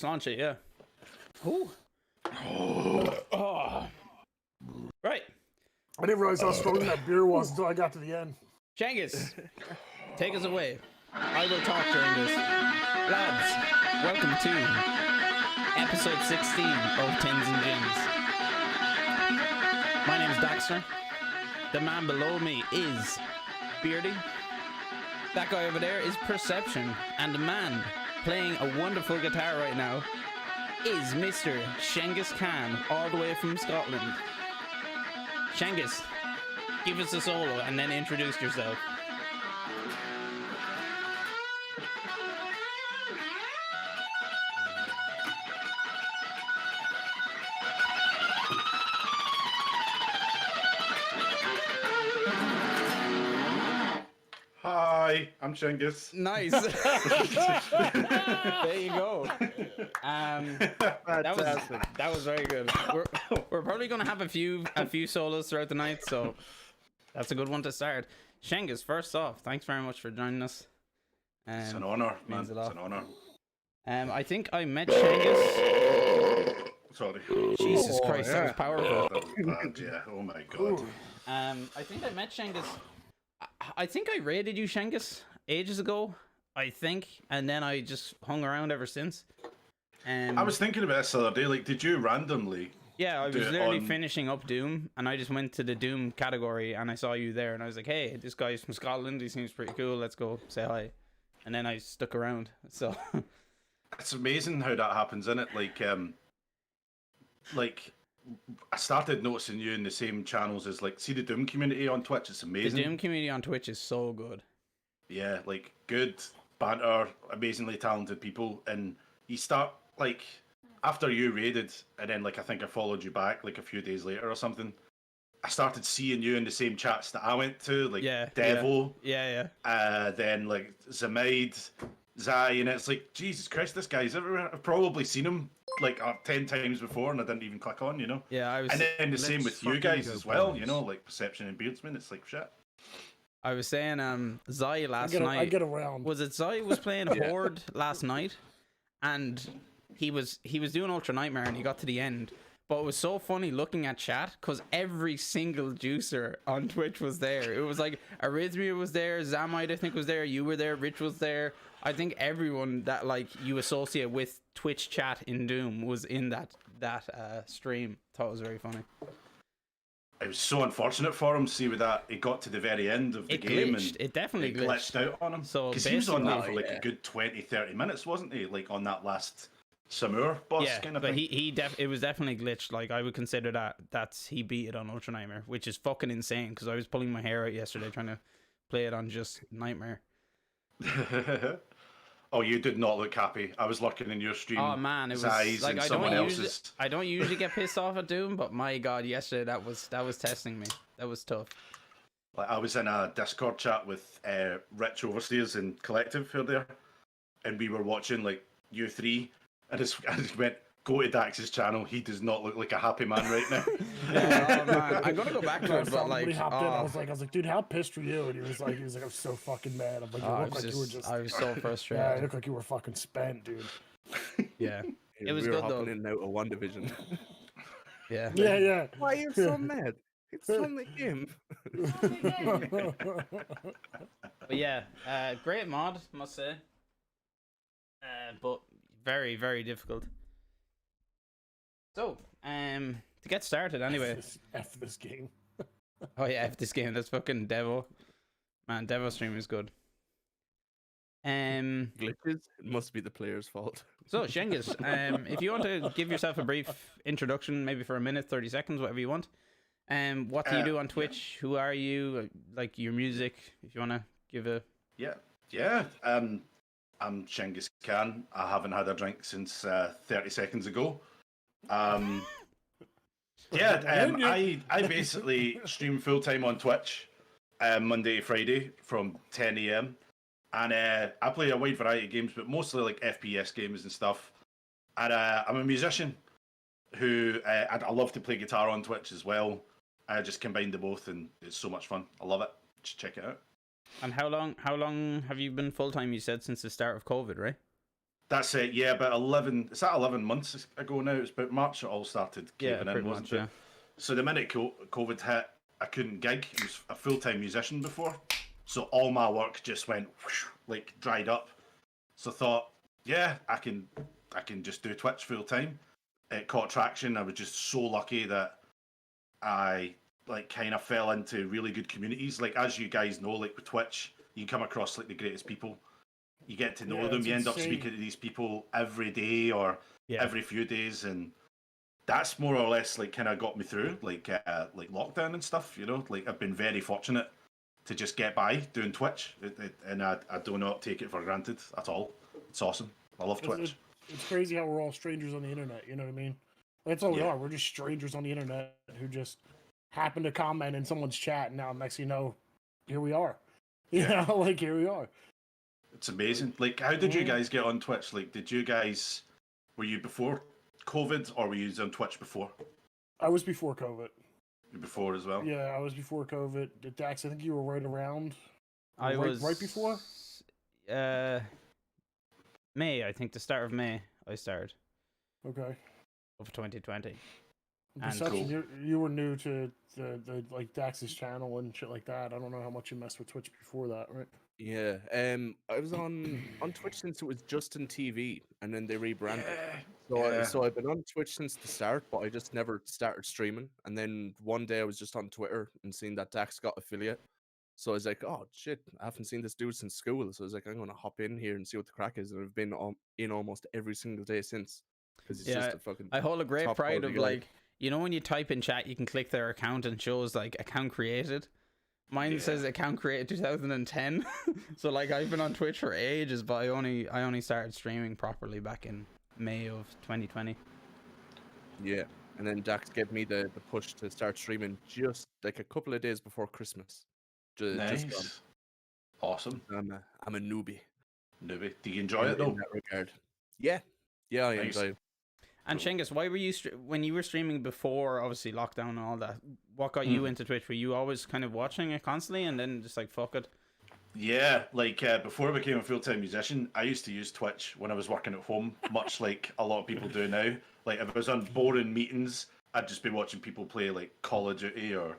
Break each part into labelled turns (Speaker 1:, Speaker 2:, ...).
Speaker 1: Launch it, yeah. Ooh. Oh. Right.
Speaker 2: I didn't realize how strong that beer was until I got to the end.
Speaker 1: Shengus, take us away. I will talk during this. Lads, welcome to episode 16 of Tins and Gins. My name is Daxter. The man below me is Beardy. That guy over there is Perception. And the man playing a wonderful guitar right now is Mr. Shengiskhan, all the way from Scotland. Shengus, give us a solo and then introduce yourself.
Speaker 3: Hi, I'm Shengus.
Speaker 1: Nice. There you go. That was very good. We're probably gonna have a few solos throughout the night, so that's a good one to start. Shengus, first off, thanks very much for joining us.
Speaker 3: It's an honor, man.
Speaker 1: Means
Speaker 3: It's
Speaker 1: a lot.
Speaker 3: an honor.
Speaker 1: I think I met Shengus.
Speaker 3: Sorry.
Speaker 1: Jesus Christ, that was powerful.
Speaker 3: That was bad, yeah. Oh my god.
Speaker 1: I think I met Shengus. I think I raided you, Shengus, ages ago. I think, and then I just hung around ever since.
Speaker 3: I was thinking about this the other day. Like, did you randomly?
Speaker 1: Yeah, I was
Speaker 3: do it
Speaker 1: literally
Speaker 3: on-
Speaker 1: finishing up Doom, and I just went to the Doom category, and I saw you there, and I was like, "Hey, this guy's from Scotland. He seems pretty cool. Let's go say hi." And then I stuck around. So
Speaker 3: It's amazing how that happens, isn't it? Like I started noticing you in the same channels as see the Doom community on Twitch. It's
Speaker 1: the
Speaker 3: amazing.
Speaker 1: Doom community on Twitch is so good.
Speaker 3: Yeah, like good banter, amazingly talented people, and you start after you raided, and then I think I followed you back a few days later or something. I started seeing you in the same chats that I went to, Devo,
Speaker 1: Yeah.
Speaker 3: then Zamaid, Zai, and it's like, Jesus Christ, this guy's everywhere. I've probably seen him 10 times before, and I didn't even click on,
Speaker 1: Yeah, I was.
Speaker 3: And then the same with you
Speaker 4: fucking
Speaker 3: guys
Speaker 4: go,
Speaker 3: as well,
Speaker 4: boys.
Speaker 3: Perception and Beardsman. It's like shit.
Speaker 1: I was saying, Zai last
Speaker 2: I
Speaker 1: night.
Speaker 2: get around.
Speaker 1: Was it Zai was playing Horde last night, and he was doing Ultra Nightmare, and he got to the end. But it was so funny looking at chat because every single juicer on Twitch was there. It was like Arrhythmia was there, Zamite I think was there, you were there, Rich was there. I think everyone that you associate with Twitch chat in Doom was in that stream. Thought it was very funny.
Speaker 3: It was so unfortunate for him. See, with that, it got to the very end of the
Speaker 1: It
Speaker 3: game
Speaker 1: glitched.
Speaker 3: and
Speaker 1: It definitely
Speaker 3: it
Speaker 1: glitched.
Speaker 3: glitched out on him.
Speaker 1: So
Speaker 3: Because he was on that for
Speaker 1: basically-
Speaker 3: a good 20, 30 minutes, wasn't he? On that last Samur boss
Speaker 1: Yeah,
Speaker 3: kind of
Speaker 1: but
Speaker 3: thing.
Speaker 1: it was definitely glitched. I would consider he beat it on Ultra Nightmare, which is fucking insane because I was pulling my hair out yesterday trying to play it on just Nightmare.
Speaker 3: Oh, you did not look happy. I was lurking in your stream.
Speaker 1: Oh man, it was
Speaker 3: Zai's and someone else's.
Speaker 1: I don't usually get pissed off at Doom, but my god, yesterday that was testing me. That was tough.
Speaker 3: I was in a Discord chat with Rich Overseers and Collective who are there, and we were watching you three, and I just went, go to Dax's channel. He does not look like a happy man right now.
Speaker 1: Yeah, oh man, I'm gonna go back to it, but
Speaker 2: Somebody hopped in. I was like, dude, how pissed were you? And he was like, I'm so fucking mad. I'm like, you look like you were just.
Speaker 1: I was so
Speaker 2: Yeah,
Speaker 1: frustrated.
Speaker 2: you look like you were fucking spent, dude.
Speaker 1: Yeah,
Speaker 4: Yeah,
Speaker 1: It was
Speaker 4: we were
Speaker 1: good, though.
Speaker 4: hopping in and out of one division.
Speaker 1: yeah.
Speaker 2: Yeah.
Speaker 4: Why are you so mad? It's on the game.
Speaker 1: But yeah, great mod, must say. But very, very difficult. So, to get started anyway.
Speaker 2: F this game.
Speaker 1: Oh yeah, F this game. That's fucking Devo. Man, Devo stream is good.
Speaker 4: Glitches? It must be the player's fault.
Speaker 1: So Shengus, if you want to give yourself a brief introduction, maybe for a minute, 30 seconds, whatever you want. What do you do on Twitch? Who are you? Your music, if you want to give a...
Speaker 3: Yeah. I'm Shengiskhan. Khan. I haven't had a drink since 30 seconds ago. I basically stream full time on Twitch, Monday to Friday from 10 a.m. And I play a wide variety of games, but mostly FPS games and stuff. And I'm a musician who I love to play guitar on Twitch as well. I just combine the both, and it's so much fun. I love it. Just check it out.
Speaker 1: And how long have you been full time? You said since the start of COVID, right?
Speaker 3: That's it. Yeah, about 11. Is that 11 months ago now? It's about March. It all started
Speaker 1: Yeah,
Speaker 3: caving in,
Speaker 1: pretty
Speaker 3: wasn't
Speaker 1: much.
Speaker 3: it?
Speaker 1: Yeah.
Speaker 3: So the minute COVID hit, I couldn't gig. I was a full-time musician before, so all my work just went whoosh, like dried up. So I thought, yeah, I can just do Twitch full time. It caught traction. I was just so lucky that I like kind of fell into really good communities. Like as you guys know, like with Twitch, you come across like the greatest people. You get to know
Speaker 2: Yeah,
Speaker 3: them.
Speaker 2: it's
Speaker 3: You end up
Speaker 2: insane.
Speaker 3: speaking to these people every day or
Speaker 1: Yeah.
Speaker 3: every few days, and that's more or less like kind of got me through like lockdown and stuff. You know, like I've been very fortunate to just get by doing Twitch, and I do not take it for granted at all. It's awesome. I love Twitch.
Speaker 2: It's crazy how we're all strangers on the internet. You know what I mean? That's all we
Speaker 3: Yeah.
Speaker 2: are. We're just strangers on the internet who just happen to comment in someone's chat, and now next thing you know, here we are. You
Speaker 3: Yeah.
Speaker 2: know, like here we are.
Speaker 3: It's amazing. Like, how did you
Speaker 2: Mhm.
Speaker 3: guys get on Twitch? Like, were you before COVID or were you on Twitch before?
Speaker 2: I was before COVID.
Speaker 3: Before as well?
Speaker 2: Yeah, I was before COVID. Dax, I think you were right around.
Speaker 1: I
Speaker 2: right,
Speaker 1: was
Speaker 2: right before.
Speaker 1: May. I think the start of May. I started
Speaker 2: Okay.
Speaker 1: of 2020. And
Speaker 2: Perception,
Speaker 3: cool.
Speaker 2: you were new to the like Dax's channel and shit like that. I don't know how much you messed with Twitch before that, right?
Speaker 4: Yeah. I was on Twitch since it was Justin TV, and then they rebranded. So I've been on Twitch since the start, but I just never started streaming. And then one day I was just on Twitter and seen that Dax got affiliate. So I was like, oh shit, I haven't seen this dude since school. So I was like, I'm gonna hop in here and see what the crack is. And I've been in almost every single day since, because it's
Speaker 1: yeah,
Speaker 4: just a fucking
Speaker 1: I hold a great
Speaker 4: top
Speaker 1: pride
Speaker 4: quality
Speaker 1: of
Speaker 4: guy.
Speaker 1: like, you know, when you type in chat, you can click their account and shows like account created. Mine
Speaker 3: Yeah.
Speaker 1: says account created 2010. So like I've been on Twitch for ages, but I only started streaming properly back in May of 2020.
Speaker 4: Yeah. And then Dax gave me the push to start streaming just like a couple of days before Christmas. Just gone.
Speaker 3: Nice. Awesome.
Speaker 4: I'm a newbie
Speaker 3: Newbie. Do you enjoy it
Speaker 4: in
Speaker 3: though?
Speaker 4: that regard. Yeah. Yeah, I
Speaker 3: Nice.
Speaker 4: enjoy it.
Speaker 1: And
Speaker 3: Cool.
Speaker 1: Shengiskhan, why were you when you were streaming before, obviously lockdown and all that? What got you into Twitch? Were you always kind of watching it constantly, and then just like fuck it?
Speaker 3: Yeah, like before I became a full-time musician, I used to use Twitch when I was working at home, much like a lot of people do now. Like if I was on boring meetings, I'd just be watching people play like Call of Duty or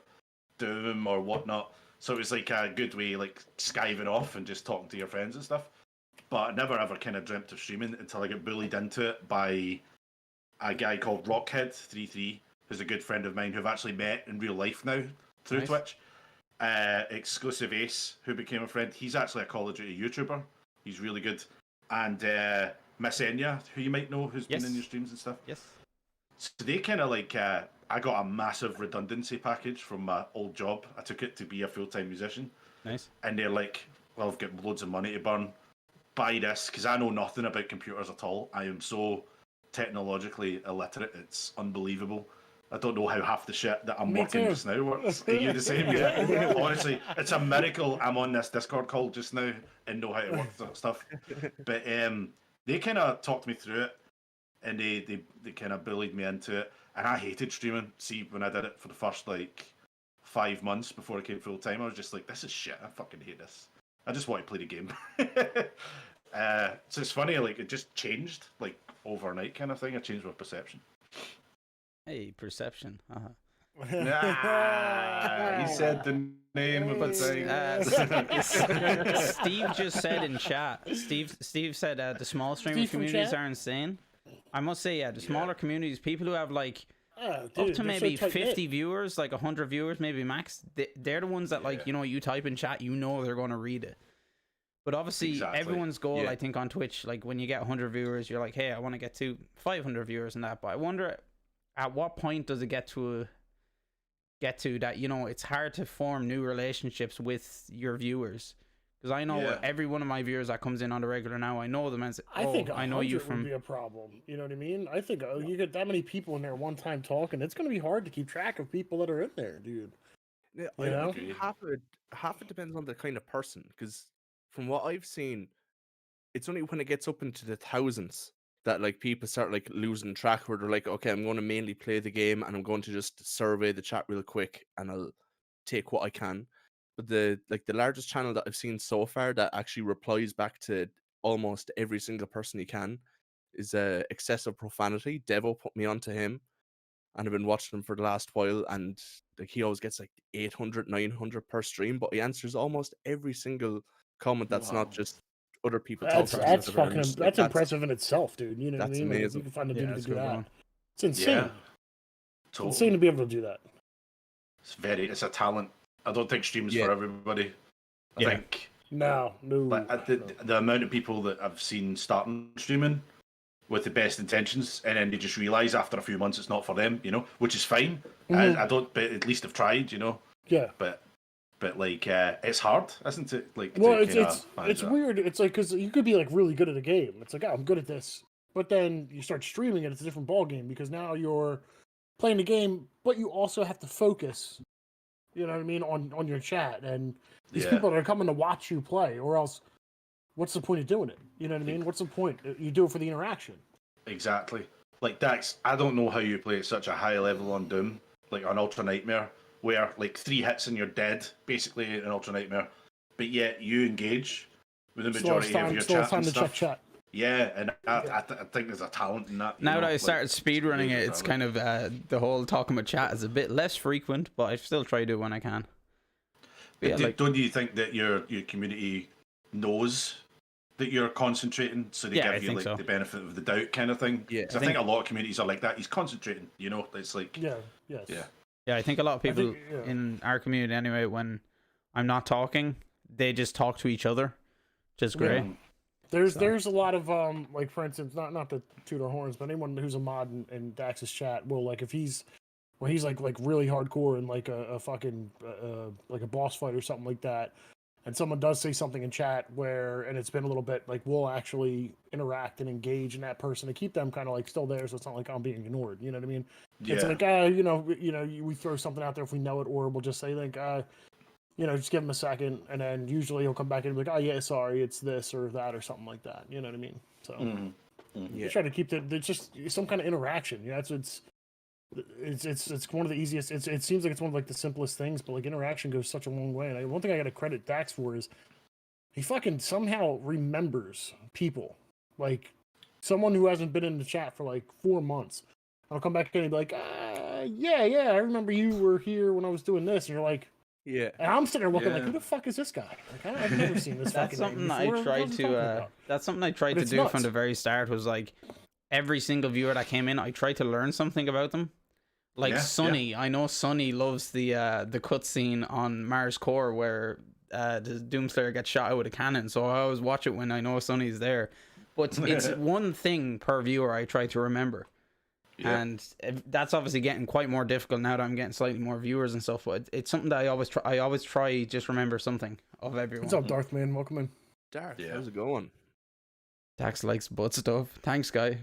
Speaker 3: Doom or whatnot. So it was like a good way, like skiving off and just talking to your friends and stuff. But I never ever kind of dreamt of streaming until I got bullied into it by a guy called Rockhead33, who's a good friend of mine who I've actually met in real life now through
Speaker 1: Nice.
Speaker 3: Twitch. Exclusive Ace, who became a friend. He's actually a Call of Duty YouTuber. He's really good. And Miss Enya, who you might know, who's
Speaker 1: Yes.
Speaker 3: been in your streams and stuff.
Speaker 1: Yes.
Speaker 3: So they kind of like, I got a massive redundancy package from my old job. I took it to be a full-time musician.
Speaker 1: Nice.
Speaker 3: And they're like, well, I've got loads of money to burn. Buy this, because I know nothing about computers at all. I am so technologically illiterate, it's unbelievable. I don't know how half the shit that I'm
Speaker 2: Me
Speaker 3: working
Speaker 2: too.
Speaker 3: just now works. Are you the same? Yeah. Honestly, it's a miracle I'm on this Discord call just now and know how to work that stuff. But they kind of talked me through it, and they kind of bullied me into it. And I hated streaming. See, when I did it for the first like 5 months before I came full time, I was just like, this is shit. I fucking hate this. I just want to play the game. So it's funny, like it just changed like overnight kind of thing. I changed my perception.
Speaker 1: Hey, perception.
Speaker 3: Nah, he said the name of the thing.
Speaker 1: Steve just said in chat. Steve said the small streamer
Speaker 2: Steve from
Speaker 1: communities
Speaker 2: chat?
Speaker 1: are insane. I must say, yeah, the smaller communities, people who have like
Speaker 2: Oh,
Speaker 1: up
Speaker 2: dude,
Speaker 1: to
Speaker 2: they're so
Speaker 1: maybe
Speaker 2: tight-knit.
Speaker 1: 50 viewers, like 100 viewers, maybe max. They're the ones that like,
Speaker 3: Yeah.
Speaker 1: you know, you type in chat, you know they're going to read it. But obviously,
Speaker 3: Exactly.
Speaker 1: everyone's goal,
Speaker 4: Yeah.
Speaker 1: I think, on Twitch, like when you get 100 viewers, you're like, hey, I want to get to 500 viewers and that. But I wonder, at what point does it get to that, you know, it's hard to form new relationships with your viewers? Because I know
Speaker 3: Yeah.
Speaker 1: every one of my viewers that comes in on the regular now, I know them as,
Speaker 2: I think
Speaker 1: I know you
Speaker 2: 100
Speaker 1: from.
Speaker 2: would be a problem. You know what I mean? I think you get that many people in there one time talking, it's going to be hard to keep track of people that are in there, dude.
Speaker 4: Yeah,
Speaker 2: You
Speaker 4: I
Speaker 2: know?
Speaker 4: think half it depends on the kind of person. Because from what I've seen, it's only when it gets up into the thousands that like people start like losing track, where they're like, okay, I'm going to mainly play the game and I'm going to just survey the chat real quick and I'll take what I can. But the largest channel that I've seen so far that actually replies back to almost every single person he can, is excessive profanity. Devo put me onto him, and I've been watching him for the last while, and like he always gets like 800, 900 per stream, but he answers almost every single comment that's not just other people talking.
Speaker 2: That's
Speaker 4: to him,
Speaker 2: fucking
Speaker 4: just, like,
Speaker 2: that's impressive in itself, dude. You know what I
Speaker 4: that's
Speaker 2: mean? Like, if
Speaker 4: amazing.
Speaker 2: you can find a
Speaker 1: Yeah,
Speaker 2: dude to
Speaker 1: that's
Speaker 2: do
Speaker 1: good
Speaker 2: that,
Speaker 1: going.
Speaker 2: it's insane.
Speaker 3: Yeah,
Speaker 2: It's
Speaker 3: totally.
Speaker 2: insane to be able to do that.
Speaker 3: It's a talent. I don't think stream's
Speaker 4: Yeah.
Speaker 3: for everybody. I
Speaker 1: Yeah.
Speaker 3: think
Speaker 2: No.
Speaker 3: like the amount of people that I've seen starting streaming with the best intentions, and then they just realize after a few months it's not for them, you know, which is fine. I don't, but at least I've tried, you know.
Speaker 2: Yeah.
Speaker 3: But like it's hard, isn't it? Like,
Speaker 2: Well,
Speaker 3: to kinda manage
Speaker 2: it's
Speaker 3: that.
Speaker 2: weird. It's like because you could be like really good at a game. It's like, oh, I'm good at this, but then you start streaming it. It's a different ball game because now you're playing the game, but you also have to focus. You know what I mean on your chat and these
Speaker 3: Yeah.
Speaker 2: people that are coming to watch you play, or else, what's the point of doing it? You know what I mean? What's the point? You do it for the interaction.
Speaker 3: Exactly. Like Dax, I don't know how you play at such a high level on Doom, like on Ultra Nightmare, where like 3 hits and you're dead, basically in Ultra Nightmare, but yet you engage with the majority of your chat and stuff.
Speaker 2: Chat.
Speaker 3: Yeah, and I think there's a talent in that. you
Speaker 1: Now
Speaker 3: know,
Speaker 1: that I
Speaker 3: like,
Speaker 1: started speedrunning it,
Speaker 3: amazing
Speaker 1: it's
Speaker 3: talent.
Speaker 1: kind of the whole talking about chat is a bit less frequent, but I still try to do it when I can. But yeah,
Speaker 3: But
Speaker 1: like,
Speaker 3: don't you think that your community knows that you're concentrating, so they
Speaker 1: Yeah, I
Speaker 3: give you
Speaker 1: think
Speaker 3: like
Speaker 1: so.
Speaker 3: the benefit of the doubt kind of thing?
Speaker 4: Yeah.
Speaker 3: 'Cause I think a lot of communities are like that. He's concentrating, you know. It's like
Speaker 2: Yeah. Yes.
Speaker 3: Yeah.
Speaker 1: yeah, I think a lot of people
Speaker 2: think, yeah.
Speaker 1: in our community anyway, when I'm not talking, they just talk to each other, which is great.
Speaker 3: Mm,
Speaker 2: There's a lot of like for instance, not to toot our horns, but anyone who's a mod in Dax's chat will like if he's like really hardcore in like a fucking like a boss fight or something like that, and someone does say something in chat where and it's been a little bit like we'll actually interact and engage in that person to keep them kind of like still there, so it's not like I'm being ignored. You know what I mean? It's
Speaker 3: yeah.
Speaker 2: like we throw something out there if we know it, or we'll just say like just give him a second, and then usually he'll come back and be like, oh yeah, sorry, it's this or that or something like that. You know what I mean? So
Speaker 3: Mhm.
Speaker 2: you try to keep there's just some kind of interaction. Yeah, it's one of the easiest. It seems like it's one of like the simplest things, but like interaction goes such a long way. And one thing I got to credit Dax for is he fucking somehow remembers people. Like someone who hasn't been in the chat for like 4 months. I'll come back in and be like, yeah, I remember you were here when I was doing this, and you're like.
Speaker 4: Yeah.
Speaker 2: And I'm sitting there looking like,
Speaker 3: Yeah.
Speaker 2: who the fuck is this guy? Like, I've never seen this
Speaker 1: That's
Speaker 2: fucking name
Speaker 1: something I
Speaker 2: before.
Speaker 1: tried
Speaker 2: What is he talking
Speaker 1: to.
Speaker 2: about?
Speaker 1: That's something I tried
Speaker 2: But
Speaker 1: to
Speaker 2: it's
Speaker 1: do
Speaker 2: nuts.
Speaker 1: from the very start. Was like every single viewer that came in, I tried to learn something about them. Like
Speaker 3: Yeah,
Speaker 1: Sonny, I know Sonny loves the cutscene on Mars Core where the Doomslayer gets shot out with a cannon. So I always watch it when I know Sonny's there. But it's one thing per viewer I try to remember.
Speaker 3: Yeah.
Speaker 1: And that's obviously getting quite more difficult now that I'm getting slightly more viewers and stuff. But it's something that I always try just remember something of everyone.
Speaker 2: What's up, Darth Man? Welcome in.
Speaker 4: Dark,
Speaker 3: Yeah.
Speaker 4: how's it going?
Speaker 1: Dax likes butt stuff. Thanks, guy.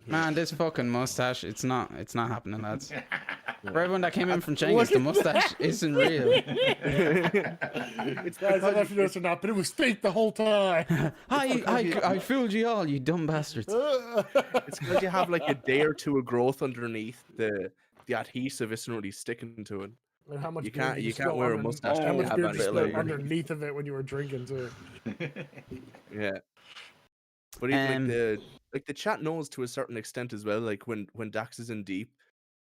Speaker 1: Man, this fucking mustache, it's not happening, lads. For everyone that came in from Cengiz, the mustache isn't real.
Speaker 2: It's guys, I don't know if you noticed or not, but it was fake the whole time.
Speaker 1: I fooled you all, you dumb bastards.
Speaker 4: It's because you have like a day or two of growth underneath the adhesive isn't really sticking to it.
Speaker 2: And how much
Speaker 4: You
Speaker 2: beer
Speaker 4: can't-
Speaker 2: did
Speaker 4: you can't
Speaker 2: spill
Speaker 4: wear a
Speaker 2: under-
Speaker 4: mustache
Speaker 2: How
Speaker 1: to
Speaker 2: much
Speaker 1: have
Speaker 2: beer
Speaker 1: any
Speaker 2: did you spill
Speaker 1: flavor.
Speaker 2: underneath of it when you were drinking too?
Speaker 4: Yeah. But even
Speaker 1: Um,
Speaker 4: like the chat knows to a certain extent as well. Like when Dax is in deep,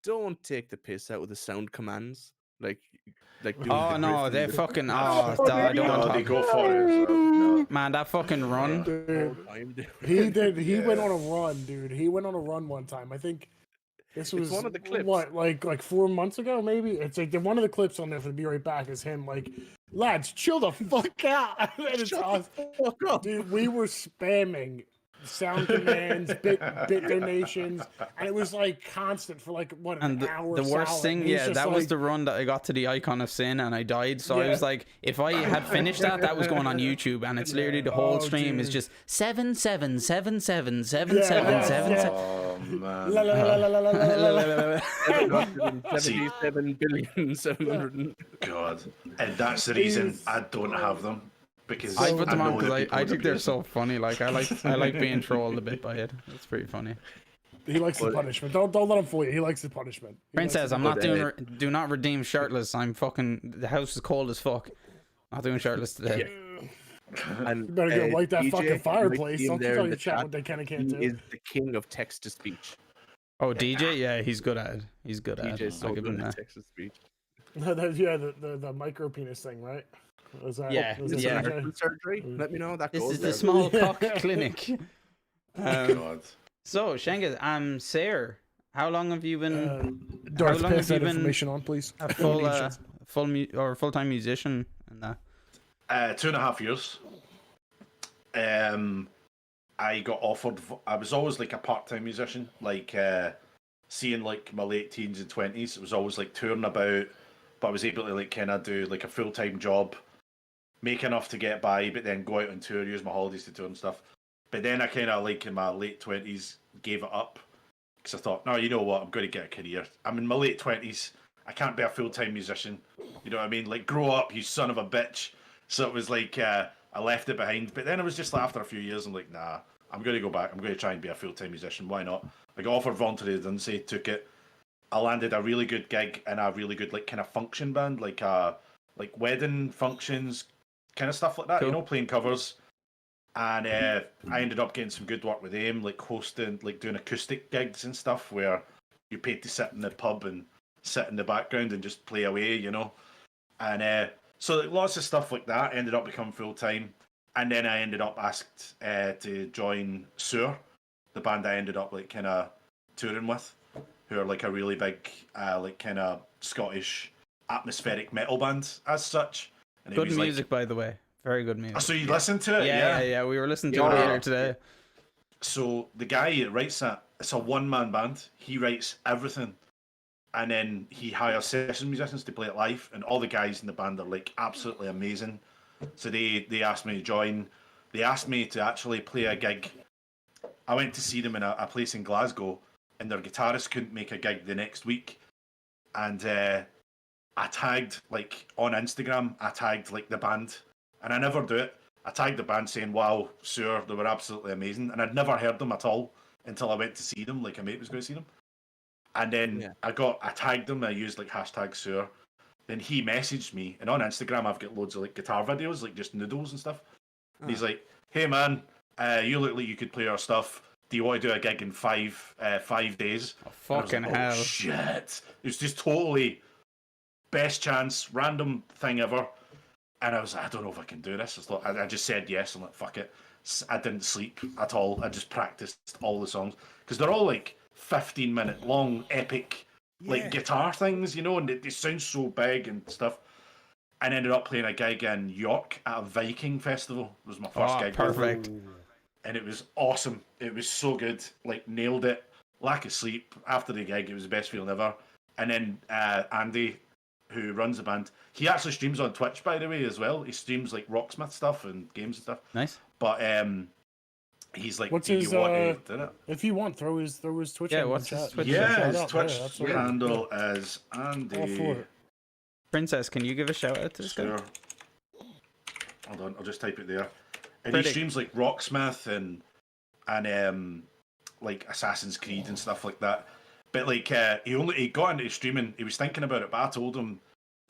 Speaker 4: don't take the piss out of the sound commands. Like doing
Speaker 1: Oh
Speaker 4: the
Speaker 1: no,
Speaker 4: griffin,
Speaker 1: they're
Speaker 4: the
Speaker 1: fucking.
Speaker 2: Oh,
Speaker 1: Oh, I don't
Speaker 3: No,
Speaker 1: want
Speaker 3: they
Speaker 1: to
Speaker 3: go for it. As well. No.
Speaker 1: Man, that fucking run.
Speaker 2: Dude,
Speaker 4: whole time.
Speaker 2: he did. He went
Speaker 3: Yeah.
Speaker 2: on a run, dude. He went on a run one time. I think this was
Speaker 4: one of the clips.
Speaker 2: What, like 4 months ago, maybe. It's like one of the clips on there for the Be Right Back is him like, lads, chill the fuck out. And it's us,
Speaker 4: Fuck up.
Speaker 2: dude. We were spamming sound commands, bit donations, and it was like constant for like what
Speaker 1: And
Speaker 2: an hour.
Speaker 1: the worst
Speaker 2: solid.
Speaker 1: thing,
Speaker 2: And he's
Speaker 1: yeah,
Speaker 2: just
Speaker 1: that was
Speaker 2: like-
Speaker 1: the run that I got to the Icon of Sin and I died. So I
Speaker 2: Yeah.
Speaker 1: was like, if I had finished that was going on YouTube, and it's literally the whole
Speaker 2: Oh,
Speaker 1: stream is
Speaker 2: dude.
Speaker 1: just 7777777.
Speaker 3: Oh man.
Speaker 2: La, la, la, la, la, la, la, la, la.
Speaker 4: 77,700,700.
Speaker 3: God. And that's the reason I don't have them. Because
Speaker 1: I put them on
Speaker 3: know that
Speaker 1: because
Speaker 3: people
Speaker 1: I
Speaker 3: would
Speaker 1: think they're
Speaker 3: abuse
Speaker 1: so funny. Like I like being trolled a bit by it. It's pretty funny.
Speaker 2: He likes the punishment. Don't let him fool you. He likes the punishment. He likes
Speaker 1: Princess,
Speaker 2: the
Speaker 1: I'm not
Speaker 4: But,
Speaker 1: doing. Do not redeem shirtless. I'm fucking. The house is cold as fuck. Not doing shirtless today.
Speaker 4: And
Speaker 2: You better go light that
Speaker 4: DJ,
Speaker 2: fucking
Speaker 4: you might
Speaker 2: fireplace.
Speaker 4: see him
Speaker 2: Don't
Speaker 4: there
Speaker 2: tell
Speaker 4: in
Speaker 2: your
Speaker 4: the
Speaker 2: chat
Speaker 4: chat.
Speaker 2: what they can and can't
Speaker 4: He
Speaker 2: do.
Speaker 4: is the king of text to speech.
Speaker 1: Oh, DJ, yeah, he's good at it. He's good at
Speaker 4: DJ
Speaker 1: it.
Speaker 4: is so
Speaker 1: I'll give
Speaker 4: good
Speaker 1: him
Speaker 4: at
Speaker 1: that.
Speaker 4: text to speech.
Speaker 2: Yeah, the micro penis thing, right? Was that,
Speaker 1: Yeah,
Speaker 2: was
Speaker 4: This
Speaker 2: that
Speaker 1: yeah.
Speaker 4: is
Speaker 2: DJ?
Speaker 4: heart surgery. Let me know that
Speaker 1: This
Speaker 4: goes
Speaker 1: is the
Speaker 4: there.
Speaker 1: small
Speaker 2: Yeah.
Speaker 1: cock clinic.
Speaker 3: God.
Speaker 1: So, Shengiz, Sayer, how long have you been
Speaker 2: Darth,
Speaker 1: long
Speaker 2: pass
Speaker 1: have you
Speaker 2: that
Speaker 1: been
Speaker 2: information on, please.
Speaker 1: a
Speaker 2: Don't
Speaker 1: full,
Speaker 2: need shit.
Speaker 1: full-time musician and that?
Speaker 3: 2.5 years. I got offered. I was always like a part-time musician, like seeing like my late teens and 20s. It was always like touring about, but I was able to like kind of do like a full-time job, make enough to get by, but then go out on tour, use my holidays to tour and stuff. But then I kind of like in my late 20s gave it up because I thought, no, you know what, I'm going to get a career. I'm in my late 20s. I can't be a full-time musician. You know what I mean? Like, grow up, you son of a bitch. So it was like I left it behind. But then it was just like after a few years, I'm like, nah, I'm going to go back. I'm going to try and be a full-time musician. Why not? I got offered voluntary redundancy, took it. I landed a really good gig in a really good like kind of function band, like wedding functions, kind of stuff like that.
Speaker 1: Cool.
Speaker 3: You know, playing covers. And I ended up getting some good work with them, like hosting, like doing acoustic gigs and stuff, where you paid to sit in the pub and sit in the background and just play away, you know. And so like, lots of stuff like that ended up becoming full time. And then I ended up asked to join Sur, the band I ended up like kind of touring with, who are like a really big, like kind of Scottish atmospheric metal band as such. And it
Speaker 1: Good
Speaker 3: was
Speaker 1: music, by the way. Very good
Speaker 3: like,
Speaker 1: music.
Speaker 3: so you listen to it,
Speaker 1: Yeah. We were listening to
Speaker 3: Yeah.
Speaker 1: it earlier today.
Speaker 3: So the guy that writes that, it's a one-man band. He writes everything, and then he hires session musicians to play it live. And all the guys in the band are like absolutely amazing. So they asked me to join. They asked me to actually play a gig. I went to see them in a place in Glasgow, and their guitarist couldn't make a gig the next week. And I tagged like on Instagram. I tagged like the band, and I never do it. I tagged the band saying, "Wow, sure, they were absolutely amazing," and I'd never heard them at all until I went to see them. Like a mate was going to see them, and then I tagged them. I used like hashtag Sur. Then he messaged me, and on Instagram I've got loads of like guitar videos, like just noodles and stuff. And he's like, "Hey man, you look like you could play our stuff. Do you want to do a gig in 5 days?"
Speaker 1: Oh, fucking
Speaker 3: like,
Speaker 1: hell!
Speaker 3: Oh, shit! It was just totally best chance, random thing ever. And I was like, I don't know if I can do this. I just said yes. I'm like, fuck it. I didn't sleep at all. I just practiced all the songs because they're all like 15-minute long, epic, like guitar things, you know, and they sound so big and stuff. And ended up playing a gig in York at a Viking festival. It was my first gig.
Speaker 1: Perfect.
Speaker 3: And it was awesome. It was so good. Like, nailed it. Lack of sleep after the gig. It was the best feeling ever. And then Andy, who runs the band, he actually streams on Twitch, by the way, as well. He streams like Rocksmith stuff and games and stuff.
Speaker 1: Nice.
Speaker 3: But he's like,
Speaker 2: What's
Speaker 3: do
Speaker 2: his,
Speaker 3: you want to do it?
Speaker 2: If you want, throw his Twitch.
Speaker 1: Yeah,
Speaker 2: handle
Speaker 1: what's
Speaker 2: in
Speaker 1: his
Speaker 2: chat.
Speaker 1: Twitch
Speaker 3: Yeah,
Speaker 2: Shout
Speaker 3: his
Speaker 2: out.
Speaker 3: Twitch
Speaker 2: Yeah, absolutely.
Speaker 3: handle is Andy.
Speaker 2: All for it.
Speaker 1: Princess, can you give a shout out to this guy?
Speaker 3: Sure. Hold on, I'll just type it there. And
Speaker 1: Pretty.
Speaker 3: he streams like Rocksmith and like Assassin's Creed and stuff like that. But like he got into streaming. He was thinking about it, but I told him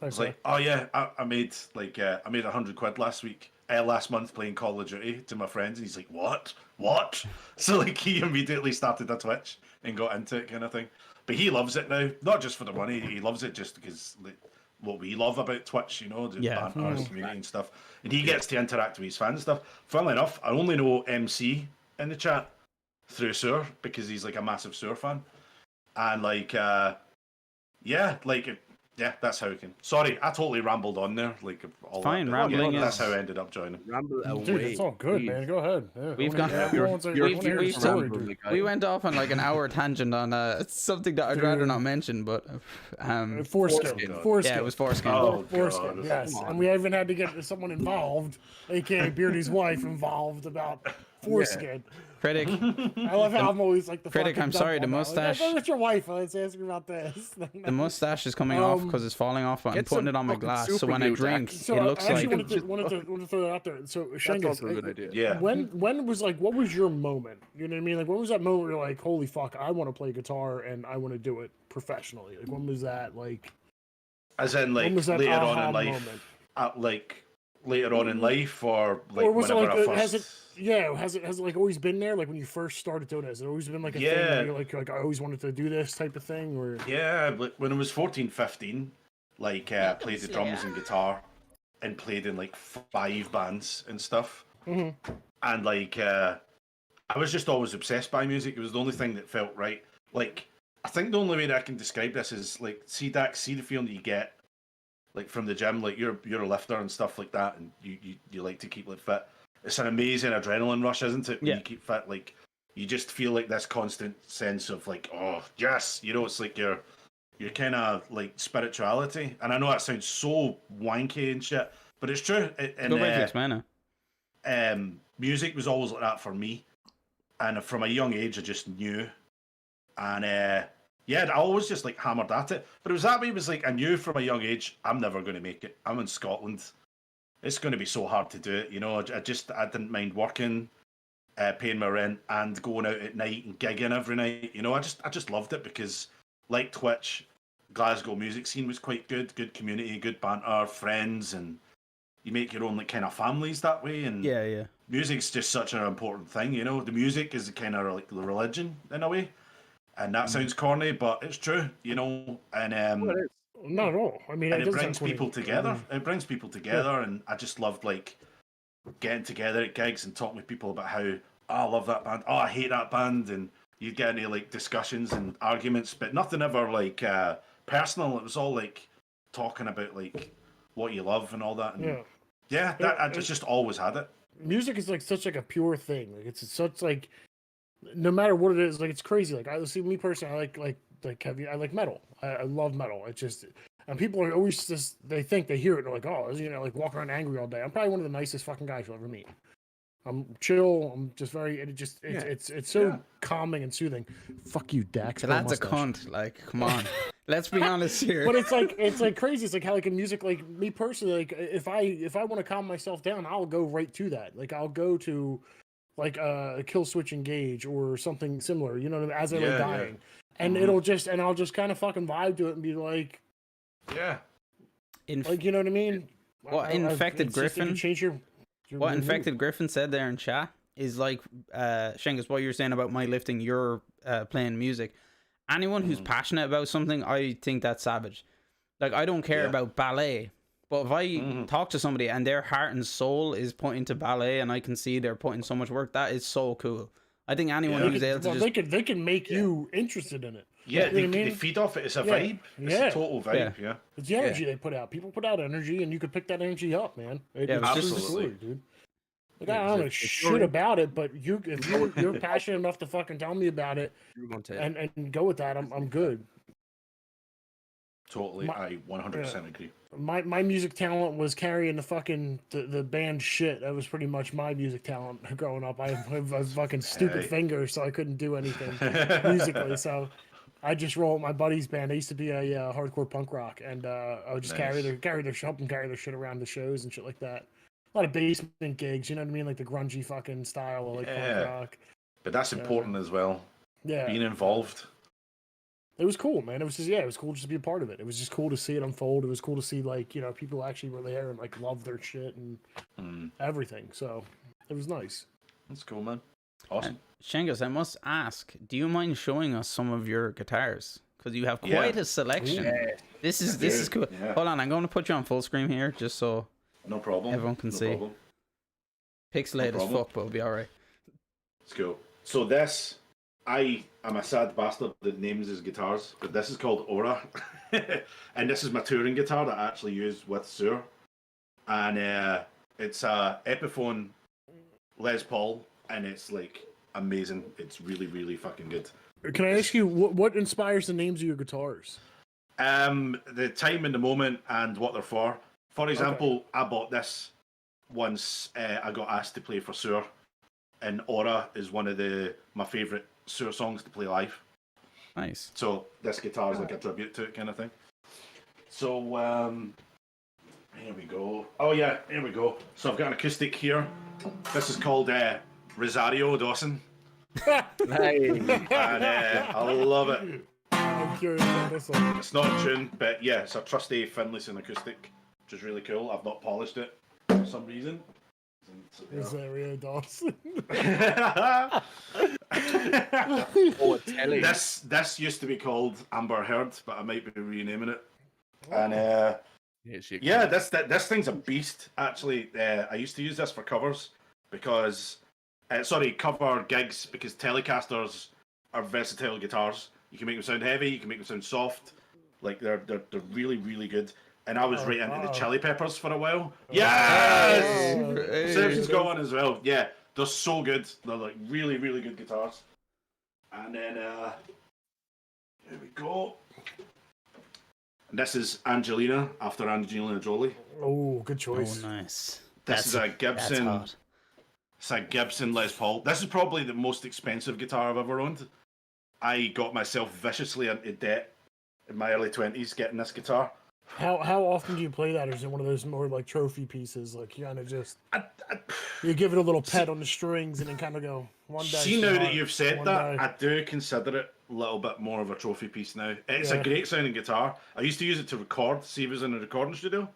Speaker 3: I was like, oh yeah, I made like I made £100 last month playing Call of Duty to my friends, and he's like, what? So like he immediately started a Twitch and got into it, kind of thing. But he loves it now, not just for the money. He loves it just because like, what we love about Twitch, you know, the banter and community and stuff. And he gets to interact with his fans and stuff. Funnily enough, I only know MC in the chat through Sur because he's like a massive Sur fan. And like, that's how we can. Sorry, I totally rambled on there. Like, all
Speaker 1: Fine,
Speaker 3: that.
Speaker 1: rambling
Speaker 3: That's
Speaker 1: is-
Speaker 3: how I ended up joining.
Speaker 4: Ramble away.
Speaker 2: Dude, it's all good,
Speaker 4: please.
Speaker 2: man. Go ahead. Yeah,
Speaker 1: We've
Speaker 2: I
Speaker 1: got-
Speaker 2: wanna-
Speaker 4: You're-
Speaker 2: everyone's like,
Speaker 4: you're
Speaker 2: I wanna hear
Speaker 1: free
Speaker 2: the
Speaker 1: to
Speaker 2: story,
Speaker 4: ramble,
Speaker 2: dude.
Speaker 4: like,
Speaker 1: We went off on like an hour tangent on something that I'd rather not mention, but
Speaker 2: Foreskin.
Speaker 4: Foreskin.
Speaker 2: Foreskin.
Speaker 1: yeah, it was foreskin.
Speaker 3: Oh,
Speaker 2: Foreskin,
Speaker 3: God.
Speaker 2: yes.
Speaker 4: Come on.
Speaker 2: And we even had to get someone involved, aka Beardy's wife, involved about foreskin.
Speaker 1: Critic,
Speaker 2: I love how I'm always like the
Speaker 1: Critic,
Speaker 2: fucking
Speaker 1: I'm sorry,
Speaker 2: dumb
Speaker 1: the
Speaker 2: one now. Like,
Speaker 1: mustache-
Speaker 2: "Oh, it's your wife. Let's ask you about this."
Speaker 1: the mustache is coming off because it's falling off. I'm
Speaker 4: Get
Speaker 1: putting
Speaker 4: some
Speaker 1: it on my
Speaker 4: fucking
Speaker 1: glass, so
Speaker 4: super
Speaker 1: when I
Speaker 4: glue,
Speaker 1: drink,
Speaker 4: Dax.
Speaker 2: So
Speaker 1: it looks
Speaker 2: I actually
Speaker 1: like.
Speaker 2: wanted to throw that out there. So
Speaker 4: That's
Speaker 2: Shengiz,
Speaker 4: also a good idea.
Speaker 3: Yeah.
Speaker 2: when was like, what was your moment? You know what I mean? Like, when was that moment where you're like, holy fuck, I want to play guitar and I want to do it professionally? Like, when was that? Like,
Speaker 3: As in, like,
Speaker 2: when was that
Speaker 3: later
Speaker 2: aha
Speaker 3: on in life,
Speaker 2: moment?
Speaker 3: at like later on in life, or like
Speaker 2: or was it
Speaker 3: whenever
Speaker 2: like
Speaker 3: I
Speaker 2: has
Speaker 3: first?
Speaker 2: it? Yeah, has it like always been there? Like when you first started doing it, has it always been like a thing?
Speaker 3: Yeah.
Speaker 2: Where you're like I always wanted to do this type of thing, or
Speaker 3: Yeah, like when I was 14, 15, like played the drums and guitar, and played in like 5 bands and stuff.
Speaker 2: Mm-hmm.
Speaker 3: And like I was just always obsessed by music. It was the only thing that felt right. Like I think the only way that I can describe this is like, see Dax, see the feeling that you get like from the gym, like you're a lifter and stuff like that, and you like to keep like fit. It's an amazing adrenaline rush, isn't it? When
Speaker 1: Yeah.
Speaker 3: you keep fit, like you just feel like this constant sense of like, oh yes, you know, it's like your kind of like spirituality. And I know that sounds so wanky and shit, but it's true. And
Speaker 1: Go back to explain it.
Speaker 3: music was always like that for me, and from a young age I just knew. And yeah, I always just like hammered at it. But it was that way. It was like I knew from a young age I'm never going to make it. I'm in Scotland. It's going to be so hard to do it. You know, I didn't mind working, paying my rent, and going out at night and gigging every night. You know, I just loved it because, like Twitch, Glasgow music scene was quite good community, good banter, friends, and you make your own like kind of families that way. And
Speaker 1: Yeah.
Speaker 3: music's just such an important thing. You know, the music is kind of like the religion in a way. And that sounds corny, but it's true, you know. And
Speaker 4: Well, it is.
Speaker 2: not at all. I mean,
Speaker 3: and it
Speaker 2: doesn't
Speaker 3: brings
Speaker 2: sound
Speaker 3: people
Speaker 2: corny.
Speaker 3: together. It brings people together, and I just loved like getting together at gigs and talking with people about how, oh, I love that band, oh, I hate that band, and you get into like discussions and arguments, but nothing ever like personal. It was all like talking about like what you love and all that. And yeah, that I just always had it.
Speaker 2: Music is like such like a pure thing. Like it's such like, no matter what it is, like it's crazy. Like I see me personally, I like heavy. I like metal. I love metal. It's just, and people are always just, they think they hear it and they're like, oh, you know, like walking around angry all day. I'm probably one of the nicest fucking guys you'll ever meet. I'm chill. I'm just very. It's so calming and soothing. Fuck you, Dax.
Speaker 1: So that's a cunt. Like, come on. Let's be honest here.
Speaker 2: But it's like crazy. It's like how like in music, like me personally, like if I want to calm myself down, I'll go right to that. Like I'll go to like a Kill Switch Engage or something similar, you know, as I lay dying. And I'll just kind of fucking vibe to it and be like, like, you know what I mean?
Speaker 1: What Infected Griffin?
Speaker 2: Change your
Speaker 1: what Infected Griffin said there in chat is like, Shengus, what you're saying about my lifting, you're playing music. Anyone who's passionate about something, I think that's savage. Like, I don't care about ballet, but if I talk to somebody and their heart and soul is put into ballet and I can see they're putting so much work, that is so cool. I think anyone who's able to
Speaker 2: they can make you interested in it.
Speaker 3: Yeah,
Speaker 2: you know
Speaker 3: they feed off it. It's a vibe. It's a total vibe. Yeah.
Speaker 2: It's the energy they put out. People put out energy, and you can pick that energy up, man.
Speaker 3: Absolutely,
Speaker 2: dude. Like, I don't know shit about it, but if you're passionate enough to fucking tell me about it and go with that, I'm good.
Speaker 3: Totally, I 100% agree.
Speaker 2: My music talent was carrying the band shit. That was pretty much my music talent growing up. I have fucking stupid fingers, so I couldn't do anything musically. So I just roll with my buddy's band. I used to be a hardcore punk rock, and I would just carry their shit around the shows and shit like that. A lot of basement gigs, you know what I mean, like the grungy fucking style of like punk rock.
Speaker 3: But that's important as well.
Speaker 2: Yeah,
Speaker 3: being involved.
Speaker 2: It was cool, man. It was just it was cool just to be a part of it. It was just cool to see it unfold. It was cool to see like, you know, people actually were there and like loved their shit and everything. So it was nice.
Speaker 3: That's cool, man. Awesome.
Speaker 1: Shengus, I must ask, do you mind showing us some of your guitars? Because you have quite a selection. Yeah. This is cool. Yeah. Hold on, I'm going to put you on full screen here just so
Speaker 3: no problem.
Speaker 1: Everyone can see. Problem. Pixelated as fuck, but it'll be alright.
Speaker 3: Let's go. So this, I am a sad bastard that names his guitars, but this is called Aura. And this is my touring guitar that I actually use with Sur. And it's a Epiphone Les Paul, and it's like amazing. It's really, really fucking good.
Speaker 2: Can I ask you, what inspires the names of your guitars?
Speaker 3: The time and the moment and what they're for. For example, I bought this once I got asked to play for Sur, and Aura is one of my favourite Sur songs to play live.
Speaker 1: Nice.
Speaker 3: So this guitar is like a tribute to it kind of thing. So here we go. Oh yeah, here we go. So I've got an acoustic here. This is called Rosario Dawson. And I love it.
Speaker 2: I'm curious about this one.
Speaker 3: It's not a tune, but yeah, it's a trusty Finlayson acoustic, which is really cool. I've not polished it. for some reason.
Speaker 2: Rosario Dawson.
Speaker 4: Oh, a telly.
Speaker 3: This used to be called Amber Heard, but I might be renaming it. And yeah, this thing's a beast. Actually, I used to use this for covers because, cover gigs because Telecasters are versatile guitars. You can make them sound heavy, you can make them sound soft. Like they're really really good. And I was right into the Chili Peppers for a while. Yes, Perception's got one as well. Yeah, they're so good. They're like really really good guitars. And then here we go. And this is Angelina after Angelina Jolie.
Speaker 2: Oh, good choice.
Speaker 1: Oh, nice.
Speaker 3: This is a Gibson.
Speaker 1: That's hot.
Speaker 3: It's a Gibson Les Paul. This is probably the most expensive guitar I've ever owned. I got myself viciously into debt in my early 20s getting this guitar.
Speaker 2: How often do you play that, or is it one of those more like trophy pieces? Like you kind of just you give it a little pet on the strings and then kind of go one day.
Speaker 3: See, now that you've said that,
Speaker 2: day.
Speaker 3: I do consider it a little bit more of a trophy piece now. It's a great sounding guitar. I used to use it to record. See, if I was in a recording studio,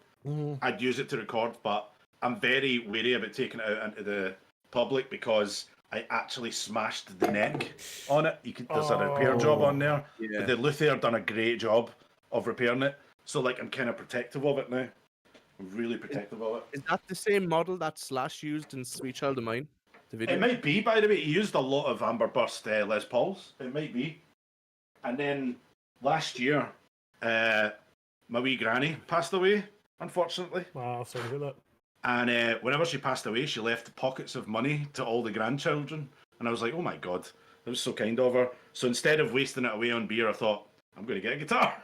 Speaker 3: I'd use it to record, but I'm very wary about taking it out into the public because I actually smashed the neck on it. There's a repair job on there.
Speaker 4: Yeah.
Speaker 3: The luthier done a great job of repairing it. So like I'm kind of protective of it now. I'm really protective of it.
Speaker 4: Is that the same model that Slash used in Sweet Child of Mine? The video?
Speaker 3: It might be, by the way. He used a lot of Amber Burst Les Pauls. It might be. And then last year, my wee granny passed away, unfortunately.
Speaker 2: Wow, sorry to hear that.
Speaker 3: And whenever she passed away, she left pockets of money to all the grandchildren. And I was like, oh my God, that was so kind of her. So instead of wasting it away on beer, I thought, I'm going to get a guitar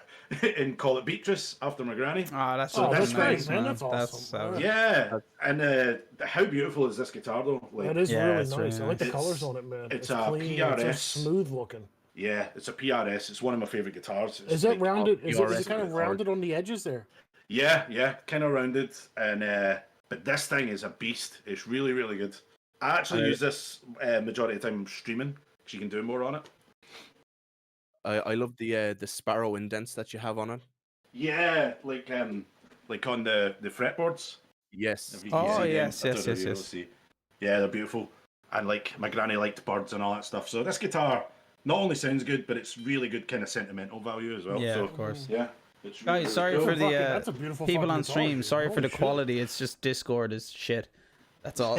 Speaker 3: and call it Beatrice after my granny.
Speaker 1: Oh, that's
Speaker 3: that's
Speaker 1: nice,
Speaker 3: great,
Speaker 2: man. That's awesome.
Speaker 3: Yeah, and how beautiful is this guitar though? Like,
Speaker 2: That is really
Speaker 1: it's
Speaker 2: nice.
Speaker 1: really
Speaker 2: I like the
Speaker 3: nice.
Speaker 2: colors on it, man.
Speaker 3: It's a
Speaker 2: clean.
Speaker 3: PRS.
Speaker 2: It's so smooth looking.
Speaker 3: yeah, it's a PRS. It's one of my favorite guitars. It's
Speaker 2: Is it
Speaker 3: like
Speaker 2: rounded? Is
Speaker 3: PRS
Speaker 2: it kind of
Speaker 3: guitar.
Speaker 2: rounded on the edges there?
Speaker 3: Yeah, kind of rounded. And but this thing is a beast. It's really, really good. I actually use this majority of the time streaming because you can do more on it.
Speaker 4: I love the Sparrow indents that you have on it.
Speaker 3: Yeah, like on the fretboards.
Speaker 4: Yes.
Speaker 3: If you
Speaker 1: Oh,
Speaker 3: can see them.
Speaker 1: yes,
Speaker 3: I don't
Speaker 1: yes,
Speaker 3: know
Speaker 1: yes,
Speaker 3: if you'll
Speaker 1: yes.
Speaker 3: see. Yeah, they're beautiful. And like my granny liked birds and all that stuff. So this guitar not only sounds good, but it's really good kind of sentimental value as well.
Speaker 1: Yeah,
Speaker 3: so,
Speaker 1: of course.
Speaker 3: Yeah. It's really,
Speaker 1: Guys, sorry
Speaker 3: really
Speaker 1: for
Speaker 3: cool.
Speaker 1: the
Speaker 2: That's a beautiful
Speaker 1: people
Speaker 2: fucking
Speaker 1: on
Speaker 2: guitar,
Speaker 1: stream.
Speaker 2: dude.
Speaker 1: Sorry for
Speaker 2: Holy
Speaker 1: the
Speaker 2: shit.
Speaker 1: quality. It's just Discord is shit. That's all.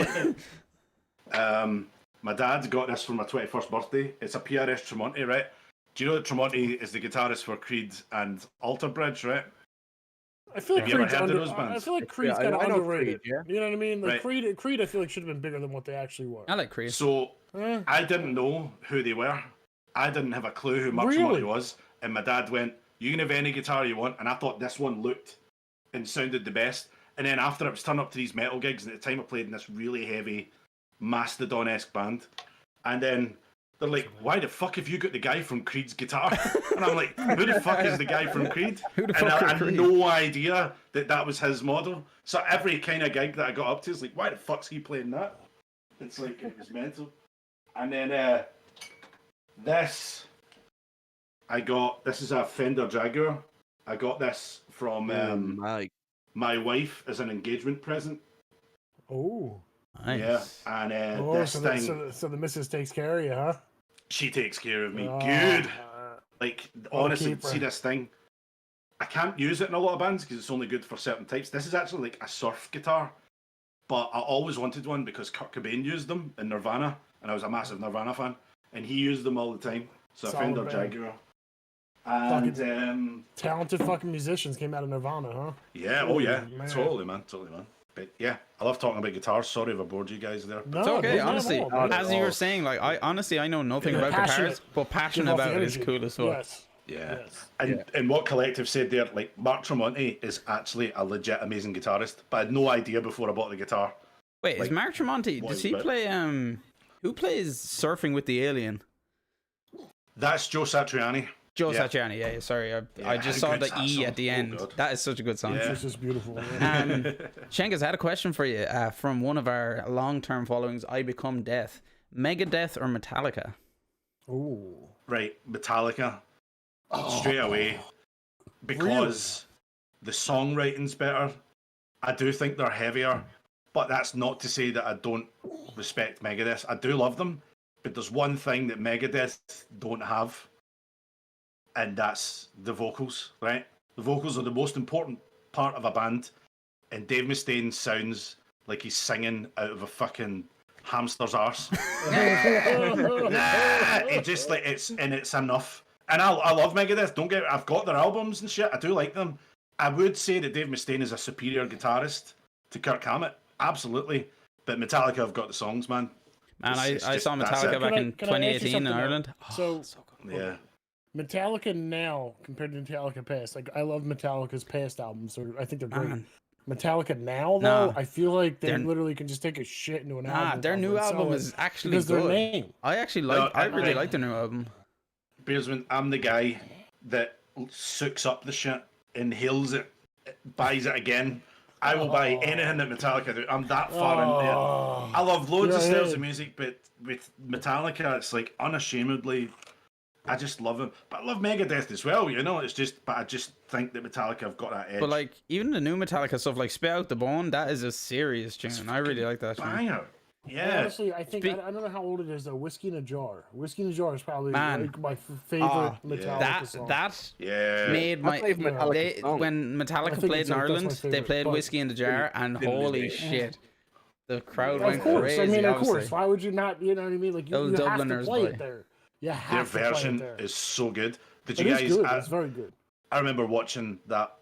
Speaker 3: My dad got this for my 21st birthday. It's a PRS Tremonti, right? Do you know that Tremonti is the guitarist for Creed and Alter Bridge, right?
Speaker 2: I feel like
Speaker 3: Have you ever
Speaker 2: Creed's
Speaker 3: heard of
Speaker 2: under,
Speaker 3: those bands?
Speaker 2: I feel like Creed's
Speaker 4: Yeah,
Speaker 2: kind of
Speaker 4: I know
Speaker 2: underrated.
Speaker 4: Creed, yeah.
Speaker 2: You know what I mean? Like
Speaker 3: Right.
Speaker 2: Creed, I feel like should have been bigger than what they actually were.
Speaker 1: I like Creed.
Speaker 3: So
Speaker 2: Eh.
Speaker 3: I didn't know who they were. I didn't have a clue who Mark
Speaker 2: Really?
Speaker 3: Tremonti was. And my dad went, you can have any guitar you want. And I thought this one looked and sounded the best. And then after I was turning up to these metal gigs, and at the time I played in this really heavy Mastodon-esque band. And then they're like, why the fuck have you got the guy from Creed's guitar? And I'm like, who the fuck is the guy from Creed?
Speaker 1: Who the
Speaker 3: And
Speaker 1: fuck
Speaker 3: I
Speaker 1: is
Speaker 3: had
Speaker 1: Creed?
Speaker 3: no idea that was his model. So every kind of gig that I got up to is like, why the fuck's he playing that? It's like, it was mental. And then this is a Fender Jaguar. I got this from my wife as an engagement present.
Speaker 2: Oh.
Speaker 1: Nice.
Speaker 3: Yeah, and this
Speaker 2: so
Speaker 3: thing,
Speaker 2: the missus takes care of you, huh?
Speaker 3: she takes care of me.
Speaker 2: Oh,
Speaker 3: Good. Like, honestly,
Speaker 2: keeper.
Speaker 3: see this thing? I can't use it in a lot of bands because it's only good for certain types. This is actually like a surf guitar, but I always wanted one because Kurt Cobain used them in Nirvana, and I was a massive Nirvana fan, and he used them all the time. So I
Speaker 2: Solid
Speaker 3: found a
Speaker 2: band.
Speaker 3: Jaguar. And
Speaker 2: Talented fucking musicians came out of Nirvana, huh?
Speaker 3: yeah, oh yeah,
Speaker 2: Man.
Speaker 3: totally, man. But yeah, I love talking about guitars. Sorry if I bored you guys there.
Speaker 2: No,
Speaker 1: It's okay,
Speaker 2: not at
Speaker 1: honestly.
Speaker 2: all, man.
Speaker 1: As you were saying, like I honestly know nothing
Speaker 2: Yeah,
Speaker 1: about
Speaker 2: passionate.
Speaker 1: guitars, but passionate
Speaker 2: Give off
Speaker 1: about
Speaker 2: the
Speaker 1: it is
Speaker 2: energy.
Speaker 1: cool as fuck.
Speaker 2: Yes.
Speaker 3: Yeah.
Speaker 2: Yes.
Speaker 3: And what Collective said there, like Mark Tremonti is actually a legit amazing guitarist, but I had no idea before I bought the guitar.
Speaker 1: Wait,
Speaker 3: Like,
Speaker 1: is Mark Tremonti?
Speaker 3: what
Speaker 1: Does
Speaker 3: is
Speaker 1: he
Speaker 3: that?
Speaker 1: play? Who plays Surfing with the Alien?
Speaker 3: That's Joe Satriani.
Speaker 1: Joe
Speaker 3: Yeah.
Speaker 1: Satriani. Yeah, sorry. I
Speaker 3: Yeah,
Speaker 1: just
Speaker 3: how
Speaker 1: saw
Speaker 3: good's
Speaker 1: the
Speaker 3: that
Speaker 1: E
Speaker 3: song?
Speaker 1: at the
Speaker 3: Oh,
Speaker 1: end.
Speaker 3: God.
Speaker 1: That is such a good song.
Speaker 3: Yeah.
Speaker 2: It's just beautiful. Man.
Speaker 1: Shengiz, I had a question for you from one of our long-term followings, I Become Death. Megadeth or Metallica?
Speaker 2: Ooh.
Speaker 3: Right, Metallica.
Speaker 2: Oh.
Speaker 3: Straight away. Because the songwriting's better. I do think they're heavier, But that's not to say that I don't respect Megadeth. I do love them, but there's one thing that Megadeth don't have, and that's the vocals, right? The vocals are the most important part of a band, and Dave Mustaine sounds like he's singing out of a fucking hamster's arse. It's enough. And I love Megadeth. I've got their albums and shit. I do like them. I would say that Dave Mustaine is a superior guitarist to Kirk Hammett, absolutely. But Metallica have got the songs, man.
Speaker 1: Man, I saw Metallica back in 2018 in Ireland.
Speaker 2: So
Speaker 1: good.
Speaker 3: Yeah.
Speaker 2: Metallica now compared to Metallica past, like I love Metallica's past albums. I think they're great.
Speaker 1: Man.
Speaker 2: Metallica now, though,
Speaker 1: Nah.
Speaker 2: I feel like they
Speaker 1: They're-
Speaker 2: literally can just take a shit into an album.
Speaker 1: Their new album is actually
Speaker 2: because
Speaker 1: good.
Speaker 2: their name.
Speaker 1: I really like their new album.
Speaker 3: Bearsman, I'm the guy that soaks up the shit, inhales it, buys it again. I will buy anything that Metallica do. I'm that far into it. I love loads of styles of music, but with Metallica, it's like unashamedly, I just love them. But I love Megadeth as well, you know. But I just think that Metallica have got that edge.
Speaker 1: But like even the new Metallica stuff, like "Spit Out the Bone," that is a serious tune. I really like that tune.
Speaker 3: banger. Yeah.
Speaker 2: Honestly, I think I don't know how old it is though. Whiskey in a Jar. Whiskey in a Jar is probably
Speaker 1: Man.
Speaker 2: like my favorite Metallica song.
Speaker 1: That
Speaker 3: Yeah.
Speaker 1: made my
Speaker 4: played Metallica
Speaker 1: they,
Speaker 4: song.
Speaker 1: when Metallica
Speaker 2: think
Speaker 1: played
Speaker 2: it's
Speaker 1: in
Speaker 2: like, that's my
Speaker 1: Ireland, they
Speaker 2: favorite,
Speaker 1: played
Speaker 2: but-
Speaker 1: "Whiskey in the Jar," and holy shit, the crowd
Speaker 2: Of
Speaker 1: went
Speaker 2: course,
Speaker 1: crazy.
Speaker 2: I mean, of
Speaker 1: obviously.
Speaker 2: course. Why would you not? You know what I mean? Like you
Speaker 1: Those
Speaker 2: have to
Speaker 1: Dubliners,
Speaker 2: play
Speaker 1: boy.
Speaker 2: it there. You
Speaker 3: Their
Speaker 2: have to play it
Speaker 3: version
Speaker 2: there.
Speaker 3: is so good. Did
Speaker 2: It
Speaker 3: you
Speaker 2: is
Speaker 3: guys?
Speaker 2: good. It's very good.
Speaker 3: I remember watching that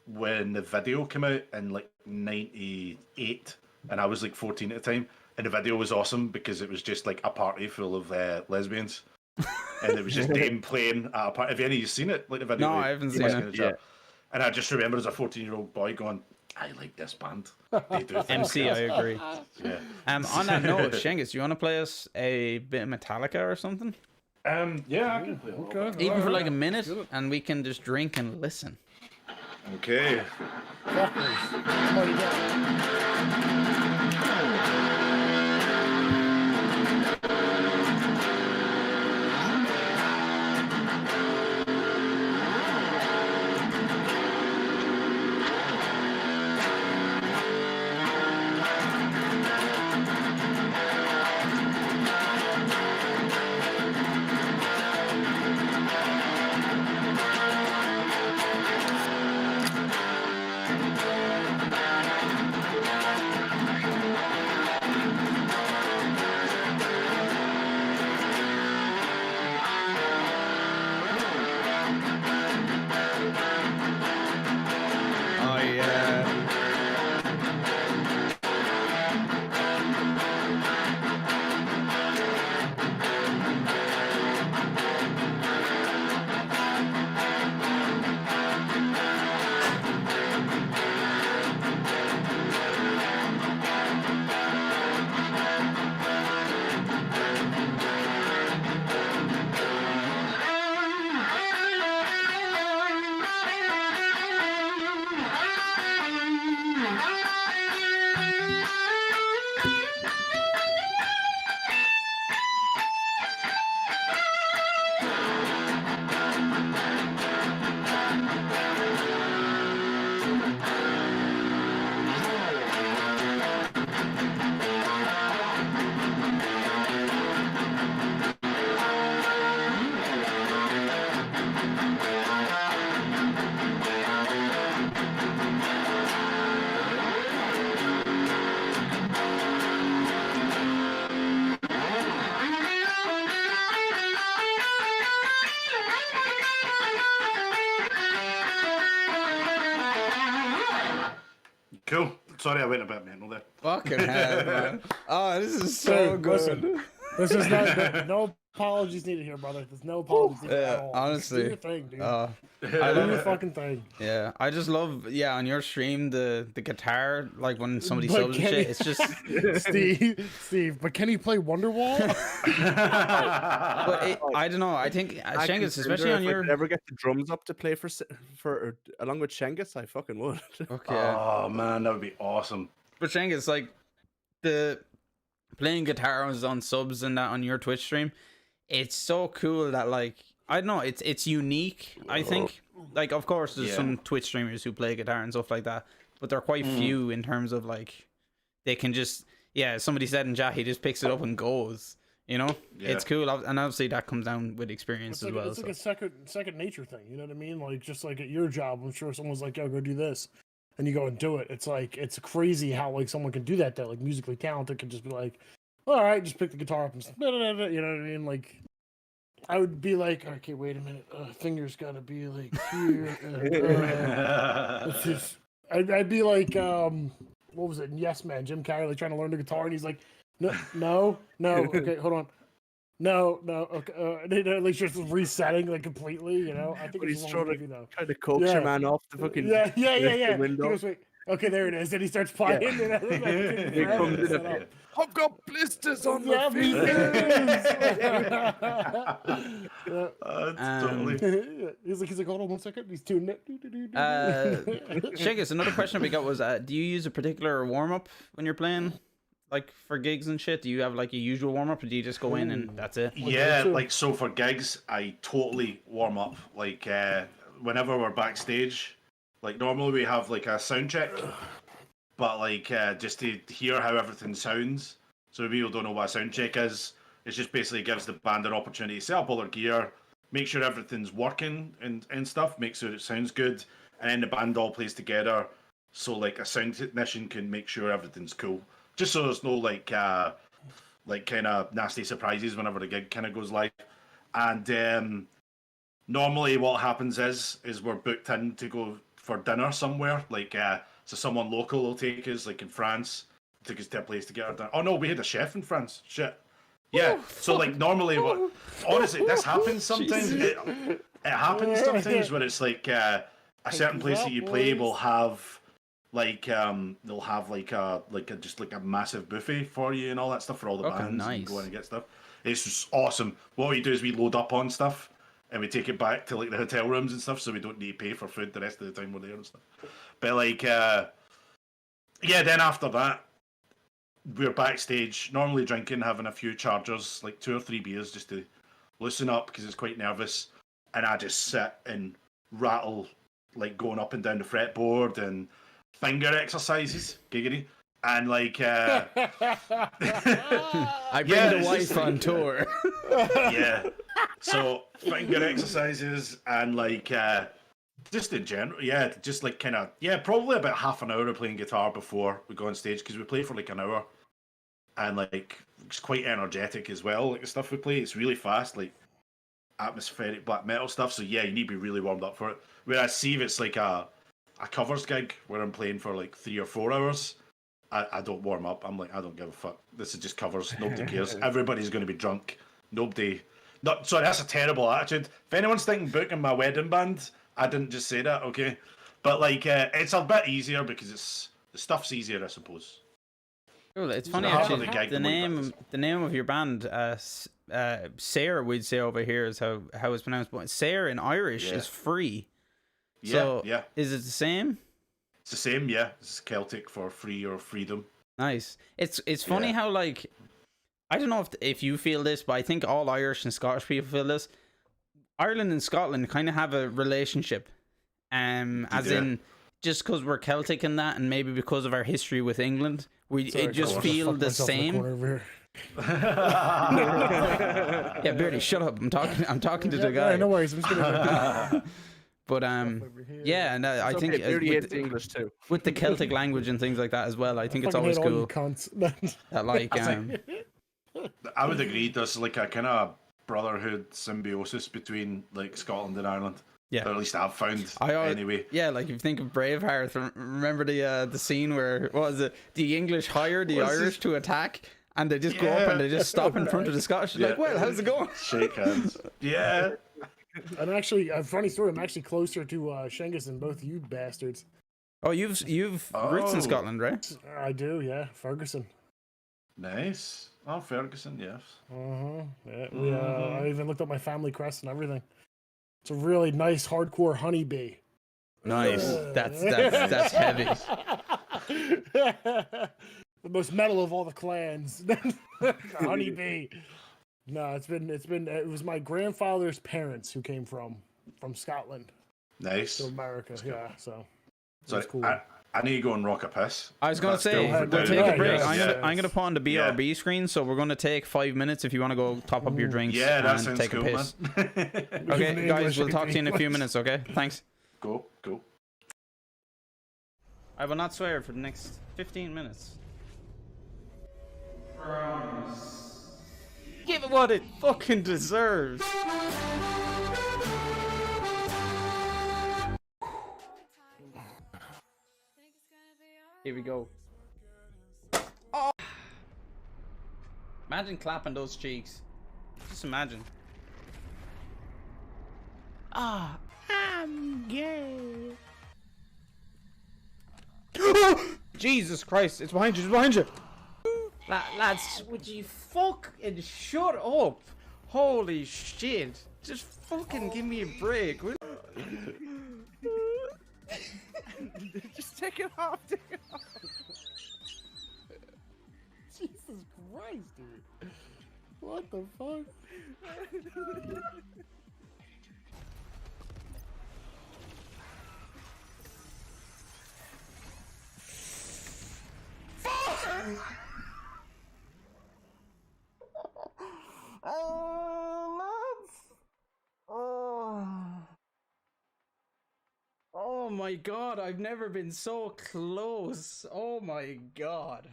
Speaker 3: when the video came out in like '98, and I was like 14 at the time. And the video was awesome because it was just like a party full of lesbians, and it was just them playing at a party. Have any of you seen it? Like the video?
Speaker 1: No,
Speaker 3: with
Speaker 1: I haven't
Speaker 3: Whiskey
Speaker 1: seen
Speaker 3: in
Speaker 1: it.
Speaker 3: the Jar? And I just remember as a 14-year-old boy going, "I like this band. They do things
Speaker 1: MC, I
Speaker 3: good."
Speaker 1: agree.
Speaker 3: Yeah.
Speaker 1: On that note, Shengus, do you want to play us a bit of Metallica or something?
Speaker 3: Yeah, I can play a little bit.
Speaker 1: Even for like a minute, and we can just drink and listen.
Speaker 3: Okay.
Speaker 1: Oh yeah. Cool. Sorry, I went a bit mental there. Fucking hell, man. Oh, this is so
Speaker 2: Dude,
Speaker 1: good.
Speaker 2: listen. This is no apologies needed here, brother. There's no apologies needed at all.
Speaker 1: honestly.
Speaker 2: Do your thing, dude.
Speaker 1: Oh,
Speaker 2: Do your fucking thing.
Speaker 1: yeah. I just love, on your stream, the guitar, like when somebody
Speaker 2: But
Speaker 1: subs and
Speaker 2: can
Speaker 1: shit,
Speaker 2: he-
Speaker 1: it's just,
Speaker 2: Steve, but can he play Wonderwall?
Speaker 1: but I don't know. I think Shengus, especially on
Speaker 4: If I
Speaker 1: your,
Speaker 4: could ever get the drums up to play for along with Shengus, I fucking would.
Speaker 1: okay.
Speaker 3: Oh man, that would be awesome.
Speaker 1: But Shengus, like, the playing guitars on subs and that on your Twitch stream, it's so cool that, like, I don't know, it's unique. I think, like, of course there's
Speaker 3: Yeah.
Speaker 1: some Twitch streamers who play guitar and stuff like that, but they're quite few in terms of like they can just, somebody said in chat, he just picks it up and goes. You know, it's cool, and obviously that comes down with experience as well.
Speaker 2: It's like a second nature thing. You know what I mean? Like just like at your job, I'm sure someone's like, "Yo, go do this," and you go and do it. It's like it's crazy how like someone can do that. That like musically talented can just be like, "All right, just pick the guitar up and you know what I mean?" Like I would be like, "Okay, wait a minute, fingers gotta be like here." It's just I'd be like, what was it? Yes Man, Jim Carrey, like trying to learn the guitar, and he's like. No. Okay, hold on. No. Okay, like just resetting like completely. You know, I think
Speaker 4: But
Speaker 2: it's
Speaker 4: he's
Speaker 2: a long
Speaker 4: trying
Speaker 2: movie though.
Speaker 4: to coax your man off the fucking
Speaker 2: Yeah.
Speaker 4: window.
Speaker 2: He goes, wait. Okay, there it is. And he starts playing. And
Speaker 4: He comes in a I've got blisters on my
Speaker 2: fingers.
Speaker 3: Totally.
Speaker 2: He's like, hold on 1 second. He's tuning it.
Speaker 1: Shagus, another question we got was, do you use a particular warm up when you're playing? Like for gigs and shit, do you have like a usual warm up, or do you just go in and that's it?
Speaker 3: Yeah, like so for gigs, I totally warm up. Like whenever we're backstage, like normally we have like a sound check, but like just to hear how everything sounds. So if people don't know what a sound check is, it just basically gives the band an opportunity to set up all their gear, make sure everything's working and stuff, make sure it sounds good, and then the band all plays together. So like a sound technician can make sure everything's cool. Just so there's no like kind of nasty surprises whenever the gig kind of goes live. And normally what happens is we're booked in to go for dinner somewhere. Like so someone local will take us, like in France, take us to a place to get our dinner. Oh no, we had a chef in France. Shit. Yeah. So like normally honestly this happens sometimes. It happens sometimes where it's like a certain place that you play will have like they'll have like a massive buffet for you and all that stuff for all the bands.
Speaker 1: Nice.
Speaker 3: And go in and get stuff. It's just awesome. What we do is we load up on stuff and we take it back to like the hotel rooms and stuff, so we don't need to pay for food the rest of the time we're there and stuff. But like then after that we're backstage, normally drinking, having a few chargers, like 2 or 3 beers just to loosen up because it's quite nervous, and I just sit and rattle like going up and down the fretboard and finger exercises, giggity, and like
Speaker 1: I bring the wife on tour.
Speaker 3: Yeah, so finger exercises and like just in general, just like kind of probably about half an hour of playing guitar before we go on stage, because we play for like an hour, and like it's quite energetic as well. Like the stuff we play, it's really fast, like atmospheric black metal stuff. So yeah, you need to be really warmed up for it. Whereas see if it's like a covers gig where I'm playing for like 3 or 4 hours, I don't warm up. I'm like, I don't give a fuck. This is just covers. Nobody cares. Everybody's going to be drunk. Sorry, that's a terrible attitude. If anyone's thinking booking my wedding band, I didn't just say that, okay? But like, it's a bit easier because the stuff's easier, I suppose.
Speaker 1: Cool. It's funny actually. The name of your band, Sayer, we'd say over here is how it's pronounced, but Sayer in Irish is free. So, is it the same?
Speaker 3: It's the same, yeah. It's Celtic for free or freedom.
Speaker 1: Nice. It's funny how like, I don't know if you feel this, but I think all Irish and Scottish people feel this. Ireland and Scotland kind of have a relationship, as in just because we're Celtic and that, and maybe because of our history with England, it just feel the same. Yeah, Beardy, shut up. I'm talking to the guy.
Speaker 2: Yeah, no worries. I'm just gonna.
Speaker 1: But yeah, and I think
Speaker 4: with English too.
Speaker 1: With the Celtic language and things like that as well, I think it's always cool. That like
Speaker 3: I would agree. There's like a kind of brotherhood symbiosis between like Scotland and Ireland. Yeah, or at least I've found anyway.
Speaker 1: Yeah, like if you think of Braveheart, remember the scene where what was it? The English hire the Irish to attack, and they just go up and they just stop in front of the Scottish. Like, well, how's it going?
Speaker 3: Shake hands. Yeah.
Speaker 2: And actually, a funny story. I'm actually closer to Shengiskhan than both you bastards.
Speaker 1: Oh, you've roots in Scotland, right?
Speaker 2: I do, yeah. Ferguson.
Speaker 3: Nice. Oh, Ferguson, yes.
Speaker 2: Yeah, I even looked up my family crest and everything. It's a really nice, hardcore honeybee.
Speaker 1: Nice. That's heavy.
Speaker 2: The most metal of all the clans. Honeybee. No, it was my grandfather's parents who came from Scotland.
Speaker 3: Nice.
Speaker 2: To America, yeah. So
Speaker 3: that's cool. I need to go and rock a piss.
Speaker 1: I was gonna
Speaker 3: That's
Speaker 1: say
Speaker 3: cool.
Speaker 1: we'll take a break.
Speaker 2: Yeah.
Speaker 1: I'm gonna put on the BRB screen, so we're gonna take 5 minutes if you want to go top up your drinks
Speaker 3: Yeah, that
Speaker 1: and
Speaker 3: sounds
Speaker 1: take
Speaker 3: cool,
Speaker 1: a piss.
Speaker 3: man.
Speaker 1: Okay, guys, we'll talk to you in a few minutes. Okay, thanks.
Speaker 3: Go.
Speaker 1: I will not swear for the next 15 minutes. Give it what it fucking deserves. Here we go. Oh. Imagine clapping those cheeks. Just imagine. Ah, I'm gay. Jesus Christ, it's behind you, it's behind you. Lads, would you fucking shut up? Holy shit. Just fucking give me a break.
Speaker 4: Just take it off.
Speaker 2: Jesus Christ, dude. What the fuck? Oh, lads.
Speaker 1: Oh my god, I've never been so close. Oh my god.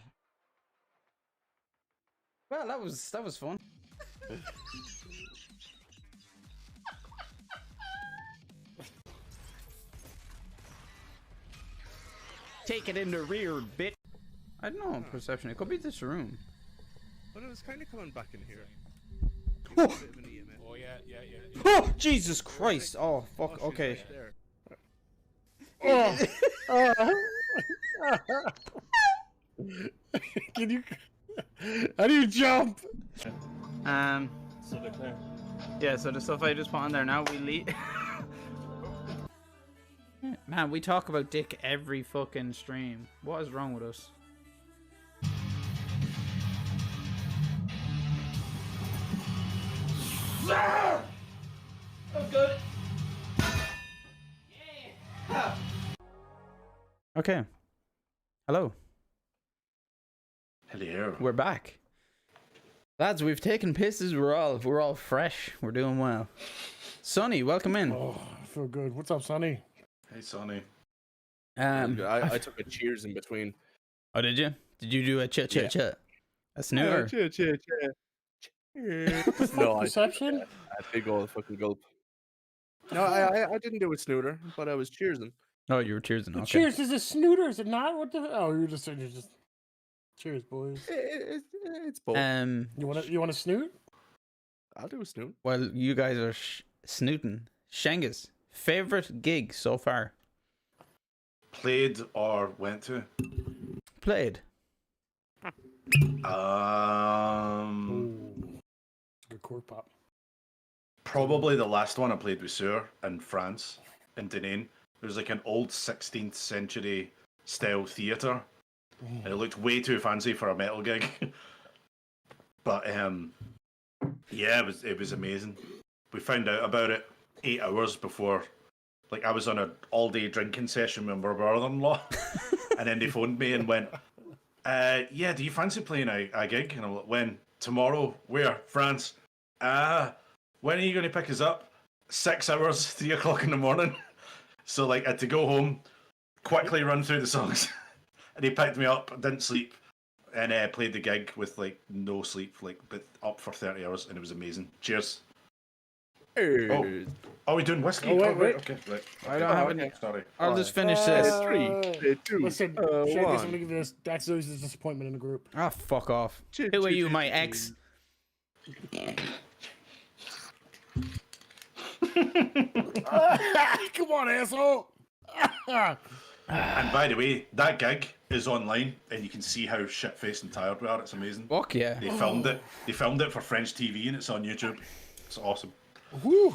Speaker 1: Well, that was fun. Take it in the rear, bit. I don't know, perception. It could be this room.
Speaker 4: But it was kind of coming back in here.
Speaker 1: Oh.
Speaker 4: Bit of an EMF.
Speaker 5: Oh yeah.
Speaker 1: Oh, Jesus Christ. Oh, fuck.
Speaker 4: Oh, she's
Speaker 1: Okay.
Speaker 4: right there.
Speaker 2: Can you? How do you jump?
Speaker 5: So they're clear.
Speaker 1: Yeah, so the stuff I just put on there now, we leave. Man, we talk about dick every fucking stream. What is wrong with us? Oh, good. Yeah. Okay. Hello.
Speaker 3: Hello.
Speaker 1: We're back. Lads, we've taken pisses. We're all fresh. We're doing well. Sonny, welcome in.
Speaker 2: Oh, I feel good. What's up, Sonny?
Speaker 3: Hey, Sonny.
Speaker 4: I took a cheers in between.
Speaker 1: Oh, did you? Did you do a chit? A snooter?
Speaker 4: Cheers. No,
Speaker 2: Perception?
Speaker 4: a big old fucking gulp. No, I didn't do a snooter, but I was cheersing.
Speaker 1: Oh, you were cheersing. Okay.
Speaker 2: Cheers is a snooter, is it not? What the? Oh, you're just. Cheers, boys.
Speaker 4: It's both.
Speaker 2: You want to snoot?
Speaker 4: I'll do a snoot.
Speaker 1: Well, you guys are snooting. Shengiskhan, favorite gig so far?
Speaker 3: Played or went to?
Speaker 1: Played.
Speaker 2: Good chord pop.
Speaker 3: Probably the last one I played with Sur in France, in Denain. It was like an old 16th century style theatre. And it looked way too fancy for a metal gig. But yeah, it was amazing. We found out about it 8 hours before. Like, I was on an all-day drinking session with my brother-in-law. And then they phoned me and went, yeah, do you fancy playing a gig? And I'm like, when? Tomorrow. Where? France. When are you going to pick us up? 6 hours, 3 o'clock in the morning. So, like, I had to go home, quickly run through the songs. And he picked me up, didn't sleep, and played the gig with, like, no sleep, like, but up for 30 hours, and it was amazing. Cheers. Oh, are we doing whiskey?
Speaker 2: Oh, wait, wait.
Speaker 3: Okay, right.
Speaker 1: I don't have any.
Speaker 3: Sorry.
Speaker 1: I'll just finish this.
Speaker 4: 3, 2,
Speaker 2: Listen, Shangus, I'm
Speaker 4: 1.
Speaker 2: gonna give you this. Daxter always a disappointment in the group.
Speaker 1: Ah, fuck off. Who are you, my ex?
Speaker 2: Come on, asshole!
Speaker 3: And by the way, that gig is online, and you can see how shit-faced and tired we are. It's amazing.
Speaker 1: Fuck yeah.
Speaker 3: They filmed it. They filmed it for French TV, and it's on YouTube. It's awesome.
Speaker 2: Woo!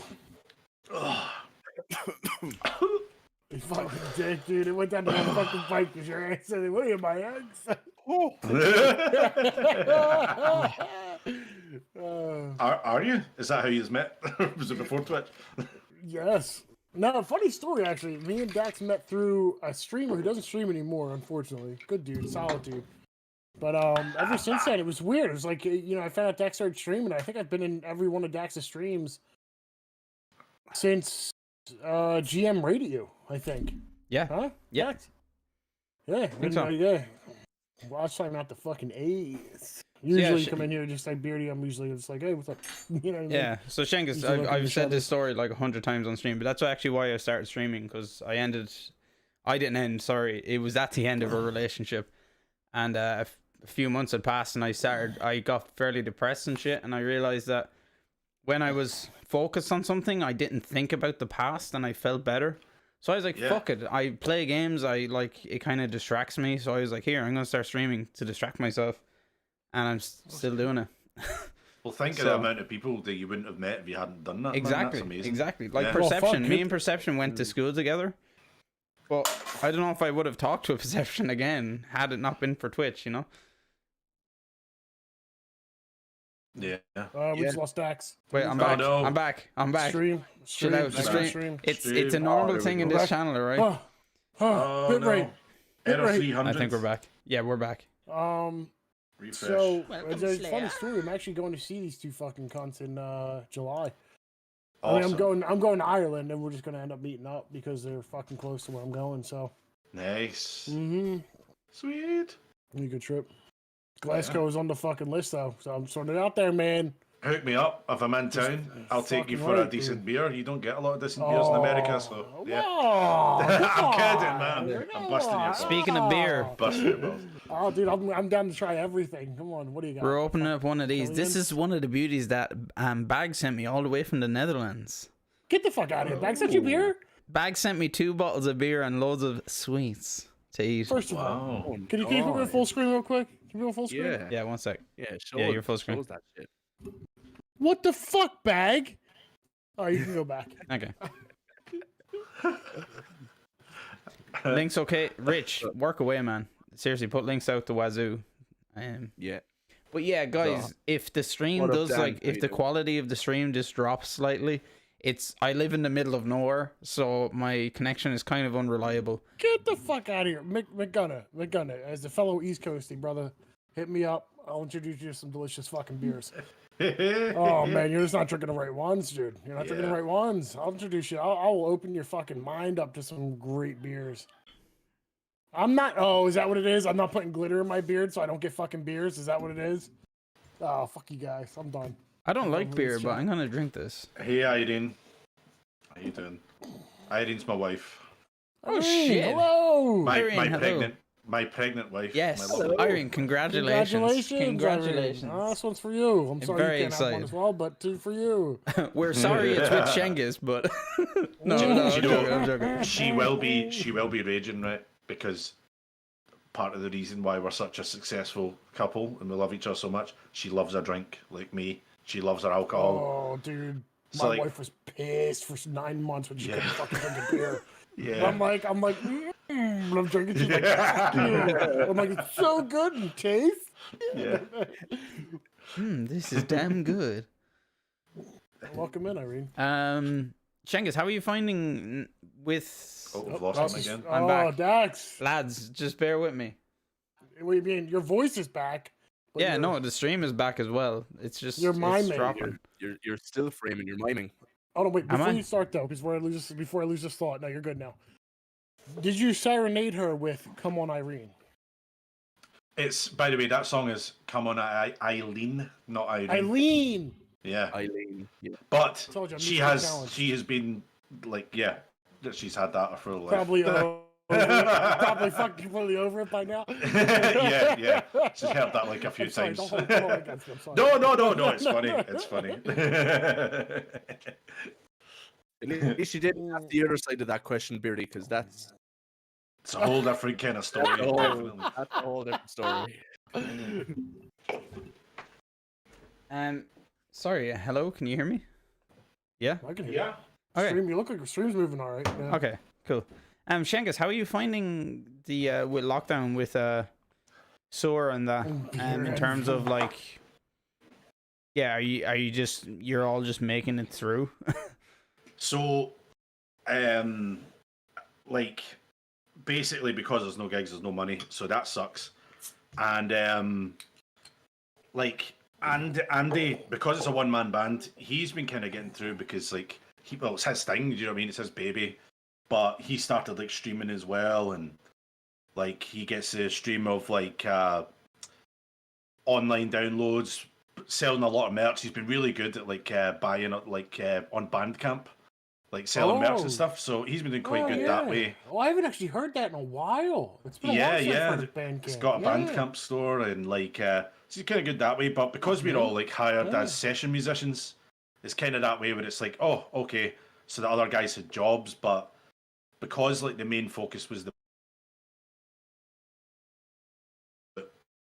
Speaker 2: You fucking dick, dude. It went down to one fucking fight because your ass said, "What are you, my ex?"
Speaker 3: Are you? Is that how you met? Was it before Twitch?
Speaker 2: Yes. No, funny story actually. Me and Dax met through a streamer who doesn't stream anymore, unfortunately. Good dude, solid dude. But ever since then, it was weird. It was like, I found out Dax started streaming. I think I've been in every one of Dax's streams since GM Radio, I think.
Speaker 1: Yeah.
Speaker 2: Huh?
Speaker 1: Yeah.
Speaker 2: Dax? Yeah.
Speaker 1: think so.
Speaker 2: Yeah. Well, I was talking about the fucking A's. Usually you come in here just like Beardy. I'm usually just like, hey, what's up? You know what I mean?
Speaker 1: Yeah. So Shengus, I've said this story like 100 times on stream, but that's actually why I started streaming, because I didn't end. Sorry, it was at the end of a relationship, and a few months had passed, and I got fairly depressed and shit, and I realized that when I was focused on something, I didn't think about the past, and I felt better. So I was like, fuck it. I play games. It kind of distracts me. So I was like, here, I'm gonna start streaming to distract myself, and I'm still doing it.
Speaker 3: Well, think of the amount of people that you wouldn't have met if you hadn't done that.
Speaker 1: Exactly.
Speaker 3: Man. That's amazing.
Speaker 1: Exactly. Like
Speaker 3: Yeah.
Speaker 1: Perception. Me and Perception went to school together. But I don't know if I would have talked to a Perception again had it not been for Twitch, you know?
Speaker 3: Yeah.
Speaker 2: We just lost Dax.
Speaker 1: Wait, I'm
Speaker 3: Oh,
Speaker 1: back.
Speaker 3: no.
Speaker 1: I'm back. I'm back.
Speaker 2: Stream.
Speaker 1: Chill out.
Speaker 2: Stream.
Speaker 1: It's
Speaker 3: Stream.
Speaker 1: a normal
Speaker 3: there we
Speaker 1: thing in
Speaker 3: go.
Speaker 1: this channel, right?
Speaker 3: Oh,
Speaker 2: Bit
Speaker 3: no.
Speaker 2: rate.
Speaker 3: Error
Speaker 2: Right.
Speaker 3: 300.
Speaker 1: I think we're back. Yeah, we're back.
Speaker 3: Refresh.
Speaker 2: So
Speaker 5: Welcome,
Speaker 2: it's a
Speaker 5: Slayer.
Speaker 2: funny story. I'm actually going to see these two fucking cunts in July. I
Speaker 3: Awesome.
Speaker 2: mean, I'm going to Ireland, and we're just gonna end up meeting up because they're fucking close to where I'm going. So,
Speaker 3: Nice.
Speaker 2: Be
Speaker 3: Sweet.
Speaker 2: a good trip. Glasgow is on the fucking list though, so I'm sorting it out there, man.
Speaker 3: Hook me up if I'm in town. I'll take you
Speaker 2: fucking
Speaker 3: for a
Speaker 2: right,
Speaker 3: decent
Speaker 2: dude.
Speaker 3: beer. You don't get a lot of decent beers in America, so yeah.
Speaker 2: Oh,
Speaker 3: I'm kidding,
Speaker 2: come
Speaker 3: man.
Speaker 2: on.
Speaker 3: I'm busting your balls.
Speaker 1: Speaking of beer,
Speaker 3: Busting your balls.
Speaker 2: Oh, dude, I'm down to try everything. Come on, what do you got?
Speaker 1: we're opening up one of these. This
Speaker 2: Brilliant.
Speaker 1: is one of the beauties that Bag sent me all the way from the Netherlands.
Speaker 2: Get the fuck out of here. Bag sent you beer?
Speaker 1: Bag sent me 2 bottles of beer and loads of sweets to eat.
Speaker 2: First of all,
Speaker 3: Wow.
Speaker 2: can you put me on full screen real quick? Can you put me on full screen?
Speaker 4: Yeah.
Speaker 1: Yeah, 1 sec.
Speaker 4: Yeah, show
Speaker 1: Yeah, you're full screen.
Speaker 4: shows that shit.
Speaker 2: What the fuck, Bag? Oh, you can go back.
Speaker 1: Okay. Links okay. Rich, work away, man. Seriously, put links out the wazoo.
Speaker 4: Yeah.
Speaker 1: But yeah, guys,
Speaker 4: So,
Speaker 1: if the stream
Speaker 4: what up,
Speaker 1: does
Speaker 4: Dan?
Speaker 1: like,
Speaker 4: How
Speaker 1: if
Speaker 4: you
Speaker 1: the
Speaker 4: doing?
Speaker 1: quality of the stream just drops slightly, I live in the middle of nowhere, so my connection is kind of unreliable.
Speaker 2: Get the fuck out of here. McGunna, as a fellow East Coastie, brother, hit me up. I'll introduce you to some delicious fucking beers. Oh, man, you're just not drinking the right ones, dude. You're not drinking the right ones. I'll introduce you. I'll open your fucking mind up to some great beers. I'm not... Oh, is that what it is? I'm not putting glitter in my beard so I don't get fucking beers? Is that what it is? Oh, fuck you guys. I'm done.
Speaker 1: I don't like
Speaker 2: really
Speaker 1: beer, but
Speaker 2: sure.
Speaker 1: I'm gonna drink this.
Speaker 3: Hey, Irene. How you doing? Irene's my wife.
Speaker 1: Oh,
Speaker 2: Irene,
Speaker 1: shit.
Speaker 2: Hello!
Speaker 3: My
Speaker 1: Irene, hello.
Speaker 3: my pregnant wife.
Speaker 1: Yes,
Speaker 3: My lovely wife.
Speaker 1: Irene, congratulations.
Speaker 2: Congratulations. Irene. Oh, this one's for you. I'm sorry
Speaker 1: very
Speaker 2: you can't have one
Speaker 1: excited.
Speaker 2: as well, but two for you.
Speaker 1: We're sorry it's with Shengiz, but no, I'm
Speaker 3: you
Speaker 1: joking,
Speaker 3: know,
Speaker 1: I'm joking.
Speaker 3: She will be raging, right? Because part of the reason why we're such a successful couple and we love each other so much, she loves a drink like me. She loves her alcohol.
Speaker 2: Oh, dude.
Speaker 3: So,
Speaker 2: My
Speaker 3: like-
Speaker 2: wife was pissed for 9 months when she couldn't fucking drink a beer.
Speaker 3: Yeah.
Speaker 2: I'm like, I'm drinking. She's like, "Fuck you." I'm like, it's so good and taste.
Speaker 3: Yeah.
Speaker 1: This is damn good.
Speaker 2: Welcome in, Irene.
Speaker 1: Shengiz, how are you finding with
Speaker 3: Oh, we've lost him again.
Speaker 1: I'm
Speaker 2: oh,
Speaker 1: back.
Speaker 2: Dax.
Speaker 1: lads? Just bear with me.
Speaker 2: What do you mean? Your voice is back. but
Speaker 1: Yeah,
Speaker 2: your-
Speaker 1: no, the stream is back as well. It's just
Speaker 2: You're
Speaker 1: it's
Speaker 2: miming.
Speaker 1: dropping.
Speaker 4: You're still framing, you're miming.
Speaker 2: Oh no, wait.
Speaker 1: Am
Speaker 2: Before
Speaker 1: I?
Speaker 2: you start though, before I lose this thought. No, you're good now. Did you serenade her with "Come On, Irene"?
Speaker 3: It's, by the way, that song is Come On Eileen, not Irene.
Speaker 2: Eileen.
Speaker 3: Yeah.
Speaker 4: Eileen. Yeah.
Speaker 3: But
Speaker 2: Told you, I'm
Speaker 3: she
Speaker 2: used to the
Speaker 3: has
Speaker 2: challenge.
Speaker 3: she has been like, yeah, that she's had that for her life.
Speaker 2: Probably probably fucking completely over it by now.
Speaker 3: yeah. She's heard that like a few
Speaker 2: I'm sorry,
Speaker 3: times.
Speaker 2: don't hold it against me, I'm sorry.
Speaker 3: No, it's funny. It's funny.
Speaker 4: At least you didn't have the other side of that question, Beardy, because that's
Speaker 3: It's a whole different kind of story.
Speaker 4: Oh,
Speaker 3: definitely.
Speaker 4: that's a whole different story.
Speaker 1: Sorry. Hello, can you hear me? Yeah.
Speaker 2: I can hear
Speaker 3: Yeah.
Speaker 2: you.
Speaker 1: Okay.
Speaker 2: Stream, you look like your stream's moving all right. Yeah.
Speaker 1: Okay. Cool. Shengiz, how are you finding the with lockdown with SOAR and that? In terms of like, yeah, are you just you're all just making it through?
Speaker 3: So, like basically because there's no gigs, there's no money, so that sucks. And like Andy, because it's a one man band, he's been kind of getting through because like well, it's his thing. Do you know what I mean? It's his baby, but he started like streaming as well, and like he gets a stream of like online downloads, selling a lot of merch. He's been really good at like buying like on Bandcamp, like selling merch and stuff. So he's been doing quite good that way.
Speaker 2: Oh, I haven't actually heard that in a while. It's been a
Speaker 3: Yeah,
Speaker 2: while since I've
Speaker 3: yeah.
Speaker 2: heard of Bandcamp.
Speaker 3: It's got a Bandcamp store and like so he's kind of good that way. But because we're all like hired as session musicians, it's kind of that way where it's like, oh, okay, so the other guys had jobs, but because like the main focus was the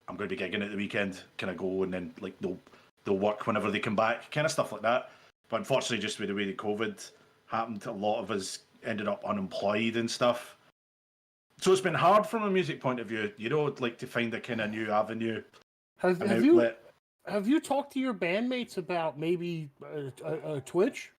Speaker 3: I'm going to be gigging at the weekend, can I go and then like they'll work whenever they come back, kind of stuff like that. But unfortunately, just with the way the COVID happened, a lot of us ended up unemployed and stuff. So it's been hard from a music point of view, you know, like to find a kind of new avenue.
Speaker 2: Have you talked to your bandmates about maybe a Twitch?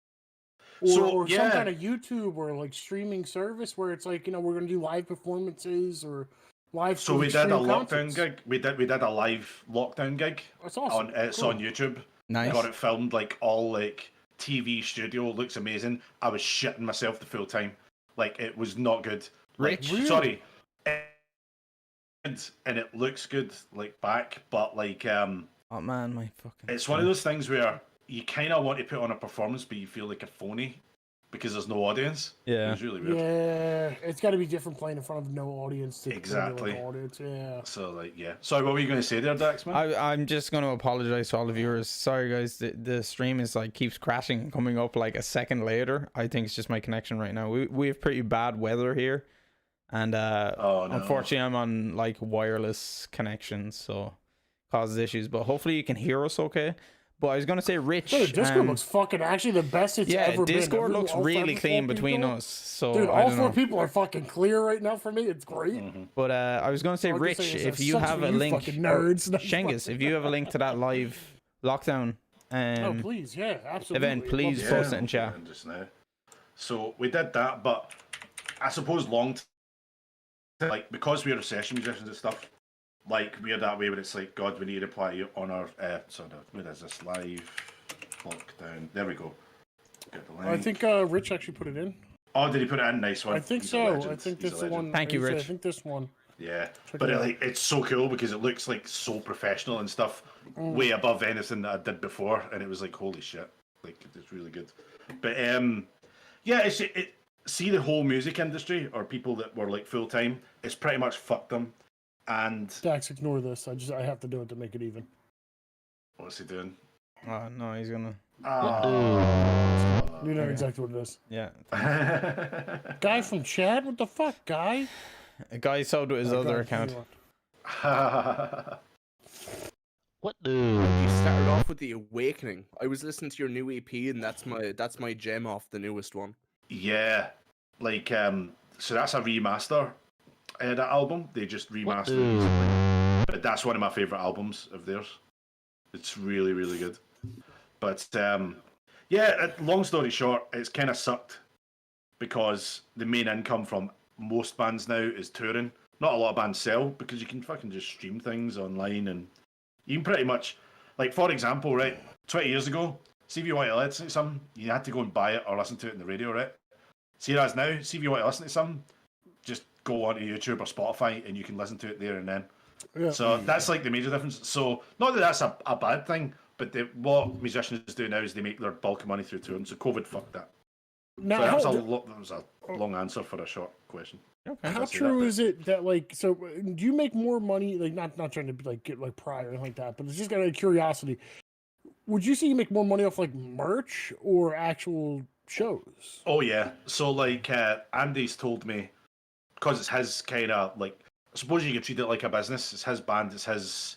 Speaker 2: Or some kind of YouTube or like streaming service where it's like, you know, we're going to do live performances or live.
Speaker 3: So we did a lockdown gig. We did a live lockdown gig.
Speaker 2: That's awesome.
Speaker 3: It's on YouTube.
Speaker 1: Nice.
Speaker 3: Got it filmed like all like TV studio. Looks amazing. I was shitting myself the full time. Like it was not good.
Speaker 1: Rich?
Speaker 3: Like, sorry. And it looks good like back, but like
Speaker 1: Oh man, my fucking.
Speaker 3: it's one of those things where you kind of want to put on a performance, but you feel like a phony because there's no audience.
Speaker 1: Yeah.
Speaker 3: It was really weird.
Speaker 2: Yeah, it's got to be different playing in front of no audience. To
Speaker 3: Exactly.
Speaker 2: Like audience. Yeah.
Speaker 3: So like, yeah. Sorry, what were you going to say there, Dax, man?
Speaker 1: I'm just going to apologize to all the viewers. Sorry, guys. The stream is like keeps crashing and coming up like a second later. I think it's just my connection right now. We have pretty bad weather here, and unfortunately, I'm on like wireless connections, so causes issues. But hopefully, you can hear us okay. But I was gonna say, Rich.
Speaker 2: Dude, Discord looks fucking actually the best it's ever been.
Speaker 1: Yeah, Discord looks really clean between
Speaker 2: people.
Speaker 1: us. So
Speaker 2: dude,
Speaker 1: I
Speaker 2: all
Speaker 1: don't
Speaker 2: four
Speaker 1: know.
Speaker 2: people are fucking clear right now for me. It's great.
Speaker 1: But I was gonna say, Rich, if you have a link,
Speaker 2: nerds,
Speaker 1: Shengis, if you have a link to that live lockdown
Speaker 2: oh please, yeah, absolutely.
Speaker 1: event, please post it in chat.
Speaker 3: Just now. So we did that, but I suppose like because we are session musicians and stuff. Like we're that way where it's like, God, we need to play on our where is this live lockdown? There we go. Get the link.
Speaker 2: I think Rich actually put it in.
Speaker 3: Oh, did he put it in? Nice one.
Speaker 2: I think
Speaker 3: He's
Speaker 2: so.
Speaker 3: a legend.
Speaker 2: I think
Speaker 3: He's
Speaker 2: this
Speaker 3: a
Speaker 2: is the
Speaker 3: legend.
Speaker 2: one.
Speaker 1: Thank you, Rich.
Speaker 2: I think this one.
Speaker 3: Yeah,
Speaker 2: Check
Speaker 3: but
Speaker 2: it out.
Speaker 3: it's so cool because it looks like so professional and stuff, way above anything that I did before, and it was like, holy shit, like it's really good. But yeah, see the whole music industry or people that were like full time, it's pretty much fucked them. And
Speaker 2: Dax, ignore this. I have to do it to make it even.
Speaker 3: what's he doing?
Speaker 1: Oh no, he's gonna.
Speaker 2: You know exactly what it is.
Speaker 1: Yeah.
Speaker 2: Guy from Chad, what the fuck, guy?
Speaker 1: A guy sold with his other account.
Speaker 5: What the?
Speaker 4: You started off with The Awakening. I was listening to your new EP, and that's my gem off the newest one.
Speaker 3: Yeah, like so that's a remaster. That album they just remastered it recently, but that's one of my favorite albums of theirs. It's really really good. But yeah, long story short, it's kind of sucked because the main income from most bands now is touring. Not a lot of bands sell because you can fucking just stream things online and you can pretty much, like for example, right, 20 years ago, see if you want to listen to something, you had to go and buy it or listen to it in the radio, right? See as now, see if you want to listen to something, just go onto YouTube or Spotify and you can listen to it there and then.
Speaker 2: Yeah.
Speaker 3: So that's like the major difference. So not that that's a bad thing, but what musicians do now is they make their bulk of money through touring. So COVID fucked that.
Speaker 2: Now,
Speaker 3: So that was a long answer for a short question.
Speaker 1: Okay.
Speaker 2: how true is it that like so? Do you make more money? Like not trying to like get like pride or anything like that, but it's just out of curiosity. Would you say you make more money off like merch or actual shows?
Speaker 3: Oh yeah. So like Andy's told me, because it's his kind of like, I suppose you could treat it like a business. It's his band, it's his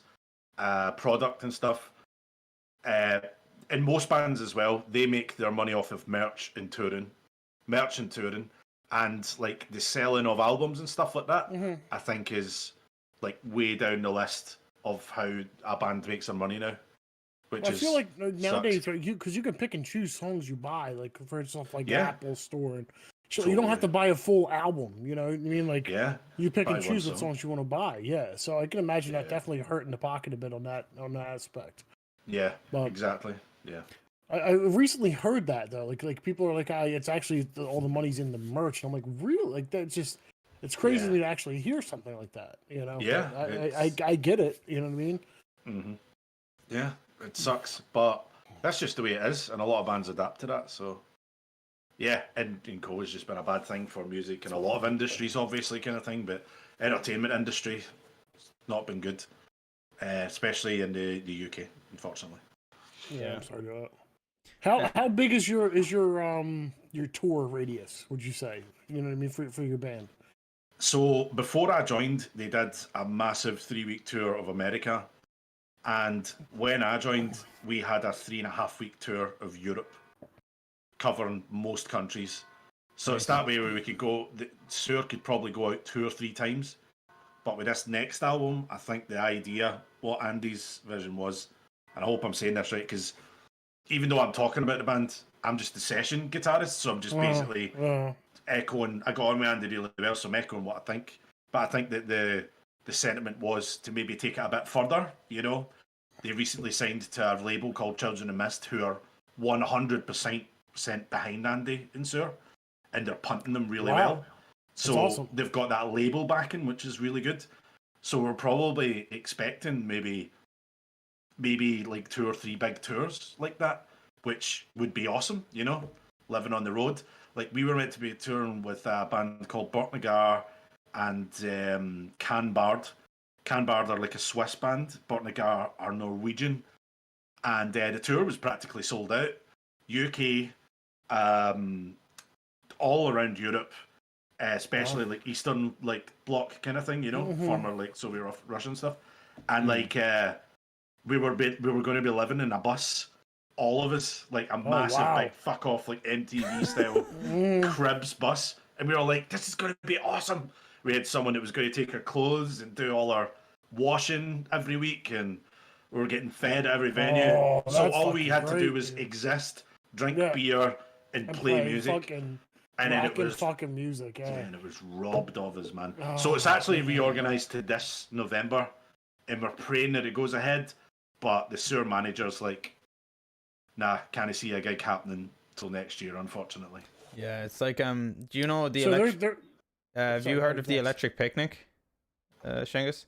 Speaker 3: product and stuff. In most bands as well, they make their money off of merch and touring, and like the selling of albums and stuff like that. I think is like way down the list of how a band makes their money now. Which
Speaker 2: I feel like nowadays,
Speaker 3: sucks.
Speaker 2: because you can pick and choose songs you buy, like for stuff like
Speaker 3: Yeah.
Speaker 2: Apple Store, and So you don't have to
Speaker 3: Totally.
Speaker 2: buy a full album. You know what I mean? Like
Speaker 3: Yeah.
Speaker 2: you pick
Speaker 3: Buy
Speaker 2: and
Speaker 3: one
Speaker 2: choose what
Speaker 3: song.
Speaker 2: songs you want to buy. Yeah. So I can imagine that
Speaker 3: Yeah.
Speaker 2: definitely hurting the pocket a bit on that aspect.
Speaker 3: Yeah.
Speaker 2: But
Speaker 3: Exactly. Yeah.
Speaker 2: I recently heard that though. Like people are like, it's actually all the money's in the merch. And I'm like, really? Like that's just it's crazy
Speaker 3: Yeah.
Speaker 2: to me to actually hear something like that. You know?
Speaker 3: Yeah,
Speaker 2: But
Speaker 3: it's-
Speaker 2: I get it. You know what I mean?
Speaker 3: hmm Yeah. It sucks, but that's just the way it is, and a lot of bands adapt to that. So. Yeah, and COVID has just been a bad thing for music and a lot of industries, obviously, kind of thing. But entertainment industry, it's not been good, especially in the UK, unfortunately.
Speaker 2: Yeah. I'm sorry about that. How big is your tour radius? Would you say? You know what I mean for your band?
Speaker 3: So before I joined, they did a massive 3-week tour of America, and when I joined, we had a 3.5-week tour of Europe, covering most countries. So it's that way where we could go. The tour could probably go out 2 or 3 times. But with this next album, I think the idea, what Andy's vision was, and I hope I'm saying this right, because even though I'm talking about the band, I'm just the session guitarist, so I'm just basically echoing. I got on with Andy really well, so I'm echoing what I think. But I think that the sentiment was to maybe take it a bit further. You know, they recently signed to a label called Children of Mist, who are 100% behind Andy and Sur, and they're punting them really well. So
Speaker 2: awesome.
Speaker 3: they've got that label backing, which is really good. So we're probably expecting maybe like 2 or 3 big tours like that, which would be awesome, you know, living on the road. Like we were meant to be touring with a band called Bortnagar and Canbard. Canbard are like a Swiss band. Bortnagar are Norwegian. And the tour was practically sold out. UK, all around Europe, especially like Eastern like bloc kind of thing, you know, former like Soviet Russian stuff, and like we were going to be living in a bus, all of us, like a massive big fuck off like MTV style cribs bus, and we were like, this is going to be awesome. We had someone that was going to take our clothes and do all our washing every week, and we were getting fed at every venue. So all we had to do was exist, drink beer, and play music. And then it was
Speaker 2: fucking music,
Speaker 3: and it was robbed of us, man. So it's actually reorganised to this November, and we're praying that it goes ahead. But the sewer manager's like, nah, can't see a gig happening till next year, unfortunately.
Speaker 1: Yeah, it's like do you know the have you heard of the Electric Picnic, Shengus?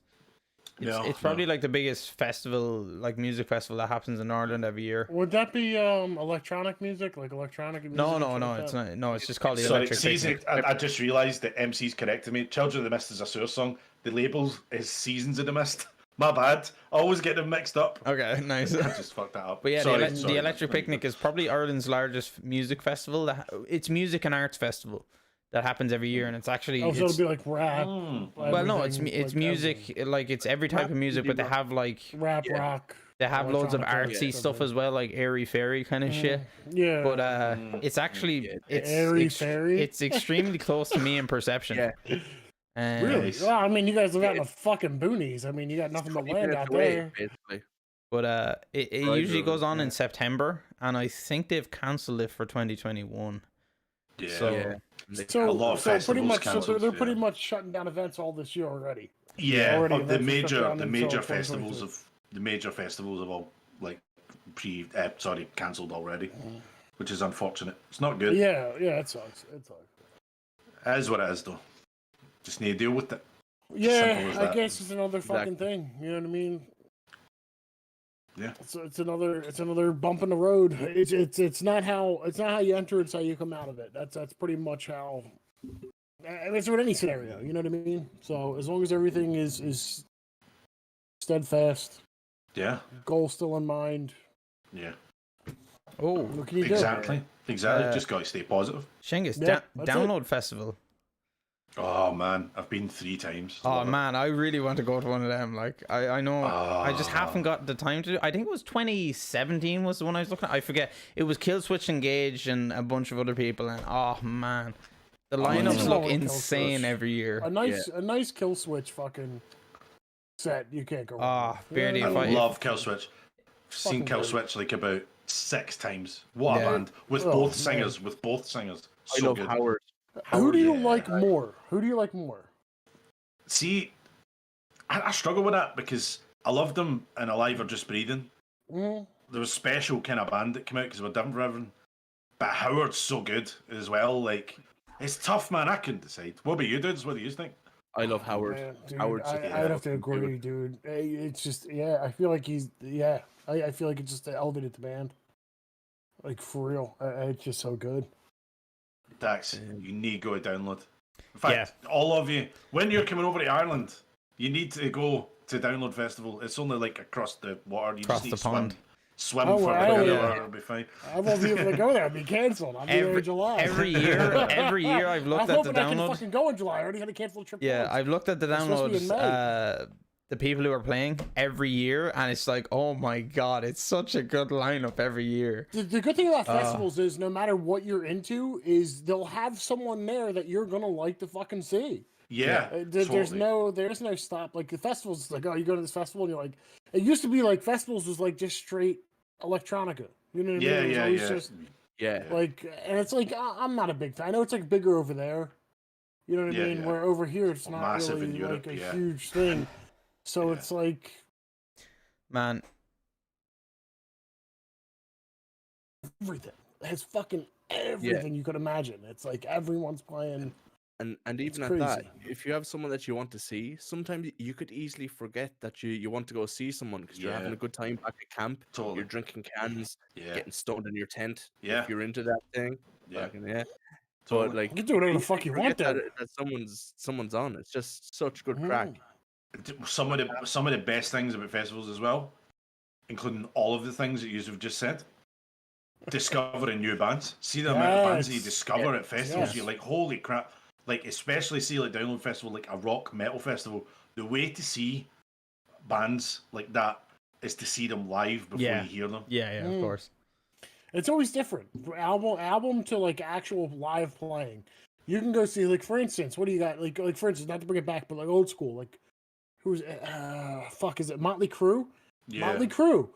Speaker 1: It's probably like the biggest festival, like music festival that happens in Ireland every year.
Speaker 2: Would that be electronic music, like electronic music?
Speaker 1: No, it's not. No, it's just called the Electric Picnic.
Speaker 3: I just realised that MC's corrected me. Children of the Mist is a sewer song. The label is Seasons of the Mist. My bad. I always get them mixed up.
Speaker 1: Okay, nice.
Speaker 3: I just fucked that up.
Speaker 1: But yeah, the Electric Picnic is probably Ireland's largest music festival. It's music and arts festival that happens every year, and it's actually
Speaker 2: so it'll be like rap.
Speaker 1: Well, no, it's music, like it's every type of music, but they have like
Speaker 2: rap, rock.
Speaker 1: They have loads of artsy stuff as well, like airy fairy kind of shit.
Speaker 2: Yeah.
Speaker 1: But it's actually
Speaker 2: fairy.
Speaker 1: It's extremely close to me in perception.
Speaker 2: Yeah. Really? Well, I mean, you guys live out in the fucking boonies. I mean, you got nothing but land out there.
Speaker 4: Basically.
Speaker 1: But it usually goes on in September, and I think they've cancelled it for 2021.
Speaker 3: Yeah.
Speaker 2: So
Speaker 3: a lot of
Speaker 2: pretty much,
Speaker 3: cancelled,
Speaker 2: they're pretty much shutting down events all this year already.
Speaker 3: Yeah, the major festivals have all like cancelled already, which is unfortunate. It's not good.
Speaker 2: Yeah, it sucks. It
Speaker 3: is what it is, though. Just need to deal with it.
Speaker 2: Yeah, I guess it's another fucking thing. You know what I mean?
Speaker 3: Yeah.
Speaker 2: It's another bump in the road. It's not how you enter, it's how you come out of it. That's pretty much how. I mean, it's with any scenario. You know what I mean? So as long as everything is steadfast.
Speaker 3: Yeah.
Speaker 2: Goal still in mind.
Speaker 3: Yeah.
Speaker 1: Oh,
Speaker 2: what can you
Speaker 3: exactly.
Speaker 2: do?
Speaker 3: Exactly. Just got to stay positive.
Speaker 1: Shengus, Download Festival.
Speaker 3: Oh man, I've been 3 times.
Speaker 1: Oh man, I really want to go to one of them. Like I know I just haven't got the time to do. I think it was 2017 was the one I was looking at. I forget. It was Killswitch Engage and a bunch of other people, and oh man, the lineups look insane every year.
Speaker 2: A nice Killswitch fucking set. You can't go wrong.
Speaker 1: Barely.
Speaker 3: I love Killswitch. I've seen Killswitch like about 6 times. What a band with both singers.
Speaker 4: I love Howard.
Speaker 2: Who do you
Speaker 3: yeah.
Speaker 2: like more? Who do you like more?
Speaker 3: See, I struggle with that because I loved them in Alive or Just Breathing.
Speaker 2: Mm.
Speaker 3: There was a special kind of band that came out because we're different from everyone. But Howard's so good as well. Like, it's tough, man. I couldn't decide. What about you, dudes? What do you think?
Speaker 4: I love Howard.
Speaker 2: Man, dude,
Speaker 4: Howard's
Speaker 2: I'd have to agree, dude. It's just, I feel like I feel like it's just elevated the band. Like, for real. It's just so good.
Speaker 3: Dax, you need to go to download. In fact, all of you, when you're coming over to Ireland, you need to go to Download Festival. It's only like across the water. You
Speaker 1: Across
Speaker 3: just need
Speaker 1: the
Speaker 3: to
Speaker 1: pond.
Speaker 3: Swim
Speaker 2: Oh,
Speaker 3: for
Speaker 2: well,
Speaker 3: about an
Speaker 2: yeah.
Speaker 3: hour, it'll be fine.
Speaker 2: I won't be able to go there. I'll be canceled. I'll be there in July.
Speaker 1: Every year I've looked
Speaker 2: I'm
Speaker 1: at the
Speaker 2: hoping I can
Speaker 1: download.
Speaker 2: fucking go in July. I already had to cancel the trip.
Speaker 1: Yeah,
Speaker 2: once.
Speaker 1: I've looked at the
Speaker 2: It's supposed to be in
Speaker 1: downloads, the people who are playing every year, and it's like, oh my god, it's such a good lineup every year.
Speaker 2: The good thing about festivals is no matter what you're into, is they'll have someone there that you're gonna like to fucking see.
Speaker 3: Yeah,
Speaker 2: There's
Speaker 3: totally.
Speaker 2: no stop. Like the festivals, like, oh, you go to this festival and you're like, it used to be like festivals was like just straight electronica. You know what I mean? It was always just like, and it's like I'm not a big fan. I know it's like bigger over there. You know what I mean?
Speaker 3: Yeah.
Speaker 2: Where over here it's not
Speaker 3: Massive
Speaker 2: really
Speaker 3: in Europe,
Speaker 2: like a huge thing. So it's like,
Speaker 1: Man,
Speaker 2: everything. It's fucking everything you could imagine. It's like everyone's playing.
Speaker 4: And even at that, if you have someone that you want to see, sometimes you could easily forget that you want to go see someone because you're having a good time back at camp.
Speaker 3: Totally.
Speaker 4: You're drinking cans, getting stoned in your tent.
Speaker 3: Yeah.
Speaker 4: If you're into that thing.
Speaker 3: Yeah.
Speaker 4: Totally. But like,
Speaker 2: You can do whatever the fuck you want
Speaker 4: that,
Speaker 2: there.
Speaker 4: that someone's on. It's just such good crack.
Speaker 3: Some of the best things about festivals as well, including all of the things that you've just said. Discovering new bands. See the amount of bands that you discover at festivals. You're like, holy crap. Like, especially see like Download Festival, like a rock metal festival. The way to see bands like that is to see them live before you hear them.
Speaker 1: Yeah, of course.
Speaker 2: It's always different. Album to like actual live playing. You can go see, like, for instance, what do you got? Like for instance, not to bring it back, but like old school, like who's is it Motley Crue?
Speaker 3: Yeah.
Speaker 2: Motley Crue.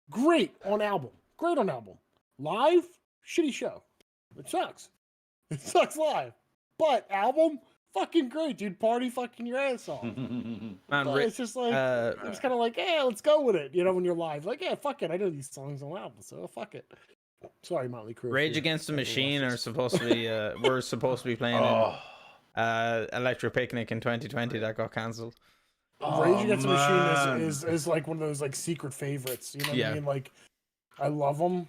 Speaker 2: Great on album. Live, shitty show. It sucks. It sucks live. But album, fucking great, dude. Party fucking your ass off.
Speaker 1: Man,
Speaker 2: It's just like, it's kind of like, let's go with it. You know, when you're live, like, fuck it. I know these songs on album, so fuck it. Sorry, Motley Crue.
Speaker 1: Rage Against the Machine are supposed to be, we're supposed to be playing in Electric Picnic in 2020 that got cancelled.
Speaker 2: Rage Against the Machine is like one of those like secret favorites. You know what I mean? Like, I love them.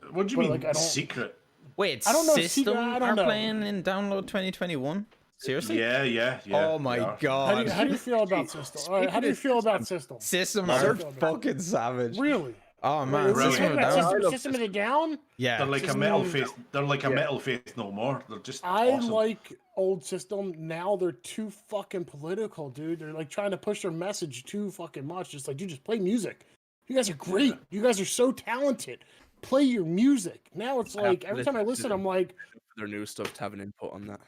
Speaker 3: What do you mean,
Speaker 2: like,
Speaker 3: secret?
Speaker 1: Wait,
Speaker 2: I don't know.
Speaker 1: System
Speaker 2: I
Speaker 1: are
Speaker 2: don't know.
Speaker 1: playing in Download 2021? Seriously?
Speaker 3: Yeah.
Speaker 1: Oh my god.
Speaker 2: How do you feel about System? All right, how do you feel about System?
Speaker 1: System are fucking savage.
Speaker 2: Really?
Speaker 1: Oh man, System of a Down.
Speaker 2: System of a Down?
Speaker 1: Yeah.
Speaker 3: They're like a metal faith. They're like a metal faith no more. They're just awesome.
Speaker 2: like old System. Now they're too fucking political, dude. They're like trying to push their message too fucking much. Just like, dude, just play music. You guys are great. You guys are so talented. Play your music. Now it's like every time I listen, I'm like,
Speaker 4: their new stuff to have an input on that.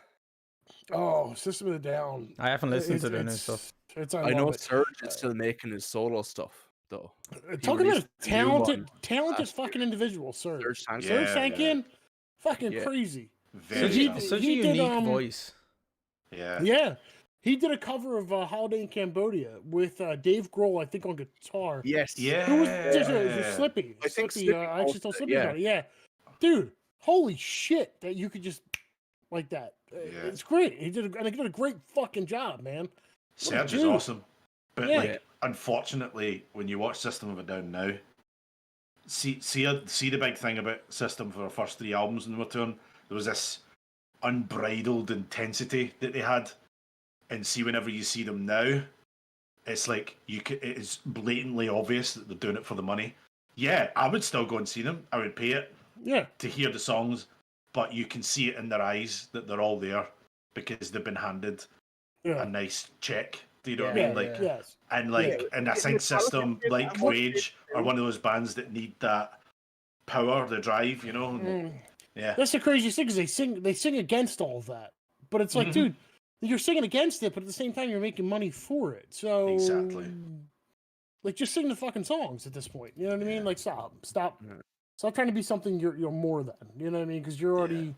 Speaker 2: oh, System of a Down.
Speaker 1: I haven't listened to their new stuff.
Speaker 4: I know Serge is still making his solo stuff though.
Speaker 2: Talking about a talented fucking individual, Serge. Serge Sankin, fucking crazy.
Speaker 1: Such a unique voice.
Speaker 2: Yeah. He did a cover of Holiday in Cambodia with Dave Grohl, I think, on guitar.
Speaker 3: Yes. Yeah.
Speaker 2: Who was Slippy?
Speaker 4: I think
Speaker 2: Slippy. I actually told Slippy about it. Yeah. Dude, holy shit that you could just like that. It's great. He did a great fucking job, man.
Speaker 3: Serge is awesome. But like, unfortunately, when you watch System of a Down now, see the big thing about System for the first 3 albums in the return, there was this unbridled intensity that they had. And see, whenever you see them now, it's like it is blatantly obvious that they're doing it for the money. Yeah, I would still go and see them. I would pay it. To hear the songs, but you can see it in their eyes that they're all there because they've been handed a nice check. Do you know what I mean? Like, and I think System, like Rage, are one of those bands that need that power, the drive. You know? Yeah.
Speaker 2: That's the craziest thing, because they sing against all of that, but it's like, dude. You're singing against it, but at the same time, you're making money for it. So
Speaker 3: exactly,
Speaker 2: like, just sing the fucking songs at this point. You know what I mean? Like, stop trying to be something you're more than. You know what I mean? Because you're already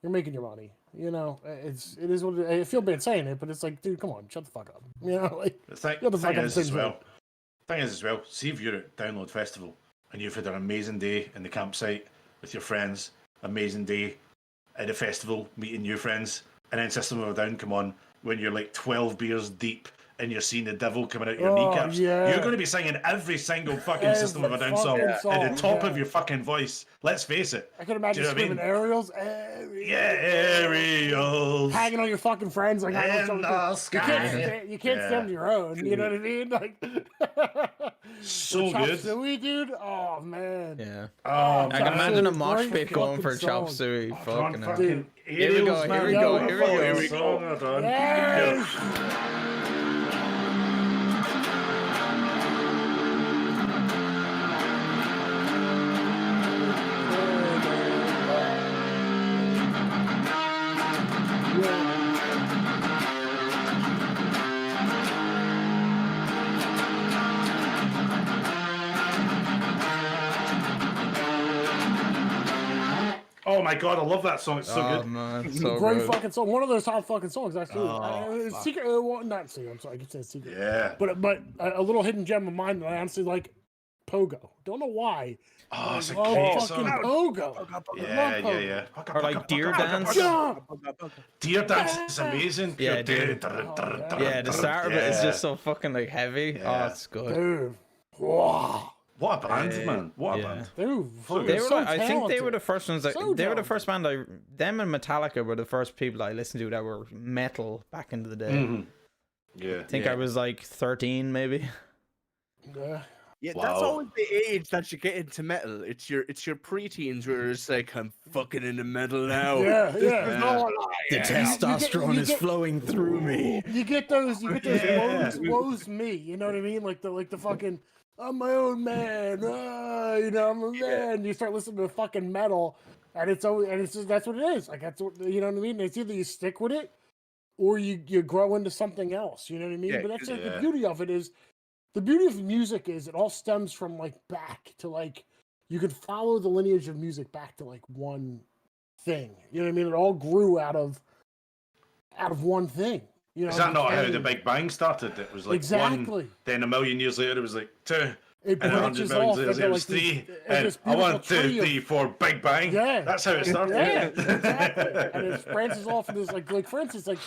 Speaker 2: you're making your money. you know, it is what I feel bad saying it, but it's like, dude, come on, shut the fuck up. You know, like
Speaker 3: The thing,
Speaker 2: shut the fuck
Speaker 3: thing
Speaker 2: up.
Speaker 3: is as well. Thing is as well. See if you're at Download Festival and you've had an amazing day in the campsite with your friends, amazing day at the festival meeting new friends, and then System of a Down come on when you're like 12 beers deep and you're seeing the devil coming out your kneecaps.
Speaker 2: Yeah.
Speaker 3: You're going to be singing every single fucking System of a Down song at the top of your fucking voice. Let's face it.
Speaker 2: I can imagine screaming Aerials.
Speaker 3: Yeah, Aerials.
Speaker 2: Hanging on your fucking friends like
Speaker 3: in the sky.
Speaker 2: You can't stand your own. You know what I mean? Like
Speaker 3: so
Speaker 2: Chop
Speaker 3: good.
Speaker 2: Suey, dude. Oh man.
Speaker 1: Yeah.
Speaker 3: Oh,
Speaker 1: I can imagine a mosh
Speaker 2: great
Speaker 1: pit going for
Speaker 2: fucking
Speaker 1: Chop
Speaker 2: song.
Speaker 1: Suey. Fucking hell.
Speaker 2: Dude.
Speaker 1: Here we go. Here we go. Here we go.
Speaker 3: Here we go.
Speaker 2: Yes.
Speaker 3: Oh my god, I love that song. It's so good.
Speaker 1: Man, it's so
Speaker 2: Great
Speaker 1: good.
Speaker 2: fucking song. One of those top fucking songs, actually.
Speaker 3: fuck.
Speaker 2: Secret, not secret. I'm sorry, I keep saying secret.
Speaker 3: Yeah.
Speaker 2: But a little hidden gem of mine that I honestly like, Pogo. Don't know why.
Speaker 3: Oh, it's a
Speaker 2: Love
Speaker 3: great
Speaker 2: fucking
Speaker 3: song.
Speaker 2: Pogo.
Speaker 3: Yeah, yeah, yeah.
Speaker 1: Or like Deer Dance.
Speaker 2: Jump!
Speaker 3: Deer Dance is amazing.
Speaker 1: Yeah, dude. Yeah, the start of it is just
Speaker 3: Yeah.
Speaker 1: so fucking like heavy.
Speaker 3: Yeah.
Speaker 1: Oh, it's good.
Speaker 2: Dude. Wow.
Speaker 3: What a band, man. What a
Speaker 1: yeah.
Speaker 3: band.
Speaker 2: Dude, fucking
Speaker 1: They were
Speaker 2: so
Speaker 1: like, I think they
Speaker 2: talented.
Speaker 1: were the first ones that
Speaker 2: So
Speaker 1: they were the
Speaker 2: talented.
Speaker 1: first band them and Metallica were the first people I listened to that were metal back into the day.
Speaker 3: Mhm. Yeah.
Speaker 1: I think
Speaker 3: yeah.
Speaker 1: I was like 13 maybe.
Speaker 2: Yeah.
Speaker 4: Yeah,
Speaker 3: Wow.
Speaker 4: that's always the age that you get into metal. It's your preteens where it's like, I'm fucking into metal now.
Speaker 2: Yeah,
Speaker 4: This
Speaker 2: yeah.
Speaker 4: is all I
Speaker 1: The
Speaker 4: am.
Speaker 1: testosterone
Speaker 2: you
Speaker 1: is
Speaker 2: get-
Speaker 1: flowing through me.
Speaker 2: You get those
Speaker 3: Yeah.
Speaker 2: woes me, you know what I mean? Like the fucking I'm my own man. You know, I'm a man. You start listening to fucking metal and it's always just that's what it is. Like that's what you know what I mean? It's either you stick with it or you grow into something else. You know what I mean?
Speaker 4: Yeah,
Speaker 2: but that's like,
Speaker 3: yeah.
Speaker 2: the beauty of it is the beauty of music is it all stems from like back to like you could follow the lineage of music back to like one thing. You know what I mean? It all grew out of one thing. You know,
Speaker 3: Is that not how the
Speaker 2: became-
Speaker 3: Big Bang started? It was like
Speaker 2: Exactly.
Speaker 3: one, then a million years later it was like two,
Speaker 2: It
Speaker 3: and 100
Speaker 2: branches
Speaker 3: million
Speaker 2: off
Speaker 3: years
Speaker 2: into
Speaker 3: later it
Speaker 2: like
Speaker 3: was three,
Speaker 2: this,
Speaker 3: and
Speaker 2: this
Speaker 3: I want
Speaker 2: beautiful
Speaker 3: 2,
Speaker 2: tree of-
Speaker 3: 3, 4, Big Bang.
Speaker 2: Yeah.
Speaker 3: That's how it started.
Speaker 2: Yeah, exactly. And it branches off into this like for instance, like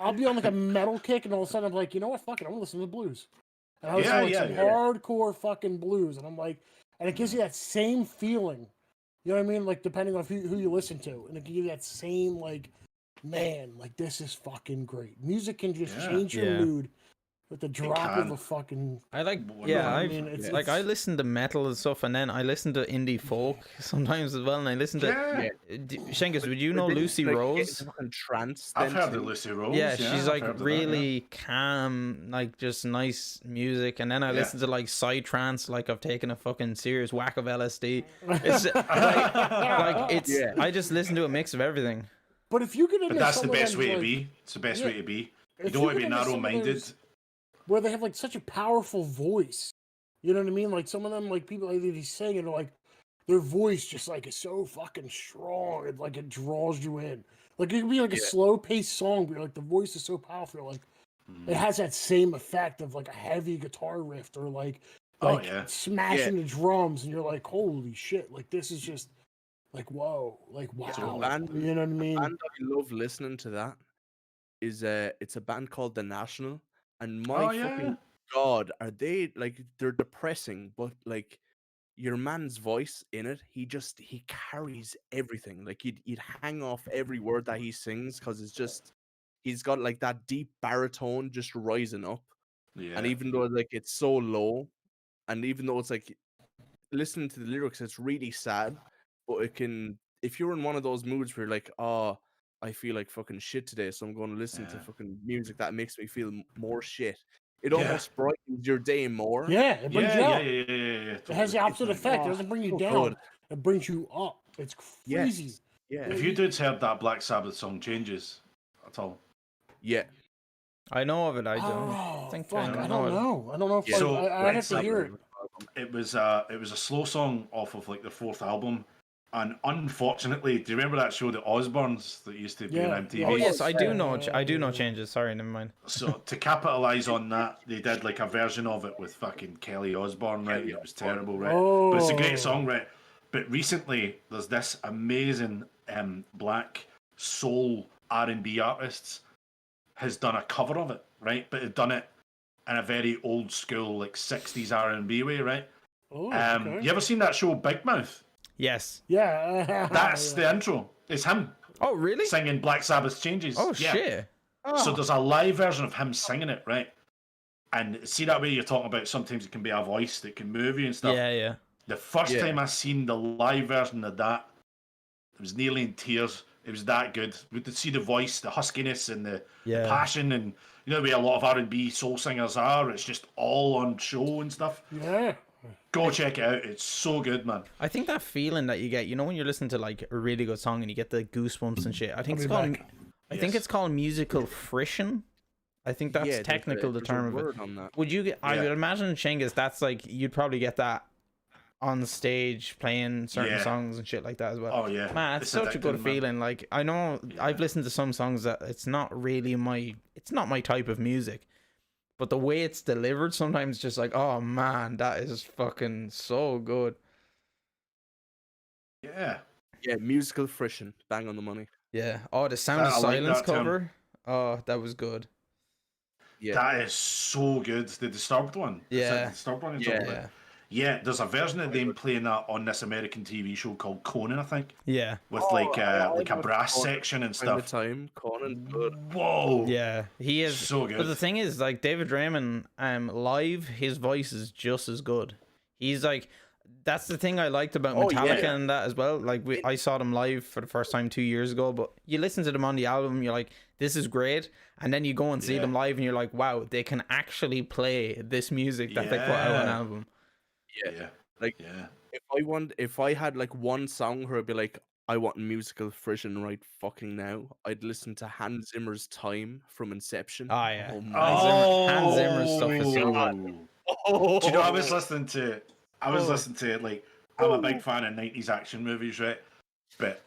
Speaker 2: I'll be on like a metal kick and all of a sudden I'm like, you know what, fuck it, I'm gonna listen to the blues. And I listen to like some hardcore fucking blues, and I'm like, and it gives you that same feeling. You know what I mean? Like depending on who you listen to, and it can give you that same like, man, like this is fucking great. Music can just
Speaker 3: Yeah.
Speaker 2: change your
Speaker 1: Yeah.
Speaker 2: mood with the drop of
Speaker 3: can.
Speaker 2: a fucking.
Speaker 1: I like
Speaker 3: Wonderful.
Speaker 1: yeah,
Speaker 2: I
Speaker 1: I
Speaker 2: mean, it's-
Speaker 1: like I
Speaker 2: it's-
Speaker 1: listen to metal and stuff, and then I listen to indie folk sometimes as well, and I listen to
Speaker 3: Yeah.
Speaker 1: Shengus. Would you know
Speaker 4: But then,
Speaker 1: Lucy
Speaker 4: like, get
Speaker 1: Rose?
Speaker 4: into fucking trance.
Speaker 3: I've
Speaker 4: then
Speaker 3: heard
Speaker 4: too.
Speaker 3: of Lucy Rose.
Speaker 1: Yeah, she's
Speaker 3: I've
Speaker 1: like
Speaker 3: heard of that,
Speaker 1: really calm, like just nice music. And then I
Speaker 3: Yeah.
Speaker 1: listen to like psytrance, like I've taken a fucking serious whack of LSD. It's like it's.
Speaker 4: Yeah.
Speaker 1: I just listen to a mix of everything.
Speaker 2: But if you get into
Speaker 3: But that's the
Speaker 2: some of
Speaker 3: best
Speaker 2: them,
Speaker 3: way to
Speaker 2: like,
Speaker 3: be. It's the best
Speaker 2: Yeah.
Speaker 3: way to be. You
Speaker 2: if
Speaker 3: don't want to
Speaker 2: get
Speaker 3: be
Speaker 2: into some of
Speaker 3: narrow-minded.
Speaker 2: those where they have like such a powerful voice. You know what I mean? Like some of them, like people like they sing and like their voice just like is so fucking strong and like it draws you in. Like it could be like a slow paced song, but like the voice is so powerful, like it has that same effect of like a heavy guitar riff or like
Speaker 3: Oh, yeah.
Speaker 2: smashing the drums, and you're like, holy shit! Like this is just like whoa, like wow.
Speaker 4: So band-
Speaker 2: you know what I mean?
Speaker 4: band I love listening to that is it's a band called The National, and my
Speaker 3: Oh, yeah.
Speaker 4: fucking god, are they like they're depressing, but like your man's voice in it, he carries everything. Like you'd hang off every word that he sings because it's just he's got like that deep baritone just rising up,
Speaker 3: Yeah.
Speaker 4: and even though like it's so low, and even though it's like listening to the lyrics, it's really sad, but it can if you're in one of those moods where you're like, oh, I feel like fucking shit today, so I'm going to listen to
Speaker 3: Yeah.
Speaker 4: fucking music that makes me feel more shit. It
Speaker 3: Yeah.
Speaker 4: almost brightens your day more.
Speaker 2: Yeah, it brings you
Speaker 3: yeah,
Speaker 2: up.
Speaker 3: yeah.
Speaker 2: It has the opposite effect. It
Speaker 4: Oh,
Speaker 2: doesn't bring you
Speaker 4: so
Speaker 2: down.
Speaker 4: good.
Speaker 2: It brings you up. It's crazy.
Speaker 4: Yes. Yeah.
Speaker 3: If you dudes heard that Black Sabbath song Changes at all,
Speaker 4: Yeah.
Speaker 1: I know of it. I don't
Speaker 2: Oh,
Speaker 1: think
Speaker 2: fuck,
Speaker 1: I
Speaker 2: I
Speaker 1: know
Speaker 2: don't
Speaker 1: it.
Speaker 2: know. I don't know if
Speaker 3: So,
Speaker 2: I have to hear it.
Speaker 3: it was a slow song off of like their fourth album, And unfortunately, do you remember that show, The Osbournes, that used to be
Speaker 2: Yeah,
Speaker 3: on MTV?
Speaker 2: yeah.
Speaker 1: Oh yes, I do
Speaker 2: Yeah,
Speaker 1: know.
Speaker 2: yeah,
Speaker 1: I do know
Speaker 2: yeah.
Speaker 1: changes. Sorry, never mind.
Speaker 3: So to capitalize on that, they did like a version of it with fucking Kelly Osbourne, right? And it was terrible, right? But it's a great song, right? But recently, there's this amazing black soul R&B artist has done a cover of it, right? But they've done it in a very old school, like 60s R&B way, right?
Speaker 2: Oh, okay.
Speaker 3: You ever seen that show Big Mouth?
Speaker 1: Yes.
Speaker 2: Yeah.
Speaker 3: That's the intro. It's him
Speaker 1: Oh really?
Speaker 3: singing Black Sabbath's Changes.
Speaker 1: Oh
Speaker 3: Yeah.
Speaker 1: shit.
Speaker 3: So there's a live version of him singing it, right? And see that way you're talking about sometimes it can be a voice that can move you and stuff.
Speaker 1: Yeah, yeah.
Speaker 3: The first time I seen the live version of that, it was nearly in tears. It was that good. We could see the voice, the huskiness, and the passion, and you know the way a lot of R&B soul singers are. It's just all on show and stuff.
Speaker 2: Yeah.
Speaker 3: Go check it out. It's so good, man.
Speaker 1: I think that feeling that you get, you know, when you're listening to like a really good song and you get the goosebumps and shit. I think it's called. I think it's called musical friction. I think that's technical the term of it. Would you get? I would imagine Shengiz. That's like you'd probably get that on stage playing certain songs and shit like that as well.
Speaker 3: Oh yeah,
Speaker 1: man, it's such a good feeling. Like I know I've listened to some songs that it's not really it's not my type of music, but the way it's delivered sometimes just like, oh man, that is fucking so good.
Speaker 3: Yeah.
Speaker 4: Yeah, musical friction, bang on the money.
Speaker 1: Yeah. Oh, the Sound of Silence cover. Oh, that was good.
Speaker 3: Yeah. That is so good. The Disturbed one.
Speaker 1: Yeah.
Speaker 3: The Disturbed one. Yeah, there's a version of them playing that on this American TV show called Conan, I think.
Speaker 1: Yeah.
Speaker 3: With like a brass section and stuff.
Speaker 4: Conan's good.
Speaker 3: Whoa.
Speaker 1: Yeah, he is
Speaker 3: so good.
Speaker 1: But the thing is, like David Raymond, live, his voice is just as good. He's like, that's the thing I liked about Metallica and that as well. Like I saw them live for the first time 2 years ago, but you listen to them on the album, you're like, this is great, and then you go and see them live, and you're like, wow, they can actually play this music that they put out on an album.
Speaker 4: If I had like one song where I'd be like, I want musical friction right fucking now, I'd listen to Hans Zimmer's Time from Inception.
Speaker 1: Oh yeah.
Speaker 3: Hans
Speaker 1: Zimmer's stuff is so good.
Speaker 3: Do you know, I was listening to like, I'm a big fan of 90s action movies, right? But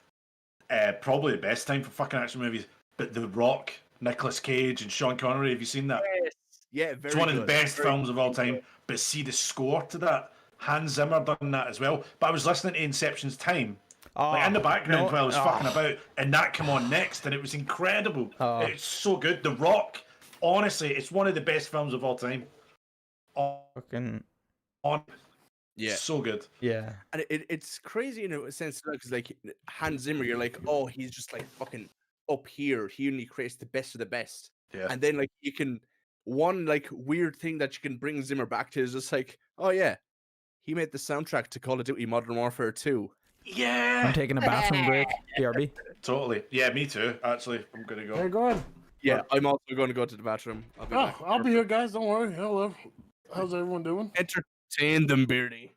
Speaker 3: probably the best time for fucking action movies, but The Rock, Nicolas Cage and Sean Connery, have you seen that?
Speaker 4: Yes. Yeah, very
Speaker 3: It's one of the best
Speaker 4: very
Speaker 3: films of all time. But see the score to that, Hans Zimmer done that as well. But I was listening to Inception's Time, like in the background while I was fucking about, and that came on next, and it was incredible. It's so good. The Rock, honestly, it's one of the best films of all time. So good.
Speaker 1: Yeah.
Speaker 4: And it's crazy in a sense, because like Hans Zimmer, you're like, oh, he's just like fucking up here. He only creates the best of the best.
Speaker 3: Yeah.
Speaker 4: And then like you can, one like weird thing that you can bring Zimmer back to is just like, oh yeah, he made the soundtrack to Call of Duty Modern Warfare 2.
Speaker 3: Yeah.
Speaker 1: I'm taking a bathroom break. BRB.
Speaker 3: Totally. Yeah, me too. Actually, I'm gonna go.
Speaker 2: Hey, go ahead.
Speaker 4: Yeah, I'm also going to go to the bathroom.
Speaker 2: I'll be here, guys. Don't worry. Hello. How's everyone doing?
Speaker 4: Entertain them, Beardy.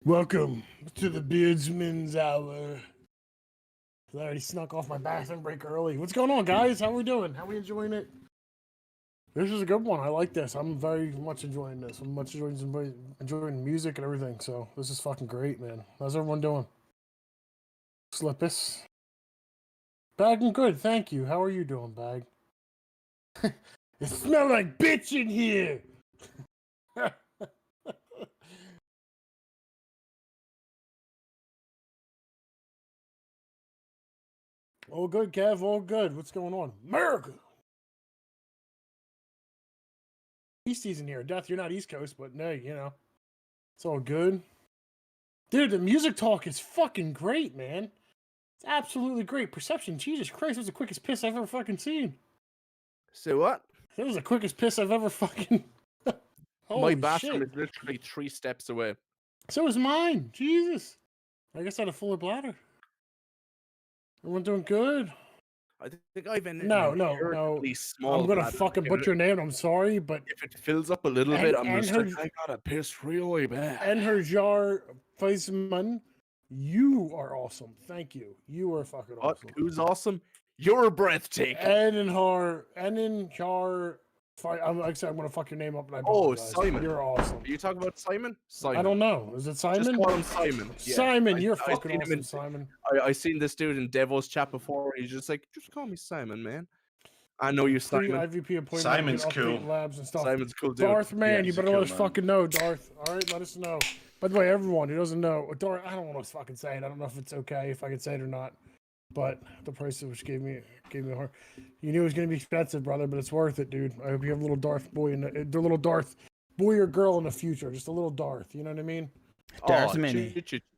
Speaker 2: Welcome to the Beardsman's Hour. I already snuck off my bathroom break early. What's going on, guys? How are we doing? How are we enjoying it? This is a good one. I like this. I'm very much enjoying this. I'm much enjoying music and everything. So this is fucking great, man. How's everyone doing? Slippus. Bag, I'm good. Thank you. How are you doing, Bag? It smells like bitch in here. All good, Kev. All good. What's going on? America. Easties in here. Death, you're not East Coast, but no, you know. It's all good. Dude, the music talk is fucking great, man. It's absolutely great. Perception, Jesus Christ, that was the quickest piss I've ever fucking seen.
Speaker 4: Say what?
Speaker 2: That was the quickest piss I've ever fucking...
Speaker 4: My bathroom is literally 3 steps away.
Speaker 2: So is mine. Jesus. I guess I had a fuller bladder. Everyone doing good?
Speaker 4: I think I've been
Speaker 2: No.
Speaker 4: small.
Speaker 2: I'm gonna fucking butcher your name. I'm sorry, but
Speaker 4: if it fills up a little bit, I'm just like, I gotta piss really bad.
Speaker 2: And her jar, Feisman, you are awesome. Thank you. You are fucking awesome.
Speaker 4: Who's awesome? You're breathtaking.
Speaker 2: And in her, Like I said, I'm gonna fuck your name up, and I
Speaker 4: Oh,
Speaker 2: apologize.
Speaker 4: Simon.
Speaker 2: You're awesome.
Speaker 4: Are you talking about Simon? Simon.
Speaker 2: I don't know. Is it Simon?
Speaker 4: Just call him Simon. Yeah.
Speaker 2: Simon, you're
Speaker 4: I
Speaker 2: fucking
Speaker 4: seen him
Speaker 2: awesome, Simon.
Speaker 4: I seen this dude in Devo's chat before. He's just like, just call me Simon, man. I know you,
Speaker 2: Free
Speaker 4: Simon.
Speaker 2: IVP appointment.
Speaker 3: Simon's
Speaker 2: update
Speaker 3: cool.
Speaker 2: Labs and stuff.
Speaker 4: Simon's a cool dude.
Speaker 2: Darth, man,
Speaker 3: Yeah,
Speaker 2: you
Speaker 3: he's a
Speaker 2: better let
Speaker 3: cool
Speaker 2: us
Speaker 3: man.
Speaker 2: fucking know, Darth. All right, let us know. By the way, everyone who doesn't know, Darth, I don't want to fucking say it. I don't know if it's okay if I can say it or not. But the price of which gave me a heart. You knew it was gonna be expensive, brother, but it's worth it, dude. I hope you have a little Darth boy the little Darth boy or girl in the future. Just a little Darth. You know what I mean?
Speaker 1: Darth
Speaker 4: Oh,
Speaker 1: Mini.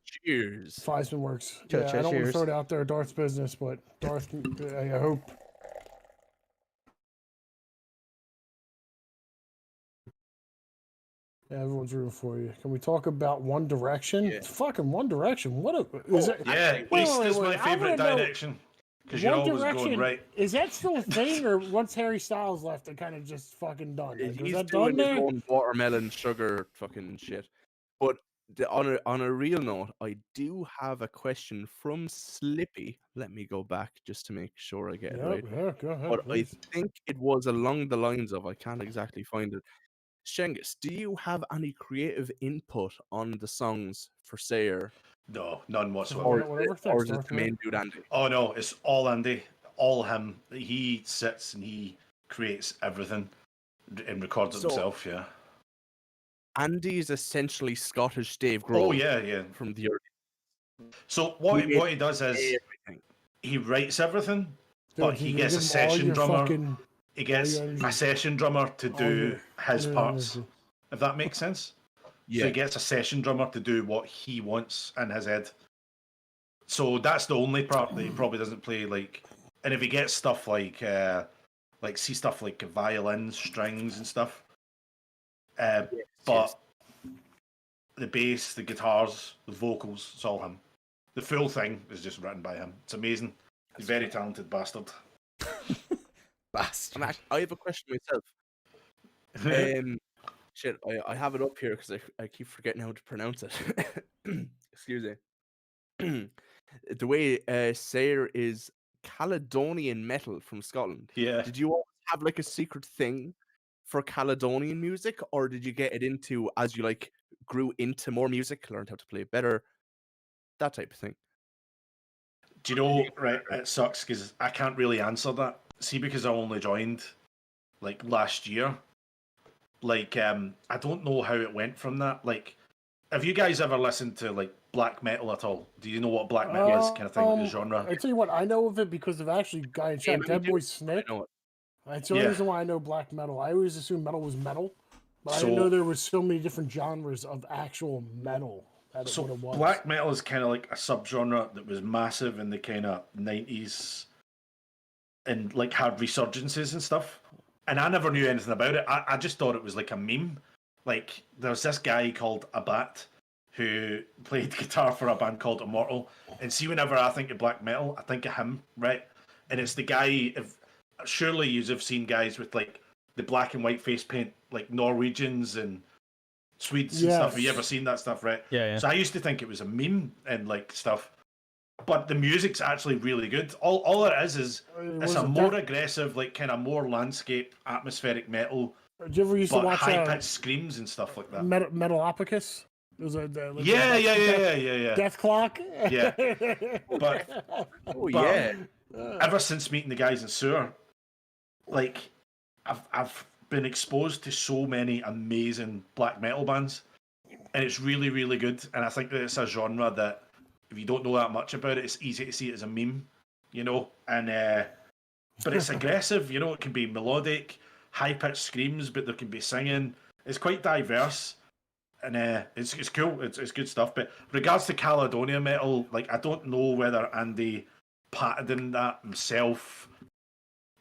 Speaker 4: Cheers.
Speaker 2: Fiesman works.
Speaker 1: Cheers,
Speaker 2: I don't want to
Speaker 1: cheers.
Speaker 2: throw it out there, Darth's business, but Darth, I hope. Yeah, everyone's rooting for you. Can we talk about One Direction?
Speaker 4: Yeah.
Speaker 2: It's fucking One Direction. What a is it?
Speaker 3: Yeah,
Speaker 2: Wait,
Speaker 3: East
Speaker 2: wait,
Speaker 3: is
Speaker 2: wait,
Speaker 3: my
Speaker 2: I
Speaker 3: favorite
Speaker 2: wanna know-
Speaker 3: direction because you're
Speaker 2: One
Speaker 3: always going
Speaker 2: Direction,
Speaker 3: right.
Speaker 2: is that still a thing, or once Harry Styles left, it kind of just fucking done? Like, is
Speaker 4: He's
Speaker 2: that
Speaker 4: doing
Speaker 2: done
Speaker 4: his
Speaker 2: there?
Speaker 4: own watermelon sugar fucking shit. But on a real note, I do have a question from Slippy. Let me go back just to make sure I get it right.
Speaker 2: Yeah, go ahead,
Speaker 4: But I
Speaker 2: please.
Speaker 4: think it was along the lines of, I can't exactly find it. Shengis, do you have any creative input on the songs for Sayer?
Speaker 3: No, none whatsoever.
Speaker 4: Or,
Speaker 2: Whatever,
Speaker 4: or
Speaker 2: thanks,
Speaker 4: is it
Speaker 2: Darth,
Speaker 4: the
Speaker 2: man.
Speaker 4: main dude Andy?
Speaker 3: Oh no, it's all Andy, all him. He sits and he creates everything and records it
Speaker 4: So-
Speaker 3: himself. Yeah.
Speaker 4: Andy is essentially Scottish Dave Grohl
Speaker 3: Oh yeah.
Speaker 4: from the early.
Speaker 3: So what
Speaker 4: He
Speaker 3: he does is
Speaker 4: everything.
Speaker 3: he writes everything,
Speaker 2: Dude,
Speaker 3: but he
Speaker 2: you
Speaker 3: gets a
Speaker 2: give him all
Speaker 3: session
Speaker 2: your
Speaker 3: drummer.
Speaker 2: fucking-
Speaker 3: He gets
Speaker 2: your
Speaker 3: a
Speaker 2: energy.
Speaker 3: session drummer to
Speaker 2: all
Speaker 3: do his
Speaker 2: your
Speaker 3: parts.
Speaker 2: energy.
Speaker 3: If that makes sense. So
Speaker 4: Yeah.
Speaker 3: he gets a session drummer to do what he wants in his head. So that's the only part that he probably doesn't play. Like, and if he gets stuff like see stuff like violins, strings, and stuff. But the bass, the guitars, the vocals, it's all him. The full thing is just written by him. It's amazing. He's a very talented bastard.
Speaker 1: Bastard.
Speaker 4: I have a question myself. Shit, I have it up here because I keep forgetting how to pronounce it. Excuse me. The way Sayer is Caledonian metal from Scotland.
Speaker 3: Yeah.
Speaker 4: Did you always have like a secret thing for Caledonian music, or did you get it into as you like grew into more music, learned how to play it better, that type of thing?
Speaker 3: Do you know, right, it sucks because I can't really answer that. See, because I only joined like last year. Like, I don't know how it went from that. Like, have you guys ever listened to like black metal at all? Do you know what black metal is, kind of thing, the genre?
Speaker 2: I tell you what, I know of it because of actually guy in chat,
Speaker 4: Maybe
Speaker 2: Dead
Speaker 4: do.
Speaker 2: Boy Snick.
Speaker 4: I know it.
Speaker 2: That's the only
Speaker 3: Yeah.
Speaker 2: reason why I know black metal. I always assumed metal was metal, but I didn't
Speaker 3: So-
Speaker 2: know there was so many different genres of actual metal. That
Speaker 3: So
Speaker 2: what it was.
Speaker 3: black metal is kind of like a subgenre that was massive in the kind of 90s and like had resurgences and stuff. And I never knew anything about it. I just thought it was like a meme. Like there's this guy called Abat who played guitar for a band called Immortal. And see, whenever I think of black metal, I think of him, right? And it's the guy. If surely you have seen guys with like the black and white face paint, like Norwegians and Swedes and stuff. Have you
Speaker 2: Yes.
Speaker 3: ever seen that stuff, right?
Speaker 1: Yeah.
Speaker 3: So I used to think it was a meme and like stuff, but the music's actually really good. All it is
Speaker 2: It
Speaker 3: it's
Speaker 2: was
Speaker 3: a more
Speaker 2: def-
Speaker 3: aggressive, like kind of more landscape, atmospheric metal,
Speaker 2: Did you ever used to
Speaker 3: but
Speaker 2: watch
Speaker 3: high pitched screams and stuff like that.
Speaker 2: Metalopicus? It was
Speaker 3: Yeah.
Speaker 2: Death Clock.
Speaker 3: Yeah. But
Speaker 4: Oh
Speaker 3: But-
Speaker 4: yeah.
Speaker 3: ever since meeting the guys in Sewer, like I've been exposed to so many amazing black metal bands, and it's really, really good. And I think that it's a genre that if you don't know that much about it, it's easy to see it as a meme, you know. And but it's aggressive, you know. It can be melodic, high pitched screams, but there can be singing. It's quite diverse, and it's cool. It's good stuff. But regards to Caledonia metal, like I don't know whether Andy patented that himself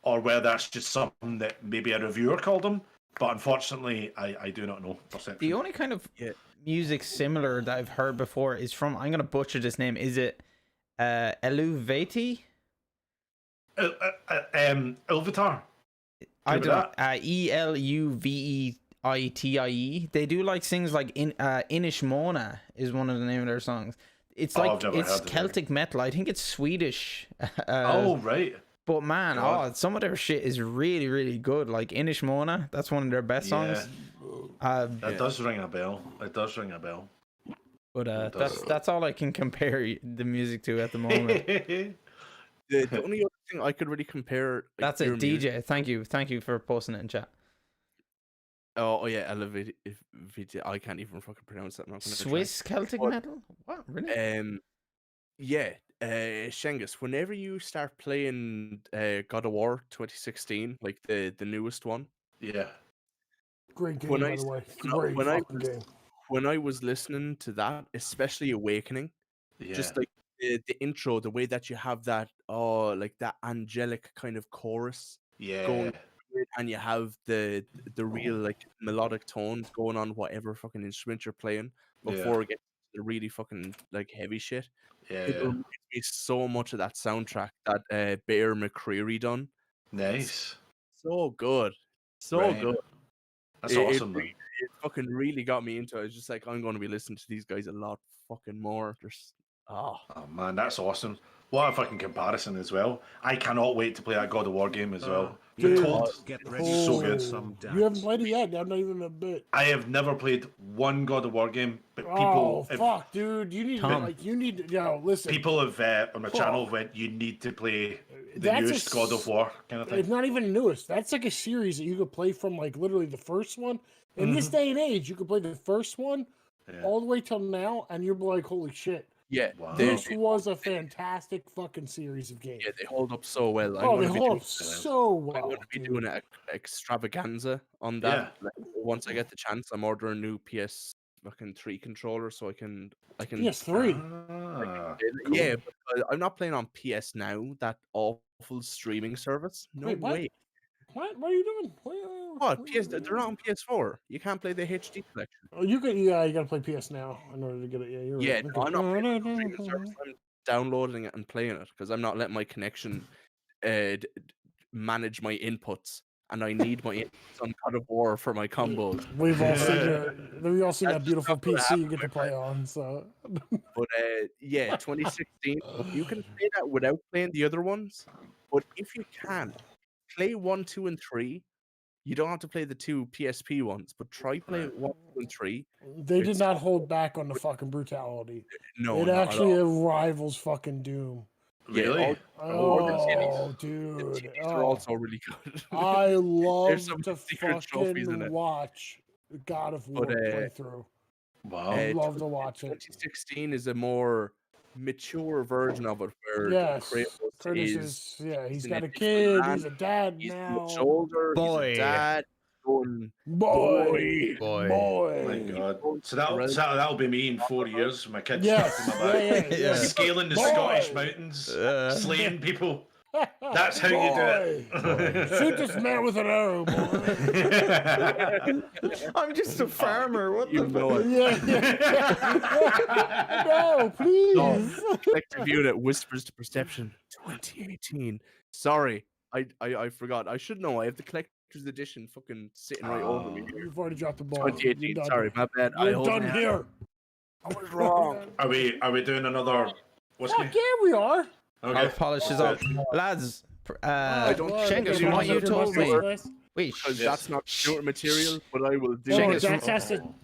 Speaker 3: or whether that's just something that maybe a reviewer called him. But unfortunately, I do not know for certain.
Speaker 1: The only kind of music similar that I've heard before is from, I'm gonna butcher this name. Is it Eluvati?
Speaker 3: Ilvatar.
Speaker 1: I
Speaker 3: Remember
Speaker 1: don't. Eluveitie. They do like things like Inish Mona is one of the name of their songs. It's
Speaker 3: Oh,
Speaker 1: like
Speaker 3: I've never
Speaker 1: it's
Speaker 3: heard of it.
Speaker 1: Celtic metal. I think it's Swedish.
Speaker 3: Oh right.
Speaker 1: But man,
Speaker 3: God.
Speaker 1: some of their shit is really, really good. Like Inish Mona, that's one of their best songs.
Speaker 3: That does ring a bell. It does ring a bell.
Speaker 1: But that's all I can compare the music to at the moment.
Speaker 4: The only other thing I could really compare. Like,
Speaker 1: That's it, DJ. Thank you for posting it in chat.
Speaker 4: Oh yeah, Elevate. I can't even fucking pronounce that. I'm not gonna
Speaker 1: Swiss Celtic metal? What really?
Speaker 4: Yeah, Shengus. Whenever you start playing God of War 2016, like the newest one.
Speaker 3: Yeah.
Speaker 2: Great game,
Speaker 4: When
Speaker 2: by the way. Great fucking game.
Speaker 4: When I was listening to that, especially Awakening, just like the intro, the way that you have that, like that angelic kind of chorus going, and you have the real like melodic tones going on whatever fucking instrument you're playing before it gets to the really fucking like heavy shit. It reminds me so much of that soundtrack that Bear McCreary done.
Speaker 3: Nice.
Speaker 4: So good, so good.
Speaker 3: That's awesome, man.
Speaker 4: It fucking really got me into it. I was just like, I'm going to be listening to these guys a lot fucking more. There's
Speaker 3: Oh man, that's awesome. What a fucking comparison as well. I cannot wait to play that God of War game as well.
Speaker 2: Dude,
Speaker 3: Get ready. So good.
Speaker 2: You haven't played it yet? I'm not even a bit.
Speaker 3: I have never played one God of War game, but
Speaker 2: Oh
Speaker 3: people
Speaker 2: fuck, dude! You need to listen.
Speaker 3: People have on my channel went, you need to play the newest God of War kind of thing.
Speaker 2: It's not even newest. That's like a series that you could play from like literally the first one. In this day and age, you could play the first one all the way till now, and you're like, holy shit.
Speaker 4: Yeah,
Speaker 2: this was a fantastic fucking series of games.
Speaker 4: Yeah, they hold up so well.
Speaker 2: They hold up so well.
Speaker 4: I'm going to be doing an extravaganza on that. Like, once I get the chance, I'm ordering a new PS fucking 3 controller so I can
Speaker 2: PS3.
Speaker 4: Cool. Yeah, but I'm not playing on PS Now, that awful streaming service. No way.
Speaker 2: What are you doing?
Speaker 4: What? They're not on PS4. You can't play the HD collection.
Speaker 2: Oh, you gotta play PS Now in order to get it. Yeah, you're right.
Speaker 4: I'm not playing the streaming service. I'm downloading it and playing it because I'm not letting my connection manage my inputs, and I need my inputs on God of War for my combos.
Speaker 2: We've all seen that beautiful PC you get to play on. So,
Speaker 4: but 2016, you can play that without playing the other ones. But if you can, play 1, 2, and 3. You don't have to play the 2 PSP ones, but try playing 1, 2, and 3.
Speaker 2: They did not hold back on the fucking brutality.
Speaker 4: No,
Speaker 2: it actually rivals fucking Doom.
Speaker 3: Really?
Speaker 2: Dude.
Speaker 4: These are also really good.
Speaker 2: I love to fucking watch God of War playthrough.
Speaker 3: Wow.
Speaker 2: I love to watch it.
Speaker 4: 2016 is a more mature version of it where
Speaker 2: Kratos is he's got a kid, he's a dad now.
Speaker 4: Much older, he's a dad.
Speaker 2: Boy.
Speaker 3: My God. So that'll be me in 4 years. My kids scaling the Scottish mountains, slaying people. That's how you do it.
Speaker 2: Shoot this man with an arrow, boy.
Speaker 1: I'm just a farmer. What the
Speaker 2: fuck? No, please.
Speaker 4: Collective unit whispers to perception. 2018. Sorry, I forgot. I should know. I have the collector's edition fucking sitting right over me.
Speaker 2: You've already dropped the ball.
Speaker 4: 2018. Sorry, my bad.
Speaker 2: You're done here.
Speaker 4: I was wrong.
Speaker 3: Are we doing another?
Speaker 2: Fuck yeah, we are.
Speaker 3: Okay.
Speaker 1: I'll polish this up, lads. Shengus, from what you told me. Wait,
Speaker 4: that's not shooter material, but I will do.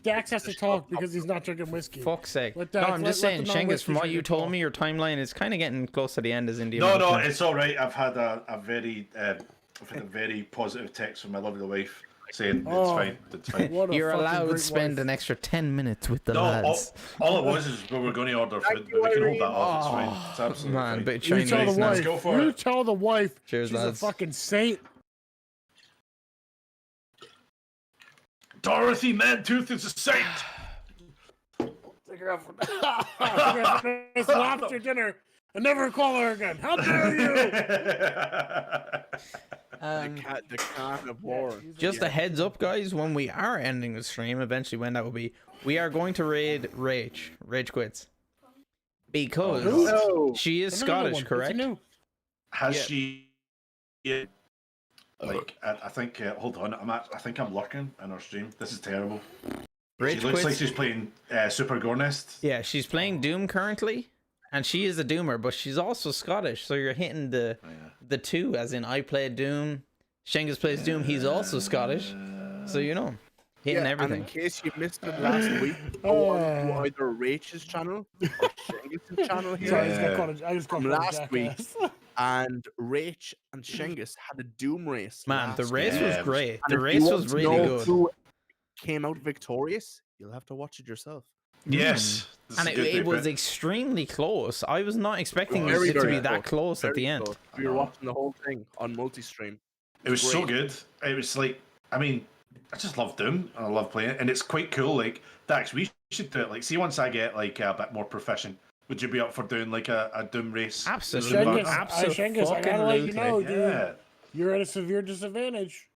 Speaker 2: Dax has to talk because he's not drinking whiskey.
Speaker 1: Fuck's sake! No, I'm just saying, Shengus, from what you told me, your timeline is kind of getting close to the end as India.
Speaker 3: No, it's all right. I've had a very positive text from my lovely wife saying it's fine.
Speaker 1: You're allowed to spend an extra 10 minutes with the lads.
Speaker 3: All it was is we were going to order food, but we can hold that off. It's fine. It's absolutely fine.
Speaker 1: But Chinese,
Speaker 2: let's go for it. You tell the wife.
Speaker 1: Cheers,
Speaker 2: she's
Speaker 1: lads.
Speaker 2: a fucking saint.
Speaker 3: Dorothy Mantooth is a saint.
Speaker 2: Take her out for this lobster dinner and never call her again. How dare you?
Speaker 4: The cat of war.
Speaker 1: Just a heads up, guys, when we are ending the stream, eventually when that will be, we are going to raid Rage Quits. Because she is Scottish, correct?
Speaker 3: Has she... Like, I think, hold on, I think I'm lurking in our stream. This is terrible.
Speaker 1: Rage
Speaker 3: she looks
Speaker 1: Quits?
Speaker 3: like she's playing Super Gornest.
Speaker 1: Yeah, she's playing Doom currently. and she is a Doomer, but she's also Scottish. So you're hitting the two, as in I played Doom, Shengiz plays Doom. He's also Scottish, so hitting everything.
Speaker 4: And in case you missed it last week, go on to either Rach's channel or Shengiz's channel here.
Speaker 2: Sorry, I just got
Speaker 4: From last week, and Rach and Shengiz had a Doom race.
Speaker 1: Man, the race
Speaker 3: week.
Speaker 1: was great.
Speaker 4: And
Speaker 1: The
Speaker 4: if
Speaker 1: race
Speaker 4: you
Speaker 1: was
Speaker 4: want to
Speaker 1: really
Speaker 4: know
Speaker 1: good.
Speaker 4: who came out victorious, you'll have to watch it yourself.
Speaker 3: Yes. This
Speaker 1: And
Speaker 3: is a good
Speaker 1: it was
Speaker 3: bit.
Speaker 1: extremely close. I was not expecting
Speaker 4: Very,
Speaker 1: it to
Speaker 4: very
Speaker 1: be that close at
Speaker 4: Very
Speaker 1: the end.
Speaker 4: close. We were watching the whole thing on multi-stream.
Speaker 3: It was so
Speaker 4: great.
Speaker 3: good. It was like, I mean, I just love Doom and I love playing it, and it's quite cool. Like Dax, we should do it. Like, see, once I get like a bit more proficient, would you be up for doing like a Doom race?
Speaker 1: Absolutely.
Speaker 2: Shengiz,
Speaker 1: Absolutely.
Speaker 2: I gotta let you know, dude.
Speaker 3: Yeah,
Speaker 2: You're at a severe disadvantage.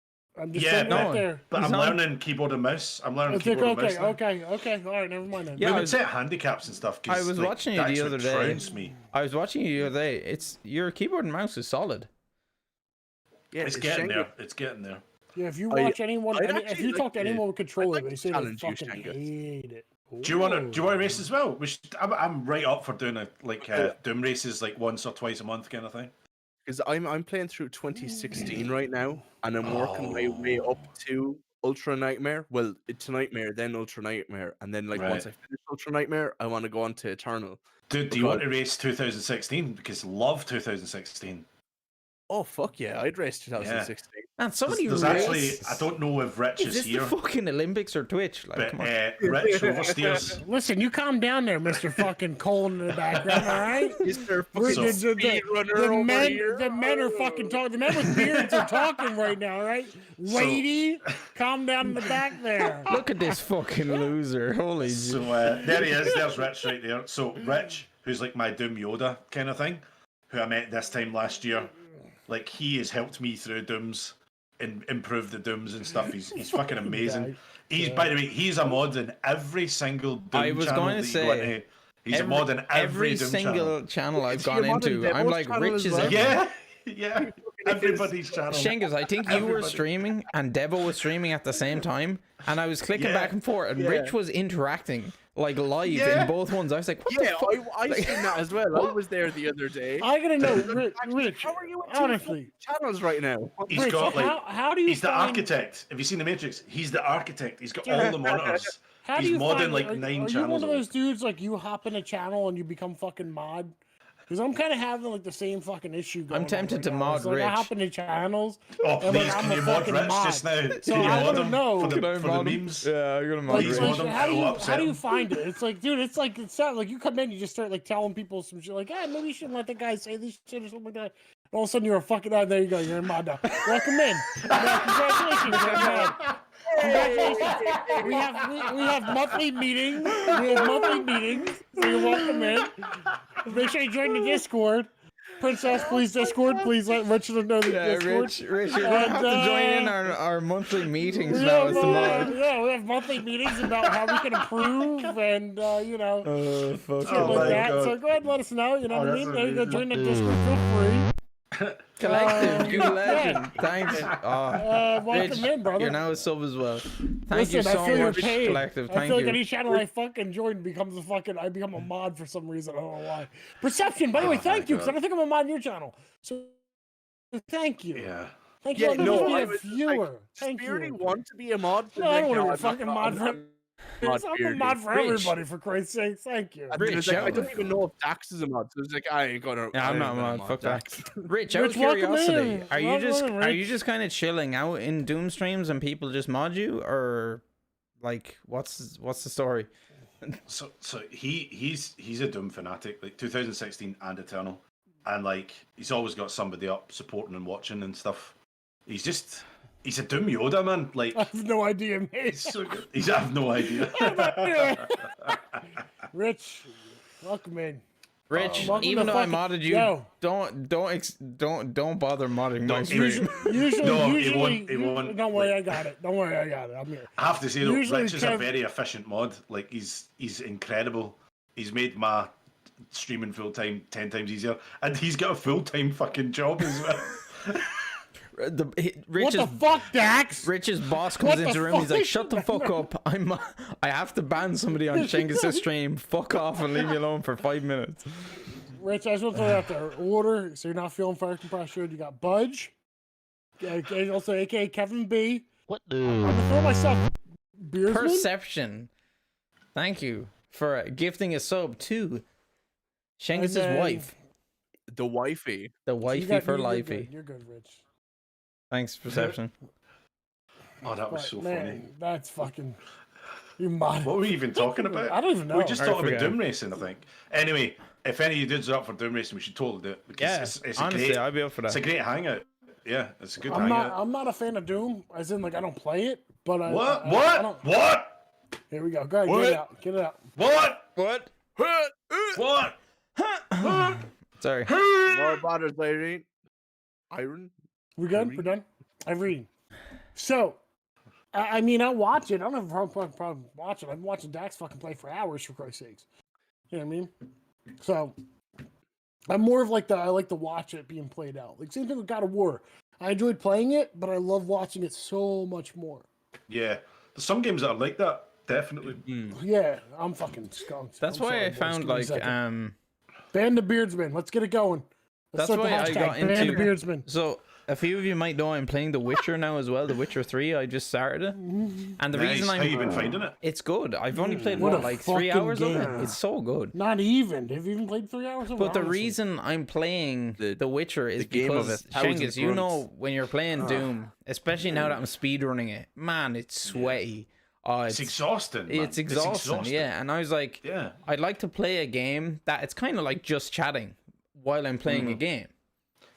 Speaker 2: I'm just
Speaker 3: Yeah,
Speaker 2: saying
Speaker 1: no,
Speaker 2: that there.
Speaker 3: but
Speaker 1: He's
Speaker 3: I'm
Speaker 1: on-
Speaker 3: learning keyboard and mouse. I'm learning
Speaker 2: It's
Speaker 3: keyboard and mouse.
Speaker 2: okay,
Speaker 3: now.
Speaker 2: okay. All right, never mind then.
Speaker 1: Yeah,
Speaker 3: We
Speaker 1: I
Speaker 3: would
Speaker 1: was-
Speaker 3: set handicaps and stuff. 'Cause,
Speaker 1: I was
Speaker 3: like,
Speaker 1: watching you the
Speaker 3: Dax
Speaker 1: other
Speaker 3: would
Speaker 1: day.
Speaker 3: trounce me.
Speaker 1: I was watching you the other day. It's your keyboard and mouse is solid.
Speaker 4: Yeah,
Speaker 3: It's getting there. It's getting there.
Speaker 2: Yeah, if you watch anyone,
Speaker 4: I'd
Speaker 2: if
Speaker 4: actually
Speaker 2: you
Speaker 4: like
Speaker 2: talk to
Speaker 4: to-
Speaker 2: anyone with controller,
Speaker 4: I'd like
Speaker 2: they
Speaker 4: to
Speaker 2: say they
Speaker 4: challenge you,
Speaker 2: fucking
Speaker 4: Shengiz.
Speaker 2: hate it.
Speaker 3: Do you want to race as well? I'm right up for doing Doom races like once or twice a month kind of thing.
Speaker 4: Because I'm playing through 2016 right now, and I'm working my way up to Ultra Nightmare. Well, to Nightmare, then Ultra Nightmare, and then once
Speaker 3: Right.
Speaker 4: I finish Ultra Nightmare, I want to go on to Eternal.
Speaker 3: Dude, do you want to race 2016? Because love 2016.
Speaker 4: Oh fuck yeah, I'd race 2016.
Speaker 1: And somebody
Speaker 3: There's
Speaker 1: race.
Speaker 3: actually, I don't know if Rich
Speaker 1: Is
Speaker 3: is
Speaker 1: this
Speaker 3: here,
Speaker 1: the fucking Olympics or Twitch? Like,
Speaker 3: but
Speaker 1: come on.
Speaker 3: Rich oversteers.
Speaker 2: Listen, you calm down there, Mr. fucking Colin in the background, all right?
Speaker 4: Is there
Speaker 2: We're-
Speaker 3: So-
Speaker 2: the men are fucking talking. The men with beards are talking right now, all right? Lady, calm down in the back there.
Speaker 1: Look at this fucking loser. Holy
Speaker 3: So
Speaker 1: shit.
Speaker 3: there he is. There's Rich right there. So Rich, who's like my Doom Yoda kind of thing, who I met this time last year, like he has helped me through Dooms and improve the Dooms and stuff. He's fucking amazing. He's by the way, he's a mod in every single Doom
Speaker 1: I was
Speaker 3: channel
Speaker 1: going to
Speaker 3: that you go
Speaker 1: say,
Speaker 3: into. He's a mod in every Doom
Speaker 1: single channel I've
Speaker 4: Is he a
Speaker 1: gone
Speaker 4: mod in
Speaker 1: into. I'm
Speaker 4: Devil's
Speaker 1: like,
Speaker 4: channel
Speaker 1: Rich
Speaker 4: as
Speaker 1: is
Speaker 4: well?
Speaker 1: everywhere.
Speaker 3: Yeah, everybody's channel.
Speaker 1: Shengiz, I think you were
Speaker 3: Everybody.
Speaker 1: streaming and Devo was streaming at the same time, and I was clicking
Speaker 3: Yeah.
Speaker 1: back and forth, and
Speaker 4: Yeah.
Speaker 1: Rich was interacting like live
Speaker 3: Yeah.
Speaker 1: in both ones. I was like, what
Speaker 4: Yeah,
Speaker 1: the fuck?
Speaker 4: I seen that as well. I was there the other day.
Speaker 2: I gotta know, Rich,
Speaker 4: How are you in
Speaker 2: honestly,
Speaker 4: channels right now?
Speaker 3: He's
Speaker 2: Rich,
Speaker 3: got like
Speaker 2: how do you
Speaker 3: he's the
Speaker 2: find,
Speaker 3: architect. Have you seen the Matrix? He's the architect. He's got all the monitors.
Speaker 2: How do
Speaker 3: He's
Speaker 2: you
Speaker 3: modding
Speaker 2: find,
Speaker 3: like
Speaker 2: are,
Speaker 3: 9
Speaker 2: are you one
Speaker 3: channels.
Speaker 2: of those dudes like you hop in a channel and you become fucking mod? Because I'm kind of having like the same fucking issue going.
Speaker 1: I'm tempted
Speaker 2: on
Speaker 1: to
Speaker 2: right
Speaker 1: mod
Speaker 2: now. It's like
Speaker 1: Rich.
Speaker 2: I hop into channels.
Speaker 3: Oh
Speaker 2: and, like,
Speaker 3: please,
Speaker 2: I'm
Speaker 3: can
Speaker 2: a
Speaker 3: you mod
Speaker 2: fucking
Speaker 3: Rich
Speaker 2: mod.
Speaker 3: just now?
Speaker 2: So
Speaker 3: Can you
Speaker 2: I
Speaker 3: mod
Speaker 2: wanna
Speaker 3: him
Speaker 2: know.
Speaker 3: for
Speaker 1: Can I
Speaker 3: the
Speaker 1: mod him?
Speaker 3: memes?
Speaker 1: Yeah, I'm gonna mod
Speaker 2: Like,
Speaker 3: Please
Speaker 1: Rich.
Speaker 3: mod him.
Speaker 2: how do
Speaker 3: It'll
Speaker 2: you
Speaker 3: upset him.
Speaker 2: find it? It's like, dude, it's like it's not like you come in, you just start like telling people some shit, like, hey, maybe you shouldn't let the guy say this shit or something like that. And all of a sudden, you're a fucking. Oh, there you go, you're a mod now. Welcome in. Congratulations, you're a mod. Congratulations. We have monthly meetings. So you're welcome in. Make sure you join the Discord. Princess, please Discord. Please let Richard know the
Speaker 1: Yeah,
Speaker 2: Discord.
Speaker 1: Rich, you're gonna have to join in our monthly meetings now as the mod.
Speaker 2: Yeah, we have monthly meetings about how we can improve and
Speaker 1: Oh, fuck.
Speaker 2: shit like
Speaker 3: my
Speaker 2: that.
Speaker 3: God.
Speaker 2: So go ahead and let us know. You know what I
Speaker 3: that's
Speaker 2: mean? There you go. Join the
Speaker 3: amazing.
Speaker 2: Discord. Feel free.
Speaker 1: Collective, you
Speaker 2: yeah.
Speaker 1: legend. Thanks. Oh,
Speaker 2: Welcome
Speaker 1: Rich,
Speaker 2: in, brother.
Speaker 1: you're now a sub as well. Thank
Speaker 2: Listen,
Speaker 1: you so
Speaker 2: I feel your
Speaker 1: much,
Speaker 2: pain.
Speaker 1: Collective.
Speaker 2: I
Speaker 1: Thank
Speaker 2: feel like
Speaker 1: you.
Speaker 2: any channel I fucking join becomes I become a mod for some reason. I don't know why. Perception, by the way,
Speaker 3: Oh
Speaker 2: thank
Speaker 3: my
Speaker 2: you, because I
Speaker 3: God.
Speaker 2: don't think I'm a mod in your channel. So thank you.
Speaker 3: Yeah.
Speaker 2: Thank you.
Speaker 4: Yeah,
Speaker 2: Let me
Speaker 4: no,
Speaker 2: just be
Speaker 4: I
Speaker 2: a
Speaker 4: was
Speaker 2: viewer. Thank
Speaker 4: Does Beardy
Speaker 2: you.
Speaker 4: want to be a mod?
Speaker 2: No, I don't want to be a
Speaker 4: I'm
Speaker 2: fucking
Speaker 4: not-
Speaker 2: mod
Speaker 4: I'm
Speaker 2: for
Speaker 4: not mod
Speaker 2: I'm a
Speaker 4: Beardy.
Speaker 2: mod for
Speaker 1: Rich.
Speaker 2: everybody, for Christ's sake. Thank you.
Speaker 4: And then it's like,
Speaker 1: Rich,
Speaker 4: I don't even know if Dax is a mod. So it's like, I ain't gonna.
Speaker 1: Yeah,
Speaker 4: I
Speaker 1: I'm
Speaker 4: ain't
Speaker 1: not
Speaker 4: gonna
Speaker 1: mod. Fuck that.
Speaker 4: Dax.
Speaker 1: Rich, out of
Speaker 2: Rich, welcome
Speaker 1: curiosity,
Speaker 2: in.
Speaker 1: are you
Speaker 2: Welcome in, Rich.
Speaker 1: just kind of chilling out in Doom streams and people just mod you, or like what's the story?
Speaker 3: So he's a Doom fanatic, like 2016 and Eternal, and like he's always got somebody up supporting and watching and stuff. He's a Doom Yoda, man. Like
Speaker 2: I have no idea, mate.
Speaker 3: he's so good. I have no idea.
Speaker 2: Rich, welcome in.
Speaker 1: Rich,
Speaker 2: Welcome
Speaker 1: even
Speaker 2: to
Speaker 1: though I
Speaker 2: fucking-
Speaker 1: modded you,
Speaker 2: Yo.
Speaker 1: don't bother modding my
Speaker 3: Don't-
Speaker 1: stream.
Speaker 2: Usually,
Speaker 3: No, it
Speaker 2: usually,
Speaker 3: won't- it won't,
Speaker 2: don't worry, I got it. Don't worry, I got it. I'm here.
Speaker 3: I have to say though,
Speaker 2: Usually
Speaker 3: Rich is a
Speaker 2: Kev-
Speaker 3: very efficient mod. Like he's incredible. He's made my streaming full time 10 times easier, and he's got a full time fucking job as well.
Speaker 2: What the fuck, Dax?
Speaker 1: Rich's boss comes
Speaker 2: What
Speaker 1: into
Speaker 2: the
Speaker 1: the room. He's like,
Speaker 2: fuck?
Speaker 1: "Shut the fuck up! I have to ban somebody on Shengiz's stream. Fuck off and leave me alone for 5 minutes."
Speaker 2: Rich, I just want to throw it out there. Order, so you're not feeling fire compression. You got Budge, also aka Kevin B.
Speaker 5: What
Speaker 2: I'm
Speaker 5: the?
Speaker 2: gonna throw myself Beersman.
Speaker 1: Perception. Thank you for gifting a sub to Shengis'
Speaker 2: then-
Speaker 1: wife.
Speaker 4: The wifey.
Speaker 1: The
Speaker 2: So you
Speaker 1: wifey
Speaker 2: got-
Speaker 1: for
Speaker 2: you're
Speaker 1: lifey.
Speaker 2: good, You're good, Rich.
Speaker 1: Thanks, Perception.
Speaker 3: Oh, that was
Speaker 2: But,
Speaker 3: so
Speaker 2: man,
Speaker 3: funny.
Speaker 2: That's fucking. You mod.
Speaker 3: What were we even talking about?
Speaker 2: I don't even know.
Speaker 3: We just
Speaker 1: I
Speaker 3: talked about
Speaker 1: forget.
Speaker 3: Doom Racing, I think. Anyway, if any of you dudes are up for Doom Racing, we should totally do it. Because
Speaker 1: Yeah,
Speaker 3: it's
Speaker 1: honestly,
Speaker 3: a great,
Speaker 1: I'd be up for
Speaker 3: it's a
Speaker 1: that.
Speaker 3: great hangout. Yeah, it's a good
Speaker 2: I'm
Speaker 3: hangout.
Speaker 2: not. I'm not a fan of Doom. As in, like, I don't play it. But I.
Speaker 3: What?
Speaker 2: I
Speaker 3: What?
Speaker 2: don't,
Speaker 3: What?
Speaker 2: Here we go. Go ahead.
Speaker 3: What?
Speaker 2: Get it out. Get it out.
Speaker 3: What?
Speaker 1: What?
Speaker 3: What?
Speaker 1: Sorry.
Speaker 4: More bothers, Irene. Iron?
Speaker 2: We good?
Speaker 4: Irene?
Speaker 2: We're done. Irene. So, I mean, I watch it. I don't have a problem watching. I've been watching Dax fucking play for hours, for Christ's sakes. You know what I mean? So, I'm more of like I like to watch it being played out. Like, same thing with God of War. I enjoyed playing it, but I love watching it so much more.
Speaker 3: Yeah, there's some games that are like that. Definitely.
Speaker 2: Yeah, I'm fucking skunked.
Speaker 1: That's
Speaker 2: I'm
Speaker 1: why
Speaker 2: sorry,
Speaker 1: I
Speaker 2: boys.
Speaker 1: found
Speaker 2: Give me a
Speaker 1: like
Speaker 2: second. Ban the Beardsman. Let's get it going. Let's
Speaker 1: That's
Speaker 2: start the
Speaker 1: why I
Speaker 2: hashtag.
Speaker 1: got
Speaker 2: Ban the
Speaker 1: into-
Speaker 2: Beardsman.
Speaker 1: So a few of you might know I'm playing The Witcher now as well. The Witcher 3. I just started it, and the
Speaker 3: Nice.
Speaker 1: reason
Speaker 3: How you been
Speaker 1: I'm
Speaker 3: finding it?
Speaker 1: it's good. I've only played
Speaker 2: What a
Speaker 1: like 3
Speaker 2: fucking
Speaker 1: hours of it.
Speaker 2: game.
Speaker 1: It's so good.
Speaker 2: Not even. Have you even played 3 hours of it?
Speaker 1: But the
Speaker 2: honestly?
Speaker 1: reason I'm playing
Speaker 4: The-
Speaker 1: The Witcher is
Speaker 4: the game of
Speaker 1: because
Speaker 4: 1,000
Speaker 1: Shengiz, you know,
Speaker 4: grunts.
Speaker 1: when you're playing Doom, especially now that I'm speedrunning it, man, it's sweaty. Oh,
Speaker 3: It's exhausting. Man.
Speaker 1: It's exhausting, yeah. And I was like,
Speaker 3: Yeah.
Speaker 1: I'd like to play a game that it's kind of like just chatting while I'm playing a game.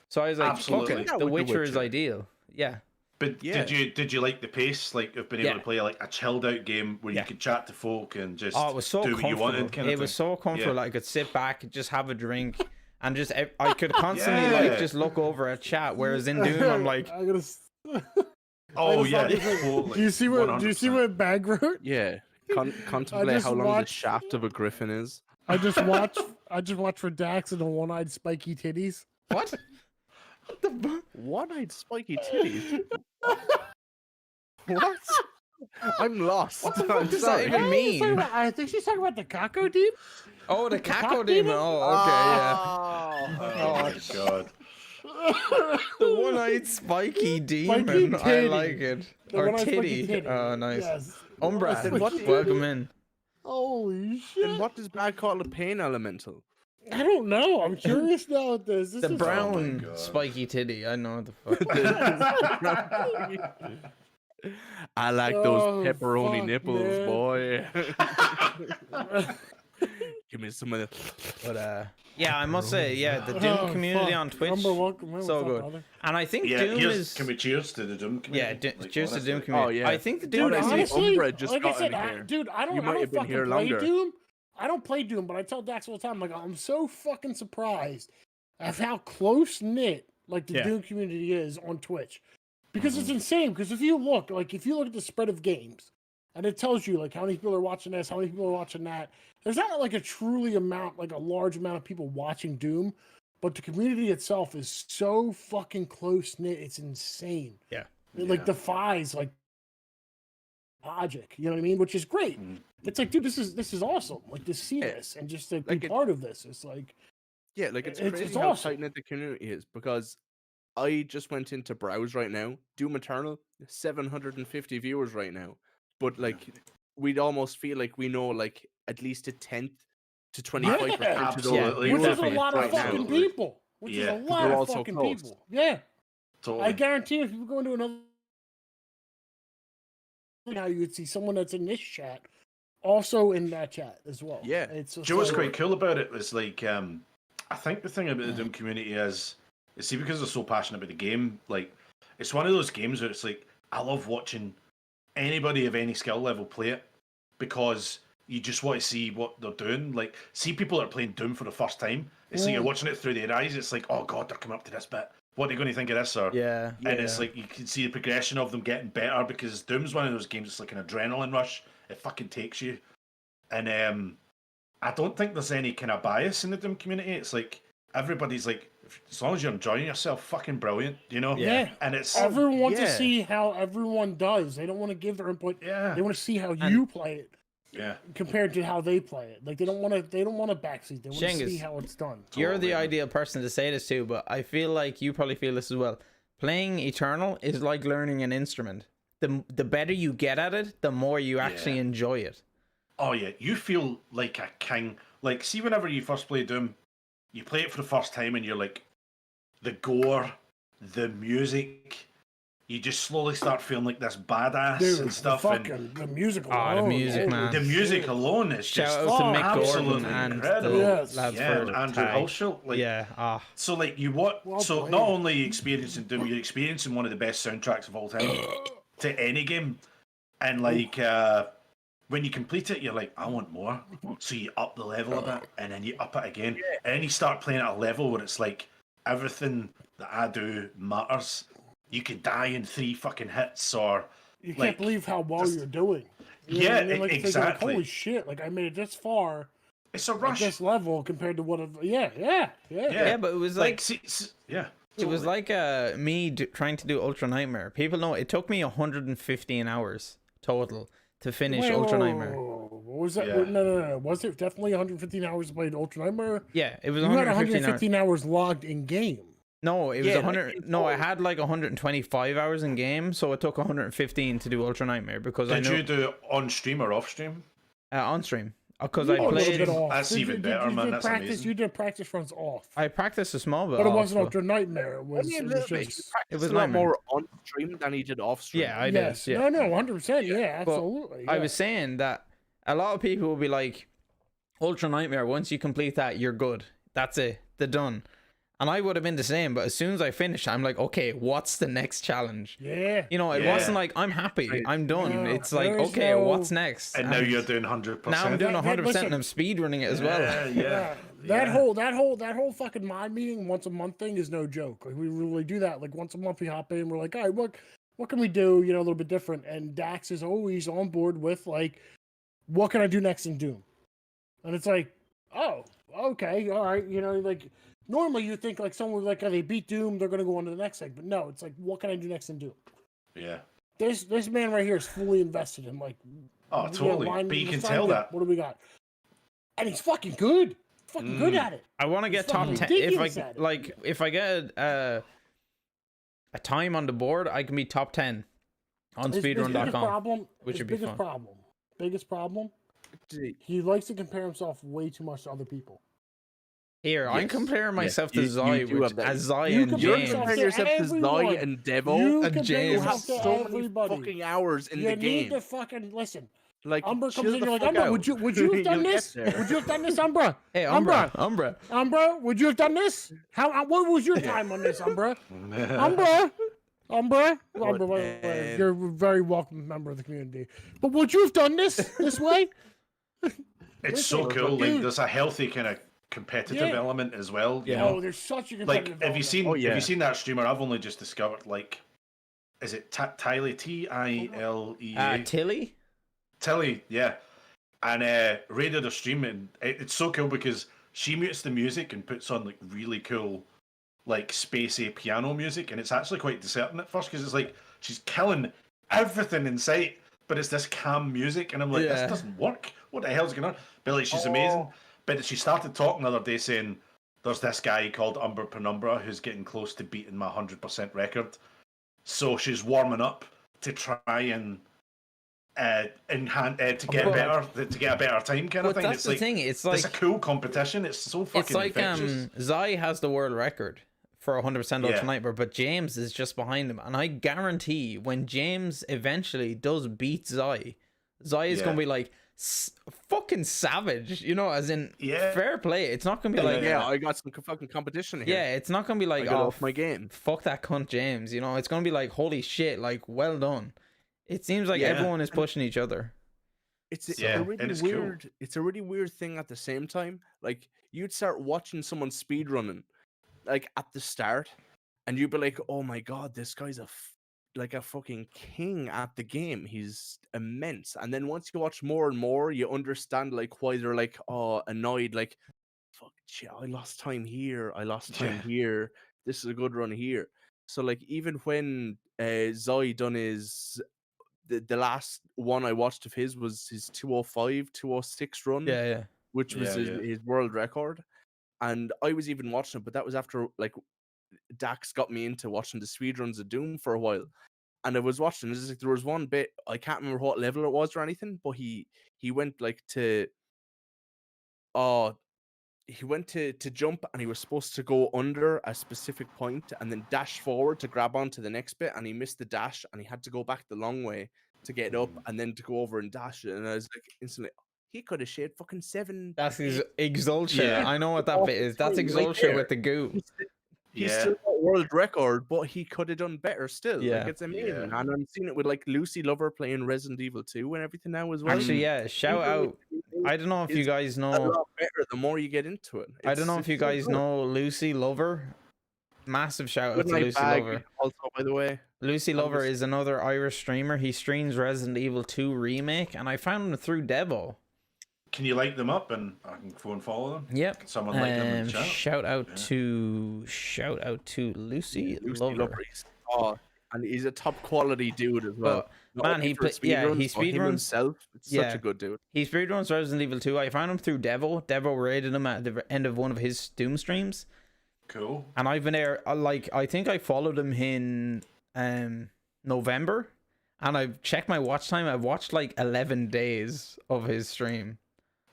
Speaker 1: So I was like,
Speaker 3: Absolutely.
Speaker 1: fuck it,
Speaker 4: Yeah,
Speaker 1: The
Speaker 4: with The
Speaker 1: Witcher is
Speaker 4: Witcher.
Speaker 1: ideal. Yeah.
Speaker 3: But
Speaker 4: Yeah.
Speaker 3: did you like the pace? Like of being able
Speaker 1: Yeah.
Speaker 3: to play like a chilled out game where
Speaker 1: Yeah.
Speaker 3: you could chat to folk and just
Speaker 1: Oh, it was so
Speaker 3: do what you
Speaker 1: comfortable.
Speaker 3: wanted. Kind of
Speaker 1: It was
Speaker 3: thing.
Speaker 1: so comfortable.
Speaker 3: Yeah.
Speaker 1: I could sit back, just have a drink, and just I could constantly
Speaker 3: Yeah.
Speaker 1: like just look over at chat. Whereas in Doom, I'm like,
Speaker 2: I gotta.
Speaker 3: Oh
Speaker 2: just
Speaker 3: yeah,
Speaker 2: thought this was-
Speaker 3: totally.
Speaker 2: Do you see what? Do you see
Speaker 3: 100%.
Speaker 2: what Bag wrote?
Speaker 4: Yeah. Contemplate
Speaker 2: just
Speaker 4: how long
Speaker 2: watched-
Speaker 4: the shaft of a griffin is.
Speaker 2: I just watched. I just watched for Dax and the one-eyed spiky titties.
Speaker 1: what?
Speaker 4: One-eyed spiky titties. What? I'm lost. I'm
Speaker 1: does that
Speaker 4: sorry.
Speaker 1: even mean?
Speaker 2: I think she's talking about the Kako Deep.
Speaker 1: Oh, the
Speaker 2: cock
Speaker 1: Kako demon.
Speaker 2: demon?
Speaker 1: Oh, okay, yeah.
Speaker 3: Oh my god.
Speaker 1: The one-eyed spiky demon. I
Speaker 2: titty.
Speaker 1: like it.
Speaker 2: The
Speaker 1: Or
Speaker 2: one-eyed spiky
Speaker 1: titty.
Speaker 2: titty.
Speaker 1: Oh, nice.
Speaker 2: Yes.
Speaker 1: Umbra,
Speaker 4: Then what-
Speaker 1: welcome in.
Speaker 2: Holy shit!
Speaker 4: Then what does Bad call a pain elemental?
Speaker 2: I don't know. I'm curious now with this. This
Speaker 1: The
Speaker 2: is
Speaker 1: brown
Speaker 3: God.
Speaker 1: spiky titty. I know what the fuck.
Speaker 4: I like those
Speaker 2: Oh,
Speaker 4: pepperoni
Speaker 2: fuck,
Speaker 4: nipples,
Speaker 2: man.
Speaker 4: boy. Give me some of the.
Speaker 1: But yeah, I must say, yeah, the Doom
Speaker 2: Oh,
Speaker 1: community
Speaker 2: fuck.
Speaker 1: on Twitch,
Speaker 2: Number one,
Speaker 1: so
Speaker 2: what's up,
Speaker 1: good.
Speaker 2: brother?
Speaker 1: And I think
Speaker 3: Yeah,
Speaker 1: Doom
Speaker 3: here's,
Speaker 1: is.
Speaker 3: can we cheers to the Doom
Speaker 1: Yeah,
Speaker 3: community? Like,
Speaker 1: cheers to Doom
Speaker 3: honestly.
Speaker 1: community.
Speaker 4: yeah.
Speaker 1: I think the
Speaker 2: Dude,
Speaker 1: Doom
Speaker 4: I see
Speaker 1: community.
Speaker 2: honestly,
Speaker 4: Umbra just
Speaker 2: like I
Speaker 4: got
Speaker 2: said,
Speaker 4: in here.
Speaker 2: dude, I
Speaker 4: You
Speaker 2: don't
Speaker 4: might have been
Speaker 2: fucking
Speaker 4: here
Speaker 2: play
Speaker 4: longer.
Speaker 2: Doom. I don't play Doom, but I tell Dax all the time, like, I'm so fucking surprised of how close knit like the
Speaker 1: Yeah.
Speaker 2: Doom community is on Twitch, because it's insane. Because if you look at the spread of games, and it tells you like how many people are watching this, how many people are watching that. There's not like a large amount of people watching Doom, but the community itself is so fucking close knit. It's insane.
Speaker 1: Yeah.
Speaker 2: It like
Speaker 3: Yeah.
Speaker 2: defies like logic. You know what I mean? Which is great.
Speaker 3: Mhm.
Speaker 2: It's like, dude, this is awesome. Like to see
Speaker 4: Yeah.
Speaker 2: this and just to
Speaker 4: Like
Speaker 2: be
Speaker 4: it-
Speaker 2: part of this. It's like
Speaker 4: Yeah, like it's
Speaker 2: It's-
Speaker 4: crazy
Speaker 2: it's
Speaker 4: how
Speaker 2: awesome.
Speaker 4: tight knit the community is because I just went into browse right now. Doom Eternal, 750 viewers right now, but like we'd almost feel like we know like at least a 10th to 25%
Speaker 2: Yeah,
Speaker 4: of those
Speaker 3: absolutely.
Speaker 2: which is a
Speaker 1: definitely.
Speaker 2: lot of
Speaker 4: right
Speaker 2: fucking
Speaker 4: now.
Speaker 2: people. Which
Speaker 3: Yeah,
Speaker 2: is a
Speaker 3: 'cause
Speaker 2: lot
Speaker 4: we're
Speaker 2: of
Speaker 4: all so
Speaker 2: fucking
Speaker 4: close.
Speaker 2: people. Yeah.
Speaker 3: Totally.
Speaker 2: I guarantee if you go into another now you would see someone that's in this chat also in that chat as well.
Speaker 4: Yeah.
Speaker 2: It's
Speaker 3: Do
Speaker 2: just
Speaker 3: you know what's
Speaker 2: like-
Speaker 3: quite cool about it? Is like, I think the thing about the Doom community is see, because they're so passionate about the game, like, it's one of those games where it's like, I love watching anybody of any skill level play it because you just want to see what they're doing. Like, see people that are playing Doom for the first time. It's like you're watching it through their eyes. It's like, oh god, they're coming up to this bit. What are they going to think of this? Or
Speaker 1: Yeah.
Speaker 3: and it's like you can see the progression of them getting better because Doom's one of those games. It's like an adrenaline rush. It fucking takes you, and I don't think there's any kind of bias in the Doom community. It's like everybody's like, as long as you're enjoying yourself, fucking brilliant, you know?
Speaker 2: Yeah.
Speaker 3: And it's
Speaker 2: Everyone wants to
Speaker 4: yeah.
Speaker 2: see how everyone does. They don't want to give their input.
Speaker 3: yeah,
Speaker 2: They want to see how you play it.
Speaker 3: Yeah.
Speaker 2: compared to how they play it. Like they don't want to backseat. They want to see
Speaker 1: Shengus,
Speaker 2: how it's done.
Speaker 1: You're
Speaker 3: Totally,
Speaker 1: the
Speaker 3: man.
Speaker 1: ideal person to say this to, but I feel like you probably feel this as well. Playing Eternal is like learning an instrument. The better you get at it, the more you actually enjoy it.
Speaker 3: Oh yeah, you feel like a king. Like, see, whenever you first play Doom, you play it for the first time, and you're like, the gore, the music. You just slowly start feeling like this badass
Speaker 2: Dude,
Speaker 3: and stuff.
Speaker 2: the music
Speaker 1: Ah, the
Speaker 2: alone.
Speaker 1: music,
Speaker 2: holy
Speaker 1: man.
Speaker 3: The music
Speaker 2: shit.
Speaker 3: alone is
Speaker 1: Shout
Speaker 3: just
Speaker 1: out to Mick Gordon
Speaker 3: absolutely
Speaker 1: and
Speaker 3: incredible.
Speaker 1: the
Speaker 2: Yes.
Speaker 1: lads
Speaker 3: Yeah, and
Speaker 1: for
Speaker 3: Andrew
Speaker 1: tag.
Speaker 3: Hulshult. Like,
Speaker 1: Yeah,
Speaker 3: So like you what?
Speaker 2: Well
Speaker 3: so
Speaker 2: played.
Speaker 3: not only experiencing Doom, you're experiencing one of the best soundtracks of all time to any game, and like when you complete it, you're like, I want more. So you up the level a bit, and then you up it again, and then you start playing at a level where it's like everything that I do matters. You could die in 3 fucking hits, or
Speaker 2: You can't
Speaker 3: like,
Speaker 2: believe how well
Speaker 3: just-
Speaker 2: you're doing. You know
Speaker 3: Yeah,
Speaker 2: what I mean? Like, thinking, like,
Speaker 3: exactly.
Speaker 2: holy shit! Like I made it this far
Speaker 3: it's a
Speaker 2: at
Speaker 3: rush.
Speaker 2: this level compared to what? Yeah.
Speaker 1: yeah, but it was like
Speaker 3: yeah.
Speaker 1: it was
Speaker 3: totally.
Speaker 1: like me trying to do Ultra Nightmare. People know it took me 115 hours total to finish
Speaker 2: Wait,
Speaker 1: Ultra
Speaker 2: whoa,
Speaker 1: Nightmare.
Speaker 2: What was that?
Speaker 3: Yeah.
Speaker 2: No. Was it definitely 115 hours played Ultra Nightmare?
Speaker 1: Yeah, it was
Speaker 2: You had
Speaker 1: 115 hours.
Speaker 2: 115 hours logged in game.
Speaker 1: No, it was
Speaker 4: Yeah, like
Speaker 1: 100.
Speaker 4: in
Speaker 1: No, I
Speaker 4: total.
Speaker 1: had like 125 hours in game, so it took 115 to do Ultra Nightmare because I
Speaker 3: Did
Speaker 1: know
Speaker 3: you do it on stream or off stream?
Speaker 1: on stream because
Speaker 2: You
Speaker 1: I
Speaker 2: did a little
Speaker 1: played.
Speaker 2: bit off.
Speaker 3: That's
Speaker 2: You
Speaker 3: even
Speaker 2: did-
Speaker 3: better,
Speaker 2: you
Speaker 3: man.
Speaker 2: did
Speaker 3: That's
Speaker 2: practice.
Speaker 3: amazing.
Speaker 2: You did practice runs off,
Speaker 1: I practiced a small bit,
Speaker 2: but it
Speaker 1: off,
Speaker 2: wasn't
Speaker 1: but-
Speaker 2: Ultra Nightmare. It was,
Speaker 4: Only a
Speaker 2: it was
Speaker 4: little bit. He
Speaker 2: just
Speaker 1: It was
Speaker 4: practiced a lot
Speaker 1: Nightmare.
Speaker 4: more on stream than he did off stream.
Speaker 1: Yeah, I
Speaker 2: yes.
Speaker 1: did. Yeah.
Speaker 2: No, 100%. Yeah,
Speaker 1: But
Speaker 2: absolutely.
Speaker 1: I
Speaker 2: yeah.
Speaker 1: was saying that a lot of people will be like, Ultra Nightmare, once you complete that, you're good. That's it. They're done. And I would have been the same, but as soon as I finished, I'm like, okay, what's the next challenge?
Speaker 2: Yeah.
Speaker 1: You know, it
Speaker 3: Yeah.
Speaker 1: wasn't like, I'm happy, I'm done.
Speaker 2: No,
Speaker 1: it's like,
Speaker 2: there is
Speaker 1: okay,
Speaker 2: no-
Speaker 1: what's next?
Speaker 3: And now you're doing 100%.
Speaker 1: Now I'm doing
Speaker 2: That-
Speaker 1: 100%
Speaker 2: listen.
Speaker 1: and I'm speedrunning it as well.
Speaker 3: Yeah.
Speaker 2: That whole fucking mod meeting once a month thing is no joke. Like we really do that. Like once a month we hop in, we're like, all right, what can we do? You know, a little bit different. And Dax is always on board with like, what can I do next in Doom? And it's like, oh, okay, all right. You know, like normally you think like someone like, oh, they beat Doom, they're gonna go on to the next thing. But no, it's like, what can I do next in Doom?
Speaker 3: Yeah.
Speaker 2: This man right here is fully invested in like,
Speaker 3: Oh, totally. But you can tell that.
Speaker 2: What do we got? And he's fucking good. Fucking good at it.
Speaker 1: I want to get
Speaker 2: It's
Speaker 1: top
Speaker 2: fucking
Speaker 1: 10. If
Speaker 2: ridiculous
Speaker 1: I
Speaker 2: at it.
Speaker 1: like, if I get a time on the board, I can be top 10 on
Speaker 2: His biggest
Speaker 1: speedrun.com.
Speaker 2: problem,
Speaker 1: which
Speaker 2: his
Speaker 1: would be
Speaker 2: biggest
Speaker 1: fun.
Speaker 2: biggest problem, he likes to compare himself way too much to other people.
Speaker 1: Here, I'm
Speaker 4: Yes.
Speaker 1: comparing
Speaker 4: Yes,
Speaker 1: myself
Speaker 4: you-
Speaker 1: to
Speaker 4: you
Speaker 1: Zai,
Speaker 4: do
Speaker 1: which
Speaker 4: have that.
Speaker 1: as Zai
Speaker 2: You
Speaker 1: and
Speaker 2: compare
Speaker 4: You're
Speaker 1: James.
Speaker 4: comparing
Speaker 2: to
Speaker 4: yourself to
Speaker 2: everyone.
Speaker 4: Zai and Devo.
Speaker 2: You
Speaker 1: And
Speaker 2: compare
Speaker 1: James.
Speaker 4: You have
Speaker 2: yourself to
Speaker 4: so many
Speaker 2: everybody.
Speaker 4: fucking hours in
Speaker 2: You
Speaker 4: the
Speaker 2: need
Speaker 4: game.
Speaker 2: to fucking listen.
Speaker 4: Like,
Speaker 2: Umbra
Speaker 4: chill
Speaker 2: comes in,
Speaker 4: the
Speaker 2: you're like,
Speaker 4: fuck
Speaker 2: Umbra,
Speaker 4: out.
Speaker 2: would you have done
Speaker 4: You'll get
Speaker 2: this?
Speaker 4: there.
Speaker 2: Would you have done this, Umbra?
Speaker 1: Hey, Umbra.
Speaker 2: Umbra, would you have done this? What was your time on this, Umbra? Umbra, by the way, you're a very welcome member of the community. But would you have done this way?
Speaker 3: It's so
Speaker 2: Listen,
Speaker 3: cool. Like,
Speaker 2: dude.
Speaker 3: there's a healthy kind of competitive
Speaker 2: Yeah.
Speaker 3: element as well. You
Speaker 1: Yeah.
Speaker 3: know?
Speaker 2: Oh, there's such a
Speaker 3: Like,
Speaker 2: competitive
Speaker 3: have you
Speaker 2: element.
Speaker 3: seen?
Speaker 4: Oh, yeah.
Speaker 3: Have you seen that streamer? I've only just discovered. Like, is it Tiley? Tilea?
Speaker 1: Tilly?
Speaker 3: Tilly, yeah. And raided her stream, and it's so cool because she mutes the music and puts on like really cool, like spacey piano music, and it's actually quite discerning at first because it's like she's killing everything in sight, but it's this calm music, and I'm like,
Speaker 1: Yeah.
Speaker 3: this doesn't work. What the hell's going on? But like, she's amazing. But she started talking the other day saying, "There's this guy called Umber Penumbra who's getting close to beating my 100% record." So she's warming up to try and to get a better time kind of
Speaker 1: But
Speaker 3: thing.
Speaker 1: that's
Speaker 3: It's
Speaker 1: the
Speaker 3: like
Speaker 1: thing. It's like
Speaker 3: it's a cool competition. It's so fucking
Speaker 1: it's like
Speaker 3: infectious.
Speaker 1: Zai has the world record for 100% Ultra
Speaker 3: Yeah.
Speaker 1: Nightmare, but James is just behind him. And I guarantee when James eventually does beat Zai, Zai is
Speaker 3: Yeah.
Speaker 1: going to be like fucking savage, you know, as in
Speaker 3: Yeah.
Speaker 1: fair play. It's not going to be like,
Speaker 4: yeah, I got some fucking competition here.
Speaker 1: yeah, it's not going to be
Speaker 4: I
Speaker 1: like,
Speaker 4: got
Speaker 1: oh,
Speaker 4: off my game.
Speaker 1: fuck that cunt James, you know, it's going to be like, holy shit, like, well done. It seems like
Speaker 3: Yeah.
Speaker 1: everyone is pushing each other.
Speaker 4: It's
Speaker 3: Yeah,
Speaker 4: a
Speaker 3: and
Speaker 4: really
Speaker 3: it's cool.
Speaker 4: weird. It's a really weird thing at the same time. Like you'd start watching someone speedrunning, like at the start, and you'd be like, "Oh my god, this guy's like a fucking king at the game. He's immense." And then once you watch more and more, you understand like why they're like, "Oh, annoyed." Like, "Fuck, shit, I lost time here. I lost time here. This is a good run here." So like even when Zai done his the last one I watched of his was his 205, 206 run,
Speaker 1: Yeah.
Speaker 4: which was
Speaker 3: Yeah,
Speaker 4: his world record. And I was even watching it, but that was after like Dax got me into watching the speed runs of Doom for a while. And I was watching. It's like there was one bit, I can't remember what level it was or anything, but he went like to he went to jump, and he was supposed to go under a specific point and then dash forward to grab onto the next bit, and he missed the dash, and he had to go back the long way to get up and then to go over and dash it. And I was like instantly, he could have shared fucking 7.
Speaker 1: That's his Exultia.
Speaker 3: Yeah.
Speaker 1: I know what that bit is. That's
Speaker 4: Right
Speaker 1: Exultia
Speaker 4: there.
Speaker 1: with the goo.
Speaker 4: He's
Speaker 3: Yeah.
Speaker 4: still got world record, but he could have done better still.
Speaker 1: Yeah.
Speaker 4: Like, it's amazing.
Speaker 3: Yeah.
Speaker 4: And I'm seeing it with like Lucy Lover playing Resident Evil 2 and everything now as well.
Speaker 1: Actually, yeah, shout out. I don't know if you
Speaker 4: It's
Speaker 1: guys
Speaker 4: a
Speaker 1: know.
Speaker 4: lot better the more you get into it.
Speaker 1: I don't know if
Speaker 4: It's
Speaker 1: you
Speaker 4: so
Speaker 1: guys
Speaker 4: good.
Speaker 1: know Lucy Lover. Massive shout out
Speaker 4: Good
Speaker 1: to
Speaker 4: Night
Speaker 1: Lucy
Speaker 4: Bag
Speaker 1: Lover.
Speaker 4: also, by the way.
Speaker 1: Lucy
Speaker 4: I'm
Speaker 1: Lover
Speaker 4: just-
Speaker 1: is another Irish streamer. He streams Resident Evil 2 remake, and I found him through Devo.
Speaker 3: Can you like them up and I can go and follow them?
Speaker 1: Yep.
Speaker 3: Can someone like them in the chat?
Speaker 1: Shout out
Speaker 3: Yeah.
Speaker 1: to Lucy,
Speaker 4: Lucy
Speaker 1: Lover.
Speaker 4: Lover. And he's a top quality dude as well. Not
Speaker 1: man,
Speaker 4: only
Speaker 1: he
Speaker 4: for
Speaker 1: play- yeah,
Speaker 4: speedruns,
Speaker 1: he
Speaker 4: but him
Speaker 1: speedruns-
Speaker 4: himself. It's
Speaker 1: yeah.
Speaker 4: such a good dude.
Speaker 1: He speedruns Resident Evil 2. I found him through Devo. Devo rated him at the end of one of his Doom streams.
Speaker 3: Cool.
Speaker 1: And I've been there, I think I followed him in November. And I've checked my watch time. I've watched like 11 days of his stream.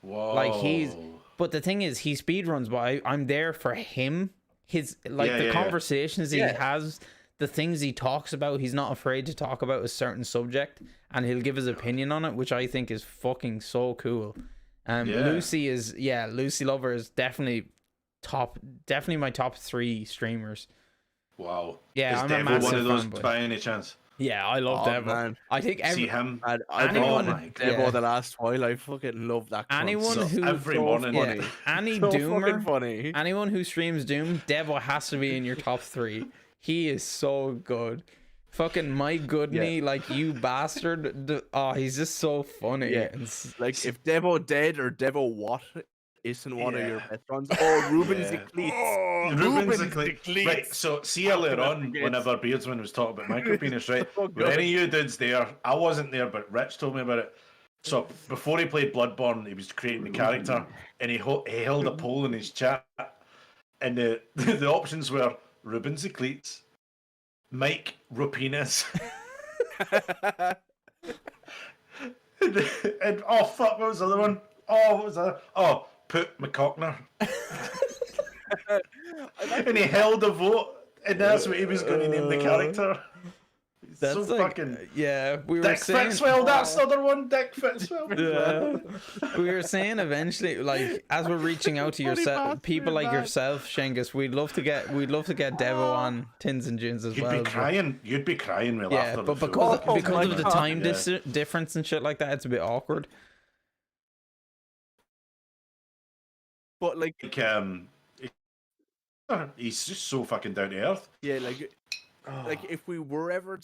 Speaker 3: Whoa.
Speaker 1: Like but the thing is, he speedruns, but I'm there for him. His the conversations he has, the things he talks about, he's not afraid to talk about a certain subject, and he'll give his opinion on it, which I think is fucking so cool. Lucy Lover is definitely my top 3 streamers.
Speaker 3: Wow.
Speaker 1: Yeah,
Speaker 3: Is
Speaker 1: I'm a
Speaker 3: Devo
Speaker 1: massive
Speaker 3: one of those
Speaker 1: fanboy.
Speaker 3: by any chance?
Speaker 1: Yeah, I love Devo.
Speaker 4: Man.
Speaker 1: I think
Speaker 3: See him?
Speaker 4: I've
Speaker 1: Anyone-
Speaker 4: been
Speaker 3: my
Speaker 4: on Devo
Speaker 1: God.
Speaker 4: the last while. I fucking love that. cunt.
Speaker 1: anyone
Speaker 3: So
Speaker 1: who
Speaker 3: every morning.
Speaker 1: yeah, any
Speaker 4: So fucking
Speaker 1: doomer,
Speaker 4: funny.
Speaker 1: anyone who streams Doom, Devo has to be in your top 3. He is so good. Fucking my goodney, like you bastard. Oh, he's just so funny.
Speaker 4: Yeah. Like if Devo Dead or Devo What isn't one of your best ones. Oh, Ruben's
Speaker 3: Yeah.
Speaker 4: Eclipse.
Speaker 3: Ruben's
Speaker 4: Eclipse.
Speaker 3: Eclipse. Right, so see earlier on,
Speaker 4: forget.
Speaker 3: whenever Beardsman was talking about micropenis, right?
Speaker 4: So
Speaker 3: Were
Speaker 4: good.
Speaker 3: any of you dudes there? I wasn't there, but Rich told me about it. So before he played Bloodborne, he was creating the character, and he held a poll in his chat, and the options were Ruben's Eclipse, Mike Rupenis, and oh fuck, what was the other one? Oh, what was that? Oh, Poot McCockner. And he held a vote, and that's what he was going to name the character.
Speaker 1: That's
Speaker 3: so
Speaker 1: like,
Speaker 3: fucking
Speaker 1: yeah. We were
Speaker 3: Dick
Speaker 1: saying,
Speaker 3: Fitzwell. That's the other one, Dick Fitzwell.
Speaker 1: yeah. We were saying eventually, like as we're reaching out to yourself, people like yourself, Shengus, we'd love to get Devo on Tins and Gins as
Speaker 3: You'd
Speaker 1: well.
Speaker 3: be crying. You'd be crying with
Speaker 1: Yeah,
Speaker 3: laughter.
Speaker 1: but
Speaker 3: if it
Speaker 1: because
Speaker 3: was-
Speaker 1: because of the
Speaker 4: God.
Speaker 1: time
Speaker 3: Yeah.
Speaker 1: difference and shit like that, it's a bit awkward.
Speaker 4: But like,
Speaker 3: he's just so fucking down to earth.
Speaker 4: yeah, like if we were ever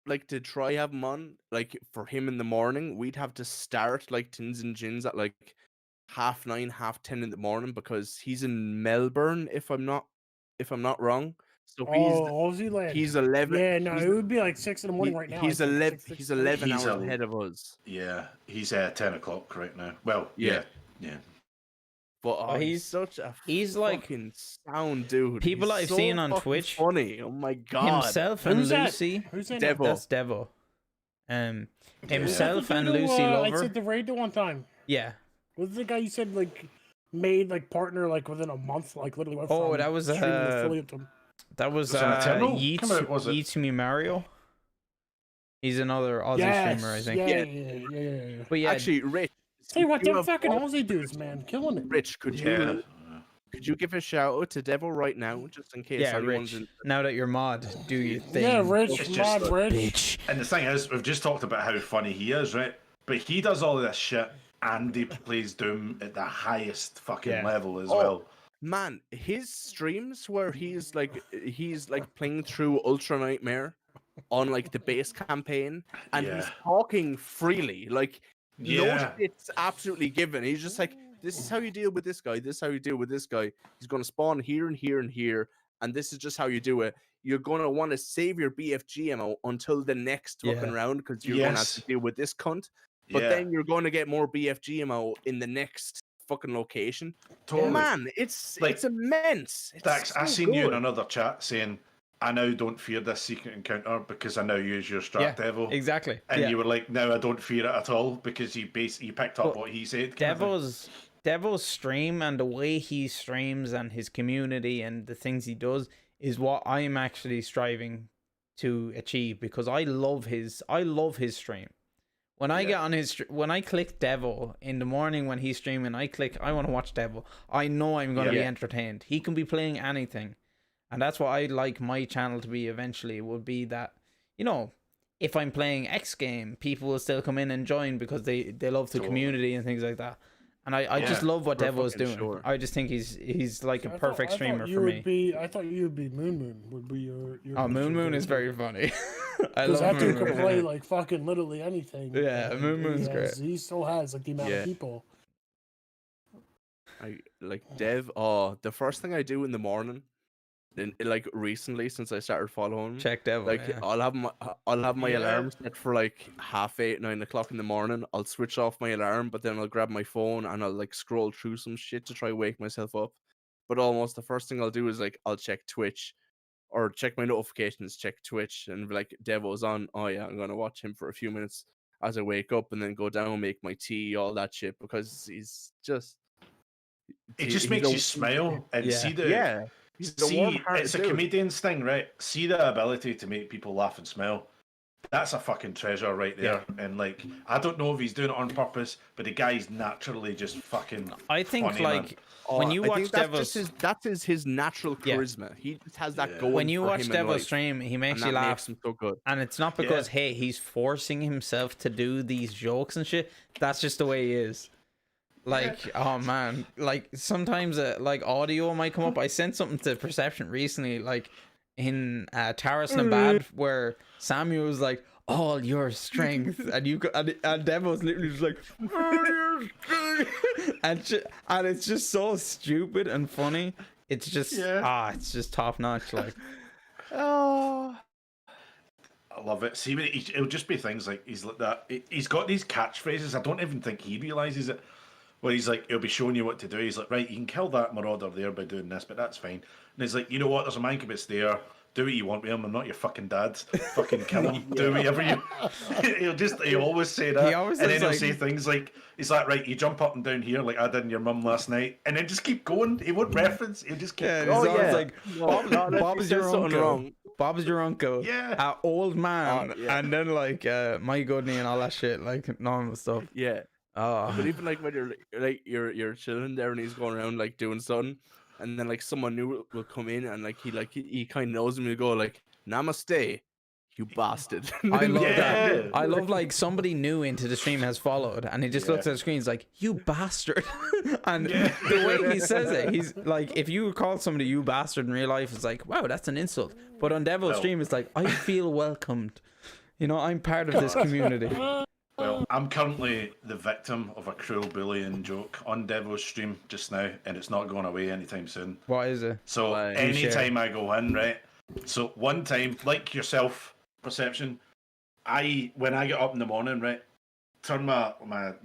Speaker 4: like to try have him on, like for him in the morning, we'd have to start like Tins and Gins at like 9:30, 10:30 in the morning because he's in Melbourne, if I'm not wrong. So
Speaker 2: Oh, Aussie land.
Speaker 4: he's 11.
Speaker 2: Yeah, no,
Speaker 4: he's-
Speaker 2: it would be like 6 in the morning
Speaker 4: he-
Speaker 2: right now.
Speaker 4: He's
Speaker 2: I think,
Speaker 4: 11.
Speaker 2: 6,
Speaker 4: He's 11
Speaker 3: He's
Speaker 4: hours
Speaker 3: a-
Speaker 4: ahead of us.
Speaker 3: Yeah, he's 10 o'clock right now. Well,
Speaker 4: Yeah.
Speaker 3: yeah.
Speaker 4: But
Speaker 1: he's-
Speaker 4: he's such a
Speaker 1: he's like-
Speaker 4: fucking sound dude.
Speaker 1: People
Speaker 4: He's
Speaker 1: I've
Speaker 4: so
Speaker 1: seen on
Speaker 4: fucking
Speaker 1: Twitch,
Speaker 4: funny. Oh my god.
Speaker 1: Himself and
Speaker 2: Who's that?
Speaker 1: Lucy.
Speaker 2: Who's that?
Speaker 4: Devo.
Speaker 1: That's Devo. Himself
Speaker 2: The
Speaker 1: and
Speaker 2: dude who,
Speaker 1: Lucy
Speaker 2: I
Speaker 1: Lover.
Speaker 2: said the raid the one time.
Speaker 1: Yeah.
Speaker 2: Was the guy you said like made like partner like within a month, like literally went
Speaker 1: Oh,
Speaker 2: from
Speaker 1: that was,
Speaker 2: streaming
Speaker 1: uh,
Speaker 2: affiliate to
Speaker 1: That was
Speaker 3: Was it Eternal? Come out, was it?
Speaker 1: Yitsumi Mario. He's another Aussie
Speaker 2: yes,
Speaker 1: streamer, I think.
Speaker 2: Yeah.
Speaker 1: But yeah,
Speaker 4: Actually, Rich.
Speaker 2: Say what,
Speaker 4: you
Speaker 2: them
Speaker 4: have
Speaker 2: fucking
Speaker 4: all-
Speaker 2: Aussie dudes, man, killing it.
Speaker 4: Rich, could
Speaker 3: Yeah.
Speaker 4: you give a shout out to Devil right now, just in case
Speaker 1: yeah,
Speaker 4: anyone's
Speaker 1: Rich.
Speaker 4: in?
Speaker 1: Now that you're mod, do your thing.
Speaker 2: Yeah, Rich,
Speaker 3: It's just
Speaker 2: mod,
Speaker 3: like-
Speaker 2: Rich.
Speaker 3: And the thing is, we've just talked about how funny he is, right? But he does all this shit, and he plays Doom at the highest fucking
Speaker 1: Yeah.
Speaker 3: level as
Speaker 4: Oh.
Speaker 3: well.
Speaker 4: Man, his streams where he's like playing through Ultra Nightmare on like the base campaign, and he's
Speaker 3: Yeah.
Speaker 4: talking freely, like no
Speaker 3: Yeah.
Speaker 4: shit's absolutely given. He's just like, this is how you deal with this guy. This is how you deal with this guy. He's gonna spawn here and here and here, and this is just how you do it. you're going to want to save your BFG ammo until the next fucking round because you're going to have to deal with this cunt. But then you're going to get more BFG ammo in the next fucking location.
Speaker 3: Totally.
Speaker 4: Man, it's immense. It's
Speaker 3: Dax,
Speaker 4: so
Speaker 3: I seen you in
Speaker 4: good.
Speaker 3: another chat saying, I now don't fear this secret encounter because I now use your strat devil.
Speaker 1: Exactly.
Speaker 3: And you were like, no, I don't fear it at all because you picked up what he said.
Speaker 1: Devil's stream and the way he streams and his community and the things he does is what I'm actually striving to achieve, because I love his stream. When I get on when I click Devil in the morning when he's streaming, I want to watch Devil. I know I'm going to be entertained. He can be playing anything. And that's what I'd like my channel to be eventually, would be that, you know, if I'm playing X game, people will still come in and join because they love the community and things like that. And I just love what Devil is doing. Sure. I just think he's like a perfect streamer for me.
Speaker 2: I thought you would be Moon would be your
Speaker 1: Moon is very funny. I love
Speaker 2: that dude
Speaker 1: Moon.
Speaker 2: can play like fucking literally anything.
Speaker 1: Yeah, Moon's great.
Speaker 2: He still has like the amount of people.
Speaker 4: I like Dev. Oh, the first thing I do in the morning, like recently since I started following him,
Speaker 1: check Devil.
Speaker 4: Like I'll have my alarm set for like 8:30, 9 o'clock in the morning. I'll switch off my alarm, but then I'll grab my phone and I'll like scroll through some shit to try wake myself up. But almost the first thing I'll do is like I'll check Twitch or check my notifications, check Twitch, and be like, Devo's on. Oh yeah, I'm gonna watch him for a few minutes as I wake up, and then go down, make my tea, all that shit, because he's just.
Speaker 3: It just makes you smile and see the. See, it's a comedian's thing, right? See the ability to make people laugh and smile. That's a fucking treasure right there. Yeah. And like, I don't know if he's doing it on purpose, but the guy's naturally just fucking.
Speaker 1: I think
Speaker 3: funny,
Speaker 1: like when you watch Devil's,
Speaker 4: that's his natural charisma. He just has that going.
Speaker 1: When you watch Devil's stream, he makes you laugh.
Speaker 4: Makes him so good.
Speaker 1: And it's not because hey, he's forcing himself to do these jokes and shit. That's just the way he is. Like, oh man, like sometimes like audio might come up. I sent something to Perception recently, like in Taras Nabad, where Samuel was like, all your strength, and you and Devil's literally just like, all your strength, and it's just so stupid and funny. It's just it's just top notch. Like,
Speaker 3: I love it. See, it'll just be things like he's like that. He's got these catchphrases. I don't even think he realizes it. Where he's like, he'll be showing you what to do. He's like, right, you can kill that marauder there by doing this, but that's fine. And he's like, you know what? There's a mancubus there. Do what you want with him. I'm not your fucking dad. Fucking kill him. Do whatever you. He'll always say that. And then he'll say things like, he's like, right, you jump up and down here like I did in your mum last night, and then just keep going. He won't reference. He'll just keep going.
Speaker 1: Like, Bob's your uncle. Wrong. Bob's your uncle.
Speaker 3: Yeah.
Speaker 1: Old man. And then like my goodness and all that shit, like normal stuff.
Speaker 4: Yeah. Oh. But even like when you're chilling there and he's going around like doing something, and then like someone new will come in and like he kind of knows him and go like, namaste, you bastard.
Speaker 1: I love that. I love like somebody new into the stream has followed and he just looks at the screen, he's like, you bastard. And the way he says it, he's like, if you call somebody you bastard in real life, it's like, wow, that's an insult. But on Devil's stream, it's like, I feel welcomed. You know, I'm part of this community.
Speaker 3: Well, I'm currently the victim of a cruel bullying joke on Devo's stream just now, and it's not going away anytime soon.
Speaker 1: What is it?
Speaker 3: So anytime I go in, right? So one time, like yourself, Perception, when I get up in the morning, right, turn my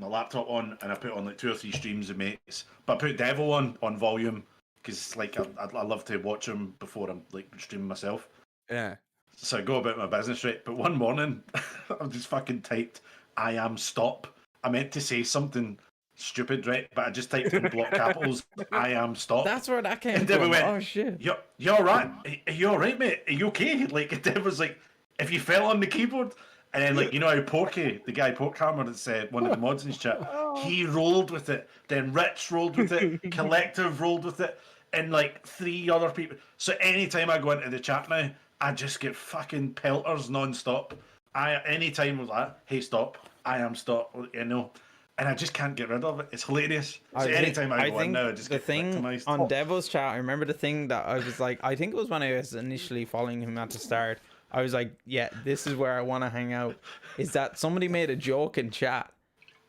Speaker 3: laptop on and I put on like 2 or 3 streams of mates, but I put Devo on volume because like I love to watch him before I'm like streaming myself.
Speaker 4: Yeah.
Speaker 3: So I go about my business, right? But one morning, I just fucking typed, I am stop. I meant to say something stupid, right? But I just typed in block capitals, I am stop.
Speaker 1: That's where that came from. Went, oh shit.
Speaker 3: You're right. Are you alright, mate? Are you okay? Like Dev was like, if you fell on the keyboard, and then like, you know how Porky, the guy Porkhammer that said one of the mods in his chat, he rolled with it. Then Rich rolled with it. Collective rolled with it, and like 3 other people. So anytime I go into the chat now, I just get fucking pelters non-stop. Anytime was like, hey, stop, I am stop, you know, and I just can't get rid of it. It's hilarious. So anytime I go in now, I just get victimized.
Speaker 1: On Devil's chat, I remember the thing that I was like, I think it was when I was initially following him at the start, I was like, yeah, this is where I want to hang out, is that somebody made a joke in chat,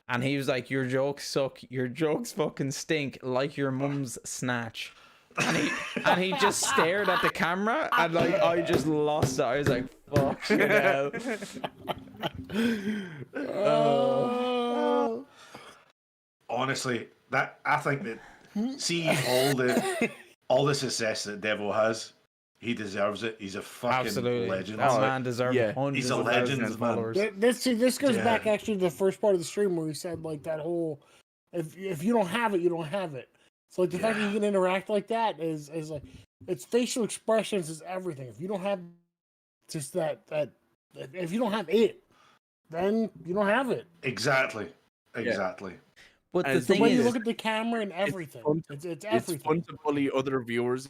Speaker 1: and he was like, your jokes suck, your jokes fucking stink, like your mum's snatch. and he just stared at the camera, and like I just lost it. I was like, fucking hell.
Speaker 3: Honestly, that I think that see all the success that Devil has, he deserves it. He's a fucking
Speaker 1: Absolutely,
Speaker 3: legend.
Speaker 1: that man deserves
Speaker 4: yeah.
Speaker 1: hundreds
Speaker 3: He's a
Speaker 1: of
Speaker 3: legend,
Speaker 1: thousands of
Speaker 3: man.
Speaker 1: followers.
Speaker 2: This goes
Speaker 3: Yeah.
Speaker 2: back actually to the first part of the stream where he said like that whole, if you don't have it, you don't have it. So like the fact that you can interact like that is like, it's facial expressions is everything. If you don't have just that if you don't have it, then you don't have it.
Speaker 3: Exactly.
Speaker 4: And
Speaker 1: But the
Speaker 2: The
Speaker 1: thing
Speaker 2: way you
Speaker 1: is,
Speaker 2: look at the camera and everything, it's
Speaker 4: It's
Speaker 2: everything.
Speaker 4: fun to bully other viewers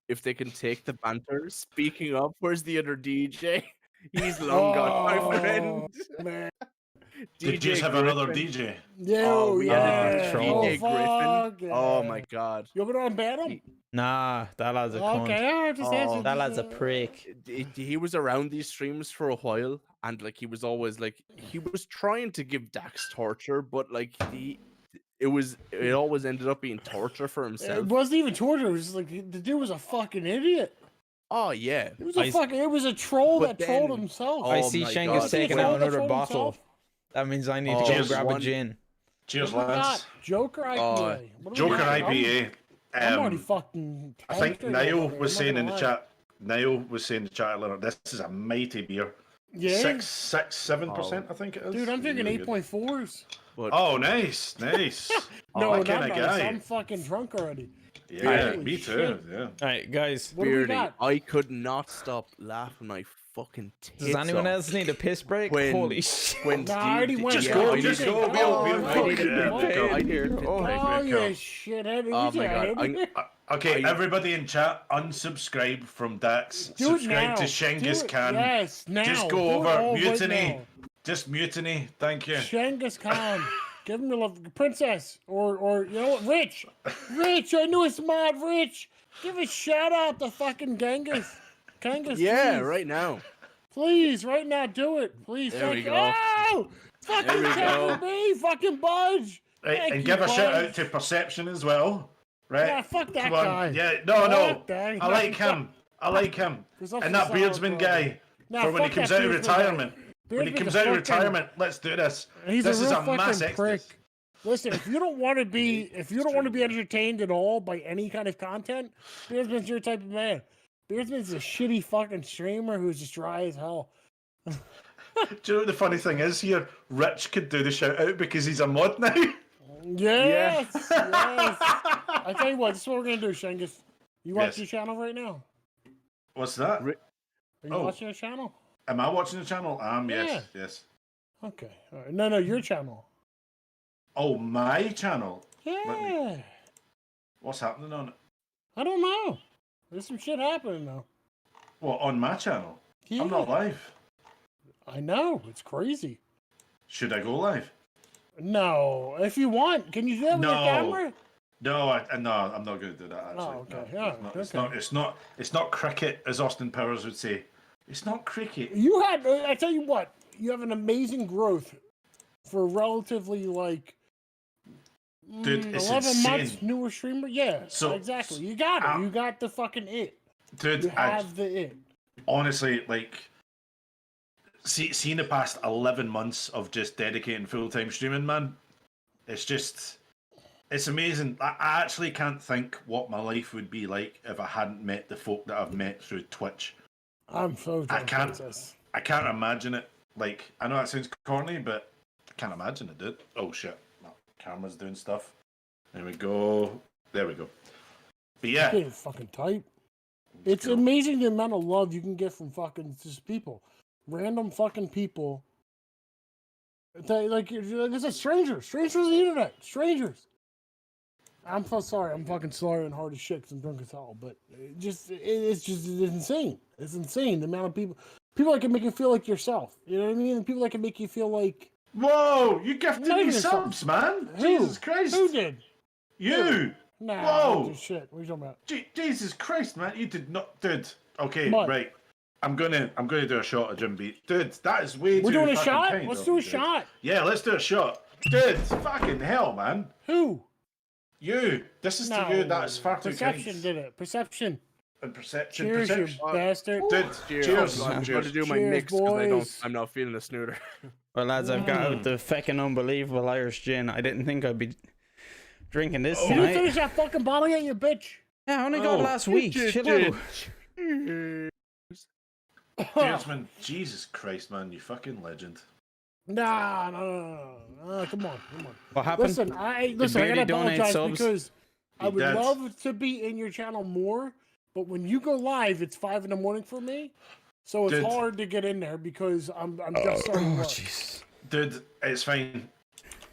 Speaker 4: if they can take the banter. Speaking of, where's the other DJ? He's long gone, my friend.
Speaker 2: Man.
Speaker 3: Did you just have another DJ?
Speaker 2: Yo,
Speaker 4: we
Speaker 2: yeah.
Speaker 1: had a
Speaker 2: Oh,
Speaker 4: DJ
Speaker 2: fuck,
Speaker 4: Griffin. Oh
Speaker 2: yeah.
Speaker 4: my god.
Speaker 2: You want me to unban him?
Speaker 1: nah, that lad's a cunt.
Speaker 2: Okay, all right, just answer.
Speaker 1: That lad's a prick.
Speaker 4: He was around these streams for a while, and like he was always like he was trying to give Dax torture, but like it always ended up being torture for
Speaker 2: It
Speaker 4: himself.
Speaker 2: wasn't even torture. It was just like the dude was a fucking idiot.
Speaker 4: Oh yeah.
Speaker 2: It was it was a troll
Speaker 4: But
Speaker 2: that trolled
Speaker 4: then-
Speaker 2: himself.
Speaker 4: Oh
Speaker 1: I see
Speaker 4: my
Speaker 1: Shengiskhan
Speaker 4: God.
Speaker 1: taking
Speaker 2: Troll
Speaker 1: out
Speaker 2: that
Speaker 1: another
Speaker 2: trolled
Speaker 1: bottle.
Speaker 2: himself.
Speaker 1: That means I need to
Speaker 4: Oh,
Speaker 1: go
Speaker 3: cheers,
Speaker 1: grab a
Speaker 4: one-
Speaker 1: gin.
Speaker 3: Cheers,
Speaker 2: What do we got?
Speaker 3: lads.
Speaker 2: Joker IPA. What do we
Speaker 3: Joker
Speaker 2: got?
Speaker 3: IPA.
Speaker 2: I'm already fucking.
Speaker 3: I think
Speaker 2: hamstring
Speaker 3: Niall
Speaker 2: over here,
Speaker 3: was
Speaker 2: I'm
Speaker 3: saying
Speaker 2: not
Speaker 3: in the
Speaker 2: gonna lie.
Speaker 3: chat. Niall was saying in the chat earlier. This is a mighty beer.
Speaker 2: Yeah,
Speaker 3: 7%. I think it is.
Speaker 2: dude, I'm drinking
Speaker 3: Really good.
Speaker 2: 8.4s.
Speaker 4: But
Speaker 3: Oh, nice.
Speaker 2: No,
Speaker 3: that
Speaker 2: not
Speaker 3: kinda
Speaker 2: nice.
Speaker 3: guy.
Speaker 2: I'm fucking drunk already.
Speaker 3: Yeah,
Speaker 2: Holy
Speaker 3: me too.
Speaker 2: shit.
Speaker 3: Yeah.
Speaker 1: All right, guys.
Speaker 2: What do we
Speaker 4: Beardy,
Speaker 2: got?
Speaker 4: I could not stop laughing my fucking tits
Speaker 1: Does anyone
Speaker 4: off
Speaker 1: else need a piss break?
Speaker 4: when-
Speaker 1: Holy shit.
Speaker 4: when
Speaker 2: Nah, I already went.
Speaker 3: Just
Speaker 4: yeah,
Speaker 3: go,
Speaker 4: I
Speaker 3: just
Speaker 4: need-
Speaker 3: go.
Speaker 2: Oh,
Speaker 3: We'll
Speaker 2: fuck
Speaker 3: fucking
Speaker 2: it.
Speaker 4: I need to-
Speaker 1: Oh,
Speaker 2: Oh,
Speaker 3: Make
Speaker 2: you
Speaker 3: up.
Speaker 2: shithead.
Speaker 4: Oh
Speaker 2: Who's
Speaker 4: my
Speaker 2: your
Speaker 4: god,
Speaker 2: head?
Speaker 3: Okay,
Speaker 4: I-
Speaker 3: everybody in chat, unsubscribe from Dax.
Speaker 2: Do it
Speaker 3: Subscribe
Speaker 2: now.
Speaker 3: to
Speaker 2: Do it.
Speaker 3: Shengiskhan.
Speaker 2: Yes, now.
Speaker 3: Just
Speaker 2: Do
Speaker 3: go
Speaker 2: it
Speaker 3: over
Speaker 2: all right
Speaker 3: mutiny.
Speaker 2: now.
Speaker 3: Just mutiny. Thank you.
Speaker 2: Shengiskhan. Give him your love, princess, or you know what, Rich, our newest mod, Rich. Give a shout out to fucking Genghis. Genghis,
Speaker 4: Yeah,
Speaker 2: please.
Speaker 4: right now.
Speaker 2: Please, right now, do it, please.
Speaker 4: There we
Speaker 2: Thank
Speaker 4: go.
Speaker 2: you. Oh, fucking
Speaker 4: There we
Speaker 2: check
Speaker 4: go.
Speaker 2: me, fucking Budge.
Speaker 3: Right,
Speaker 2: Thank
Speaker 3: and
Speaker 2: you,
Speaker 3: give a shout
Speaker 2: Budge.
Speaker 3: out to Perception as well. Right?
Speaker 2: Yeah, fuck that
Speaker 3: Come on.
Speaker 2: guy.
Speaker 3: Yeah, no.
Speaker 2: Fuck that.
Speaker 3: I like him. I like him.
Speaker 2: Presumption
Speaker 3: And that
Speaker 2: sour,
Speaker 3: beardsman
Speaker 2: bro.
Speaker 3: guy.
Speaker 2: Nah,
Speaker 3: For when he
Speaker 2: fuck
Speaker 3: comes
Speaker 2: that
Speaker 3: out of
Speaker 2: beardsman guy.
Speaker 3: retirement. When he
Speaker 2: Beardsman's
Speaker 3: comes
Speaker 2: a
Speaker 3: out of
Speaker 2: fucking-
Speaker 3: retirement, let's do this.
Speaker 2: He's
Speaker 3: This
Speaker 2: a
Speaker 3: is
Speaker 2: real
Speaker 3: a mass
Speaker 2: fucking prick.
Speaker 3: exodus.
Speaker 2: Listen, if you don't want to be, entertained at all by any kind of content, Beardsman's your type of man. Beardsman's a shitty fucking streamer who's just dry as hell.
Speaker 3: Do you know what the funny thing is here? Rich could do the shout out because he's a mod now.
Speaker 2: Yes, yes. I tell you what, this is what we're gonna do, Shengus. You watch
Speaker 3: Yes.
Speaker 2: your channel right now?
Speaker 3: What's that?
Speaker 2: Are you
Speaker 3: Oh.
Speaker 2: watching your channel?
Speaker 3: Am I watching the channel?
Speaker 2: Yeah.
Speaker 3: Yes.
Speaker 2: Okay. All right. No, your channel.
Speaker 3: Oh, my channel.
Speaker 2: Yeah.
Speaker 3: What's happening on it?
Speaker 2: I don't know. There's some shit happening though.
Speaker 3: What, on my channel?
Speaker 2: Yeah.
Speaker 3: I'm not live.
Speaker 2: I know. It's crazy.
Speaker 3: Should I go live?
Speaker 2: No. If you want, can you do that with your
Speaker 3: No.
Speaker 2: camera?
Speaker 3: No, I'm not going to do that. Actually,
Speaker 2: Oh, okay.
Speaker 3: No,
Speaker 2: Yeah,
Speaker 3: it's
Speaker 2: okay.
Speaker 3: not. It's not cricket, as Austin Powers would say. It's not cricket.
Speaker 2: You had, I tell you what, you have an amazing growth for relatively like
Speaker 3: Dude, it's
Speaker 2: 11 months
Speaker 3: insane.
Speaker 2: newer streamer. Yeah,
Speaker 3: So-
Speaker 2: exactly. You got it. You got the fucking it.
Speaker 3: Dude,
Speaker 2: You have the it.
Speaker 3: honestly, like, seeing the past 11 months of just dedicating full-time streaming, man, it's amazing. I actually can't think what my life would be like if I hadn't met the folk that I've met through Twitch.
Speaker 2: I'm so
Speaker 3: I
Speaker 2: drunk,
Speaker 3: can't-
Speaker 2: Princess.
Speaker 3: I can't imagine it. Like, I know that sounds corny, but I can't imagine it, dude. Oh, shit. My camera's doing stuff. There we go. There we go. But yeah.
Speaker 2: Getting fucking tight. It's amazing the amount of love you can get from fucking just people, random fucking people. Like it's a strangers on the internet, strangers. I'm so sorry. I'm fucking sorry and hard as shit because I'm drunk as hell. But it's insane. It's insane the amount of people that can make you feel like yourself. You know what I mean? The people that can make you feel like.
Speaker 3: Whoa! You gifted
Speaker 2: Not
Speaker 3: me
Speaker 2: even
Speaker 3: subs, man!
Speaker 2: Who?
Speaker 3: Jesus Christ!
Speaker 2: Who did?
Speaker 3: You!
Speaker 2: Nah.
Speaker 3: Whoa.
Speaker 2: Shit. What are you talking about?
Speaker 3: Jesus Christ, man! You did not, dude. Okay,
Speaker 2: What?
Speaker 3: right. I'm gonna do a shot of Jim Beat, dude. That is way
Speaker 2: We're
Speaker 3: too.
Speaker 2: doing a
Speaker 3: fucking
Speaker 2: shot.
Speaker 3: kind
Speaker 2: Let's
Speaker 3: of
Speaker 2: do
Speaker 3: you,
Speaker 2: a
Speaker 3: dude.
Speaker 2: shot.
Speaker 3: Yeah, let's do a shot, dude. Fucking hell, man.
Speaker 2: Who?
Speaker 3: You. This is to you. That is far too
Speaker 2: Perception
Speaker 3: kind.
Speaker 2: did it. Perception.
Speaker 3: And perception.
Speaker 2: Cheers,
Speaker 3: Perception.
Speaker 2: you bastard.
Speaker 3: Dude, cheers.
Speaker 4: I'm going to do my
Speaker 2: Cheers,
Speaker 4: mix because
Speaker 2: boys.
Speaker 4: I'm not feeling a snooter.
Speaker 1: Well, lads, I've got out the feckin' unbelievable Irish gin. I didn't think I'd be drinking this
Speaker 2: Did you
Speaker 1: tonight.
Speaker 2: finish that fucking bottle yet, you bitch?
Speaker 1: Yeah, I only got it last week. Chill out.
Speaker 3: Beardsman, Jesus Christ, man, you fucking legend.
Speaker 2: Nah, no. Come on.
Speaker 1: What happened?
Speaker 2: Listen, I
Speaker 1: Beardy
Speaker 2: gotta
Speaker 1: donate
Speaker 2: apologize
Speaker 1: subs?
Speaker 2: because I
Speaker 3: He
Speaker 2: would
Speaker 3: did.
Speaker 2: love to be in your channel more, but when you go live, it's 5 a.m. for me, so it's
Speaker 3: Dude.
Speaker 2: hard to get in there because I'm just starting work.
Speaker 1: Jeez.
Speaker 3: Dude, it's fine.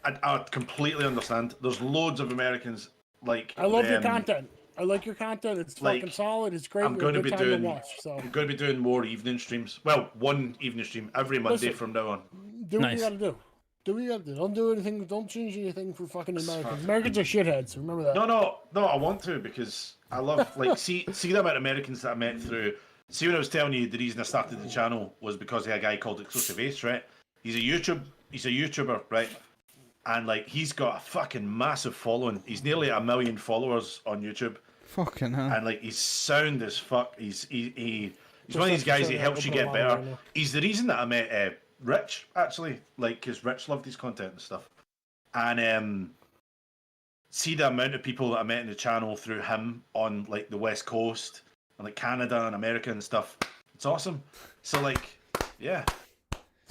Speaker 3: I completely understand. There's loads of Americans like.
Speaker 2: I love your
Speaker 3: them.
Speaker 2: content. I like your content. It's
Speaker 3: Like,
Speaker 2: fucking solid. It's great.
Speaker 3: I'm
Speaker 2: You're a
Speaker 3: going to
Speaker 2: good
Speaker 3: be
Speaker 2: time
Speaker 3: doing.
Speaker 2: to watch. So
Speaker 3: I'm going to be doing more evening streams. Well, one evening stream every Monday
Speaker 2: Listen.
Speaker 3: from now on.
Speaker 2: do what
Speaker 1: Nice.
Speaker 2: you gotta do. Do what you gotta do. Don't do anything. Don't change anything for fucking Americans.
Speaker 3: fine.
Speaker 2: Americans are shitheads. Remember that.
Speaker 3: No. I want to because I love like see the amount of Americans that I met through. See, when I was telling you the reason I started the channel was because of a guy called Exclusive Ace, right? He's a YouTuber, right? And like he's got a fucking massive following. He's nearly 1 million followers on YouTube,
Speaker 1: Fucking hell.
Speaker 3: and like he's sound as fuck. He's one of these guys that helps you get better. He's the reason that I met Rich actually, like because Rich loved his content and stuff. And see the amount of people that I met in the channel through him on like the West Coast and like Canada and America and stuff. It's awesome. So like, yeah.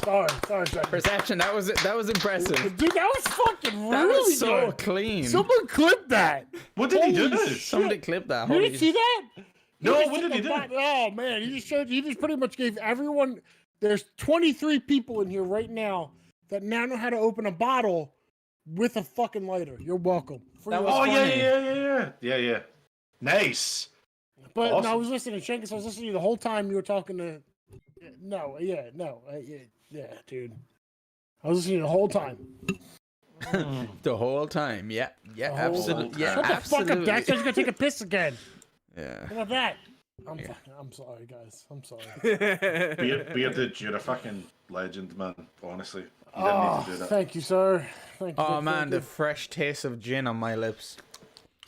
Speaker 2: Sorry. Jack.
Speaker 1: Perception, that was impressive.
Speaker 2: Dude, that was fucking
Speaker 1: That
Speaker 2: really
Speaker 1: was so
Speaker 2: good.
Speaker 1: clean.
Speaker 2: Someone clipped that.
Speaker 3: What did he do?
Speaker 2: Holy shit.
Speaker 1: Somebody clip that.
Speaker 2: You didn't see that?
Speaker 3: No,
Speaker 2: just
Speaker 3: what
Speaker 2: took
Speaker 3: did he
Speaker 2: a
Speaker 3: do?
Speaker 2: Oh man, he just pretty much gave everyone. There's 23 people in here right now that now know how to open a bottle with a fucking lighter. You're welcome.
Speaker 1: That was
Speaker 3: Oh
Speaker 1: funny.
Speaker 3: yeah. Nice.
Speaker 2: But no, I
Speaker 3: awesome.
Speaker 2: was listening to Shengiskhan. I was listening to you the whole time you were talking to. Yeah, dude. I was listening the whole time.
Speaker 1: The whole time. Yeah,
Speaker 2: The whole
Speaker 1: absolutely.
Speaker 2: time.
Speaker 1: Yeah,
Speaker 2: Shut the fuck up,
Speaker 1: absolutely.
Speaker 2: Daxter's gonna take a piss again.
Speaker 1: Yeah.
Speaker 2: How about that?
Speaker 1: Yeah.
Speaker 2: I'm sorry, guys. I'm sorry.
Speaker 3: Bearded, you're a fucking legend, man. Honestly, you didn't need to do that.
Speaker 2: Thank you, sir. Thank you.
Speaker 1: Oh
Speaker 2: thank
Speaker 1: man,
Speaker 2: you.
Speaker 1: the fresh taste of gin on my lips.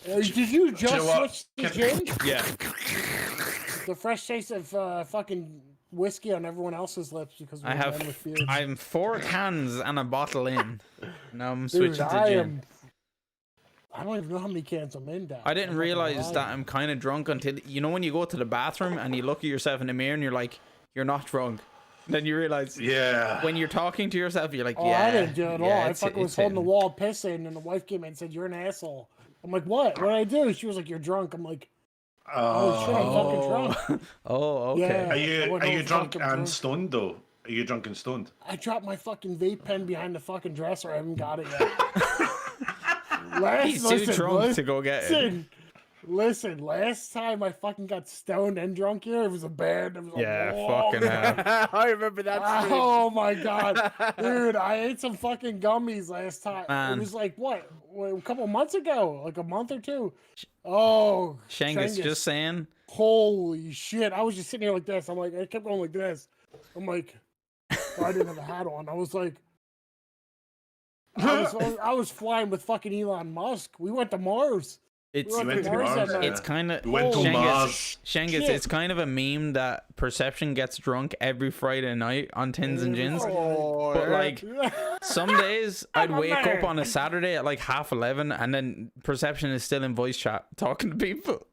Speaker 2: Did you just
Speaker 3: know what?
Speaker 2: switch to gin?
Speaker 1: Yeah.
Speaker 2: The fresh taste of fucking whiskey on everyone else's lips because we're
Speaker 1: I
Speaker 2: men with beards.
Speaker 1: I'm 4 cans and a bottle in. Now I'm
Speaker 2: Dude,
Speaker 1: switching to gin.
Speaker 2: I don't even know how many cans I'm in down.
Speaker 1: I didn't realize that I'm kind of drunk until when you go to the bathroom and you look at yourself in the mirror and you're like, you're not drunk. Then you realize
Speaker 3: Yeah.
Speaker 1: when you're talking to yourself, you're like,
Speaker 2: Oh,
Speaker 1: yeah.
Speaker 2: I didn't do it at all.
Speaker 1: yeah,
Speaker 2: I
Speaker 1: it's-
Speaker 2: fucking was
Speaker 1: it's
Speaker 2: holding the
Speaker 1: hitting."
Speaker 2: wall pissing, and the wife came in and said, "You're an asshole." I'm like, "What? What did I do?" She was like, "You're drunk." I'm like, "Oh shit, I'm fucking drunk."
Speaker 1: Oh, okay.
Speaker 2: Yeah. I
Speaker 3: Are
Speaker 2: went
Speaker 3: you
Speaker 2: home
Speaker 3: drunk
Speaker 2: fucking
Speaker 3: and
Speaker 2: drunk.
Speaker 3: stoned though? Are you drunk and stoned?
Speaker 2: I dropped my fucking vape pen behind the fucking dresser. I haven't got it yet.
Speaker 1: He's too drunk to go get it.
Speaker 2: Listen, last time I fucking got stoned and drunk here, it was a band. It was
Speaker 1: Yeah,
Speaker 2: a
Speaker 1: fucking hell.
Speaker 4: I remember that. stream.
Speaker 2: Oh my god, dude! I ate some fucking gummies last time.
Speaker 1: Man.
Speaker 2: It was like what, a couple months ago, like a month or two. Oh,
Speaker 1: Shengiskhan, just saying.
Speaker 2: holy shit! I was just sitting here like this. I'm like, I kept going like this. I'm like, I didn't have a hat on. I was like, I was flying with fucking Elon Musk. We went to Mars.
Speaker 1: It's
Speaker 2: We
Speaker 3: went to
Speaker 2: Mars
Speaker 3: Mars,
Speaker 2: that night.
Speaker 1: it's kind of
Speaker 3: We went to Mars.
Speaker 1: Shengiskhan,
Speaker 2: Shit.
Speaker 1: it's kind of a meme that Perception gets drunk every Friday night on Tins and Gins.
Speaker 4: Oh,
Speaker 1: But like some days I'd
Speaker 2: I'm a
Speaker 1: wake up
Speaker 2: man.
Speaker 1: on a Saturday at like 11:30 and then Perception is still in voice chat talking to people.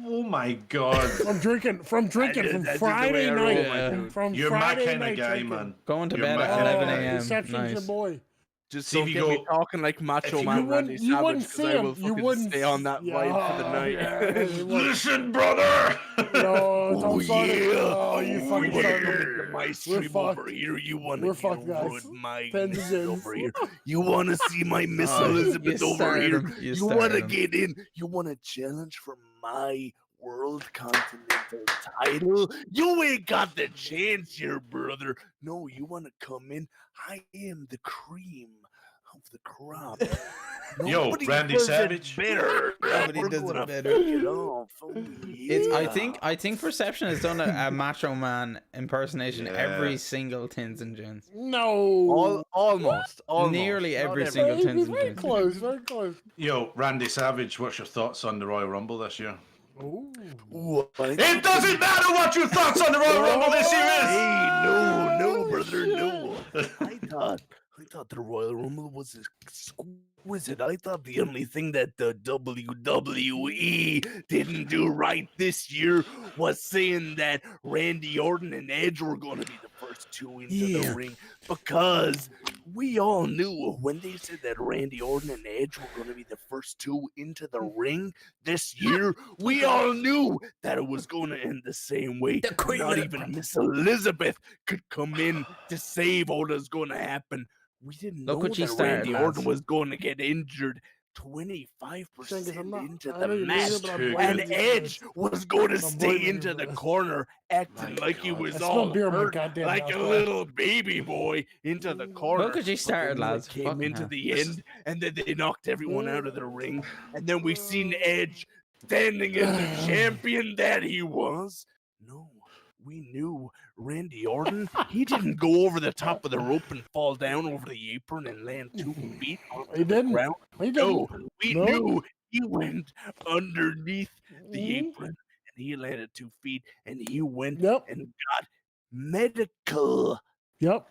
Speaker 3: Oh my god.
Speaker 2: from drinking from
Speaker 4: that's just the
Speaker 2: Friday
Speaker 4: way I roll,
Speaker 2: night.
Speaker 1: my
Speaker 4: dude.
Speaker 2: From
Speaker 3: You're my
Speaker 2: Friday
Speaker 3: kind
Speaker 2: night
Speaker 3: of guy,
Speaker 2: drinking.
Speaker 3: man.
Speaker 1: Going to
Speaker 3: You're
Speaker 1: bed
Speaker 3: my
Speaker 1: at
Speaker 3: kind of
Speaker 1: 11
Speaker 3: guy.
Speaker 1: a.m.
Speaker 2: Perception's your
Speaker 1: Nice.
Speaker 2: boy.
Speaker 4: Just
Speaker 3: See
Speaker 4: don't
Speaker 3: if
Speaker 4: get
Speaker 3: you
Speaker 4: me
Speaker 3: go-
Speaker 4: talking like Macho
Speaker 3: if you
Speaker 4: Man
Speaker 2: wouldn't-
Speaker 4: Randy
Speaker 2: you
Speaker 4: Savage
Speaker 2: wouldn't
Speaker 4: because
Speaker 2: see
Speaker 4: I
Speaker 2: him.
Speaker 4: will
Speaker 2: You
Speaker 4: fucking
Speaker 2: wouldn't
Speaker 4: stay on that
Speaker 2: yeah,
Speaker 4: vibe for the night.
Speaker 2: yeah, you wouldn't.
Speaker 3: Listen, brother.
Speaker 2: No, don't start it. Oh, you fucking
Speaker 3: yeah.
Speaker 2: started.
Speaker 6: My
Speaker 2: We're
Speaker 6: stream
Speaker 2: fucked.
Speaker 6: over here. You want
Speaker 2: We're
Speaker 6: to
Speaker 2: fucked,
Speaker 6: get over
Speaker 2: guys.
Speaker 6: with my
Speaker 2: Tens and
Speaker 6: miss
Speaker 2: Gins.
Speaker 6: over here? You want to see my Miss
Speaker 1: Oh,
Speaker 6: Elizabeth
Speaker 1: you
Speaker 6: over
Speaker 1: started
Speaker 6: here?
Speaker 1: him. You
Speaker 6: You want to
Speaker 1: started him.
Speaker 6: get in? You want a challenge for my world continental title? You ain't got the chance here, brother. No, you want to come in? I am the cream of the crop.
Speaker 3: Yo,
Speaker 6: Nobody
Speaker 3: Randy
Speaker 6: does it
Speaker 3: Savage.
Speaker 6: better.
Speaker 1: Nobody
Speaker 6: We're
Speaker 1: does it
Speaker 6: gonna
Speaker 1: better.
Speaker 6: fuck it off. Oh,
Speaker 1: It's
Speaker 6: yeah.
Speaker 1: I think Perception has done a Macho Man impersonation
Speaker 3: Yeah.
Speaker 1: every single Tins and Gins.
Speaker 2: No.
Speaker 4: Almost.
Speaker 1: Nearly
Speaker 4: Not
Speaker 1: every
Speaker 4: every-
Speaker 1: single
Speaker 2: Very,
Speaker 1: Tins and
Speaker 2: very
Speaker 1: Gins.
Speaker 2: close. Very close.
Speaker 3: Yo, Randy Savage, what's your thoughts on the Royal Rumble this year?
Speaker 2: Ooh.
Speaker 6: Ooh,
Speaker 3: It doesn't matter what your thoughts on the Royal Rumble this year is!
Speaker 6: Hey, no, brother, no. I thought the Royal Rumble was exquisite. I thought the only thing that the WWE didn't do right this year was saying that Randy Orton and Edge were going to be the first two into the ring, because we all knew when they said that Randy Orton and Edge were going to be the first two into the ring this year, we all knew that it was going to end the same way. Not even Miss Elizabeth could come in to save what was going to happen. We didn't
Speaker 1: Look
Speaker 6: know
Speaker 1: what she
Speaker 6: that
Speaker 1: started,
Speaker 6: Randy
Speaker 1: lads.
Speaker 6: Orton was going to get injured 25%
Speaker 2: Shengus, I'm not-
Speaker 6: into
Speaker 2: I
Speaker 6: the
Speaker 2: know you're
Speaker 6: match,
Speaker 2: leaving, but I'm
Speaker 3: and
Speaker 2: blaming
Speaker 6: and
Speaker 2: you for
Speaker 6: Edge
Speaker 2: this.
Speaker 6: was going to
Speaker 2: I'm
Speaker 6: stay
Speaker 2: blaming you
Speaker 6: into
Speaker 2: for
Speaker 6: the
Speaker 2: this.
Speaker 6: corner, acting
Speaker 3: My
Speaker 6: like he
Speaker 3: God.
Speaker 6: was
Speaker 2: I smell
Speaker 6: all
Speaker 2: beer in my
Speaker 6: hurt,
Speaker 2: goddamn
Speaker 6: like
Speaker 2: mouth,
Speaker 6: a
Speaker 2: bro.
Speaker 6: little baby boy into the corner.
Speaker 1: Look what she
Speaker 6: But
Speaker 1: started,
Speaker 6: then when it
Speaker 1: lads.
Speaker 6: came
Speaker 1: Fucking
Speaker 6: into
Speaker 1: hell.
Speaker 6: the end, and then they knocked everyone out of the ring, and then we seen Edge standing as the champion that he was. No, we knew Randy Orton. He didn't go over the top of the rope and fall down over the apron and land 2 feet on
Speaker 2: He
Speaker 6: the
Speaker 2: didn't.
Speaker 6: ground.
Speaker 2: He didn't.
Speaker 6: No, we
Speaker 2: No.
Speaker 6: knew he went underneath the
Speaker 2: Mhm.
Speaker 6: apron and he landed 2 feet and he went
Speaker 2: Yep.
Speaker 6: and got medical.
Speaker 2: Yep.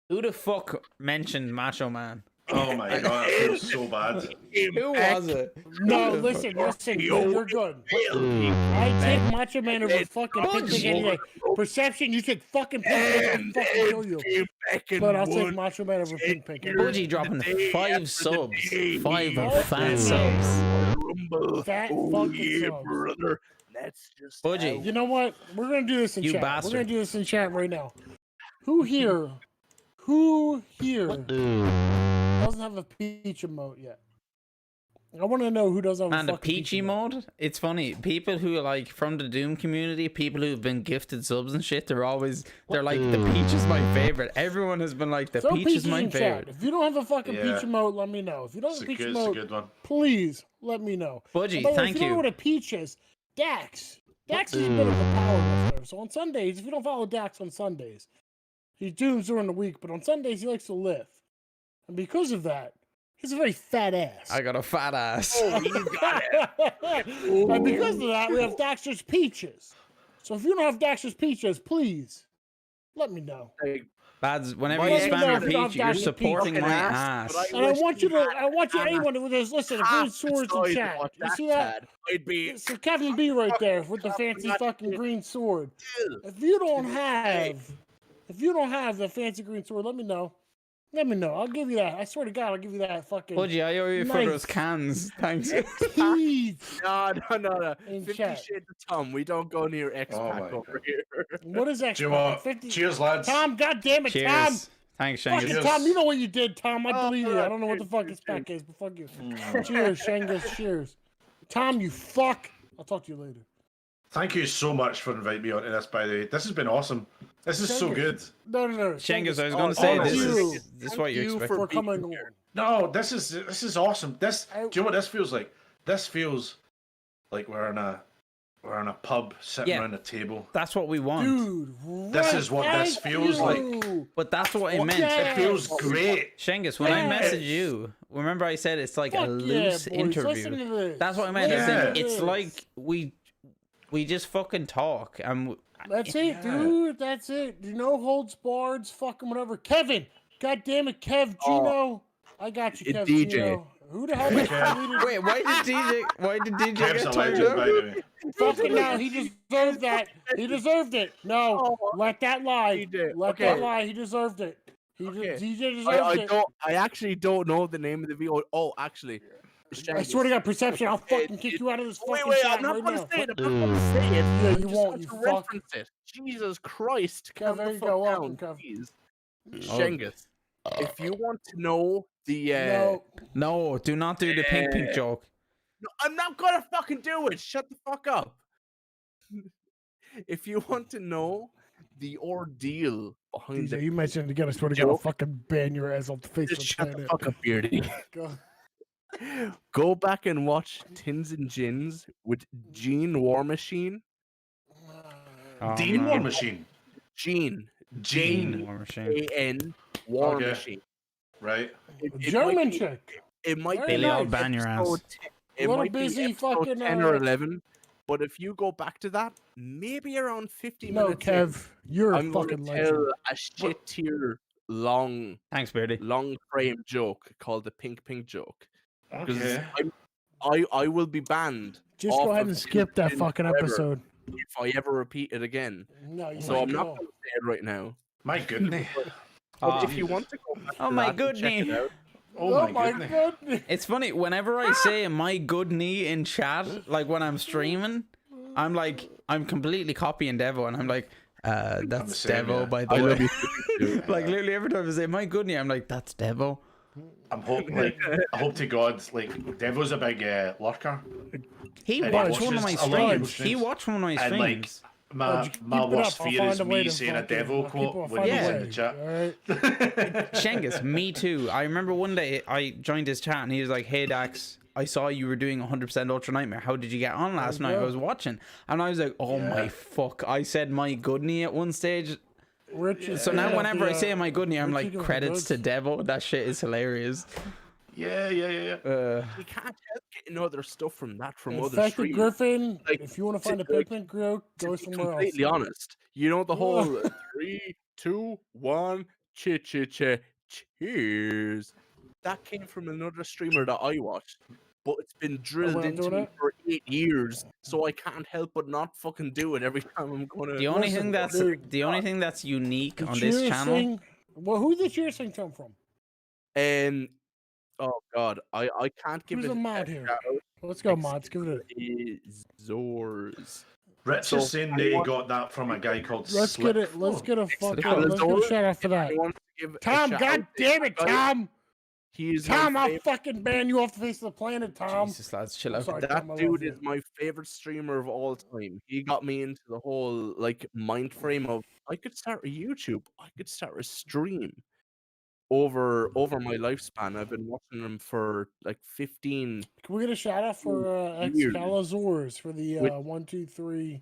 Speaker 1: Who the fuck mentioned Macho Man?
Speaker 3: Oh my god, that feels so bad.
Speaker 1: Who was it?
Speaker 2: No,
Speaker 1: Who the
Speaker 2: listen, listen. You're good.
Speaker 5: Dude.
Speaker 2: I take Macho Man over fucking Pink Pink any day. Perception, you take fucking Pink Pink and
Speaker 6: And
Speaker 2: fucking kill you.
Speaker 6: came back and
Speaker 2: But I'll take
Speaker 6: won.
Speaker 2: Macho Man over Pink Pink. any
Speaker 1: Budgie
Speaker 2: day.
Speaker 1: dropping
Speaker 6: day
Speaker 1: 5
Speaker 6: after the
Speaker 1: subs.
Speaker 6: day
Speaker 1: 5
Speaker 6: he
Speaker 1: fat
Speaker 2: won.
Speaker 1: subs.
Speaker 6: Rumble.
Speaker 2: Fat
Speaker 6: Oh
Speaker 2: fucking
Speaker 6: yeah,
Speaker 2: subs.
Speaker 6: brother. That's just
Speaker 1: Budgie.
Speaker 6: how
Speaker 2: You know what? We're gonna do this in
Speaker 1: You
Speaker 2: chat. We're
Speaker 1: bastard.
Speaker 2: gonna do this in chat right now. Who here
Speaker 5: Dude.
Speaker 2: doesn't have a peach emote yet? I want to know who doesn't have
Speaker 1: Man,
Speaker 2: a
Speaker 1: the
Speaker 2: fucking
Speaker 1: peachy mode, it's funny. People who are like from the Doom community, people who've been gifted subs and shit, they're like, the peach is my favorite. Everyone has been like, the
Speaker 2: Throw
Speaker 1: peach is
Speaker 2: peaches
Speaker 1: my
Speaker 2: in
Speaker 1: favorite.
Speaker 2: chat. If you don't have a fucking
Speaker 3: Yeah.
Speaker 2: peach emote, let me know. If you don't
Speaker 3: It's
Speaker 2: have
Speaker 3: a
Speaker 2: a peach
Speaker 3: good, it's a
Speaker 2: emote,
Speaker 3: good one.
Speaker 2: please let me know.
Speaker 1: Budgie,
Speaker 2: And by the way,
Speaker 1: thank
Speaker 2: if you don't know
Speaker 1: you.
Speaker 2: what a peach is, Dax. Dax is a bit of a power lifter. So on Sundays, if you don't follow Dax on Sundays, he dooms during the week, but on Sundays he likes to lift. And because of that, he's a very fat ass.
Speaker 1: I got a fat ass.
Speaker 6: Oh, you got it.
Speaker 2: And because of that, we have Daxter's peaches. So if you don't have Daxter's peaches, please let me know.
Speaker 1: Lads, whenever
Speaker 6: My
Speaker 1: you
Speaker 6: ex-
Speaker 1: spam
Speaker 2: know
Speaker 1: your
Speaker 2: if you don't
Speaker 1: peach,
Speaker 2: have
Speaker 1: you're
Speaker 2: Daxter's
Speaker 1: supporting
Speaker 6: peach.
Speaker 1: my
Speaker 6: Fucking
Speaker 1: ass.
Speaker 6: ass, but
Speaker 2: And I
Speaker 6: wish
Speaker 2: want
Speaker 6: you
Speaker 2: you to,
Speaker 6: had
Speaker 2: I want you,
Speaker 6: an
Speaker 2: anyone who does listen, if
Speaker 6: half
Speaker 2: there's swords in
Speaker 6: the size
Speaker 2: chat,
Speaker 6: of what
Speaker 2: you see
Speaker 6: Dax
Speaker 2: that?
Speaker 6: had. I'd be
Speaker 2: So Kevin B right there with the fancy fucking green sword. If you don't have the fancy green sword, let me know. Let me know. I'll give you that. I swear to God, I'll give you that fucking
Speaker 1: Budgie, I owe you for
Speaker 2: Nice.
Speaker 1: those cans. Thanks.
Speaker 2: teeth.
Speaker 6: no.
Speaker 2: In
Speaker 6: 50
Speaker 2: chat.
Speaker 6: Shades of Tom. We don't go near X
Speaker 3: Oh
Speaker 6: Pac
Speaker 3: my
Speaker 6: over here.
Speaker 2: What is that?
Speaker 3: Do you want?
Speaker 2: 50?
Speaker 3: Cheers, lads.
Speaker 2: Tom, God damn it, Tom.
Speaker 1: Cheers. Thanks,
Speaker 2: Fucking
Speaker 1: Shangus.
Speaker 3: Cheers.
Speaker 2: Tom, you know what you did, Tom. I
Speaker 6: Oh,
Speaker 2: believe you. I don't know what the fuck
Speaker 6: cheers,
Speaker 2: his pack is, but fuck you.
Speaker 3: Mm.
Speaker 2: Cheers, Shengus. Cheers. Tom, you fuck. I'll talk to you later.
Speaker 3: Thank you so much for inviting me onto this, by the way. This has been awesome. This is so
Speaker 2: Shengus.
Speaker 3: good.
Speaker 2: No.
Speaker 1: Shangus, I was
Speaker 6: Oh,
Speaker 1: going to say,
Speaker 2: thank
Speaker 1: this
Speaker 2: you.
Speaker 1: is what you
Speaker 6: Thank you
Speaker 1: expect.
Speaker 2: For
Speaker 6: being
Speaker 2: coming
Speaker 6: here.
Speaker 2: on.
Speaker 3: No, this is awesome. Do you know what this feels like? This feels like we're in a pub sitting
Speaker 1: Yeah.
Speaker 3: around a table.
Speaker 1: That's what we want.
Speaker 2: Dude,
Speaker 3: This is what this
Speaker 2: thank
Speaker 3: feels like.
Speaker 2: you.
Speaker 1: But that's what I meant.
Speaker 2: Yeah.
Speaker 3: It feels great.
Speaker 1: Shangus, when I
Speaker 2: Yes.
Speaker 1: messaged you, remember I said it's like
Speaker 2: Fuck
Speaker 1: a loose
Speaker 2: yeah, boys. Listen
Speaker 1: interview.
Speaker 2: to this.
Speaker 1: That's what I meant. I
Speaker 3: Yeah.
Speaker 1: said
Speaker 2: Listen to
Speaker 1: it's
Speaker 2: this.
Speaker 1: like we just fucking talk and
Speaker 2: That's it,
Speaker 3: Yeah.
Speaker 2: dude. That's it. You know, holds bards, fucking whatever. Kevin, God damn it, Kev, Gino. I got you, Kev,
Speaker 6: DJ.
Speaker 2: Gino. Who the hell is deleted?
Speaker 1: wait, why did DJ
Speaker 3: Kev's
Speaker 1: get
Speaker 3: a
Speaker 1: turned
Speaker 3: legend,
Speaker 1: up?
Speaker 3: by the way.
Speaker 2: Fucking now, he deserved that. He deserved it. No, let that lie.
Speaker 6: DJ,
Speaker 2: Let
Speaker 6: okay.
Speaker 2: that lie. He deserved it.
Speaker 6: Okay.
Speaker 2: DJ deserved
Speaker 6: I
Speaker 2: it.
Speaker 6: don't. I actually don't know the name of the video. Oh, actually,
Speaker 2: I swear to God, Perception, I'll fucking kick you out of this fucking
Speaker 6: Wait,
Speaker 2: chat
Speaker 6: I'm not
Speaker 2: right
Speaker 6: gonna
Speaker 2: now.
Speaker 6: say it. I'm not gonna say it.
Speaker 2: Yeah,
Speaker 6: I
Speaker 2: you
Speaker 6: just
Speaker 2: won't,
Speaker 6: want
Speaker 2: you
Speaker 6: to
Speaker 2: fuck.
Speaker 6: reference it. Jesus Christ,
Speaker 2: Kev,
Speaker 6: calm
Speaker 2: there
Speaker 6: the
Speaker 2: you
Speaker 6: fuck
Speaker 2: go.
Speaker 6: down,
Speaker 2: Welcome, Kev.
Speaker 6: please.
Speaker 1: Oh.
Speaker 6: Shengus, if you want to know the
Speaker 2: No,
Speaker 1: No, do not do the pink joke.
Speaker 6: No, I'm not gonna fucking do it. Shut the fuck up. If you want to know
Speaker 4: the ordeal behind
Speaker 2: DJ,
Speaker 4: the
Speaker 2: you mentioned again. I swear to God, I'll
Speaker 4: joke.
Speaker 2: fucking ban your ass off the face
Speaker 4: Just
Speaker 2: of the
Speaker 4: shut the
Speaker 2: planet.
Speaker 4: fuck up, Beardy.
Speaker 2: Go.
Speaker 4: Go back and watch Tins and Gins with Gene War Machine.
Speaker 1: Oh,
Speaker 3: Dean
Speaker 1: no.
Speaker 3: War Machine.
Speaker 4: Gene.
Speaker 3: Gene.
Speaker 1: War Machine.
Speaker 4: G-A-N War
Speaker 3: Okay.
Speaker 4: Machine.
Speaker 3: Right.
Speaker 4: It might
Speaker 2: German
Speaker 4: be-
Speaker 2: chick.
Speaker 4: It might
Speaker 2: Very
Speaker 4: be
Speaker 1: Billy, I'll
Speaker 2: nice.
Speaker 1: ban your ass.
Speaker 4: episode 10 It
Speaker 2: Little
Speaker 4: might
Speaker 2: busy
Speaker 4: be episode
Speaker 2: fucking,
Speaker 4: 10 or 11, but if you go back to that, maybe around 50
Speaker 2: No,
Speaker 4: minutes in,
Speaker 2: Kev, you're a
Speaker 4: I'm going to
Speaker 2: fucking
Speaker 4: tell
Speaker 2: legend.
Speaker 4: a shit tier long
Speaker 1: Thanks, Beardy.
Speaker 4: frame joke called the pink joke. Because
Speaker 3: Okay.
Speaker 4: I will be banned.
Speaker 2: Just
Speaker 4: off
Speaker 2: go ahead
Speaker 4: of
Speaker 2: and skip that
Speaker 4: Tins
Speaker 2: fucking
Speaker 4: forever
Speaker 2: episode.
Speaker 4: if I ever repeat it again.
Speaker 2: No, you
Speaker 4: So
Speaker 2: might
Speaker 4: I'm not
Speaker 2: go.
Speaker 4: going to say it right now.
Speaker 3: My goodness.
Speaker 4: But if you want to go back
Speaker 1: Oh
Speaker 4: to
Speaker 1: my
Speaker 4: that and check it
Speaker 1: goodness.
Speaker 4: out,
Speaker 3: Oh my goodness.
Speaker 2: goodness.
Speaker 1: It's funny, whenever I say my good knee in chat, like when I'm streaming, I'm like, I'm completely copying Devo, and I'm like,
Speaker 3: the
Speaker 1: that's
Speaker 3: same,
Speaker 1: Devo,
Speaker 3: yeah.
Speaker 1: by the
Speaker 4: I
Speaker 1: way.
Speaker 4: love you too.
Speaker 1: Like, literally every time I say my good knee, I'm like, that's Devo.
Speaker 3: I'm I hope to God, like, Devil's a big lurker.
Speaker 1: He
Speaker 3: And
Speaker 1: watched
Speaker 3: he
Speaker 1: one of my
Speaker 3: watches a lot of people's
Speaker 1: streams. He
Speaker 3: streams.
Speaker 1: watched one of my
Speaker 3: And, like,
Speaker 1: streams.
Speaker 3: my
Speaker 2: Keep
Speaker 3: my
Speaker 2: it
Speaker 3: worst
Speaker 2: up, I'll
Speaker 3: fear
Speaker 2: find
Speaker 3: is
Speaker 2: a way
Speaker 3: me
Speaker 2: to
Speaker 3: saying a
Speaker 2: fucking-
Speaker 3: devil
Speaker 2: I'll
Speaker 3: quote when
Speaker 2: find
Speaker 1: a
Speaker 3: he's in
Speaker 1: way,
Speaker 3: the chat.
Speaker 2: Alright.
Speaker 1: Shengus, me too. I remember one day I joined his chat and he was like, "Hey Dax, I saw you were doing 100% Ultra Nightmare. How did you get on last
Speaker 2: There you
Speaker 1: night? I
Speaker 2: go.
Speaker 1: was watching." And I was like, "Oh my
Speaker 3: Yeah.
Speaker 1: fuck." I said my good knee at one stage.
Speaker 2: Rich
Speaker 1: So now whenever I say
Speaker 2: my
Speaker 1: my good knee, I'm
Speaker 2: Richie
Speaker 1: like,
Speaker 2: doing
Speaker 1: credits to
Speaker 2: good.
Speaker 1: Devo. That shit is hilarious.
Speaker 3: Yeah.
Speaker 4: You can't help getting other stuff from other
Speaker 2: Infected
Speaker 4: streamers.
Speaker 2: Griffin,
Speaker 4: Like,
Speaker 2: if you want to
Speaker 4: to-
Speaker 2: find a
Speaker 4: like,
Speaker 2: pigment grow,
Speaker 4: To
Speaker 2: go
Speaker 4: be
Speaker 2: somewhere else.
Speaker 4: completely honest, you know the whole 3, 2, 1, cheers. That came from another streamer that I watched, but it's been drilled
Speaker 2: we're not
Speaker 4: into
Speaker 2: doing
Speaker 4: me
Speaker 2: it?
Speaker 4: for 8 years, so I can't help but not fucking do it every time I'm gonna.
Speaker 1: The only
Speaker 2: Listen,
Speaker 1: thing that's
Speaker 2: dude.
Speaker 1: unique
Speaker 2: The
Speaker 1: on this
Speaker 2: cheer
Speaker 1: channel.
Speaker 2: sing- Well, who did the cheer sing come from?
Speaker 4: Oh god, I can't give
Speaker 2: Who's
Speaker 4: it
Speaker 2: a mod
Speaker 4: a
Speaker 2: here?
Speaker 4: shout out.
Speaker 2: Let's go, mods. Give it
Speaker 4: Zors.
Speaker 3: Rich
Speaker 4: So,
Speaker 3: is saying that he got that from a guy called
Speaker 2: a. Let's
Speaker 3: Slick.
Speaker 2: get it. Let's get a fucking.
Speaker 4: Calazor,
Speaker 2: Let's get a shout out for that.
Speaker 4: I want to give a
Speaker 2: Tom,
Speaker 4: shout
Speaker 2: god
Speaker 4: out
Speaker 2: damn
Speaker 4: to
Speaker 2: it,
Speaker 4: that guy.
Speaker 2: Tom!
Speaker 4: He is
Speaker 2: Tom,
Speaker 4: my
Speaker 2: I'll
Speaker 4: favorite.
Speaker 2: fucking ban you off the face of the planet, Tom.
Speaker 1: Jesus, lads, chill
Speaker 2: I'm
Speaker 1: out.
Speaker 2: sorry,
Speaker 4: That
Speaker 2: Tom, I love
Speaker 4: dude
Speaker 2: you.
Speaker 4: is my favorite streamer of all time. He got me into the whole like mind frame of I could start a YouTube, I could start a stream. Over my lifespan, I've been watching him for like 15.
Speaker 2: Can we get a shout out for
Speaker 4: Weird.
Speaker 2: Excalazors for the
Speaker 4: Which-
Speaker 2: 1, 2, 3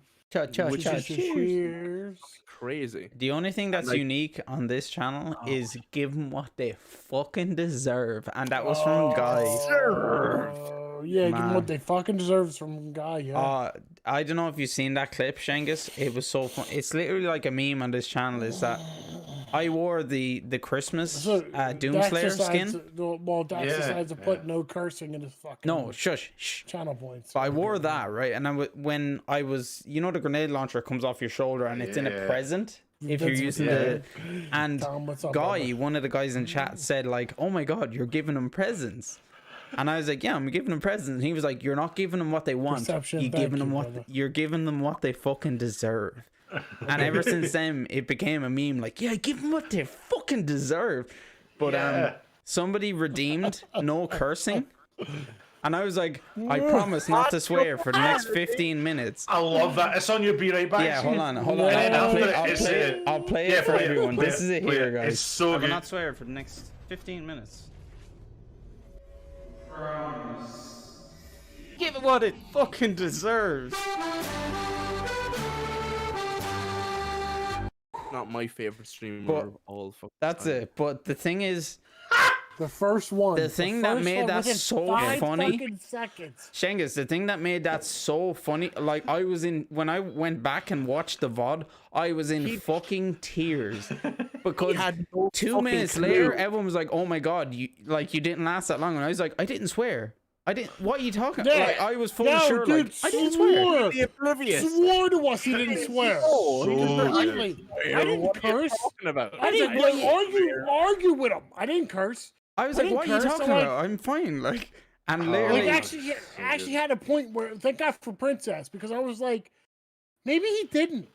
Speaker 4: Which is
Speaker 2: cheers?
Speaker 4: crazy.
Speaker 1: The only thing that's
Speaker 4: like-
Speaker 1: unique on this channel
Speaker 4: Oh.
Speaker 1: is give them what they fucking deserve, and that was from Guy.
Speaker 2: Yeah, give them
Speaker 1: Man.
Speaker 2: what they fucking deserve. It's from Guy, yeah.
Speaker 1: I don't know if you've seen that clip, Shengus. It was so fun. It's literally like a meme on this channel. Is that I wore the Christmas
Speaker 2: So,
Speaker 1: Doomslayer skin.
Speaker 2: Dax
Speaker 3: Yeah,
Speaker 2: decides to put no cursing in his fucking
Speaker 1: No, shush, shh.
Speaker 2: channel points.
Speaker 1: But I wore that, right? And when I was, you know, the grenade launcher comes off your shoulder and it's in a
Speaker 3: Yeah.
Speaker 1: present. If you're
Speaker 2: That's
Speaker 1: using
Speaker 2: what-
Speaker 1: the and
Speaker 2: Tom, what's up,
Speaker 1: Guy,
Speaker 2: brother?
Speaker 1: one of the guys in chat said like, "Oh my God, you're giving them presents," and I was like, "Yeah, I'm giving them presents." And he was like, "You're not giving them what they want.
Speaker 2: Perception,
Speaker 1: You're
Speaker 2: thank
Speaker 1: giving them
Speaker 2: you,
Speaker 1: what
Speaker 2: brother."
Speaker 1: you're giving them what they fucking deserve." And ever since then, it became a meme like, "Yeah, give them what they fucking deserve." But
Speaker 3: Yeah.
Speaker 1: somebody redeemed no cursing. And I was like, I promise not to swear for the next 15 minutes.
Speaker 3: I love that. It's on your Be Right Back.
Speaker 1: Yeah, hold on.
Speaker 3: And then
Speaker 1: I'll
Speaker 3: after
Speaker 1: play,
Speaker 3: it,
Speaker 1: I'll
Speaker 3: it's,
Speaker 1: play it. I'll play
Speaker 3: yeah,
Speaker 1: it for
Speaker 3: play it,
Speaker 1: everyone.
Speaker 3: play
Speaker 1: This
Speaker 3: it,
Speaker 1: is it
Speaker 3: play
Speaker 1: here,
Speaker 3: it.
Speaker 1: guys.
Speaker 3: It's so
Speaker 1: I will
Speaker 3: good.
Speaker 1: not swear for the next 15 minutes. Give it what it fucking deserves.
Speaker 4: Not my favorite streamer
Speaker 1: But
Speaker 4: of all fucking
Speaker 1: That's
Speaker 4: time.
Speaker 1: it. But the thing is,
Speaker 2: The first one.
Speaker 1: The thing that
Speaker 2: first
Speaker 1: made
Speaker 2: one
Speaker 1: that
Speaker 2: within
Speaker 1: so
Speaker 2: 5
Speaker 1: funny-
Speaker 2: fucking seconds.
Speaker 1: Shengus, the thing that made that so funny, like I was in when I went back and watched the VOD, I was in fucking tears because
Speaker 4: had no
Speaker 1: 2
Speaker 4: fucking
Speaker 1: minutes
Speaker 4: clue.
Speaker 1: later, everyone was like, "Oh my God, you didn't last that long," and I was like, "I didn't swear. I didn't. What are you talking?"
Speaker 2: Yeah.
Speaker 1: Like, I was fully
Speaker 2: No,
Speaker 1: sure,
Speaker 2: dude,
Speaker 1: like I didn't swear.
Speaker 2: swore.
Speaker 4: Be oblivious.
Speaker 2: Swore to us he didn't swear.
Speaker 4: Oh, he
Speaker 3: So
Speaker 4: doesn't-
Speaker 2: Completely. I didn't
Speaker 4: What are you
Speaker 2: curse.
Speaker 4: talking about?
Speaker 2: I didn't like, argue with him. I didn't curse.
Speaker 1: I was
Speaker 2: I
Speaker 1: like,
Speaker 2: didn't
Speaker 1: "What are you
Speaker 2: curse, so,
Speaker 1: talking
Speaker 2: like-
Speaker 1: about? I'm fine." Like, and
Speaker 3: Oh.
Speaker 1: literally,
Speaker 2: Like actually had a point where thank God for Princess because I was like, maybe he didn't.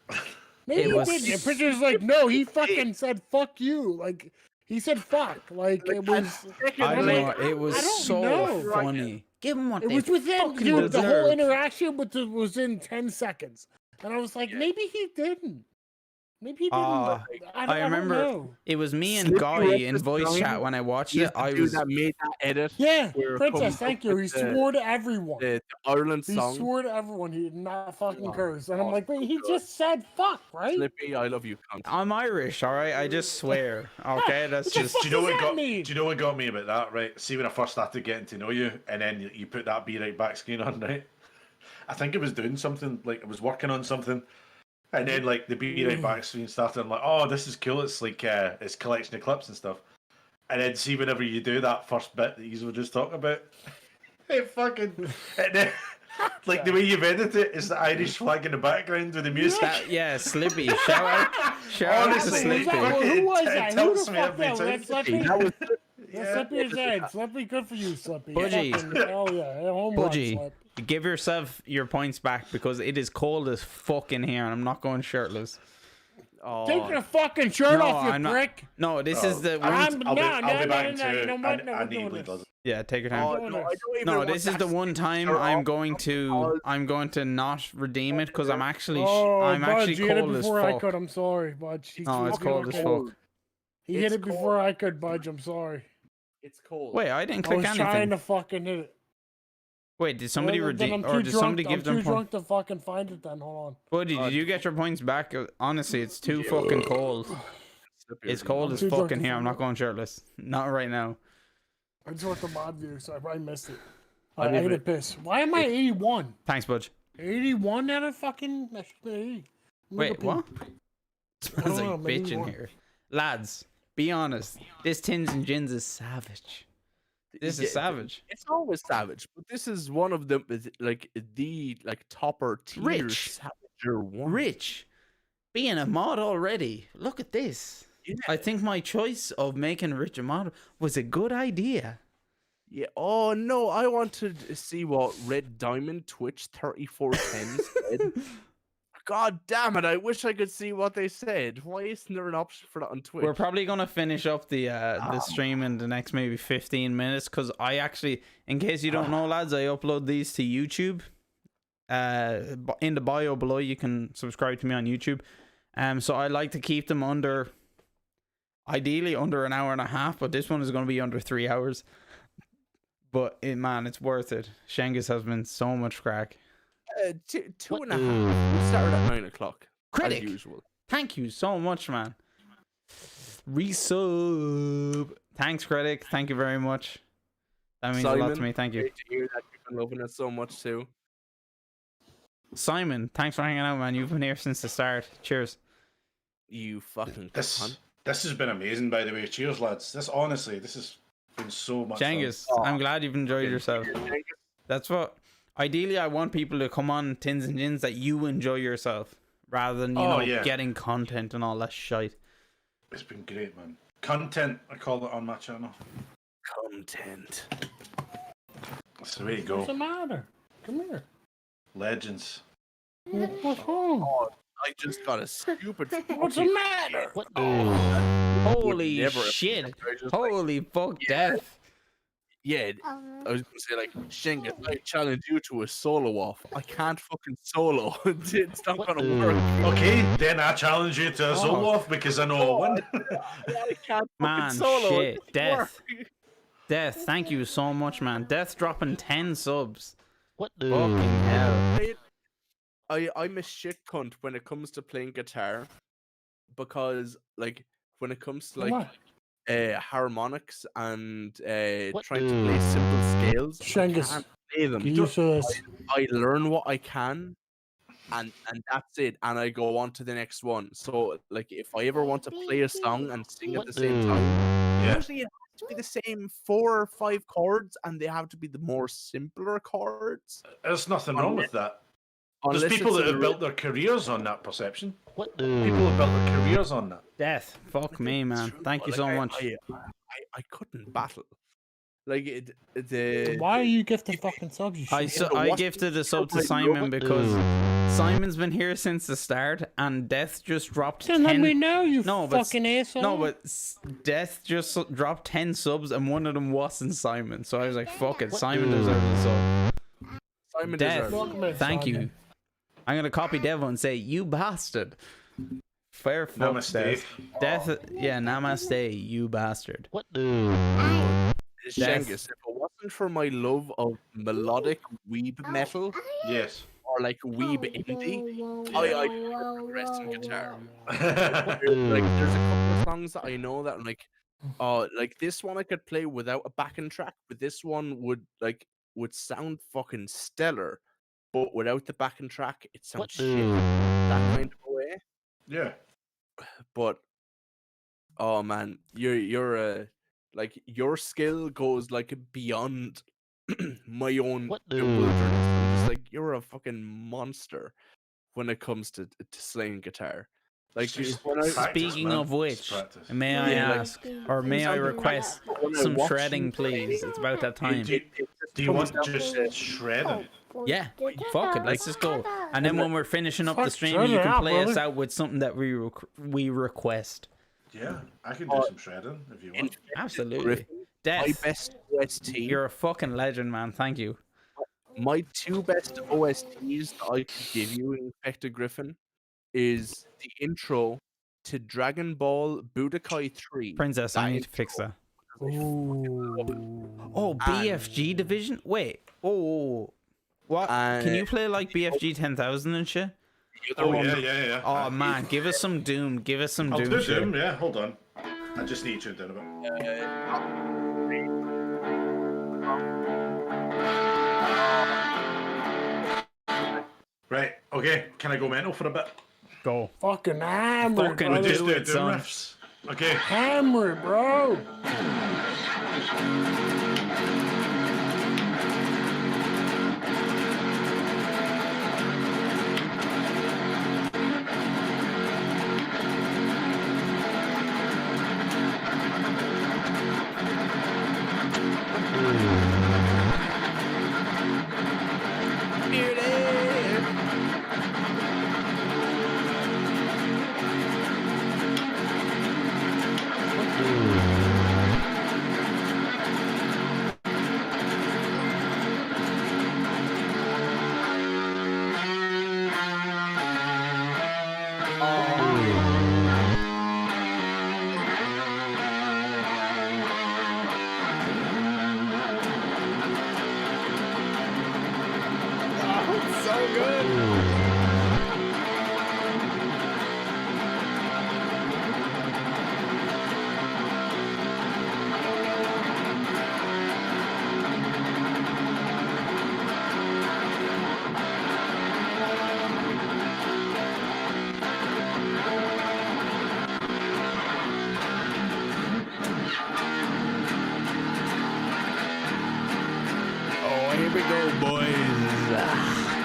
Speaker 2: Maybe
Speaker 1: It
Speaker 2: he
Speaker 1: was-
Speaker 2: didn't. And Princess was like, no, he fucking said fuck you. Like he said fuck. Like it was.
Speaker 1: I don't
Speaker 2: like,
Speaker 1: know. It was
Speaker 2: I don't
Speaker 1: so
Speaker 2: know.
Speaker 1: funny. Give them what
Speaker 2: It
Speaker 1: they
Speaker 2: was within
Speaker 1: fucking
Speaker 2: dude, the whole
Speaker 1: deserve.
Speaker 2: interaction was in 10 seconds, and I was like, maybe he didn't. Maybe he didn't. But I
Speaker 1: remember
Speaker 2: know.
Speaker 1: it was me and
Speaker 4: Slippy
Speaker 1: Guy
Speaker 4: Rick
Speaker 1: in
Speaker 4: is
Speaker 1: voice
Speaker 4: dying.
Speaker 1: chat when I watched
Speaker 4: He's
Speaker 1: it.
Speaker 4: the
Speaker 1: I
Speaker 4: dude
Speaker 1: was
Speaker 4: that made that edit.
Speaker 2: Yeah,
Speaker 4: where it
Speaker 2: Princess,
Speaker 4: comes
Speaker 2: thank
Speaker 4: up
Speaker 2: you. He
Speaker 4: with
Speaker 2: swore to everyone.
Speaker 4: the Ireland
Speaker 2: He
Speaker 4: song.
Speaker 2: swore to everyone he did not fucking
Speaker 4: Oh,
Speaker 2: curse. And I'm
Speaker 4: oh,
Speaker 2: like, wait, he
Speaker 4: God.
Speaker 2: just said fuck, right?
Speaker 4: Slippy, I love you, cunt.
Speaker 1: I'm Irish, all right. I just swear. Okay, that's
Speaker 2: What the
Speaker 1: just.
Speaker 2: fuck
Speaker 3: Do you know
Speaker 2: does
Speaker 3: what
Speaker 2: that
Speaker 3: got?
Speaker 2: mean?
Speaker 3: Do you know what got me about that? Right. See, when I first started getting to know you, and then you put that Be Right Back screen on, right? I think I was doing something, like I was working on something, and then like the Be Right Back screen started. I'm like, oh, this is cool. It's like it's collection of clips and stuff. And then see, whenever you do that first bit that you were just talking about, it fucking, and then, like the way you've edited it is the Irish flag in the background with the music.
Speaker 1: Yeah, Slippy. Shout out to
Speaker 3: Honestly,
Speaker 1: Slippy.
Speaker 3: fucking-
Speaker 2: Who was
Speaker 3: it
Speaker 2: that? Who
Speaker 3: tilts
Speaker 2: the
Speaker 3: me
Speaker 2: fuck
Speaker 3: every
Speaker 2: that?
Speaker 3: time.
Speaker 2: That's Slippy.
Speaker 4: That was
Speaker 2: That's Slippy's head. Slippy, good for you, Slippy.
Speaker 1: Budgie.
Speaker 2: Fucking hell yeah. Home run,
Speaker 1: Budgie,
Speaker 2: Slip.
Speaker 1: give yourself your points back because it is cold as fuck in here and I'm not going shirtless.
Speaker 4: Oh,
Speaker 2: Take your fucking shirt
Speaker 1: No,
Speaker 2: off, you
Speaker 1: I'm not.
Speaker 2: prick.
Speaker 1: No, this is the.
Speaker 2: I'm
Speaker 3: I'll be
Speaker 2: no,
Speaker 3: back
Speaker 2: no, you know
Speaker 3: to
Speaker 2: what? No, we're
Speaker 3: and
Speaker 2: doing
Speaker 3: Eagly
Speaker 2: this.
Speaker 3: does it.
Speaker 1: Yeah, take your time.
Speaker 4: oh,
Speaker 2: doing
Speaker 4: no, I
Speaker 2: this.
Speaker 4: don't even
Speaker 1: No,
Speaker 4: want
Speaker 1: this is
Speaker 4: that
Speaker 1: the one time
Speaker 4: shirt
Speaker 1: I'm
Speaker 4: off.
Speaker 1: going to not redeem it because I'm actually
Speaker 2: Oh,
Speaker 1: I'm
Speaker 2: Budge,
Speaker 1: actually
Speaker 2: you hit it
Speaker 1: cold as
Speaker 2: before I
Speaker 1: fuck.
Speaker 2: could. I'm sorry, Budge. He's
Speaker 1: No, it's
Speaker 2: fucking
Speaker 1: cold as
Speaker 2: okay.
Speaker 1: fuck.
Speaker 2: He hit
Speaker 4: It's
Speaker 2: it before I could, Budge. I'm sorry.
Speaker 4: It's cold.
Speaker 1: Wait, I didn't
Speaker 2: I
Speaker 1: click
Speaker 2: was trying
Speaker 1: anything.
Speaker 2: to fucking hit it.
Speaker 1: Wait, did somebody
Speaker 2: Then
Speaker 1: redeem
Speaker 2: I'm
Speaker 1: or
Speaker 2: too
Speaker 1: did
Speaker 2: drunk-
Speaker 1: somebody give
Speaker 2: I'm
Speaker 1: them
Speaker 2: too
Speaker 1: points?
Speaker 2: drunk to fucking find it then. Hold
Speaker 1: Buddy, did you get your points back? Honestly, it's too fucking cold.
Speaker 4: Slippy,
Speaker 1: It's cold
Speaker 2: I'm
Speaker 1: as
Speaker 2: too drunk
Speaker 1: fucking
Speaker 2: to
Speaker 1: here. I'm
Speaker 2: find
Speaker 1: not
Speaker 2: it.
Speaker 1: going shirtless. Not right now.
Speaker 2: on. I just went to mod view, so I probably missed it.
Speaker 4: I
Speaker 2: I
Speaker 4: didn't
Speaker 2: hit
Speaker 4: even-
Speaker 2: a piss. Why am I 81?
Speaker 1: Thanks, Budge.
Speaker 2: 81 out of fucking. That should be 80.
Speaker 1: Wait, what? Smells
Speaker 2: know,
Speaker 1: like
Speaker 2: maybe
Speaker 1: bitch in
Speaker 2: more.
Speaker 1: here. Lads, be honest. This Tins and Gins is savage. This
Speaker 4: Yeah,
Speaker 1: is savage.
Speaker 4: It's always savage, but this is one of the topper tier
Speaker 1: Rich.
Speaker 4: savager one.
Speaker 1: Rich. Being a mod already. Look at this.
Speaker 4: Yeah.
Speaker 1: I think my choice of making Rich a mod was a good idea.
Speaker 4: Yeah. Oh no, I wanted to see what Red Diamond Twitch 3410 said. God damn it! I wish I could see what they said. Why isn't there an option for that on Twitch?
Speaker 1: We're probably gonna finish up the stream in the next maybe 15 minutes because I actually, in case you don't know, lads, I upload these to YouTube. In the bio below, you can subscribe to me on YouTube. So I like to keep them ideally under an hour and a half, but this one is gonna be under 3 hours. But man, it's worth it. Shengis has been so much crack.
Speaker 4: Two and a half. We started at 9 o'clock.
Speaker 1: Critic.
Speaker 4: As usual.
Speaker 1: Thank you so much, man. Resub. Thanks, Critic. Thank you very much. That means a lot to
Speaker 4: Simon,
Speaker 1: me. Thank you.
Speaker 4: Great to hear that you've been loving it so much too.
Speaker 1: Simon, thanks for hanging out, man. You've been here since the start. Cheers.
Speaker 4: You fucking
Speaker 3: This
Speaker 4: cunt.
Speaker 3: this has been amazing, by the way. Cheers, lads. This has been so much fun.
Speaker 1: Jengis, I'm glad you've enjoyed yourself. That's what. Ideally, I want people to come on Tins and Gins that you enjoy yourself rather than,
Speaker 3: Yeah.
Speaker 1: getting content and all that shite.
Speaker 3: It's been great, man. Content, I call it on my channel.
Speaker 4: Content.
Speaker 3: That's the way to
Speaker 2: What's the
Speaker 3: go.
Speaker 2: matter? Come here.
Speaker 3: Legends.
Speaker 2: What's wrong?
Speaker 4: I just got a stupid.
Speaker 2: What's the matter?
Speaker 5: What the?
Speaker 1: Holy
Speaker 4: never-
Speaker 1: shit.
Speaker 4: I just, like,
Speaker 1: Holy fuck, death.
Speaker 4: yeah, I was gonna say like Shenga, I challenge you to a solo off. I can't fucking solo. It's not
Speaker 5: What
Speaker 4: gonna
Speaker 5: the-
Speaker 4: work.
Speaker 3: Okay, then I challenge you to a solo off because I know I'll win.
Speaker 4: I can't
Speaker 1: Man,
Speaker 4: fucking solo.
Speaker 1: shit,
Speaker 4: It doesn't
Speaker 1: death.
Speaker 4: work.
Speaker 1: Death, thank you so much, man. Death dropping 10 subs.
Speaker 5: What the?
Speaker 1: Fucking hell.
Speaker 4: I'm a shit cunt when it comes to playing guitar because like when it comes to like
Speaker 2: What?
Speaker 4: harmonics and
Speaker 5: What?
Speaker 4: trying to play simple scales, I
Speaker 2: Shengus,
Speaker 4: can't play them.
Speaker 2: You should.
Speaker 4: I learn what I can, and that's it, and I go on to the next one. So like if I ever want to play a song and sing at
Speaker 5: What
Speaker 4: the same
Speaker 5: the-
Speaker 4: time,
Speaker 3: Yeah.
Speaker 4: usually it has to be the same 4 or 5 chords, and they have to be the more simpler chords.
Speaker 3: There's nothing wrong with that. There's
Speaker 4: Unless
Speaker 3: people
Speaker 4: it's
Speaker 3: that
Speaker 4: a
Speaker 3: have built their careers on that perception.
Speaker 5: What
Speaker 3: People
Speaker 5: the?
Speaker 3: have built their careers on that.
Speaker 1: Death, fuck me, man.
Speaker 4: True,
Speaker 1: Thank you
Speaker 4: but,
Speaker 1: so
Speaker 4: like,
Speaker 1: much.
Speaker 4: I couldn't battle. Like the
Speaker 2: Why are you gifting fucking subs? You
Speaker 1: I
Speaker 2: shit?
Speaker 1: I
Speaker 4: what-
Speaker 1: gifted a sub to
Speaker 4: what-
Speaker 1: Simon because
Speaker 5: the-
Speaker 1: Simon's been here since the start, and Death just dropped
Speaker 2: Then let me
Speaker 1: 10.
Speaker 2: know, you
Speaker 1: No, but
Speaker 2: fucking asshole.
Speaker 1: No, but Death just dropped 10 subs, and one of them wasn't Simon. So I was like, "Fuck it,
Speaker 5: What
Speaker 1: Simon
Speaker 5: the-
Speaker 1: deserves a sub."
Speaker 4: Simon
Speaker 1: Death.
Speaker 4: deserves it.
Speaker 2: Welcome in,
Speaker 1: Thank you.
Speaker 2: Simon.
Speaker 1: I'm gonna copy Devo and say, "You bastard." Fair fuck,
Speaker 3: Namaste.
Speaker 1: Death. Yeah, namaste, you bastard.
Speaker 5: What the?
Speaker 4: Shengiskhan, if it wasn't for my love of melodic weeb metal
Speaker 3: Yes.
Speaker 4: or like weeb indie, I'd progress in guitar.
Speaker 5: What
Speaker 4: Like, there's a
Speaker 5: the?
Speaker 4: couple of songs that I know that like this one I could play without a backing track, but this one would sound fucking stellar, but without the backing track, it
Speaker 5: What
Speaker 4: sounds shit. That kind of way.
Speaker 3: Yeah.
Speaker 4: But oh man, you're like your skill goes like beyond my own
Speaker 5: What the?
Speaker 4: wilderness. I'm just like, you're a fucking monster when it comes to slaying guitar. Like
Speaker 3: Just
Speaker 4: when I
Speaker 3: practice,
Speaker 1: Speaking
Speaker 3: man.
Speaker 1: of
Speaker 3: Just
Speaker 1: which,
Speaker 3: practice.
Speaker 1: may I
Speaker 4: Yeah, like,
Speaker 1: ask, or may I request
Speaker 4: when I
Speaker 1: some
Speaker 4: watch
Speaker 1: shredding,
Speaker 4: you play,
Speaker 1: please? It's about that time.
Speaker 3: Do you want just shredding?
Speaker 1: Yeah, fuck it, let's just go. And then when we're finishing up the
Speaker 2: Fuck,
Speaker 1: stream,
Speaker 2: shred
Speaker 1: you
Speaker 2: it
Speaker 1: can
Speaker 2: out,
Speaker 1: play us
Speaker 2: brother.
Speaker 1: out with something that we request.
Speaker 3: Yeah, I can do some shredding if you want.
Speaker 1: Absolutely.
Speaker 4: Griffin, my
Speaker 1: Death,
Speaker 4: best OST,
Speaker 1: you're a fucking legend, man. Thank you.
Speaker 4: my two best OSTs that I could give you in Infected Griffin is the intro to Dragon Ball Budokai 3.
Speaker 1: Princess, I
Speaker 4: That
Speaker 1: need to fix that.
Speaker 2: Ooh.
Speaker 1: Oh, BFG division? Wait. Oh, what? Can you play like BFG 10,000 and shit?
Speaker 3: Oh yeah.
Speaker 1: Oh man, give us some Doom. Give us some
Speaker 3: I'll
Speaker 1: Doom
Speaker 3: do
Speaker 1: shit.
Speaker 3: Doom. Yeah, hold on. I just need you to do a bit. Right. Okay. Can I go mental for a bit?
Speaker 1: Go.
Speaker 2: Fucking hammer,
Speaker 1: Fucking
Speaker 2: brother.
Speaker 3: Just
Speaker 1: do
Speaker 3: do
Speaker 1: it,
Speaker 3: Doom
Speaker 1: son.
Speaker 3: riffs. Okay.
Speaker 2: Hammer it, bro.
Speaker 1: Here we go, boys.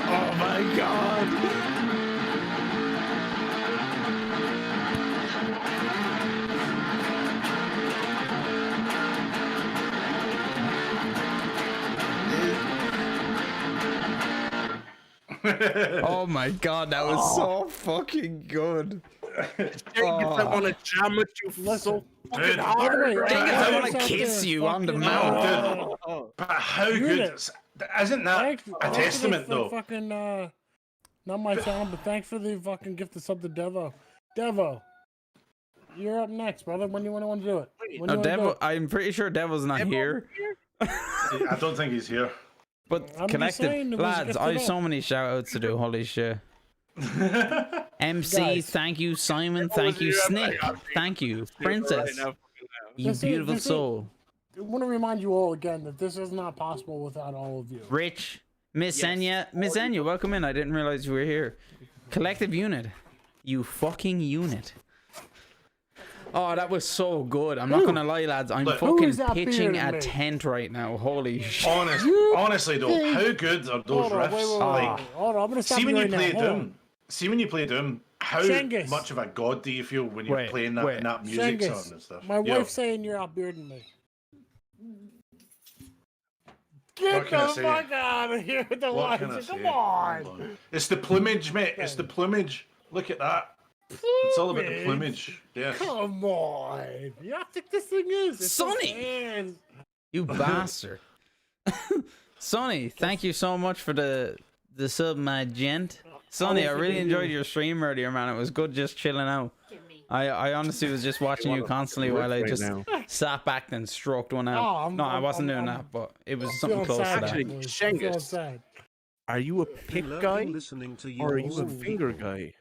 Speaker 1: Oh my god. Oh my god, that was so fucking good.
Speaker 4: I want to jam with you so fucking
Speaker 3: Dude,
Speaker 4: hard.
Speaker 1: Dang it, I want to
Speaker 2: Sounds
Speaker 1: kiss
Speaker 2: good.
Speaker 1: you on the
Speaker 2: Fucking-
Speaker 1: mouth.
Speaker 3: Dude, but how
Speaker 2: You're
Speaker 3: good?
Speaker 2: the-
Speaker 3: Isn't that
Speaker 2: Thanks
Speaker 3: a
Speaker 2: thanks for
Speaker 3: testament,
Speaker 2: the
Speaker 3: though?
Speaker 2: Fucking, not my channel, but thanks for the fucking gift of sub to Devo. Devo, you're up next, brother. When do you want to do it? When
Speaker 1: No,
Speaker 2: you wanna do
Speaker 1: Devil.
Speaker 2: it?
Speaker 1: I'm pretty sure Devil's not here.
Speaker 3: I don't think he's here.
Speaker 1: But
Speaker 2: I'm just
Speaker 1: collective
Speaker 2: saying, it was
Speaker 1: lads,
Speaker 2: gifted
Speaker 1: I have
Speaker 2: up.
Speaker 1: so many shout outs to do. Holy shit. MC,
Speaker 2: Guys.
Speaker 1: thank you. Simon, thank you. Snick, thank you. Princess, you
Speaker 2: This is-
Speaker 1: beautiful
Speaker 2: this is-
Speaker 1: soul.
Speaker 2: want to remind you all again that this is not possible without all of you.
Speaker 1: Rich, Miss
Speaker 4: Yes.
Speaker 1: Enya, Miss Enya, welcome in. I didn't realize you were here. Collective unit, you fucking unit. Oh, that was so good. I'm not gonna lie, lads. I'm
Speaker 3: Look,
Speaker 1: fucking
Speaker 2: is that
Speaker 1: pitching
Speaker 2: bearded
Speaker 1: a
Speaker 2: mate?
Speaker 1: tent right now. Holy shit.
Speaker 3: Honestly though,
Speaker 2: think-
Speaker 3: how good are those
Speaker 2: Hold on,
Speaker 3: riffs?
Speaker 2: wait. Hold on, I'm gonna stop
Speaker 3: See
Speaker 2: you
Speaker 3: when
Speaker 2: right
Speaker 3: you play
Speaker 2: now. Hold on.
Speaker 3: Doom. See when you play Doom, how
Speaker 2: Shengiskhan.
Speaker 3: much of a god do you feel when you're
Speaker 1: Wait,
Speaker 3: playing that
Speaker 1: wait.
Speaker 3: and that music
Speaker 2: Shengiskhan,
Speaker 3: song and stuff?
Speaker 2: my
Speaker 3: Yo,
Speaker 2: wife's saying you're outbearding me.
Speaker 3: What
Speaker 2: Get
Speaker 3: can I
Speaker 2: the
Speaker 3: say?
Speaker 2: fuck out of here with the
Speaker 3: what can I
Speaker 2: lights.
Speaker 3: say?
Speaker 2: Come on.
Speaker 3: Hold on. It's the plumage, mate. It's the plumage. Look at that. It's all about the plumage. Yes.
Speaker 2: Come on. You know how thick this thing is? It's so
Speaker 1: Sonny!
Speaker 2: thin.
Speaker 1: You bastard. Sonny, thank you so much for the sub, my gent. Sonny, I really enjoyed your stream earlier, man. It was good just chilling out. I honestly was just watching you constantly while I just sat back and stroked one out.
Speaker 2: Oh,
Speaker 1: I wasn't doing
Speaker 2: I'm
Speaker 1: that, but it was
Speaker 2: I'm
Speaker 1: something
Speaker 2: feeling
Speaker 1: close to
Speaker 2: sad,
Speaker 1: that.
Speaker 4: Actually,
Speaker 2: boys. I'm feeling
Speaker 4: Shengiskhan.
Speaker 2: sad.
Speaker 4: Are you a pick guy or are you a finger guy?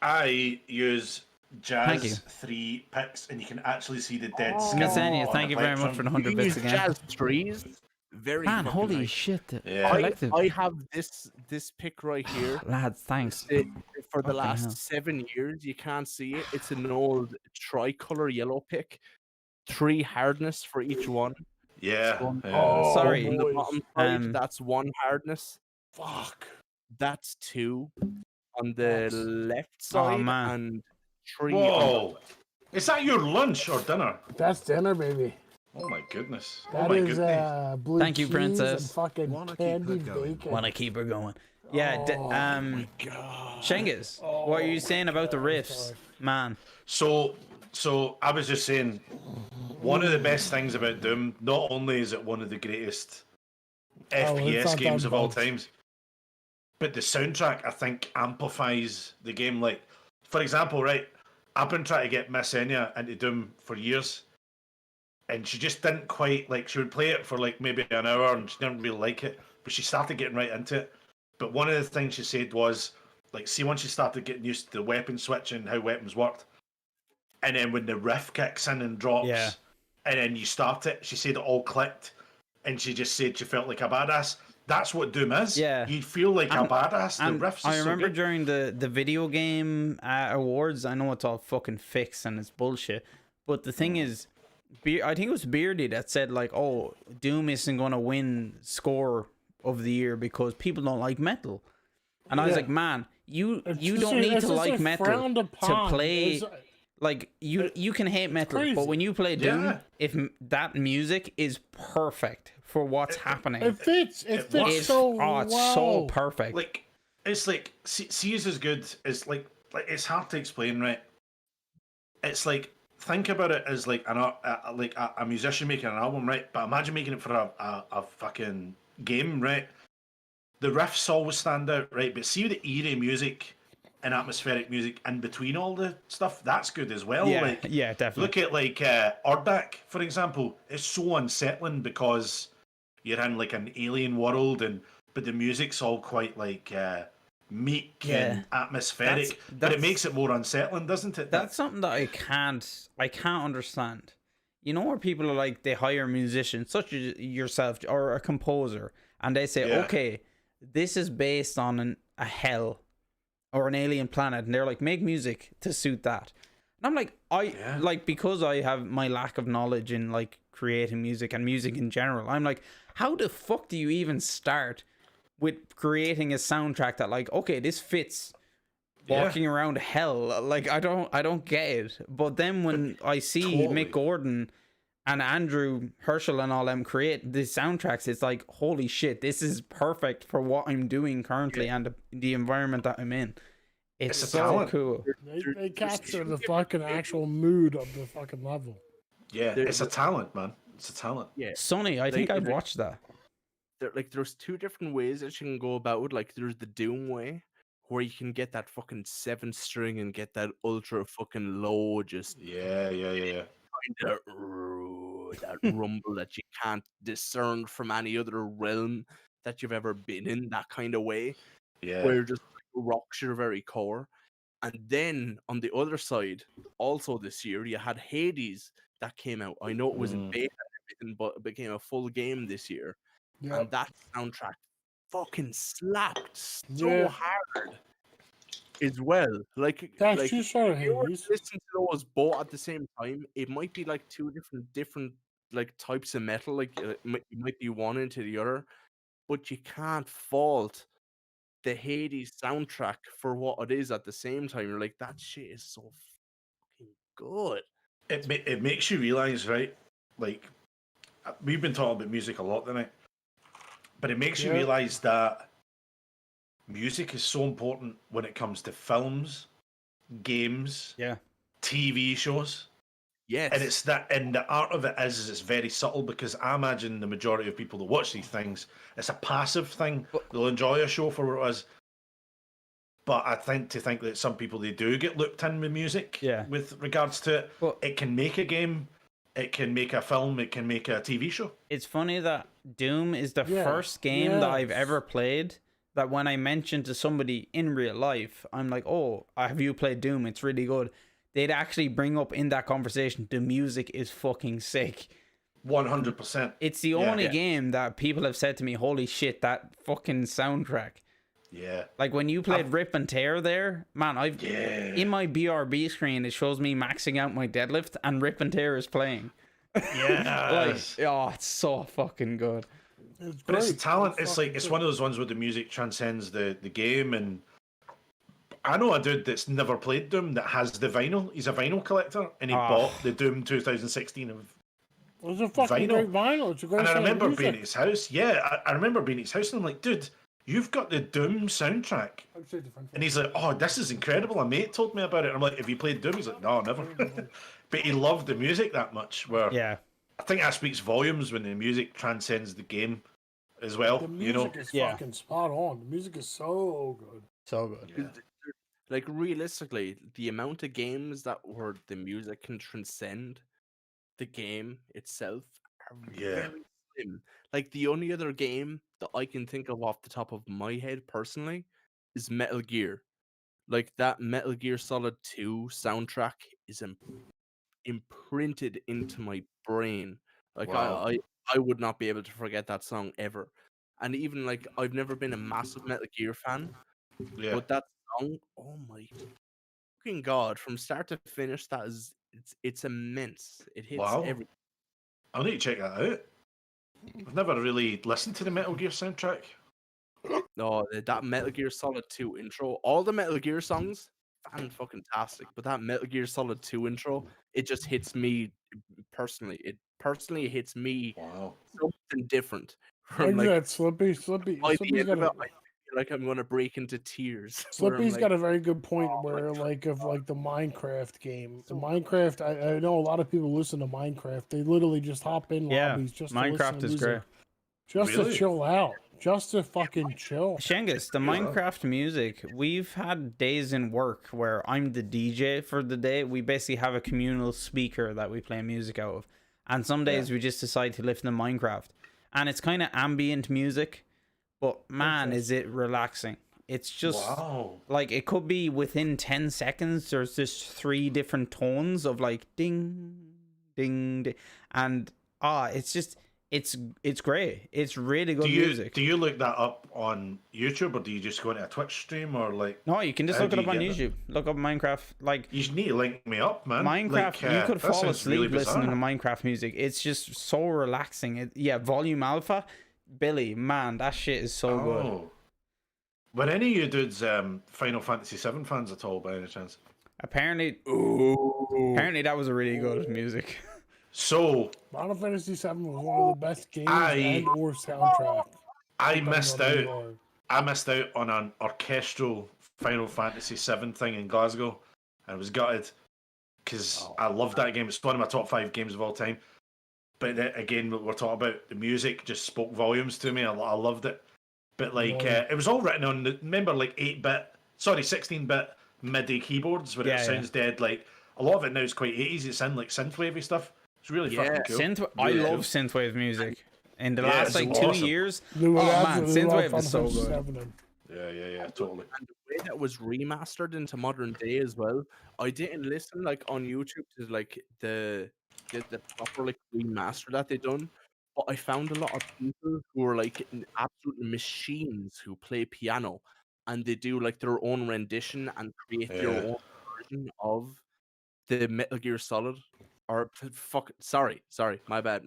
Speaker 3: I use
Speaker 1: Thank you.
Speaker 3: Jazz 3 picks, and you can actually see the dead skin.
Speaker 1: Miss Enya,
Speaker 3: on
Speaker 1: thank
Speaker 3: the
Speaker 1: you very much for the
Speaker 3: plectrum.
Speaker 1: 100 bits
Speaker 4: Use
Speaker 1: again.
Speaker 4: Jazz 3s. Very
Speaker 1: Man,
Speaker 4: fucking
Speaker 1: holy
Speaker 4: nice.
Speaker 1: shit. The
Speaker 3: Yeah.
Speaker 1: collective.
Speaker 4: I have this pick right here.
Speaker 1: Lads, thanks.
Speaker 4: It, for the
Speaker 1: Fucking
Speaker 4: last
Speaker 1: hell.
Speaker 4: 7 years, you can't see it. It's an old tricolor yellow pick. 3 hardness for each one.
Speaker 3: Yeah.
Speaker 4: So on-
Speaker 3: yeah.
Speaker 1: Sorry.
Speaker 4: on the
Speaker 2: boys.
Speaker 4: bottom side,
Speaker 1: Um,
Speaker 4: that's 1 hardness.
Speaker 2: Fuck.
Speaker 4: That's 2 on the
Speaker 2: Nice.
Speaker 4: left side,
Speaker 1: man.
Speaker 4: and 3 on
Speaker 3: Whoa. Is that your lunch or dinner?
Speaker 2: That's dinner, baby.
Speaker 3: Oh my goodness. Oh
Speaker 2: That
Speaker 3: my
Speaker 2: is
Speaker 3: goodness.
Speaker 2: blue
Speaker 1: Thank you,
Speaker 2: cheese
Speaker 1: princess.
Speaker 2: and fucking
Speaker 7: Wanna keep
Speaker 2: candied
Speaker 7: her going.
Speaker 2: bacon.
Speaker 1: Want to keep her going. Yeah,
Speaker 2: God.
Speaker 1: Shengiz, what are you saying about the riffs? Man.
Speaker 3: So I was just saying, one of the best things about Doom, not only is it one of the greatest
Speaker 2: it's
Speaker 3: FPS
Speaker 2: not
Speaker 3: games
Speaker 2: done
Speaker 3: of all
Speaker 2: bugs.
Speaker 3: times, but the soundtrack I think amplifies the game. Like, for example, right, I've been trying to get Miss Enya into Doom for years, and she just didn't quite like. She would play it for like maybe an hour, and she didn't really like it. But she started getting right into it. But one of the things she said was, like, see, once she started getting used to the weapon switching, how weapons worked, and then when the riff kicks in and drops,
Speaker 1: Yeah.
Speaker 3: and then you start it, she said it all clicked, and she just said she felt like a badass. That's what Doom is.
Speaker 1: Yeah.
Speaker 3: You feel like
Speaker 1: And-
Speaker 3: a badass. The
Speaker 1: And
Speaker 3: riffs
Speaker 1: I
Speaker 3: are so
Speaker 1: remember
Speaker 3: good.
Speaker 1: during the video game awards, I know it's all fucking fixed and it's bullshit, but the thing is, I think it was Beardy that said like, oh, Doom isn't going to win score of the year because people don't like metal. And I was
Speaker 2: Yeah.
Speaker 1: like, man, you
Speaker 2: It's
Speaker 1: don't
Speaker 2: just-
Speaker 1: need
Speaker 2: it's
Speaker 1: to
Speaker 2: just,
Speaker 1: like metal
Speaker 2: frowned
Speaker 1: to
Speaker 2: upon.
Speaker 1: play.
Speaker 2: It's-
Speaker 1: Like you can hate metal, but
Speaker 2: crazy.
Speaker 1: when you play Doom,
Speaker 3: Yeah.
Speaker 1: if that music is perfect for what's happening,
Speaker 2: It fits. It
Speaker 3: It
Speaker 2: fits
Speaker 3: works.
Speaker 1: it's,
Speaker 2: so
Speaker 1: oh, it's
Speaker 2: well.
Speaker 1: so perfect.
Speaker 3: Like, it's like, see is as good as like it's hard to explain, right? It's like, think about it as like a musician making an album, right? But imagine making it for a fucking game, right? The riffs always stand out, right? But see the eerie music and atmospheric music in between all the stuff, that's good as well.
Speaker 1: yeah,
Speaker 3: Like,
Speaker 1: yeah, definitely.
Speaker 3: look at like Urdak, for example. It's so unsettling because you're in like an alien world, but the music's all quite like meek
Speaker 1: Yeah.
Speaker 3: and atmospheric. But
Speaker 1: that's-
Speaker 3: it makes it more unsettling, doesn't it?
Speaker 1: That's something that I can't understand. You know, where people are like, they hire musicians such as yourself or a composer, and they say,
Speaker 3: Yeah.
Speaker 1: okay, this is based on a hell or an alien planet, and they're like, make music to suit that. And I'm like, like, because I have my lack of knowledge in like creating music and music in general, I'm like, how the fuck do you even start with creating a soundtrack that like, okay, this fits walking around hell? Like, I don't get it. But then when I see
Speaker 3: Totally.
Speaker 1: Mick Gordon and Andrew Herschel and all them create the soundtracks, it's like, holy shit, this is perfect for what I'm doing currently and the environment that I'm in. It's
Speaker 3: It's a
Speaker 1: so
Speaker 3: talent.
Speaker 1: cool.
Speaker 2: They capture the fucking actual mood of the fucking level.
Speaker 3: Yeah,
Speaker 4: There-
Speaker 3: it's a talent, man. It's a talent.
Speaker 4: Yeah.
Speaker 1: Sonny, I think
Speaker 4: They-
Speaker 1: I've
Speaker 4: they-
Speaker 1: watched that.
Speaker 4: There's 2 different ways that you can go about it. Like, there's the Doom way, where you can get that fucking 7-string and get that ultra fucking low, just
Speaker 3: Yeah.
Speaker 4: that rumble that you can't discern from any other realm that you've ever been in, that kind of way,
Speaker 3: Yeah.
Speaker 4: where it just rocks your very core. And then on the other side, also this year, you had Hades that came out. I know it was in
Speaker 3: Mm.
Speaker 4: beta and everything, but it became a full game this year.
Speaker 2: Yeah.
Speaker 4: And that soundtrack fucking slapped so
Speaker 2: Yeah.
Speaker 4: hard as well. Like,
Speaker 2: Dax, you started
Speaker 4: if you were to
Speaker 2: Hades.
Speaker 4: listen to those both at the same time, it might be like two different like types of metal. Like it might be one into the other, but you can't fault the Hades soundtrack for what it is at the same time. You're like, that shit is so fucking good.
Speaker 3: It makes you realize, right? Like, we've been talking about music a lot tonight, but it makes you
Speaker 2: Yeah.
Speaker 3: realize that music is so important when it comes to films, games,
Speaker 1: Yeah.
Speaker 3: TV shows.
Speaker 4: Yes.
Speaker 3: And it's that, and the art of it is it's very subtle, because I imagine the majority of people that watch these things, it's a passive thing. They'll enjoy a show for what it is. But I think that some people, they do get looped in with music.
Speaker 1: Yeah.
Speaker 3: With regards to it,
Speaker 1: Well,
Speaker 3: it can make a game, it can make a film, it can make a TV show.
Speaker 1: it's funny that Doom is the
Speaker 2: Yeah,
Speaker 1: first game that I've
Speaker 2: yes.
Speaker 1: ever played that when I mentioned to somebody in real life, I'm like, oh, have you played Doom? It's really good. They'd actually bring up in that conversation, the music is fucking sick.
Speaker 3: 100%.
Speaker 1: It's the only game that people have said to me, holy shit, that fucking soundtrack.
Speaker 3: Yeah.
Speaker 1: Like when you played Rip and Tear there, man, in my BRB screen, it shows me maxing out my deadlift and Rip and Tear is playing.
Speaker 3: Yeah.
Speaker 1: Oh, it's so fucking good.
Speaker 2: It's
Speaker 3: But it's
Speaker 2: great.
Speaker 3: talent.
Speaker 2: It's
Speaker 3: It's like,
Speaker 2: fucking
Speaker 3: it's
Speaker 2: good.
Speaker 3: one of those ones where the music transcends the game. And I know a dude that's never played Doom that has the vinyl. He's a vinyl collector, and he bought the Doom 2016 of
Speaker 2: It's a fucking
Speaker 3: vinyl.
Speaker 2: great vinyl. It's a great
Speaker 3: And I
Speaker 2: sound of
Speaker 3: remember
Speaker 2: music.
Speaker 3: being at his house. Yeah, I remember being at his house, and I'm like, dude, you've got the Doom soundtrack. And he's like, oh, this is incredible. A mate told me about it. I'm like, have you played Doom? He's like, no, never. But he loved the music that much, where
Speaker 1: Yeah.
Speaker 3: I think that speaks volumes when the music transcends the game as well.
Speaker 2: The
Speaker 3: You know?
Speaker 2: music is
Speaker 1: Yeah.
Speaker 2: fucking spot on. The music is so good.
Speaker 1: So good.
Speaker 3: Yeah.
Speaker 4: Like realistically, the amount of games that where the music can transcend the game itself are
Speaker 3: Yeah.
Speaker 4: very slim. Like the only other game that I can think of off the top of my head personally is Metal Gear. Like that Metal Gear Solid 2 soundtrack is imprinted into my brain. Like
Speaker 3: Wow.
Speaker 4: I would not be able to forget that song ever. And even like I've never been a massive Metal Gear fan,
Speaker 3: Yeah.
Speaker 4: but that song, oh my fucking god, from start to finish, it's immense. It hits
Speaker 3: Wow.
Speaker 4: every.
Speaker 3: I'll need to check that out. I've never really listened to the Metal Gear soundtrack.
Speaker 4: No, that Metal Gear Solid 2 intro, all the Metal Gear songs, fucking tastic. But that Metal Gear Solid 2 intro, it just hits me personally. It personally hits me
Speaker 3: Wow.
Speaker 4: something different.
Speaker 2: Look
Speaker 4: From
Speaker 2: at
Speaker 4: like
Speaker 2: that Slippy.
Speaker 4: by the
Speaker 2: Slippy's
Speaker 4: end
Speaker 2: got
Speaker 4: of it,
Speaker 2: a,
Speaker 4: I feel like I'm gonna break into tears. where I'm
Speaker 2: Slippy's
Speaker 4: like,
Speaker 2: got a very good point
Speaker 4: oh my
Speaker 2: where,
Speaker 4: God.
Speaker 2: like, of like the Minecraft game. The Minecraft, I know a lot of people listen to Minecraft. They literally just hop in
Speaker 1: Yeah,
Speaker 2: lobbies just to listen
Speaker 1: Minecraft
Speaker 2: to
Speaker 1: is
Speaker 2: music.
Speaker 1: great.
Speaker 2: Just to
Speaker 3: Really?
Speaker 2: chill out. Just to fucking chill.
Speaker 1: Shengus, the Minecraft music, we've had days in work where I'm the DJ for the day. We basically have a communal speaker that we play music out of. And some days we just decide to listen to Minecraft. And it's kind of ambient music, but man, is it relaxing. It's just
Speaker 3: Wow.
Speaker 1: like it could be within 10 seconds. There's just 3 different tones of like ding, ding, ding. And it's just, it's great. It's really good music.
Speaker 3: Do you look that up on YouTube, or do you just go into a Twitch stream, or like?
Speaker 1: No, you can just
Speaker 3: How
Speaker 1: look
Speaker 3: do
Speaker 1: it up
Speaker 3: you
Speaker 1: on
Speaker 3: get
Speaker 1: YouTube. Look up Minecraft. Like
Speaker 3: You need to link me up, man.
Speaker 1: Minecraft,
Speaker 3: Like,
Speaker 1: you could
Speaker 3: that
Speaker 1: fall
Speaker 3: sounds
Speaker 1: asleep
Speaker 3: really
Speaker 1: listening to
Speaker 3: bizarre.
Speaker 1: Minecraft music. It's just so relaxing. Yeah, Volume Alpha, Billy, man, that shit is so good.
Speaker 3: Oh. Were any of you dudes Final Fantasy VII fans at all, by any chance?
Speaker 1: Apparently that was a really good music.
Speaker 3: So
Speaker 2: Final Fantasy VII was one of the best games
Speaker 3: I-
Speaker 2: and or soundtrack.
Speaker 3: I
Speaker 2: depending
Speaker 3: missed
Speaker 2: on who you
Speaker 3: out.
Speaker 2: are.
Speaker 3: I missed out on an orchestral Final Fantasy VII thing in Glasgow, and I was gutted because I loved that game. It's one of my top 5 games of all time. But again, we're talking about the music just spoke volumes to me. I loved it. But like, it was all written on the, remember, like 16-bit MIDI keyboards where
Speaker 1: Yeah,
Speaker 3: it
Speaker 1: yeah.
Speaker 3: sounds dead. Like a lot of it now is quite 80s. It sounds like synthwavey stuff. It's really fucking cool.
Speaker 1: I
Speaker 3: Really
Speaker 1: love
Speaker 3: cool.
Speaker 1: synthwave music. In the
Speaker 3: Yeah,
Speaker 1: last
Speaker 3: it's
Speaker 1: like 2
Speaker 3: awesome.
Speaker 1: years,
Speaker 2: They would
Speaker 1: man,
Speaker 2: absolutely love
Speaker 1: synthwave
Speaker 2: Final
Speaker 1: is so
Speaker 2: Fantasy
Speaker 1: good.
Speaker 2: VII.
Speaker 3: Yeah, totally.
Speaker 4: And the way that was remastered into modern day as well, I didn't listen like on YouTube to like the the proper like remaster that they done. But I found a lot of people who are like absolute machines who play piano, and they do like their own rendition and create their
Speaker 3: Yeah.
Speaker 4: own version of the Metal Gear Solid, or sorry, my bad.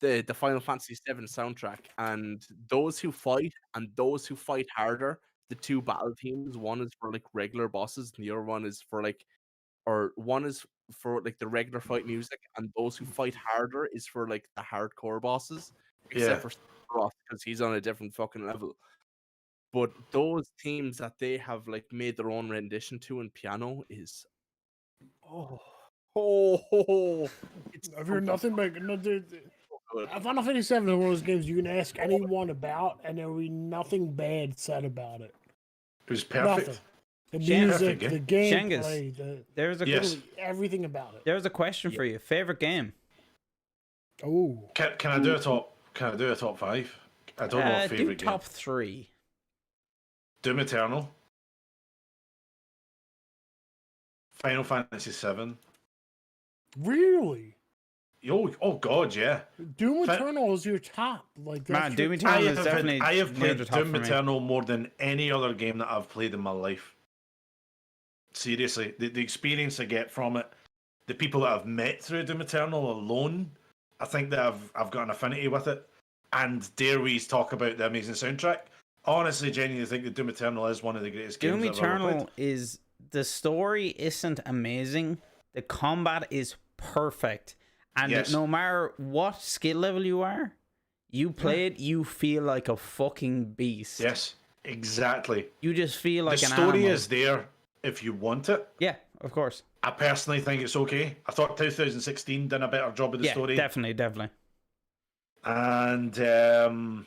Speaker 4: The Final Fantasy VII soundtrack, and those who fight and those who fight harder, the two battle teams, one is for like regular bosses, and the other one is for like, or one is for like the regular fight music, and those who fight harder is for like the hardcore bosses, except for Roth because he's on a different fucking level. But those themes that they have like made their own rendition to in piano is it's
Speaker 2: I've heard nothing but
Speaker 4: good.
Speaker 2: Final Fantasy VII is one of those games you can ask anyone about, and there will be nothing bad said about it.
Speaker 3: It was perfect.
Speaker 2: Nothing. The
Speaker 1: Shen-
Speaker 2: music,
Speaker 3: Perfect,
Speaker 2: the
Speaker 1: Shengiz,
Speaker 2: gameplay, the
Speaker 1: There's a
Speaker 3: Yes.
Speaker 2: everything about it.
Speaker 1: there's a question for you. Favorite game?
Speaker 2: Oh,
Speaker 3: Can I do a top? Can I do a top 5? I don't know what
Speaker 1: Do
Speaker 3: favorite
Speaker 1: top
Speaker 3: game.
Speaker 1: 3.
Speaker 3: Doom Eternal. Final Fantasy VII.
Speaker 2: really?
Speaker 3: Oh God, yeah.
Speaker 2: Doom
Speaker 3: Fa-
Speaker 2: Eternal is your top. Like
Speaker 1: Man,
Speaker 2: that's
Speaker 1: Doom
Speaker 2: your
Speaker 1: Eternal
Speaker 3: I
Speaker 1: is
Speaker 3: have,
Speaker 1: definitely
Speaker 3: I have
Speaker 1: near
Speaker 3: played
Speaker 1: the top
Speaker 3: Doom
Speaker 1: for me.
Speaker 3: Eternal more than any other game that I've played in my life. Seriously, the experience I get from it, the people that I've met through Doom Eternal alone, I think that I've got an affinity with it. And dare we talk about the amazing soundtrack? Honestly, genuinely think that Doom Eternal is one of the greatest games
Speaker 1: Doom
Speaker 3: I've ever played.
Speaker 1: Eternal is, the story isn't amazing. The combat is perfect. And
Speaker 3: Yes.
Speaker 1: no matter what skill level you are, you play it, you feel like a fucking beast.
Speaker 3: Yes, exactly.
Speaker 1: You just feel like
Speaker 3: The
Speaker 1: an
Speaker 3: story
Speaker 1: animal.
Speaker 3: is there if you want it.
Speaker 1: Yeah, of course.
Speaker 3: I personally think it's okay. I thought 2016 did a better job of the
Speaker 1: Yeah,
Speaker 3: story.
Speaker 1: definitely.
Speaker 3: And I'm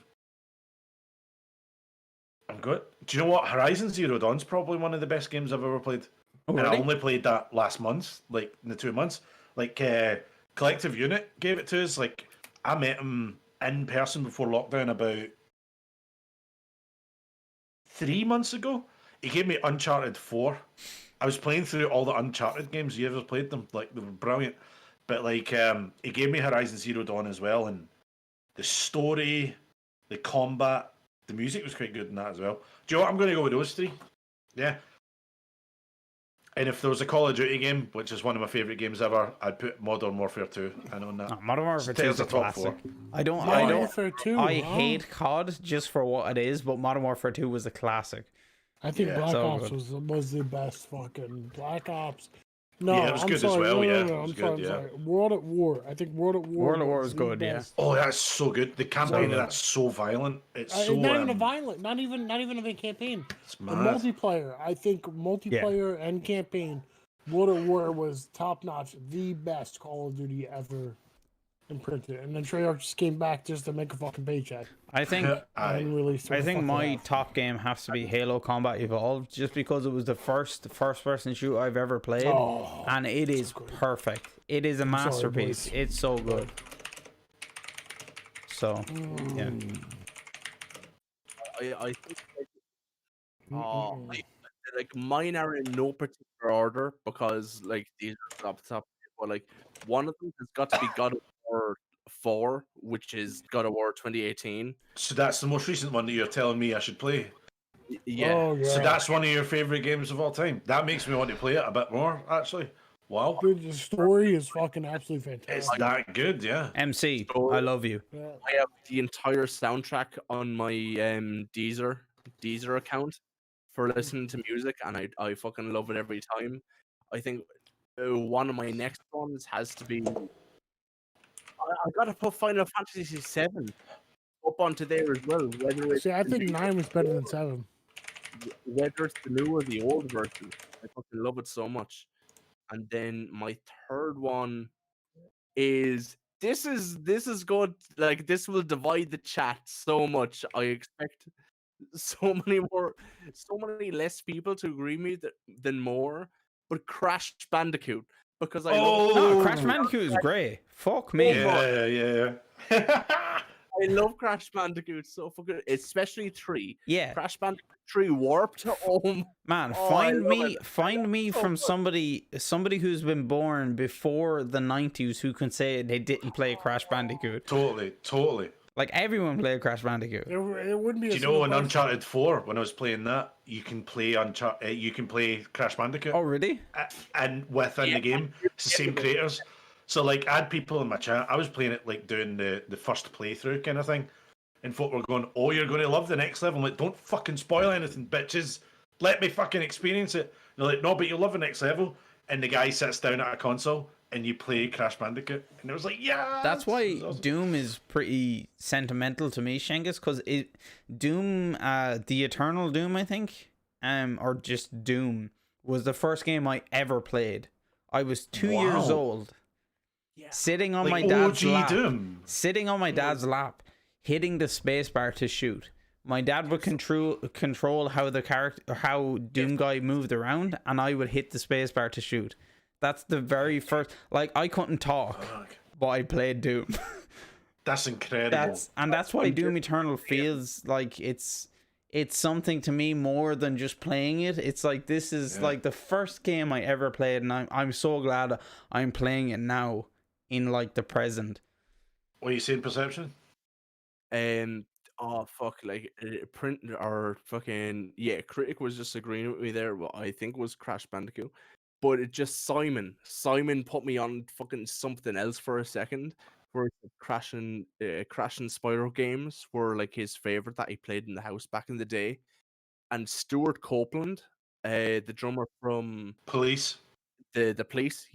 Speaker 3: good. Do you know what? Horizon Zero Dawn's probably one of the best games I've ever played.
Speaker 1: Oh,
Speaker 3: And I
Speaker 1: really?
Speaker 3: only played that last month, like in the 2 months. Like Collective Unit gave it to us. Like I met him in person before lockdown about 3 months ago. He gave me Uncharted 4. I was playing through all the Uncharted games. You ever played them? Like they were brilliant. But like he gave me Horizon Zero Dawn as well, and the story, the combat, the music was quite good in that as well. Do you know what? I'm going to go with those 3. Yeah. And if there was a Call of Duty game, which is one of my favourite games ever, I'd put Modern Warfare 2 in on that.
Speaker 1: No, Modern Warfare 2
Speaker 3: There's
Speaker 1: is a
Speaker 3: a top
Speaker 1: classic.
Speaker 3: 4.
Speaker 1: I don't.
Speaker 2: Modern Warfare 2.
Speaker 1: I
Speaker 2: huh?
Speaker 1: hate COD just for what it is, but Modern Warfare 2 was a classic.
Speaker 2: I think
Speaker 3: Yeah.
Speaker 2: Black
Speaker 1: So
Speaker 2: Ops
Speaker 1: good.
Speaker 2: was the best fucking Black Ops. No,
Speaker 3: Yeah, it was
Speaker 2: I'm
Speaker 3: good as
Speaker 2: sorry.
Speaker 3: well,
Speaker 2: No,
Speaker 3: yeah,
Speaker 2: no,
Speaker 3: it was
Speaker 2: I'm
Speaker 3: good,
Speaker 2: sorry. I'm
Speaker 3: yeah.
Speaker 2: sorry. World at War. I think World at War.
Speaker 1: World at War was
Speaker 2: the
Speaker 1: good, yeah.
Speaker 2: best.
Speaker 3: Oh, that's so good. The campaign
Speaker 1: good.
Speaker 3: of that's so violent. It's so
Speaker 2: Not even a violent. Not even a campaign.
Speaker 3: it's
Speaker 2: The
Speaker 3: mad.
Speaker 2: multiplayer. I think multiplayer and campaign. World at War was top notch. The best Call of Duty ever imprinted. And then Treyarch just came back just to make a fucking paycheck.
Speaker 1: I think.
Speaker 2: And released it
Speaker 1: I
Speaker 2: the
Speaker 1: think
Speaker 2: fuck
Speaker 1: my
Speaker 2: off.
Speaker 1: top game has to be Halo Combat Evolved, just because it was the first person shooter I've ever played,
Speaker 2: Oh,
Speaker 1: and it is
Speaker 2: good.
Speaker 1: perfect. It is a
Speaker 2: sorry,
Speaker 1: masterpiece.
Speaker 2: boys.
Speaker 1: It's so good. So, yeah.
Speaker 4: I think like mine are in no particular order because like these are off the top, but like one of them has got to be God of War 4, which is God of War 2018.
Speaker 3: So that's the most recent one that you're telling me I should play.
Speaker 4: Yeah.
Speaker 2: Oh, yeah.
Speaker 3: So that's one of your favourite games of all time. That makes me want to play it a bit more, actually. Wow.
Speaker 2: Dude, the story is fucking absolutely
Speaker 3: It's
Speaker 2: fantastic.
Speaker 3: that good, yeah.
Speaker 1: MC, I love you.
Speaker 2: Yeah.
Speaker 4: I have the entire soundtrack on my Deezer account for listening to music, and I fucking love it every time. I think one of my next ones has to be. I gotta put Final Fantasy VII up onto there as well. Whether it's
Speaker 2: See, I think 9 was better than 7.
Speaker 4: whether it's the new or the old version, I fucking love it so much. And then my third one is this is good. Like this will divide the chat so much. I expect so many less people to agree with me than more. But Crash Bandicoot, because I love
Speaker 1: No,
Speaker 3: Oh,
Speaker 1: Crash Bandicoot is great. Fuck me.
Speaker 3: yeah.
Speaker 4: I I love Crash Bandicoot so fucking, especially 3.
Speaker 1: Yeah,
Speaker 4: Crash Bandicoot 3 Warped Home.
Speaker 1: man,
Speaker 4: Oh, I love
Speaker 1: find me
Speaker 4: so
Speaker 1: from
Speaker 4: good.
Speaker 1: somebody who's been born before the 90s who can say they didn't play Crash Bandicoot.
Speaker 3: Totally.
Speaker 1: Like everyone played Crash Bandicoot.
Speaker 2: It wouldn't be.
Speaker 3: Do you know in Uncharted 4 when I was playing that, you can play you can play Crash Bandicoot.
Speaker 1: Oh, really?
Speaker 3: And within the game, it's the same creators. So like, I had people in my chat. I was playing it like doing the first playthrough kind of thing, and folk were going, "Oh, you're going to love the next level." I'm like, don't fucking spoil anything, bitches. Let me fucking experience it. They're like, "No, but you'll love the next level." And the guy sits down at a console and you play Crash Bandicoot, and it was like, yeah.
Speaker 1: That's why
Speaker 3: awesome.
Speaker 1: Doom is pretty sentimental to me, Shengus, because Doom, the Eternal Doom, I think, or just Doom, was the first game I ever played. I was 2 years old, sitting on
Speaker 3: like
Speaker 1: my dad's
Speaker 3: OG
Speaker 1: lap,
Speaker 3: Doom.
Speaker 1: hitting the spacebar to shoot. My dad would control how the character, how Doom guy moved around, and I would hit the spacebar to shoot. That's the very first. Like, I couldn't talk, but I played Doom.
Speaker 3: That's incredible.
Speaker 1: That's why Doom Eternal feels like it's something to me more than just playing it. It's like, this is like the first game I ever played, and I'm so glad I'm playing it now in like the present.
Speaker 3: What are you saying, Perception?
Speaker 4: Oh fuck! Like print or fucking Critic was just agreeing with me there. What I think was Crash Bandicoot, but it just Simon put me on fucking something else for a second. Where Crash and Spyro games were like his favorite that he played in the house back in the day, and Stuart Copeland, the drummer from
Speaker 3: Police.
Speaker 4: the Police,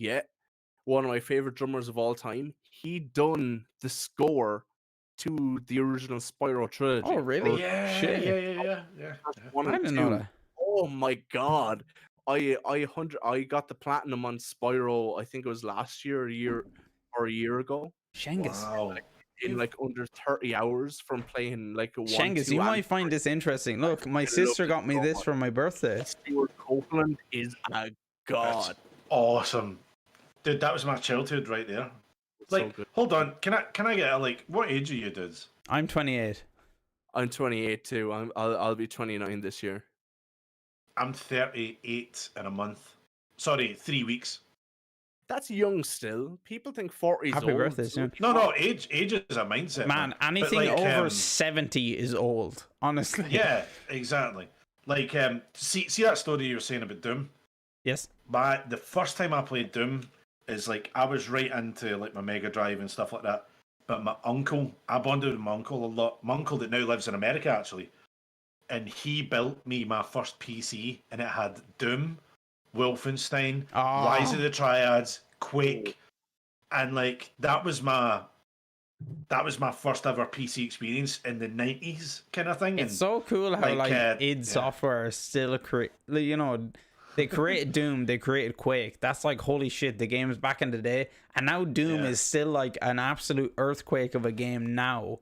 Speaker 4: one of my favorite drummers of all time. He done the score to the original Spyro trilogy.
Speaker 1: Oh, really?
Speaker 3: Yeah.
Speaker 1: I didn't know that.
Speaker 4: Oh my god! I got the platinum on Spyro. I think it was last year, a year ago.
Speaker 1: Shengus.
Speaker 3: Wow.
Speaker 4: In like under 30 hours from playing like a one.
Speaker 1: Shengus, you might find this interesting. Look, my sister got me this for my birthday.
Speaker 4: Stuart Copeland is a god.
Speaker 3: That's awesome, dude. That was my childhood right there. Like,
Speaker 4: So good.
Speaker 3: hold on, can I get what age are you, dudes?
Speaker 1: I'm 28.
Speaker 4: I'm 28 too. I'll be 29 this year.
Speaker 3: I'm 38 in a month. Sorry, 3 weeks.
Speaker 4: That's young still. People think 40 is
Speaker 1: Happy
Speaker 4: old.
Speaker 1: birthday soon.
Speaker 3: No, age is a mindset.
Speaker 1: Man, anything
Speaker 3: But, like,
Speaker 1: over 70 is old, honestly.
Speaker 3: Yeah, exactly. Like, see that story you were saying about Doom?
Speaker 1: Yes.
Speaker 3: The first time I played Doom is like, I was right into like my Mega Drive and stuff like that. But I bonded with my uncle a lot. My uncle that now lives in America actually, and he built me my first PC, and it had Doom, Wolfenstein, Rise of the Triads, Quake, and like that was my first ever PC experience in the 90s kind of thing.
Speaker 1: It's
Speaker 3: and
Speaker 1: so cool how id Software is still they created Doom, they created Quake. That's like, holy shit, the games back in the day. And now Doom is still like an absolute earthquake of a game now.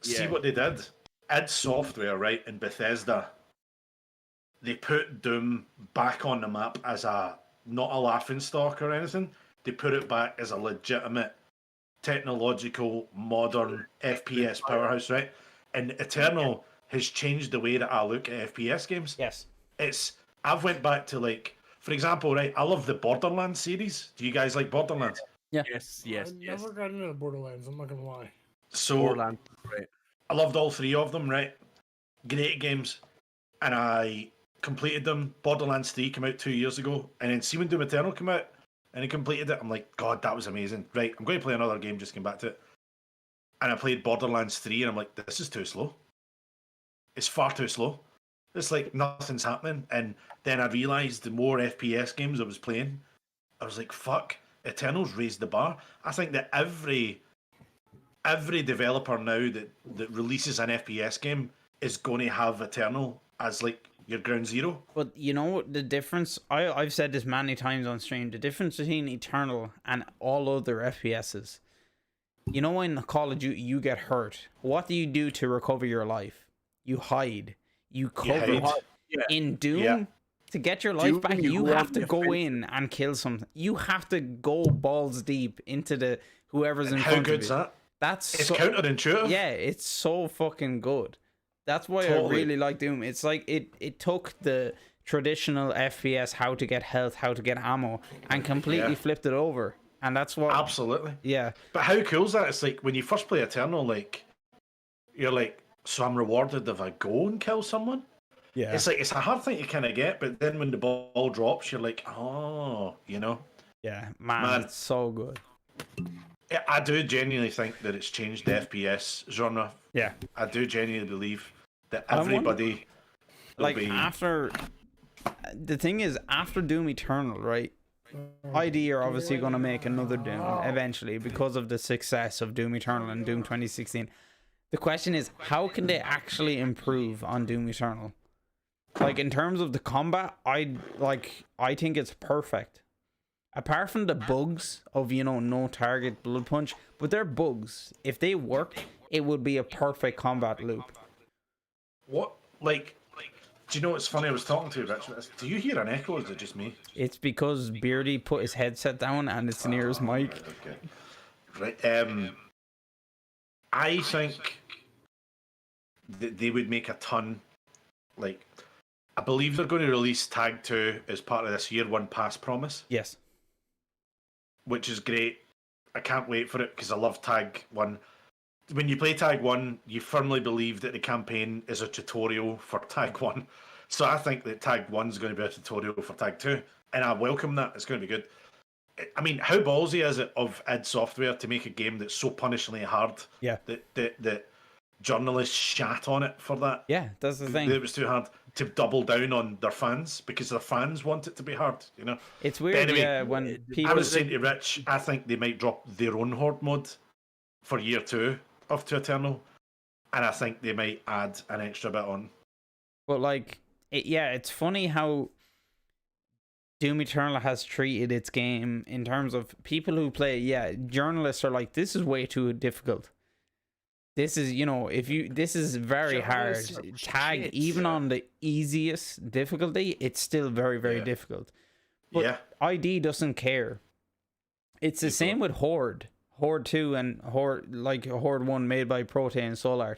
Speaker 3: See what they did? id Software, right, in Bethesda, they put Doom back on the map as not a laughing stock or anything. They put it back as a legitimate, technological, modern FPS powerhouse, right? And Eternal has changed the way that I look at FPS games.
Speaker 1: Yes.
Speaker 3: I've went back to, like, for example, right, I love the Borderlands series. Do you guys like Borderlands?
Speaker 1: Yeah.
Speaker 4: Yes.
Speaker 2: I never got into the Borderlands. I'm not gonna lie.
Speaker 3: So
Speaker 4: Borderlands, right.
Speaker 3: I loved all three of them, right? Great games. And I completed them. Borderlands 3 came out 2 years ago. And then see when Doom Eternal came out and I completed it, I'm like, God, that was amazing. Right, I'm going to play another game, just came back to it. And I played Borderlands 3 and I'm like, this is too slow. It's far too slow. It's like nothing's happening. And then I realised the more FPS games I was playing, I was like, fuck, Eternal's raised the bar. I think that every developer now that releases an FPS game is going to have Eternal as like your ground zero.
Speaker 1: But you know what the difference? I've said this many times on stream. The difference between Eternal and all other FPSs. You know, when Call of Duty you get hurt, what do you do to recover your life? You hide. You cover. In Doom, to get your life back, you have to go in and kill something. You have to go balls deep into the whoever's in front of you.
Speaker 3: How good's that?
Speaker 1: That's
Speaker 3: It's
Speaker 1: so,
Speaker 3: counterintuitive.
Speaker 1: yeah, it's so fucking good. That's why
Speaker 3: Totally.
Speaker 1: I really like Doom. It's like it took the traditional FPS, how to get health, how to get ammo, and completely
Speaker 3: Yeah.
Speaker 1: flipped it over. And that's what
Speaker 3: Absolutely.
Speaker 1: yeah.
Speaker 3: But how cool is that? It's like when you first play Eternal, like you're like, so I'm rewarded if I go and kill someone.
Speaker 1: Yeah.
Speaker 3: It's like it's a hard thing to kind of get, but then when the ball drops, you're like, oh, you know.
Speaker 1: Yeah, man,
Speaker 3: Man.
Speaker 1: it's so good.
Speaker 3: I do genuinely think that it's changed the FPS genre.
Speaker 1: Yeah.
Speaker 3: I do genuinely believe that
Speaker 1: I wonder-
Speaker 3: everybody will
Speaker 1: Like
Speaker 3: be.
Speaker 1: after the thing is after Doom Eternal, right? ID are obviously going to make another Doom eventually because of the success of Doom Eternal and Doom 2016. The question is, how can they actually improve on Doom Eternal? Like in terms of the combat, I think it's perfect. Apart from the bugs of, you know, no target blood punch, but they're bugs. If they worked, it would be a perfect combat loop.
Speaker 3: What? Like, do you know what's funny? I was talking to you, Rich. Do you hear an echo? Or is it just me?
Speaker 1: It's because Beardy put his headset down and it's near his mic.
Speaker 3: Okay. Right. I think that they would make a ton. Like, I believe they're going to release Tag 2 as part of this year one pass promise,
Speaker 1: Yes.
Speaker 3: which is great. I can't wait for it because I love Tag 1. When you play Tag 1, you firmly believe that the campaign is a tutorial for Tag 1. So I think that Tag 1 is going to be a tutorial for Tag 2. And I welcome that. It's going to be good. I mean, how ballsy is it of id Software to make a game that's so punishingly hard
Speaker 1: Yeah.
Speaker 3: that journalists shat on it for that?
Speaker 1: Yeah, that's the thing.
Speaker 3: It was too hard to double down on their fans because their fans want it to be hard, you know?
Speaker 1: It's weird,
Speaker 3: anyway,
Speaker 1: yeah, when people...
Speaker 3: I was saying to Rich, I think they might drop their own Horde mode for year 2 of To Eternal, and I think they might add an extra bit on.
Speaker 1: But like, it's funny how Doom Eternal has treated its game in terms of people who play. Yeah, journalists are like, this is way too difficult. This is, you know, this is very hard.
Speaker 4: Journalists are
Speaker 1: Tag,
Speaker 4: shit.
Speaker 1: even on the easiest difficulty, it's still very, very difficult. But
Speaker 3: Yeah.
Speaker 1: ID doesn't care. It's the same with Horde. Horde 2 and Horde 1 made by Protean Solar.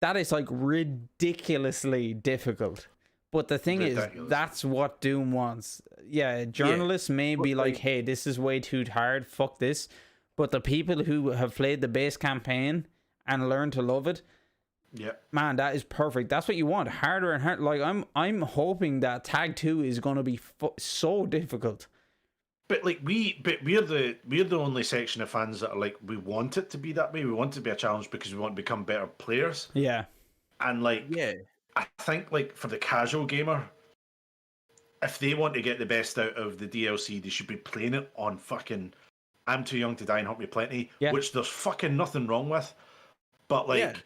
Speaker 1: That is like ridiculously difficult. But the thing is, that's what Doom wants. Yeah, journalists may be like, hey, this is way too hard, fuck this. But the people who have played the base campaign and learned to love it,
Speaker 3: Yeah.
Speaker 1: man, that is perfect. That's what you want. Harder and harder. Like, I'm hoping that Tag 2 is going to be so difficult.
Speaker 3: But like we're the only section of fans that are like, we want it to be that way. We want it to be a challenge because we want to become better players.
Speaker 1: Yeah.
Speaker 3: And like, I think like for the casual gamer, if they want to get the best out of the DLC, they should be playing it on fucking I'm Too Young to Die and Help Me Plenty, which there's fucking nothing wrong with. But like,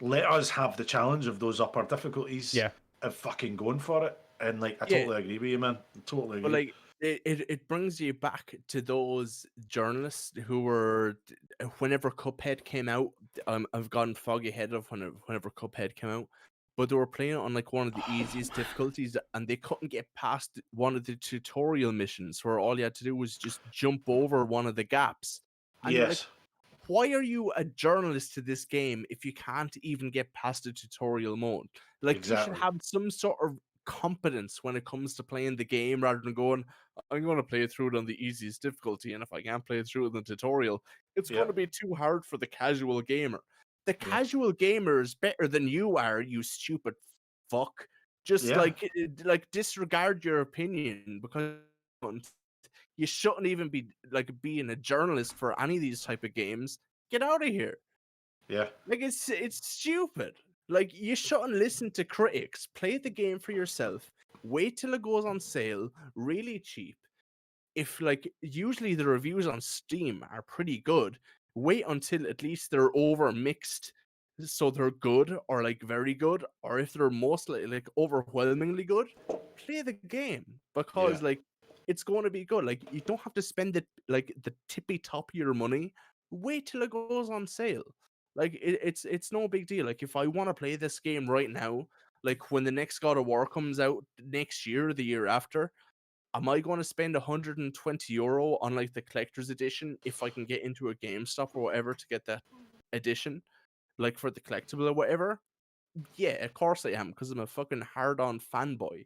Speaker 3: let us have the challenge of those upper difficulties.
Speaker 1: Yeah.
Speaker 3: Of fucking going for it. And like, I totally agree with you, man. I totally agree.
Speaker 4: But like, it brings you back to those journalists who were, whenever Cuphead came out, I've gotten foggy head of whenever Cuphead came out, but they were playing it on like one of the easiest difficulties, and they couldn't get past one of the tutorial missions where all you had to do was just jump over one of the gaps. And you're like, why are you a journalist to this game if you can't even get past the tutorial mode? Like, you should have some sort of competence when it comes to playing the game rather than going, I'm going to play through it on the easiest difficulty, and if I can't play through it in the tutorial, it's going to be too hard for the casual gamer. The casual gamer is better than you are, you stupid fuck. Just like disregard your opinion, because you shouldn't even be like being a journalist for any of these type of games. Get out of here.
Speaker 3: Yeah.
Speaker 4: Like, it's stupid. Like, you shouldn't listen to critics. Play the game for yourself. Wait till it goes on sale, really cheap. If like, usually the reviews on Steam are pretty good, wait until at least they're over mixed, so they're good or like very good, or if they're mostly like overwhelmingly good, play the game, because like, it's going to be good. Like, you don't have to spend the tippy top of your money. Wait till it goes on sale. Like, it's no big deal. Like, if I want to play this game right now, like when the next God of War comes out next year, the year after, am I going to spend 120 euro on like the collector's edition if I can get into a GameStop or whatever to get that edition, like for the collectible or whatever? Yeah, of course I am, because I'm a fucking hard-on fanboy.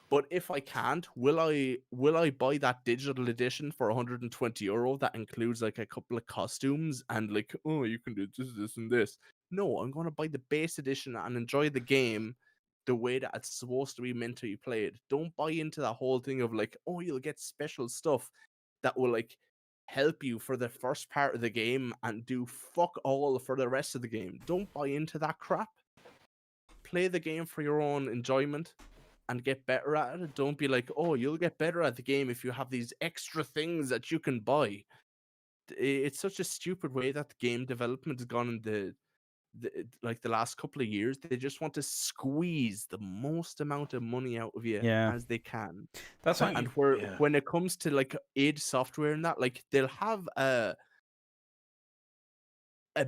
Speaker 4: But if I can't, will I buy that digital edition for 120 euro that includes like a couple of costumes and like, oh, you can do this, and this? No, I'm going to buy the base edition and enjoy the game the way that it's supposed to be meant to be played. Don't buy into that whole thing of like, oh, you'll get special stuff that will like help you for the first part of the game and do fuck all for the rest of the game. Don't buy into that crap. Play the game for your own enjoyment and get better at it. Don't be like, oh, you'll get better at the game if you have these extra things that you can buy. It's such a stupid way that the game development has gone in the last couple of years. They just want to squeeze the most amount of money out of you
Speaker 1: Yeah.
Speaker 4: as they can.
Speaker 1: That's
Speaker 3: I
Speaker 1: why.
Speaker 3: think-
Speaker 4: And when it comes to like id Software and that, like they'll have a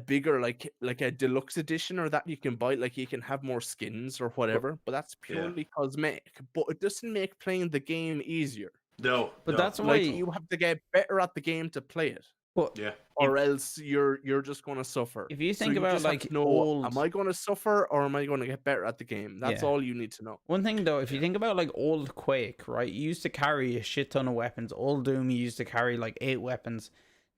Speaker 4: bigger like a deluxe edition or that you can buy, like you can have more skins or whatever, but that's
Speaker 3: Yeah.
Speaker 4: purely cosmetic. But it doesn't make playing the game easier.
Speaker 3: No,
Speaker 1: But
Speaker 3: no.
Speaker 1: that's why.
Speaker 4: Like you have to get better at the game to play it,
Speaker 1: But
Speaker 3: Yeah.
Speaker 4: or else you're just going to suffer.
Speaker 1: if you
Speaker 4: So
Speaker 1: think
Speaker 4: you
Speaker 1: about
Speaker 4: just have
Speaker 1: like
Speaker 4: to know,
Speaker 1: old,
Speaker 4: am I going to suffer or am I going to get better at the game? That's
Speaker 1: Yeah.
Speaker 4: all you need to know.
Speaker 1: one thing though, if you think about like old Quake, right? You used to carry a shit ton of weapons. Old Doom, you used to carry like 8 weapons.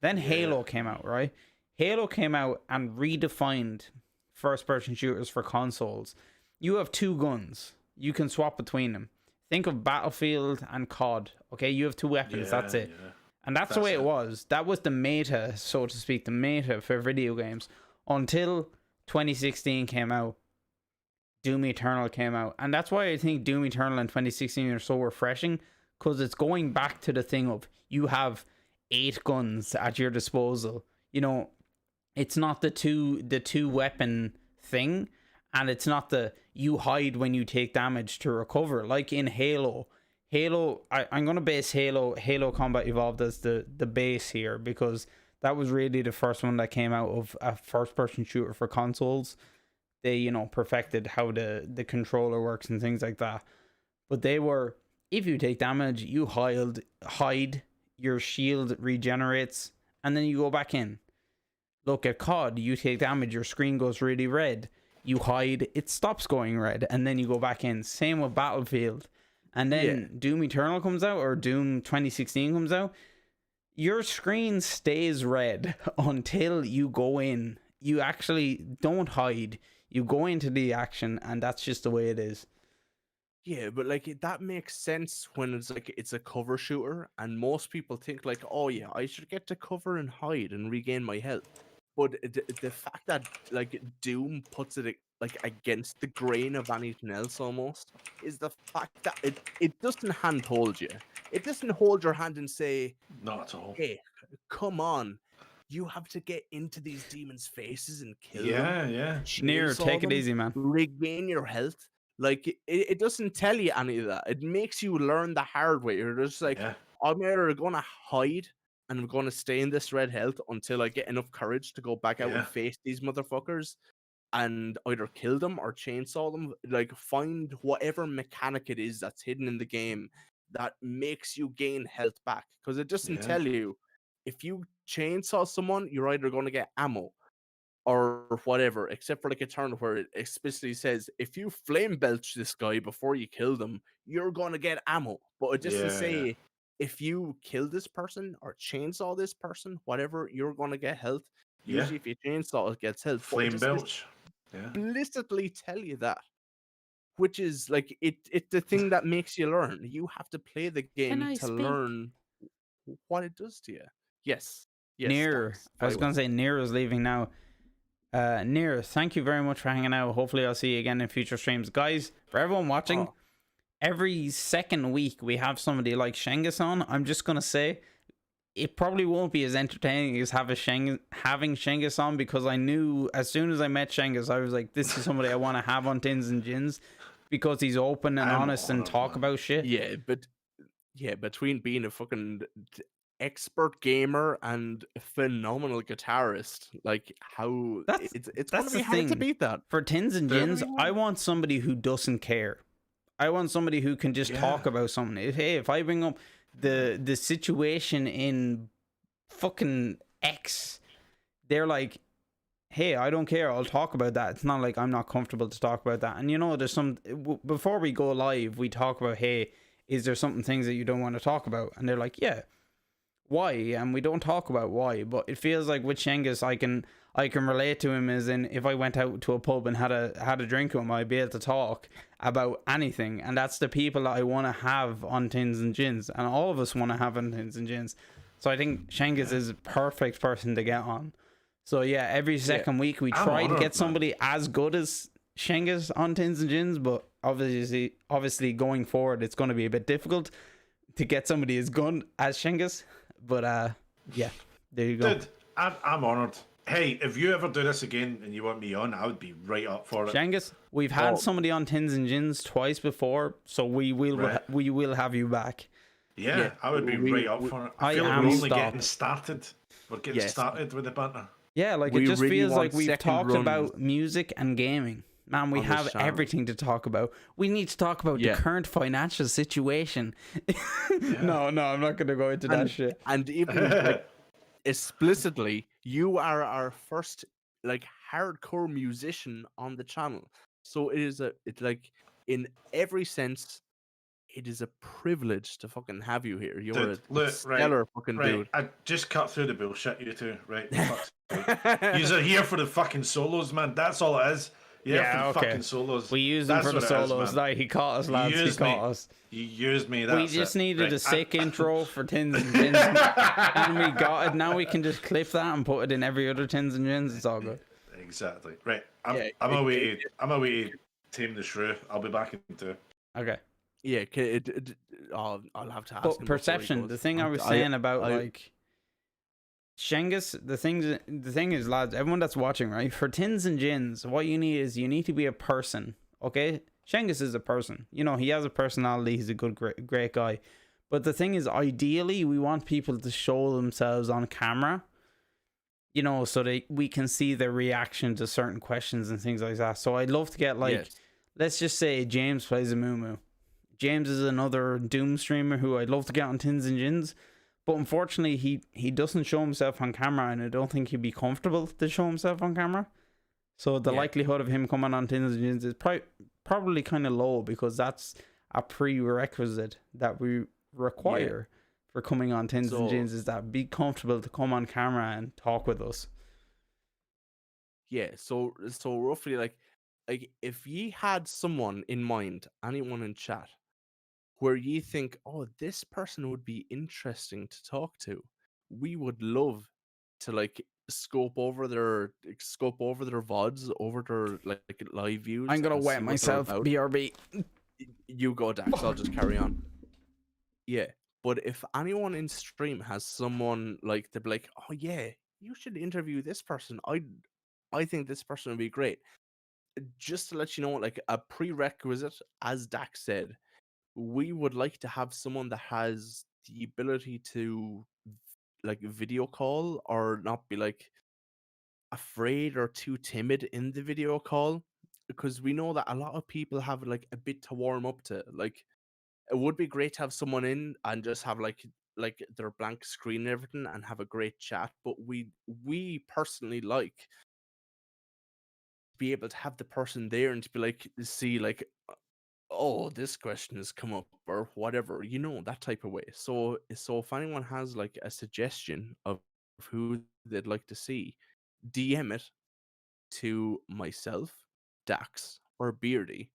Speaker 1: Then Halo came out, right? Halo came out and redefined first-person shooters for consoles. You have 2 guns. You can swap between them. Think of Battlefield and COD. Okay, you have 2 weapons. That's it.
Speaker 3: Yeah.
Speaker 1: And that's the way it was. That was the meta, so to speak, the meta for video games until 2016 came out. Doom Eternal came out. And that's why I think Doom Eternal in 2016 are so refreshing, because it's going back to the thing of you have 8 guns at your disposal. You know, it's not the two weapon thing, and it's not the you hide when you take damage to recover. Like in Halo, I'm gonna base Halo Combat Evolved as the base here, because that was really the first one that came out of a first person shooter for consoles. They, you know, perfected how the controller works and things like that. But they were, if you take damage, you hide, your shield regenerates, and then you go back in. Look at COD, you take damage, your screen goes really red. You hide, it stops going red, and then you go back in. Same with Battlefield. And then Doom Eternal comes out, or Doom 2016 comes out. Your screen stays red until you go in. You actually don't hide. You go into the action, and that's just the way it is.
Speaker 4: Yeah, but like that makes sense when it's like it's a cover shooter, and most people think like, oh yeah, I should get to cover and hide and regain my health. But the fact that like Doom puts it like against the grain of anything else almost is the fact that it doesn't handhold you. It doesn't hold your hand and say,
Speaker 3: Not at all.
Speaker 4: hey, come on. You have to get into these demons' faces and kill them.
Speaker 3: Yeah.
Speaker 1: Near,
Speaker 4: chainsaw
Speaker 1: take it
Speaker 4: them,
Speaker 1: easy, man.
Speaker 4: regain your health. Like it doesn't tell you any of that. It makes you learn the hard way. You're just like,
Speaker 3: Yeah.
Speaker 4: I'm either gonna hide and I'm gonna stay in this red health until I get enough courage to go back out
Speaker 3: Yeah.
Speaker 4: and face these motherfuckers and either kill them or chainsaw them. Like find whatever mechanic it is that's hidden in the game that makes you gain health back. Because it doesn't
Speaker 3: Yeah.
Speaker 4: tell you if you chainsaw someone, you're either gonna get ammo or whatever, except for like a turn where it explicitly says if you flame belch this guy before you kill them, you're gonna get ammo. But it doesn't
Speaker 3: Yeah.
Speaker 4: say if you kill this person or chainsaw this person, whatever, you're gonna get health.
Speaker 3: Yeah.
Speaker 4: Usually, if you chainsaw, it gets health. but it
Speaker 3: Flame
Speaker 4: doesn't
Speaker 3: belch. Yeah.
Speaker 4: explicitly tell you that, which is like it's the thing that makes you learn. You have to play the game
Speaker 1: I
Speaker 4: to
Speaker 1: speak?
Speaker 4: learn what it does to you. Yes.
Speaker 1: Near,
Speaker 4: Dax,
Speaker 1: I was
Speaker 4: very
Speaker 1: going
Speaker 4: well.
Speaker 1: to say Near is leaving now. Near, thank you very much for hanging out. Hopefully I'll see you again in future streams. Guys, for everyone watching,
Speaker 4: Oh.
Speaker 1: every second week we have somebody like Shengiskhan. I'm just going to say, it probably won't be as entertaining as having Shengiskhan, because I knew as soon as I met Shengis, I was like, this is somebody I want to have on Tins&Gins, because he's open and
Speaker 3: I'm
Speaker 1: honest and
Speaker 3: on it,
Speaker 1: talk
Speaker 3: man.
Speaker 1: about shit.
Speaker 4: Yeah, but between being a fucking expert gamer and a phenomenal guitarist, like how
Speaker 1: That's-
Speaker 4: it's
Speaker 1: that's
Speaker 4: gonna be
Speaker 1: the
Speaker 4: hard to
Speaker 1: thing.
Speaker 4: beat that.
Speaker 1: For Tins&Gins,
Speaker 4: Everyone-
Speaker 1: I want somebody who doesn't care. I want somebody who can just talk
Speaker 3: Yeah.
Speaker 1: about something. If I bring up the situation in fucking X, they're like, hey, I don't care. I'll talk about that. It's not like I'm not comfortable to talk about that. And there's some before we go live, we talk about, hey, is there things that you don't want to talk about? And they're like, yeah, why? And we don't talk about why. But it feels like with Shengiz, I can relate to him as in if I went out to a pub and had a drink with him, I'd be able to talk about anything. And that's the people that I want to have on Tins and Gins, and all of us want to have on Tins and Gins. So I think Shengiz is a perfect person to get on. So yeah, every second week we try to
Speaker 3: honored,
Speaker 1: get somebody as good as Shengiz on Tins and Gins, but obviously going forward it's going to be a bit difficult to get somebody as good as Shengiz. But yeah, there you go.
Speaker 3: Dude, I'm honoured. Hey, if you ever do this again and you want me on, I would be right up for it.
Speaker 1: Shengiz, we've had somebody on Tins and Gins twice before, so we will have you back.
Speaker 3: Yeah, I would be right up for it. I feel like we're only getting started. We're getting started with the banter.
Speaker 1: Yeah, like
Speaker 4: We
Speaker 1: it just
Speaker 4: really
Speaker 1: feels
Speaker 4: want
Speaker 1: like we've
Speaker 4: second
Speaker 1: talked
Speaker 4: runs
Speaker 1: about music and gaming. Man, we
Speaker 4: on this
Speaker 1: have
Speaker 4: channel.
Speaker 1: everything to talk about. We need to talk about the current financial situation. No, I'm not going to go into that shit.
Speaker 4: And even like explicitly, you are our first like hardcore musician on the channel. So it's like in every sense, it is a privilege to fucking have you here. You're
Speaker 3: Dude,
Speaker 4: a
Speaker 3: look,
Speaker 4: stellar fucking dude.
Speaker 3: I just cut through the bullshit, you two, right? You're here for the fucking solos, man. That's all it is. Yeah, for the fucking solos.
Speaker 1: We used him
Speaker 3: That's
Speaker 1: for the
Speaker 3: what it is,
Speaker 1: solos.
Speaker 3: man.
Speaker 1: Like, he caught us, lads. He caught us.
Speaker 3: You used me.
Speaker 1: We just needed a sick intro for Tins and Gins, and we got it. Now we can just clip that and put it in every other Tins and Gins. It's all good.
Speaker 3: Exactly. Right. I'm away to tame the shrew. I'll be back in 2.
Speaker 1: Okay.
Speaker 4: Yeah, I'll have to ask him.
Speaker 1: But perception, the thing I was saying about like Shengiz, the thing is, lads, everyone that's watching, right? For Tins and Gins, what you need to be a person, okay? Shengiz is a person. He has a personality. He's a good, great guy. But the thing is, ideally, we want people to show themselves on camera, so that we can see their reaction to certain questions and things like that. So I'd love to get let's just say James plays a moo. James is another Doom streamer who I'd love to get on Tins and Gins, but unfortunately he doesn't show himself on camera, and I don't think he'd be comfortable to show himself on camera. So the likelihood of him coming on Tins and Gins is probably kind of low, because that's a prerequisite that we require for coming on Tins and Gins, is that be comfortable to come on camera and talk with us.
Speaker 4: Yeah, so roughly like if ye had someone in mind, anyone in chat, where you think, oh, this person would be interesting to talk to, we would love to like scope over their VODs, over their like live views.
Speaker 1: I'm gonna wet myself. BRB.
Speaker 4: You go, Dax. I'll just carry on. Yeah, but if anyone in stream has someone like, they'd be like, oh yeah, you should interview this person. I think this person would be great. Just to let you know, like a prerequisite, as Dax said, we would like to have someone that has the ability to like video call, or not be like afraid or too timid in the video call, because we know that a lot of people have like a bit to warm up to. Like, it would be great to have someone in and just have like their blank screen and everything and have a great chat, but we personally like be able to have the person there and to be like, see like, oh, this question has come up, or whatever, that type of way. So if anyone has like a suggestion of who they'd like to see, DM it to myself, Dax, or Beardy.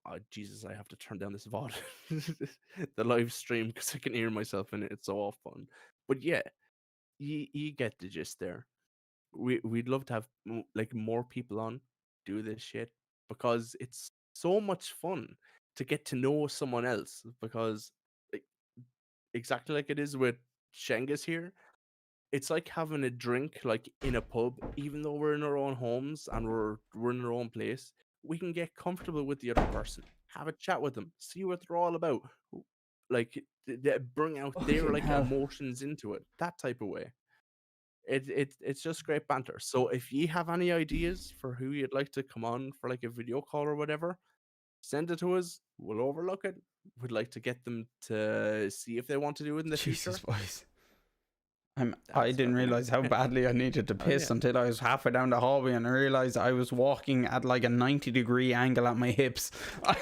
Speaker 4: Oh, Jesus, I have to turn down this VOD, the live stream, because I can hear myself in it. It's all fun. But yeah, you get the gist there. We'd love to have like more people on, do this shit, because it's so much fun to get to know someone else, because like, exactly like it is with Shengiz here, it's like having a drink like in a pub. Even though we're in our own homes and we're in our own place, we can get comfortable with the other person, have a chat with them, see what they're all about, like bring out their like emotions into it, that type of way. It's just great banter. So if you have any ideas for who you'd like to come on for like a video call or whatever, Send it to us. We'll overlook it. We'd like to get them to see if they want to do it in the
Speaker 1: Jesus,
Speaker 4: future.
Speaker 1: boys. I
Speaker 4: That's
Speaker 1: didn't
Speaker 4: fucking-
Speaker 1: realize how badly I needed to
Speaker 4: Oh,
Speaker 1: piss
Speaker 4: yeah.
Speaker 1: until I was halfway down the hallway and I realized I was walking at like a 90-degree angle at my hips. I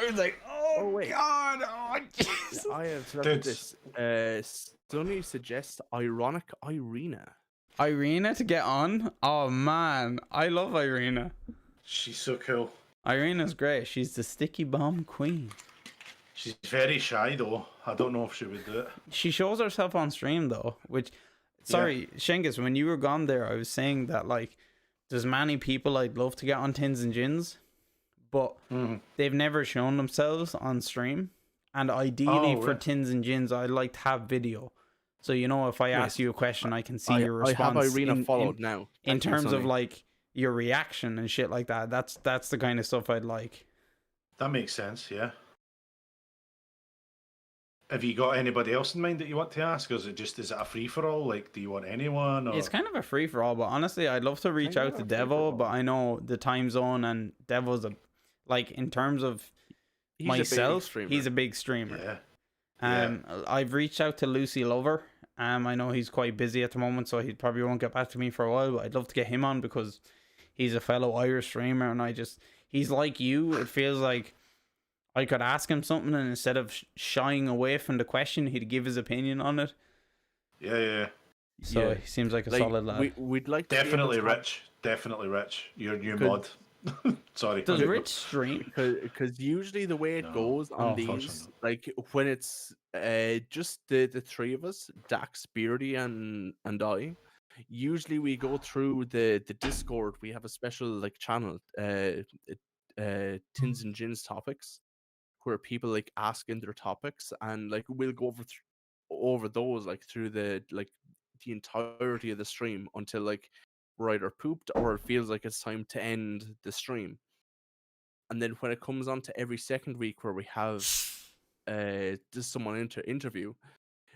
Speaker 1: was like, oh
Speaker 4: wait.
Speaker 1: God, oh Jesus.
Speaker 4: I have to look
Speaker 3: Dude.
Speaker 4: at this. Stunny suggests ironic Irina.
Speaker 1: Irina to get on? Oh man, I love Irina.
Speaker 3: She's so cool.
Speaker 1: Irina's great. She's the sticky bomb queen.
Speaker 3: She's very shy though. I don't know if she would do it.
Speaker 1: She shows herself on stream though, which sorry, Shengiz, when you were gone there, I was saying that like there's many people I'd love to get on Tins&Gins, but they've never shown themselves on stream. And ideally for
Speaker 3: right.
Speaker 1: Tins&Gins, I'd like to have video. So you know, if I ask you a question, I can see your
Speaker 4: I
Speaker 1: response.
Speaker 4: have Irina
Speaker 1: in-
Speaker 4: followed
Speaker 1: in,
Speaker 4: now.
Speaker 1: in
Speaker 4: Thank you,
Speaker 1: terms of
Speaker 4: Sonny.
Speaker 1: like your reaction and shit like that. That's the kind of stuff I'd like.
Speaker 3: That makes sense, yeah. Have you got anybody else in mind that you want to ask? Or is it a free for all? Like, do you want anyone? Or...
Speaker 1: It's kind of a free for all, but honestly, I'd love to reach out to Devo, but I know the time zone and Devo's like in terms of
Speaker 4: He's a big
Speaker 1: myself,
Speaker 4: streamer.
Speaker 1: he's a big streamer.
Speaker 3: Yeah.
Speaker 1: I've reached out to Lucy Lover. I know he's quite busy at the moment, so he probably won't get back to me for a while, but I'd love to get him on because he's a fellow Irish streamer, and he's like you. It feels like I could ask him something, and instead of shying away from the question, he'd give his opinion on it.
Speaker 3: Yeah.
Speaker 1: So
Speaker 4: Yeah.
Speaker 1: he seems like a
Speaker 4: Like,
Speaker 1: solid lad.
Speaker 4: We'd like to be able
Speaker 3: Definitely
Speaker 4: to have-
Speaker 3: Rich. Definitely Rich. Your new
Speaker 4: Could-
Speaker 3: mod. Sorry.
Speaker 1: Does
Speaker 3: continue.
Speaker 1: Rich stream?
Speaker 4: because usually the way it
Speaker 3: No.
Speaker 4: goes on
Speaker 3: unfortunately
Speaker 4: these,
Speaker 3: not.
Speaker 4: like when it's just the three of us, Dax, Beardy, and I, usually we go through the Discord. We have a special like channel, Tins&Gins topics, where people like ask in their topics, and like we'll go over those like through the entirety of the stream until like we're either pooped or it feels like it's time to end the stream. And then when it comes on to every second week where we have just someone interview,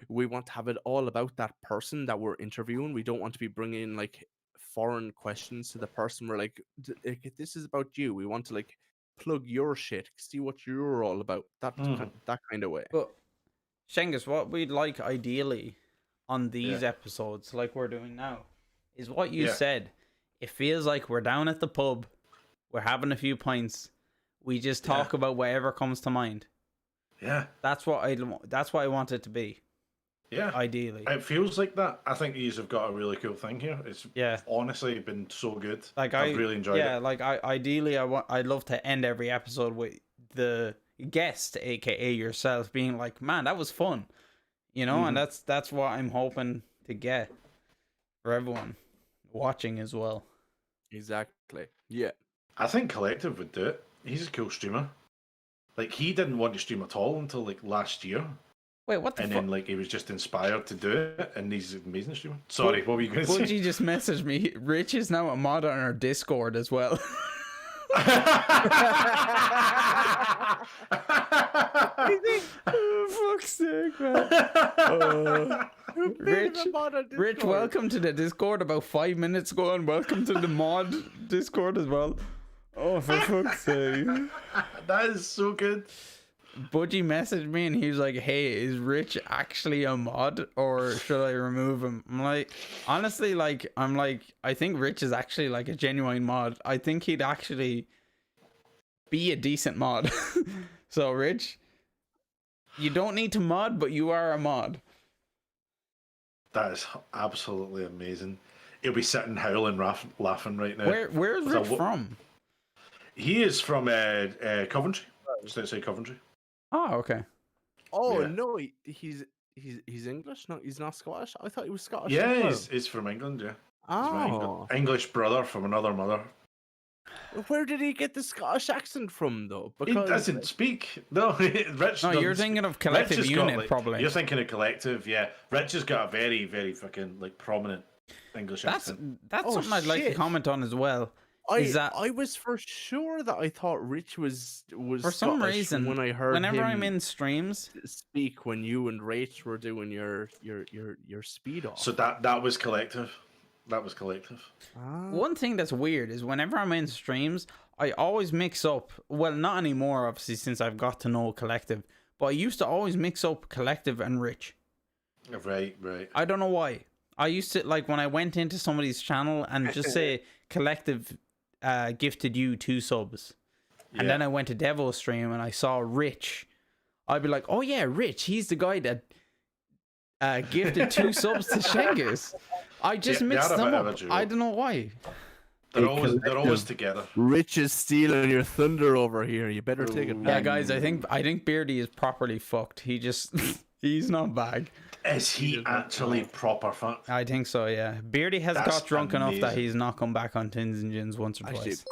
Speaker 4: we want to have it all about that person that we're interviewing. We don't want to be bringing like foreign questions to the person. We're like, this is about you. We want to like plug your shit, see what you're all about. That kind of way.
Speaker 1: But Shengiz, what we'd like ideally on these
Speaker 3: Yeah.
Speaker 1: episodes, like we're doing now, is what you
Speaker 3: Yeah.
Speaker 1: said. It feels like we're down at the pub, we're having a few pints, we just talk about whatever comes to mind.
Speaker 3: Yeah.
Speaker 1: That's what I want it to be.
Speaker 3: Yeah.
Speaker 1: Ideally,
Speaker 3: It feels like that. I think you have got a really cool thing here. It's
Speaker 1: yeah.
Speaker 3: honestly been so good.
Speaker 1: Like
Speaker 3: I've really enjoyed
Speaker 1: yeah,
Speaker 3: it.
Speaker 1: like I'd love to end every episode with the guest, aka yourself, being like, "Man, that was fun," you know, and that's what I'm hoping to get for everyone watching as well.
Speaker 4: Exactly. Yeah.
Speaker 3: I think Collective would do it. He's a cool streamer. Like, he didn't want to stream at all until like last year.
Speaker 1: Wait, what the
Speaker 3: And
Speaker 1: fuck?
Speaker 3: then like he was just inspired to do it, and he's an amazing streamer. Sorry, what were you going to say?
Speaker 1: Bungie just messaged me. Rich is now a mod on our Discord as well. Oh, fuck's sake, man. Rich, welcome to the Discord about 5 minutes ago, and welcome to the mod Discord as well. Oh, for fuck's sake.
Speaker 3: That is so good.
Speaker 1: Budgie messaged me and he was like, "Hey, is Rich actually a mod or should I remove him?" I'm like, honestly, like, I think Rich is actually like a genuine mod. I think he'd actually be a decent mod. So, Rich, you don't need to mod, but you are a mod.
Speaker 3: That is absolutely amazing. He'll be sitting howling, laughing right now.
Speaker 1: Where's
Speaker 3: So
Speaker 1: Rich from?
Speaker 3: He is from Coventry, just outside Coventry.
Speaker 1: Oh, okay.
Speaker 4: Oh
Speaker 3: Yeah.
Speaker 4: no, he's English. No, he's not Scottish. I thought he was Scottish.
Speaker 3: Yeah,
Speaker 4: as well.
Speaker 3: he's from England. Yeah, he's my
Speaker 4: Oh,
Speaker 3: English brother from another mother.
Speaker 4: where did he get the Scottish accent from, though?
Speaker 3: He doesn't speak. No, Rich.
Speaker 1: No, you're
Speaker 3: doesn't
Speaker 1: thinking of
Speaker 3: Rich
Speaker 1: Collective
Speaker 3: has got,
Speaker 1: Unit,
Speaker 3: like-
Speaker 1: probably.
Speaker 3: You're thinking of Collective, yeah. Rich has got a very, very fucking like prominent English
Speaker 1: That's
Speaker 3: accent.
Speaker 1: that's
Speaker 4: Oh,
Speaker 1: something I'd like to
Speaker 4: shit.
Speaker 1: comment on as well. Is that
Speaker 4: I was for sure that I thought Rich was
Speaker 1: for some
Speaker 4: Scottish
Speaker 1: reason,
Speaker 4: when I heard
Speaker 1: whenever
Speaker 4: him
Speaker 1: I'm in streams,
Speaker 4: speak when you and Rach were doing your speed off.
Speaker 3: So that was Collective. That was Collective.
Speaker 4: Ah.
Speaker 1: one thing that's weird is whenever I'm in streams, I always mix up. Well, not anymore, obviously, since I've got to know Collective. But I used to always mix up Collective and Rich.
Speaker 3: Right.
Speaker 1: I don't know why. I used to, like, when I went into somebody's channel and just say Collective gifted you 2 subs. And then I went to Devo's stream and I saw Rich. I'd be like, oh yeah, Rich. He's the guy that gifted 2 subs to Shengus. I just mixed them up. I don't know why.
Speaker 3: They're always together.
Speaker 4: Rich is stealing your thunder over here. You better take it
Speaker 1: Yeah,
Speaker 4: back.
Speaker 1: guys, I think Beardy is properly fucked. He just he's not bag.
Speaker 3: Is he actually proper fucked?
Speaker 1: I think so, yeah. Beardy has
Speaker 3: That's
Speaker 1: got drunk enough that
Speaker 3: amazing.
Speaker 1: he's not come back on Tins&Gins once or
Speaker 4: Actually,
Speaker 1: twice.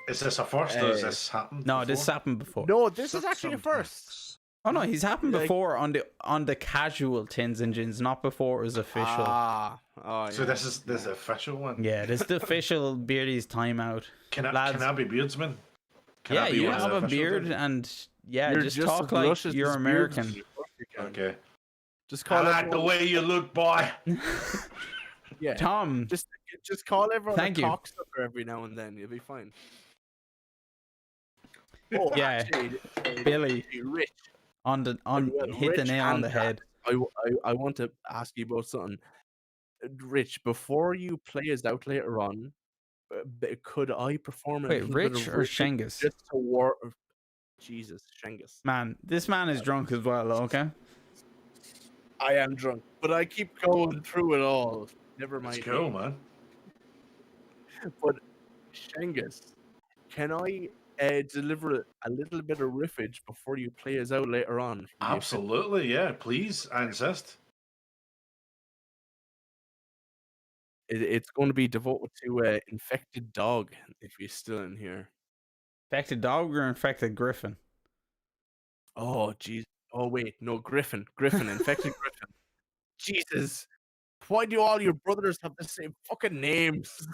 Speaker 3: Is this a first or has this happened?
Speaker 1: No,
Speaker 3: before?
Speaker 1: this happened before.
Speaker 4: No, this is actually a first.
Speaker 1: Oh no, he's happened
Speaker 4: Like-
Speaker 1: before on the casual Tins&Gins, not before it was official.
Speaker 4: Oh, yeah.
Speaker 3: So this is the official one.
Speaker 1: Yeah, this is the official Beardy's timeout.
Speaker 3: Can
Speaker 1: lads.
Speaker 3: I be beardsman? Can I
Speaker 1: Yeah,
Speaker 3: be
Speaker 1: you
Speaker 3: one of the
Speaker 1: have a
Speaker 3: officials
Speaker 1: beard
Speaker 3: then?
Speaker 1: and yeah,
Speaker 4: You're
Speaker 1: just
Speaker 4: as
Speaker 1: talk like
Speaker 4: luscious as
Speaker 1: you're
Speaker 4: beards
Speaker 1: American.
Speaker 4: as you possibly can.
Speaker 3: Okay.
Speaker 4: Just
Speaker 3: I
Speaker 4: call
Speaker 3: like the
Speaker 4: everyone.
Speaker 3: way you look, boy.
Speaker 4: Yeah.
Speaker 1: Tom,
Speaker 4: Just call everyone
Speaker 1: Thank
Speaker 4: a
Speaker 1: you.
Speaker 4: cocksucker every now and then. You'll be fine. Oh,
Speaker 1: Yeah.
Speaker 4: actually,
Speaker 1: Billy
Speaker 4: Rich.
Speaker 1: on
Speaker 4: Well,
Speaker 1: hit the
Speaker 4: Rich
Speaker 1: nail on
Speaker 4: and
Speaker 1: the head.
Speaker 4: I want to ask you about something. Rich, before you play us out later on, could I perform a
Speaker 1: Wait,
Speaker 4: little bit
Speaker 1: Rich
Speaker 4: of
Speaker 1: or Shengus?
Speaker 4: just to war? Jesus, Shengus.
Speaker 1: Man, this man is drunk as well, okay?
Speaker 4: I am drunk, but I keep going through it all. Never mind.
Speaker 3: Let's go, man.
Speaker 4: But Shengus, can I deliver a little bit of riffage before you play us out later on?
Speaker 3: Absolutely, yeah. Please, I insist.
Speaker 4: It's going to be devoted to infected dog. If you're still in here.
Speaker 1: Infected dog or infected griffin?
Speaker 4: Oh, jeez. Oh, wait. No, Griffin. Infected Griffin. Jesus. Why do all your brothers have the same fucking names?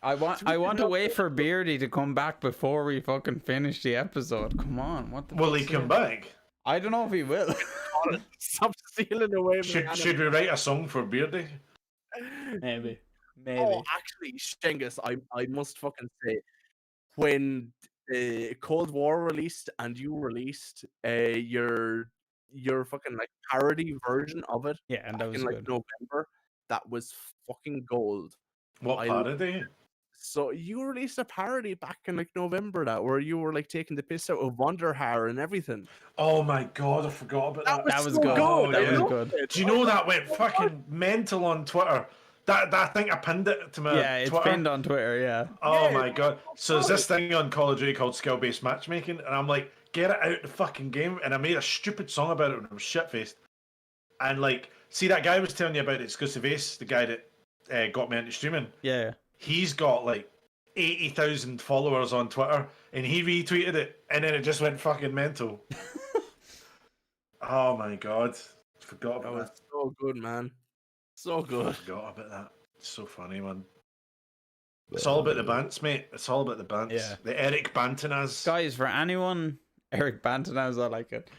Speaker 1: I want to wait for Beardy to come back before we fucking finish the episode. Come on, what the
Speaker 3: Will he
Speaker 1: fuck's
Speaker 3: come
Speaker 1: this?
Speaker 3: back?
Speaker 1: I don't know if he will.
Speaker 4: Stop stealing away.
Speaker 3: Should we write a song for Beardy?
Speaker 1: Maybe.
Speaker 4: Oh, actually, Shengus, I must fucking say, when Cold War released and you released your fucking like parody version of it
Speaker 1: Yeah, and that
Speaker 4: back
Speaker 1: was
Speaker 4: in like
Speaker 1: good.
Speaker 4: November, that was fucking gold.
Speaker 3: What
Speaker 4: I-
Speaker 3: parody?
Speaker 4: So you released a parody back in like November that where you were like taking the piss out of Wonderhar and everything.
Speaker 3: Oh my god, I forgot about that.
Speaker 1: That was
Speaker 4: so
Speaker 1: good.
Speaker 3: Oh,
Speaker 1: That
Speaker 3: yeah.
Speaker 1: was good.
Speaker 3: Do you know that went fucking mental on Twitter? That I think I pinned it to my
Speaker 1: Yeah, it's
Speaker 3: Twitter.
Speaker 1: pinned on Twitter, yeah.
Speaker 3: Oh
Speaker 4: Yeah,
Speaker 3: my god. So there's this thing on Call of Duty called skill-based matchmaking, and I'm like, get it out the fucking game. And I made a stupid song about it when I was shit-faced. And like, see that guy I was telling you about, Exclusive Ace, the guy that got me into streaming?
Speaker 1: Yeah.
Speaker 3: He's got like 80,000 followers on Twitter, and he retweeted it, and then it just went fucking mental. Oh my god. Forgot
Speaker 4: That
Speaker 3: about
Speaker 4: was
Speaker 3: that.
Speaker 4: so good, man. So good.
Speaker 3: Forgot about that. It's so funny, man. It's all about the bants, mate. It's all about the bants.
Speaker 1: Yeah.
Speaker 3: The Eric Bantanaz.
Speaker 1: Guys, for anyone Eric Bantanaz, I like it.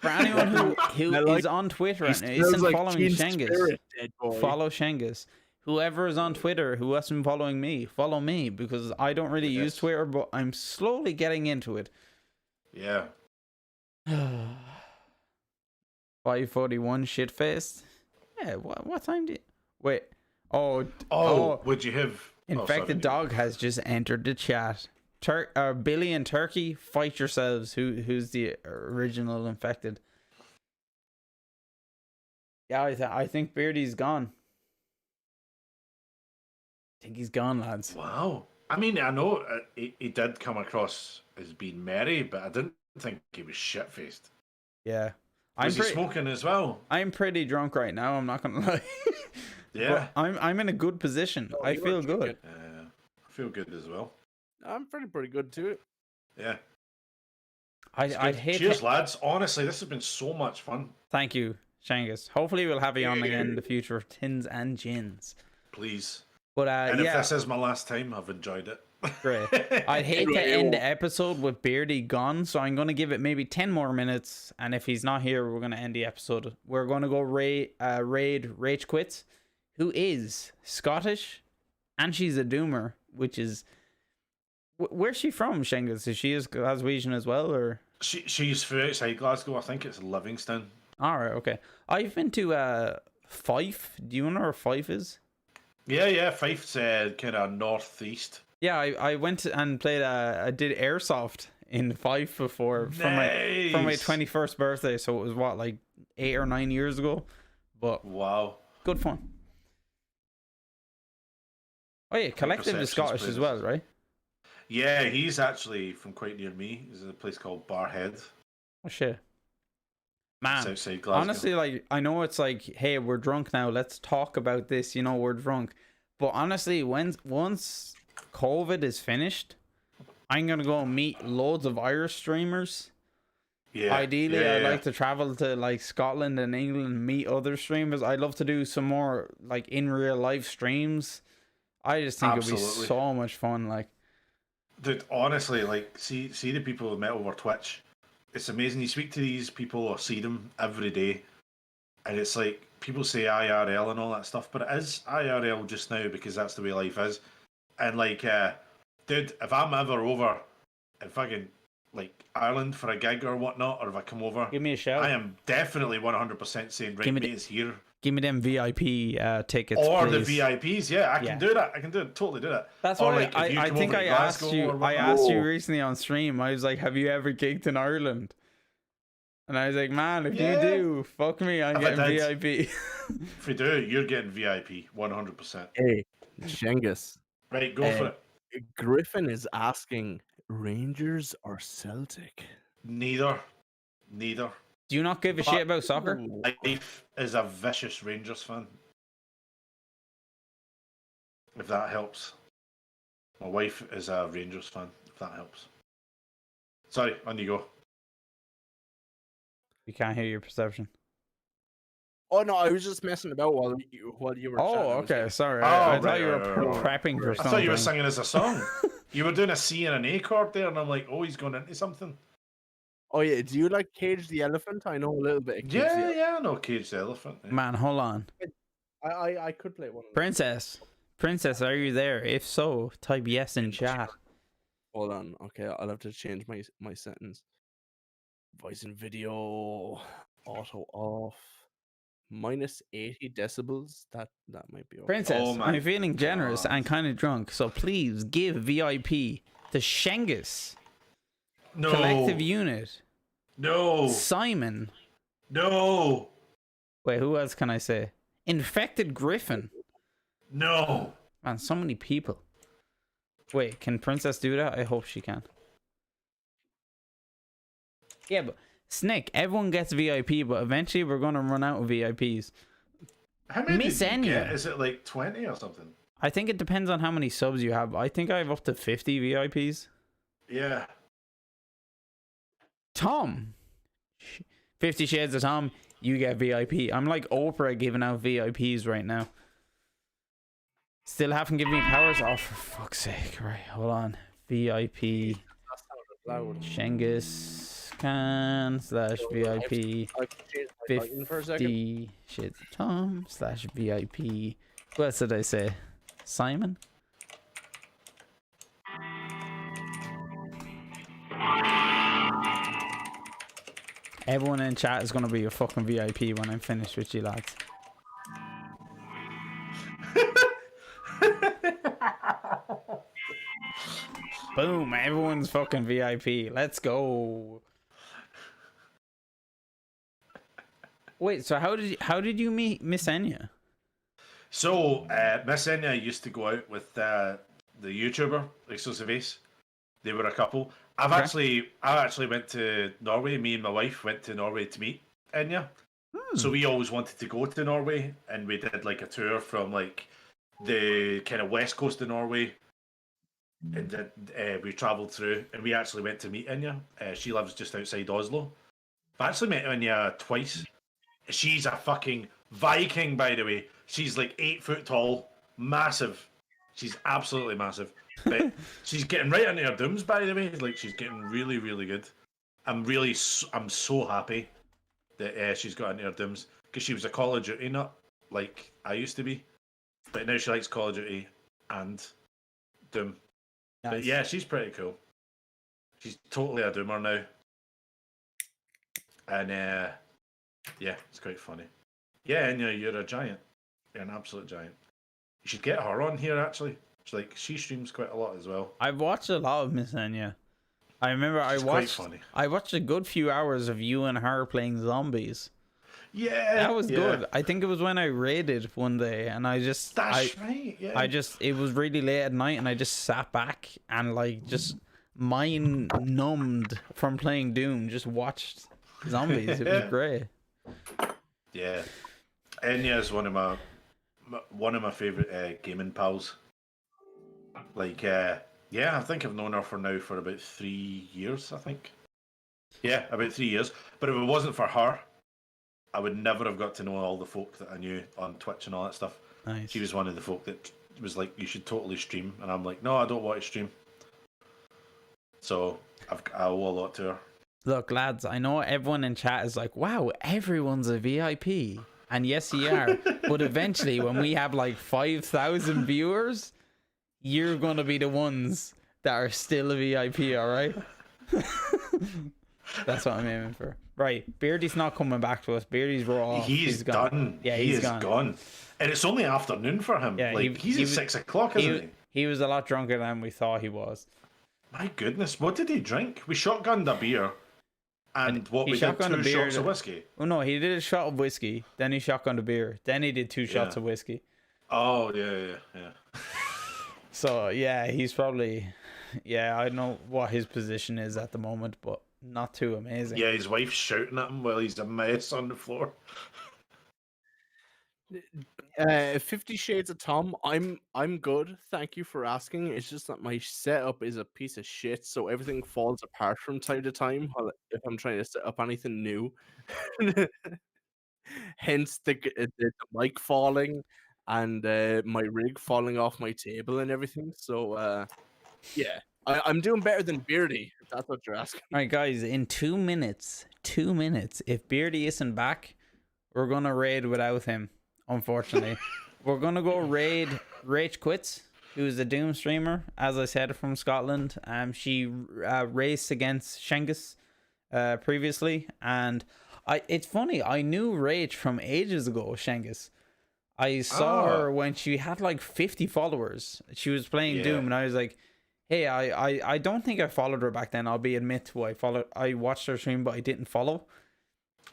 Speaker 1: For anyone who
Speaker 4: I like-
Speaker 1: is on Twitter
Speaker 4: He
Speaker 1: and
Speaker 4: smells
Speaker 1: isn't
Speaker 4: like
Speaker 1: following
Speaker 4: teen
Speaker 1: Shengus,
Speaker 4: spirit, dead boy.
Speaker 1: follow Shengus. Whoever is on Twitter who hasn't been following me, follow me, because I don't really use
Speaker 3: Yes.
Speaker 1: Twitter, but I'm slowly getting into it.
Speaker 3: Yeah.
Speaker 1: 5:41 shit faced. Yeah, what time did? Wait. Oh,
Speaker 3: Oh, would you have
Speaker 1: infected dog has just entered the chat. Billy and Turkey, fight yourselves. Who's the original infected? Yeah, I think Beardy's gone. I think he's gone, lads.
Speaker 3: Wow. I mean, I know he did come across as being merry, but I didn't think he was shit-faced.
Speaker 1: Yeah,
Speaker 3: Was he smoking as well?
Speaker 1: I'm pretty drunk right now. I'm not gonna lie.
Speaker 3: Yeah.
Speaker 1: But I'm in a good position.
Speaker 4: Oh,
Speaker 1: I
Speaker 4: you
Speaker 1: feel
Speaker 4: are
Speaker 1: good.
Speaker 4: drinking.
Speaker 3: I feel good as well.
Speaker 4: I'm feeling pretty good too.
Speaker 3: Yeah.
Speaker 1: I'd hate.
Speaker 3: Cheers, lads. Honestly, this has been so much fun.
Speaker 1: Thank you, Shengus. Hopefully we'll have you on again in the future of Tins and Gins.
Speaker 3: Please.
Speaker 1: But
Speaker 3: And if
Speaker 1: yeah,
Speaker 3: this is my last time, I've enjoyed it.
Speaker 1: great. I'd hate to end the episode with Beardy gone, so I'm going to give it maybe 10 more minutes, and if he's not here, we're going to end the episode. We're going to go raid Rage Quits, who is Scottish, and she's a doomer, which is where's she from? Shengus? Is she as Glaswegian as well, or
Speaker 3: She's from outside Glasgow. I think it's Livingston.
Speaker 1: all right, okay. I've been to Fife. Do you know where Fife is?
Speaker 3: Yeah. Fife's kind of northeast.
Speaker 1: Yeah, I went and played. I did airsoft in Fife before for my 21st birthday. So it was what, like 8 or 9 years ago. But
Speaker 3: Wow.
Speaker 1: good fun. Oh yeah, Collective is Scottish as well, right?
Speaker 3: Yeah, he's actually from quite near me. He's in a place called Barhead.
Speaker 1: Oh shit,
Speaker 3: It's
Speaker 1: man.
Speaker 3: outside Glasgow.
Speaker 1: Honestly, like I know it's like, hey, we're drunk now. Let's talk about this. You know, we're drunk. But honestly, once COVID is finished, I'm gonna go and meet loads of Irish streamers.
Speaker 3: yeah.
Speaker 1: Ideally,
Speaker 3: yeah,
Speaker 1: I'd
Speaker 3: yeah.
Speaker 1: like to travel to like Scotland and England and meet other streamers. I'd love to do some more like in real life streams. I just think it'd be
Speaker 3: Absolutely.
Speaker 1: so much fun. Like,
Speaker 3: Dude, honestly, like, see the people we met over Twitch. It's amazing. You speak to these people or see them every day, and it's like people say IRL and all that stuff, but it is IRL just now because that's the way life is. And like, dude, if I'm ever over in fucking like Ireland for a gig or whatnot, or if I come over,
Speaker 1: give me a shout.
Speaker 3: I am definitely 100% saying, right,
Speaker 1: Give me
Speaker 3: mate,
Speaker 1: the-
Speaker 3: it's here.
Speaker 1: Give me them VIP tickets,
Speaker 3: Or
Speaker 1: please.
Speaker 3: the VIPs, yeah, I
Speaker 1: Yeah.
Speaker 3: can do that. I can do it, totally do that.
Speaker 1: That's
Speaker 3: Or,
Speaker 1: why
Speaker 3: like, if you
Speaker 1: I
Speaker 3: come
Speaker 1: think
Speaker 3: over
Speaker 1: I
Speaker 3: to
Speaker 1: asked
Speaker 3: Glasgow
Speaker 1: you.
Speaker 3: or
Speaker 1: I
Speaker 3: whatnot.
Speaker 1: asked you recently on stream. I was like, "Have you ever gigged in Ireland?" And I was like, "Man, if
Speaker 3: Yeah.
Speaker 1: you do, fuck me, I'm
Speaker 3: If I
Speaker 1: getting
Speaker 3: did.
Speaker 1: VIP."
Speaker 3: If you do, you're getting VIP, 100%.
Speaker 4: Hey, Shengus.
Speaker 3: Right, go for it.
Speaker 4: Griffin is asking Rangers or Celtic?
Speaker 3: Neither.
Speaker 1: Do you not give a shit about soccer?
Speaker 3: Life is a vicious Rangers fan. If that helps. My wife is a Rangers fan, if that helps. Sorry, on you go.
Speaker 1: We can't hear your perception.
Speaker 4: Oh no, I was just messing about while you were chatting.
Speaker 1: Oh,
Speaker 4: I was
Speaker 1: okay.
Speaker 4: like,
Speaker 1: Sorry.
Speaker 3: Oh,
Speaker 1: I thought
Speaker 3: right,
Speaker 1: you were
Speaker 3: right.
Speaker 1: prepping for
Speaker 3: I
Speaker 1: something.
Speaker 3: thought you were singing as a song. You were doing a C and an A chord there, and I'm like, oh, he's going into something.
Speaker 4: Oh yeah, do you like Cage the Elephant? I know a little bit. Of Cage the
Speaker 3: Yeah,
Speaker 4: Elephant.
Speaker 3: yeah, I know Cage the Elephant. Yeah.
Speaker 1: Man, hold on.
Speaker 4: I could play one. Of them.
Speaker 1: Princess, are you there? If so, type yes in chat.
Speaker 4: Hold on. Okay, I'll have to change my sentence. Voice and video auto off. Minus 80 decibels. That might be okay.
Speaker 1: Princess,
Speaker 3: Oh my
Speaker 1: I'm feeling generous
Speaker 3: God.
Speaker 1: and kind of drunk, so please give VIP to Shengus,
Speaker 3: No.
Speaker 1: Collective Unit,
Speaker 3: No.
Speaker 1: Simon.
Speaker 3: No.
Speaker 1: Wait, who else can I say? Infected Griffin.
Speaker 3: No.
Speaker 1: Man, so many people. Wait, can Princess do that? I hope she can. Yeah, but Snake, everyone gets VIP, but eventually we're gonna run out of VIPs.
Speaker 3: How many
Speaker 1: Miss
Speaker 3: did you get?
Speaker 1: Enya.
Speaker 3: Is it like 20 or something?
Speaker 1: I think it depends on how many subs you have. I think I have up to 50 VIPs.
Speaker 3: Yeah.
Speaker 1: Tom, 50 Shades of Tom, you get VIP. I'm like Oprah giving out VIPs right now. Still haven't given me powers. Oh, for fuck's sake. Right, hold on. VIP
Speaker 4: Loud.
Speaker 1: shengiskhan / VIP
Speaker 4: I could change my volume for a second.
Speaker 1: 50 Shades of Tom / VIP. What else did I say? Simon? Everyone in chat is going to be a fucking VIP when I'm finished with you lads. Boom, everyone's fucking VIP. Let's go. Wait, so how did you meet Miss Enya?
Speaker 3: So, Miss Enya used to go out with the YouTuber, Exclusive Ace. They were a couple. I actually went to Norway. Me and my wife went to Norway to meet Enya. So we always wanted to go to Norway, and we did like a tour from like the kind of west coast of Norway. And then we travelled through, and we actually went to meet Enya. She lives just outside Oslo. I've actually met Enya twice. She's a fucking Viking, by the way. She's like 8 foot tall, massive. She's absolutely massive. But she's getting right into her dooms, by the way. Like, she's getting really, really good. I'm so happy that she's got into her dooms, because she was a Call of Duty nut, like I used to be. But now she likes Call of Duty, and Doom.
Speaker 1: Nice.
Speaker 3: But yeah, she's pretty cool. She's totally a Doomer now. And yeah, it's quite funny. Yeah, and you're a giant. You're an absolute giant. You should get her on here, actually. She streams quite a lot as well.
Speaker 1: I've watched a lot of Miss Enya. I remember
Speaker 3: She's quite funny.
Speaker 1: I watched a good few hours of you and her playing zombies.
Speaker 3: Yeah,
Speaker 1: That was good. I think it was when I raided one day, and
Speaker 3: That's right. Yeah.
Speaker 1: it was really late at night, and I just sat back and like just mind numbed from playing Doom. Just watched zombies. It was great.
Speaker 3: Yeah, Enya is one of my favorite gaming pals. Yeah, I think I've known her for about 3 years. I think. Yeah, about 3 years. But if it wasn't for her, I would never have got to know all the folk that I knew on Twitch and all that stuff.
Speaker 1: Nice.
Speaker 3: She was one of the folk that was like, "You should totally stream," and I'm like, "No, I don't want to stream." So I owe a lot to her.
Speaker 1: Look, lads, I know everyone in chat is like, "Wow, everyone's a VIP," and yes, you are. But eventually, when we have like 5,000 viewers, you're gonna be the ones that are still a VIP. All right. That's what I'm aiming for. Right, Beardy's not coming back to us. Beardy's raw.
Speaker 3: He's
Speaker 1: gone.
Speaker 3: done.
Speaker 1: Yeah,
Speaker 3: he's
Speaker 1: gone.
Speaker 3: gone. And it's only afternoon for him.
Speaker 1: Yeah,
Speaker 3: he's at 6 o'clock, isn't he?
Speaker 1: He was a lot drunker than we thought he was.
Speaker 3: My goodness, what did he drink? We shotgunned a beer. And
Speaker 1: He
Speaker 3: we did
Speaker 1: shotgunned a
Speaker 3: 2
Speaker 1: beer
Speaker 3: shots of whiskey.
Speaker 1: Oh no, he did a shot of whiskey, then he shotgunned a beer, then he did 2 shots of whiskey.
Speaker 3: Oh, yeah.
Speaker 1: So yeah, he's probably, I don't know what his position is at the moment, but not too amazing.
Speaker 3: Yeah, his wife's shouting at him while he's a mess on the floor.
Speaker 4: 50 Shades of Tom, I'm good. Thank you for asking. It's just that my setup is a piece of shit, so everything falls apart from time to time if I'm trying to set up anything new. Hence the mic falling and my rig falling off my table and everything. So yeah, I'm doing better than Beardy, if that's what you're asking.
Speaker 1: All right, guys, in 2 minutes, if Beardy isn't back, we're gonna raid without him. Unfortunately, we're gonna go raid Rach Quits, who's a Doom streamer, as I said, from Scotland. She raced against Shengis previously, and it's funny, I knew Rach from ages ago. Shengis, I saw her when she had like 50 followers. She was playing Doom, and I was like, hey, I don't think I followed her back then. I'll admit to I watched her stream, but I didn't follow.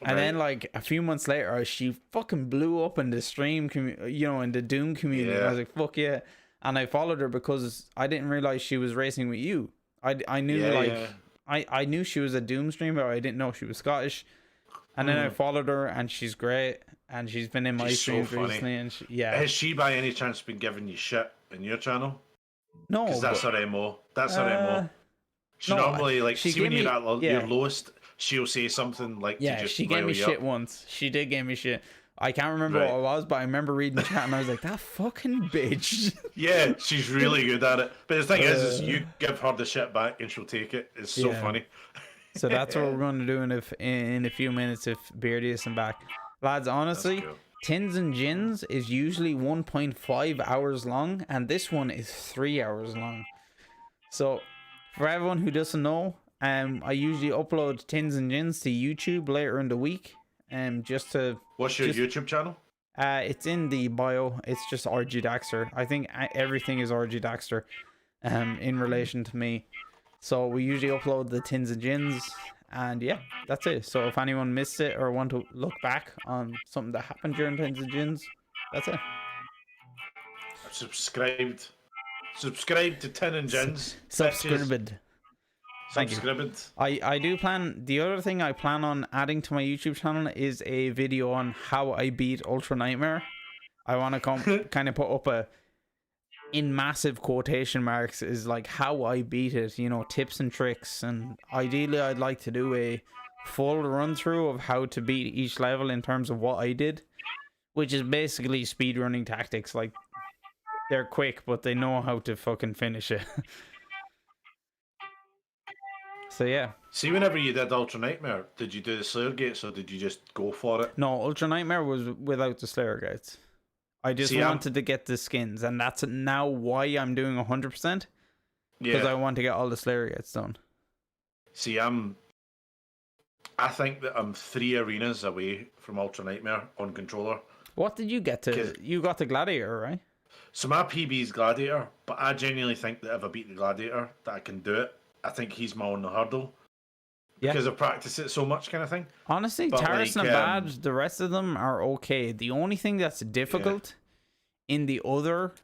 Speaker 1: And then, like, a few months later, she fucking blew up in the stream, in the Doom community. I was like, fuck yeah. And I followed her because I didn't realize she was racing with you. I knew, I knew she was a Doom streamer, but I didn't know she was Scottish. And then I followed her, and she's great. And she's been in my streams recently. And
Speaker 3: Has she, by any chance, been giving you shit in your channel?
Speaker 1: No.
Speaker 3: Because that's her MO. That's her MO. She normally, like, see when you're at your lowest, she'll say something like,
Speaker 1: she gave me shit once. She did give me shit. I can't remember what it was, but I remember reading the chat and I was like, that fucking bitch.
Speaker 3: Yeah, she's really good at it. But the thing is you give her the shit back and she'll take it. It's so funny.
Speaker 1: So that's what we're going to do in a few minutes if Beardy isn't back. Lads, honestly, Tins&Gins is usually 1.5 hours long, and this one is 3 hours long. So for everyone who doesn't know, I usually upload Tins&Gins to YouTube later in the week. What's
Speaker 3: your YouTube channel?
Speaker 1: It's in the bio. It's just RG Daxter. I think everything is RG Daxter in relation to me. So we usually upload the Tins&Gins, and yeah, that's it. So if anyone missed it or want to look back on something that happened during Tins&Gins, that's it.
Speaker 3: Subscribe to Tin&Gins.
Speaker 1: Subscribed. Thank you. I do plan, the other thing I plan on adding to my YouTube channel is a video on how I beat Ultra Nightmare. I want to kind of put up in massive quotation marks, is like how I beat it, tips and tricks, and ideally I'd like to do a full run through of how to beat each level in terms of what I did, which is basically speedrunning tactics. Like, they're quick, but they know how to fucking finish it. So yeah.
Speaker 3: See, whenever you did Ultra Nightmare, did you do the Slayer Gates or did you just go for it?
Speaker 1: No, Ultra Nightmare was without the Slayer Gates. I just
Speaker 3: See,
Speaker 1: wanted to get the skins, and that's now why I'm doing 100%. Because I want to get all the Slayer gets done.
Speaker 3: See, I think that I'm 3 arenas away from Ultra Nightmare on controller.
Speaker 1: What did you get to? You got the Gladiator, right?
Speaker 3: So my PB is Gladiator, but I genuinely think that if I beat the Gladiator, that I can do it. I think he's my only hurdle. Because I've practiced it so much, kind of thing.
Speaker 1: Honestly,
Speaker 3: But,
Speaker 1: Taris
Speaker 3: like,
Speaker 1: and Bad, the rest of them are okay. The only thing that's difficult in the other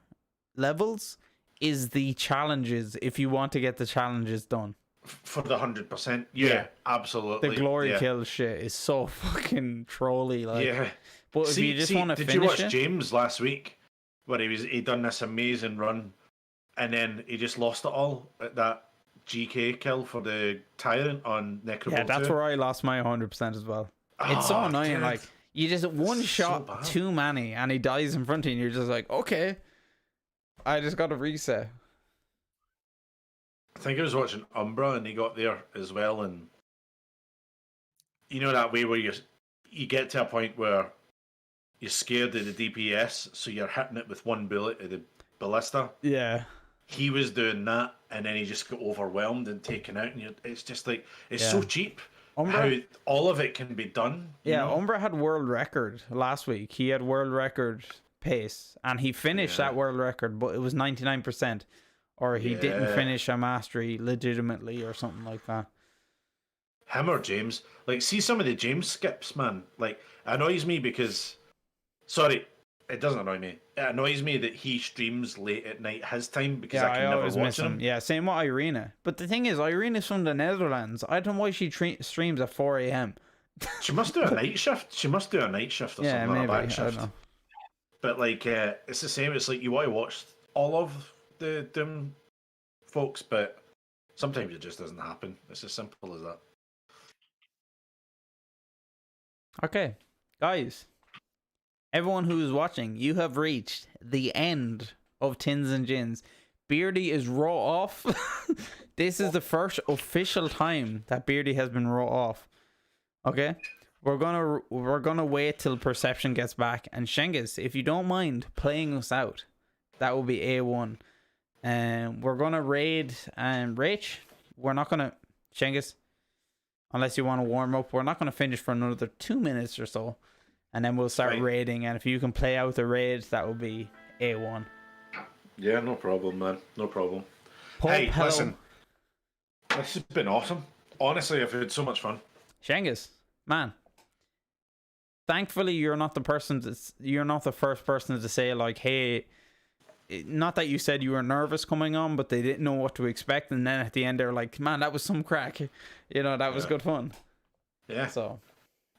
Speaker 1: levels is the challenges, if you want to get the challenges done.
Speaker 3: For the 100%. Yeah, absolutely.
Speaker 1: The glory kill shit is so fucking trolly. Like, but if you just want to finish
Speaker 3: did you watch
Speaker 1: it,
Speaker 3: James last week? Where he done this amazing run, and then he just lost it all at that GK kill for the Tyrant on Necrobolter.
Speaker 1: yeah, that's where I lost my 100% as well. It's so annoying.
Speaker 3: Dude.
Speaker 1: Like, you just one shot
Speaker 3: bad.
Speaker 1: too many, and he dies in front of you, and you're just like, okay, I just got to reset.
Speaker 3: I think I was watching Umbra, and he got there as well, and you know that way where you get to a point where you're scared of the DPS, so you're hitting it with one bullet of the ballista.
Speaker 1: Yeah.
Speaker 3: He was doing that, and then he just got overwhelmed and taken out, and it's just like, it's so cheap how all of it can be done. You know?
Speaker 1: Umbra had world record last week. He had world record pace, and he finished that world record, but it was 99%, or he didn't finish a mastery legitimately or something like that.
Speaker 3: Him or James, like, see some of the James skips, man. Like, it annoys me because, sorry, it doesn't annoy me. It annoys me that he streams late at night his time because I can never watch him.
Speaker 1: Yeah, same with Irina. But the thing is, Irina's from the Netherlands. I don't know why she streams at 4 a.m.
Speaker 3: She must do a night shift. She must do a night shift or something,
Speaker 1: maybe.
Speaker 3: or a back
Speaker 1: I
Speaker 3: shift.
Speaker 1: don't know.
Speaker 3: But like, it's the same. It's like you want to watch all of the Doom folks, but sometimes it just doesn't happen. It's as simple as that.
Speaker 1: Okay, guys. Everyone who is watching, you have reached the end of Tins&Gins. Beardy is raw off. This is the first official time that Beardy has been raw off. Okay, we're gonna wait till Perception gets back. And Shengis, if you don't mind playing us out, that will be A1. And we're gonna raid Rach. We're not gonna Shengis, unless you want to warm up. We're not gonna finish for another 2 minutes or so. And then we'll start raiding, and if you can play out the raid, that will be A1.
Speaker 3: Yeah, no problem, man. No problem.
Speaker 1: Pope,
Speaker 3: hey,
Speaker 1: hello.
Speaker 3: Listen, this has been awesome. Honestly, I've had so much fun.
Speaker 1: Shengis, man. Thankfully, you're not the first person to say, like, hey, not that you said you were nervous coming on, but they didn't know what to expect, and then at the end, they were like, man, that was some crack. You know, that was good fun.
Speaker 3: Yeah.
Speaker 1: So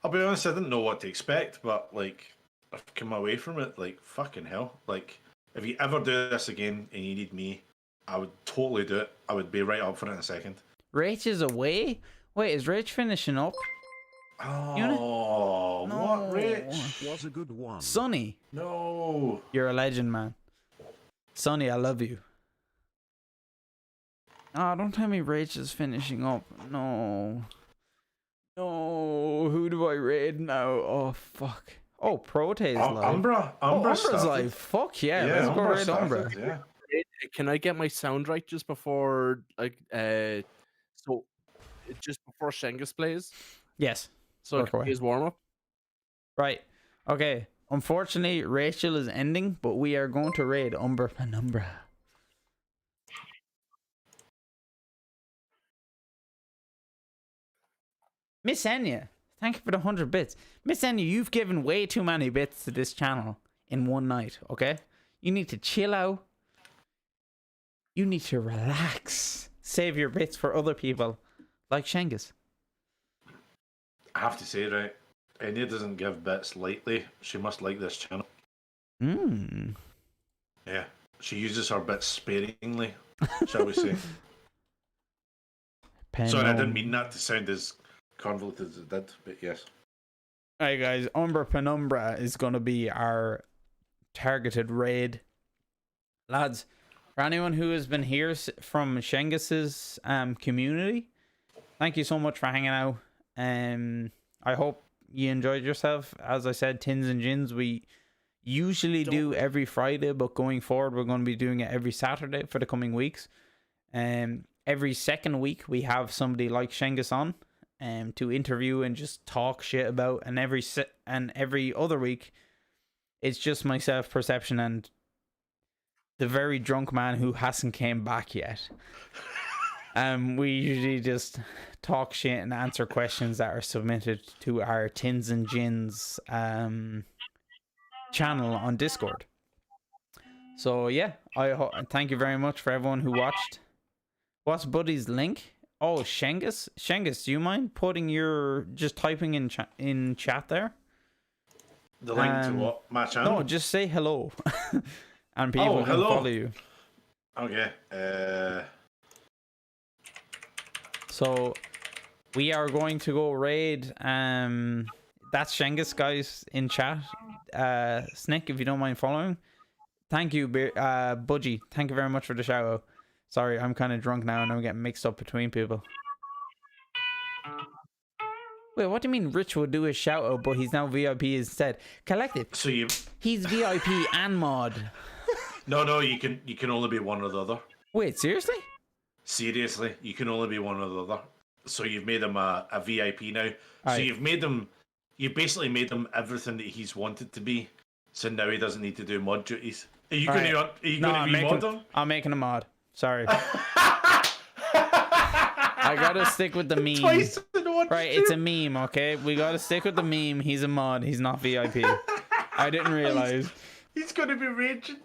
Speaker 3: I'll be honest, I didn't know what to expect, but like, I've come away from it like, fucking hell. Like, if you ever do this again and you need me, I would totally do it. I would be right up for it in a second.
Speaker 1: Rach is away? Wait, is Rach finishing up?
Speaker 3: Oh,
Speaker 1: No.
Speaker 3: what, Rich?
Speaker 7: Was a good one.
Speaker 1: Sonny,
Speaker 3: No.
Speaker 1: you're a legend, man. Sonny, I love you. Oh, don't tell me Rach is finishing up. No. No, who do I raid now? Oh, fuck. Oh, Prote's live.
Speaker 3: Umbra.
Speaker 1: Umbra's
Speaker 3: started.
Speaker 1: live. Fuck yeah, let's go raid Umbra.
Speaker 3: Yeah.
Speaker 4: Can I get my sound right just before so just before Shengus plays?
Speaker 1: Yes.
Speaker 4: So
Speaker 1: Work
Speaker 4: I can
Speaker 1: away.
Speaker 4: play his warm up.
Speaker 1: Right. Okay. Unfortunately, Rachel is ending, but we are going to raid Umbra Penumbra. Miss Enya, thank you for the 100 bits. Miss Enya, you've given way too many bits to this channel in one night, okay? You need to chill out. You need to relax. Save your bits for other people, like Shengus.
Speaker 3: I have to say, right, Enya doesn't give bits lightly. She must like this channel. Yeah, she uses her bits sparingly, shall we say. Sorry, I didn't mean that to sound as convoluted as it did, but yes.
Speaker 1: Alright guys, Umbra Penumbra is going to be our targeted raid. Lads, for anyone who has been here from Shengus's community, thank you so much for hanging out. I hope you enjoyed yourself. As I said, Tins&Gins, usually do every Friday, but going forward, we're going to be doing it every Saturday for the coming weeks. Every second week, we have somebody like Shengiskhan on to interview and just talk shit about. And every other week, it's just myself, Perception, and the very drunk man who hasn't came back yet. We usually just talk shit and answer questions that are submitted to our Tins&Gins channel on Discord. So yeah, thank you very much for everyone who watched. What's Buddy's link? Oh, Shengiskhan, do you mind just typing in chat there?
Speaker 3: The link to what? My channel?
Speaker 1: No, just say hello. And people can follow you.
Speaker 3: Okay.
Speaker 1: So we are going to go raid. That's Shengiskhan, guys, in chat. Snick, if you don't mind following. Thank you, Budgie. Thank you very much for the shout out. Sorry, I'm kind of drunk now and I'm getting mixed up between people. Wait, what do you mean Rich would do a shout out, but he's now VIP instead? Collective.
Speaker 3: So
Speaker 1: he's VIP and mod.
Speaker 3: No, you can only be one or the other.
Speaker 1: Wait, seriously?
Speaker 3: Seriously, you can only be one or the other. So you've made him a VIP now.
Speaker 1: All
Speaker 3: so
Speaker 1: right.
Speaker 3: you've basically made him everything that he's wanted to be. So now he doesn't need to do mod duties. Are you going to re-mod him?
Speaker 1: I'm making a mod. Sorry. I gotta stick with the meme.
Speaker 3: Twice in one
Speaker 1: Right, it's a meme, okay? We gotta stick with the meme. He's a mod. He's not VIP. I didn't realize.
Speaker 3: He's going to be raging.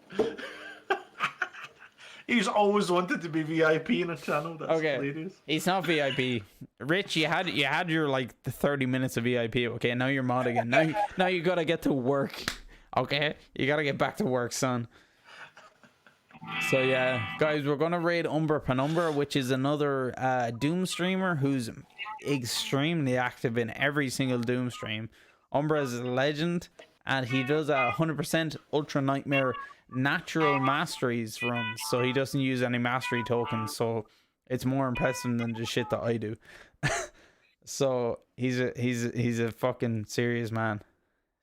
Speaker 3: He's always wanted to be VIP in a channel. That's hilarious.
Speaker 1: He's not VIP. Rich, you had your like the 30 minutes of VIP. Okay, now you're mod again. Now you gotta get to work. Okay, you gotta get back to work, son. So yeah, guys, we're gonna raid Umbra Penumbra, which is another Doom streamer who's extremely active in every single Doom stream. Umbra is a legend, and he does a 100% Ultra Nightmare natural masteries runs, so he doesn't use any mastery tokens, so it's more impressive than the shit that I do. So he's a fucking serious man,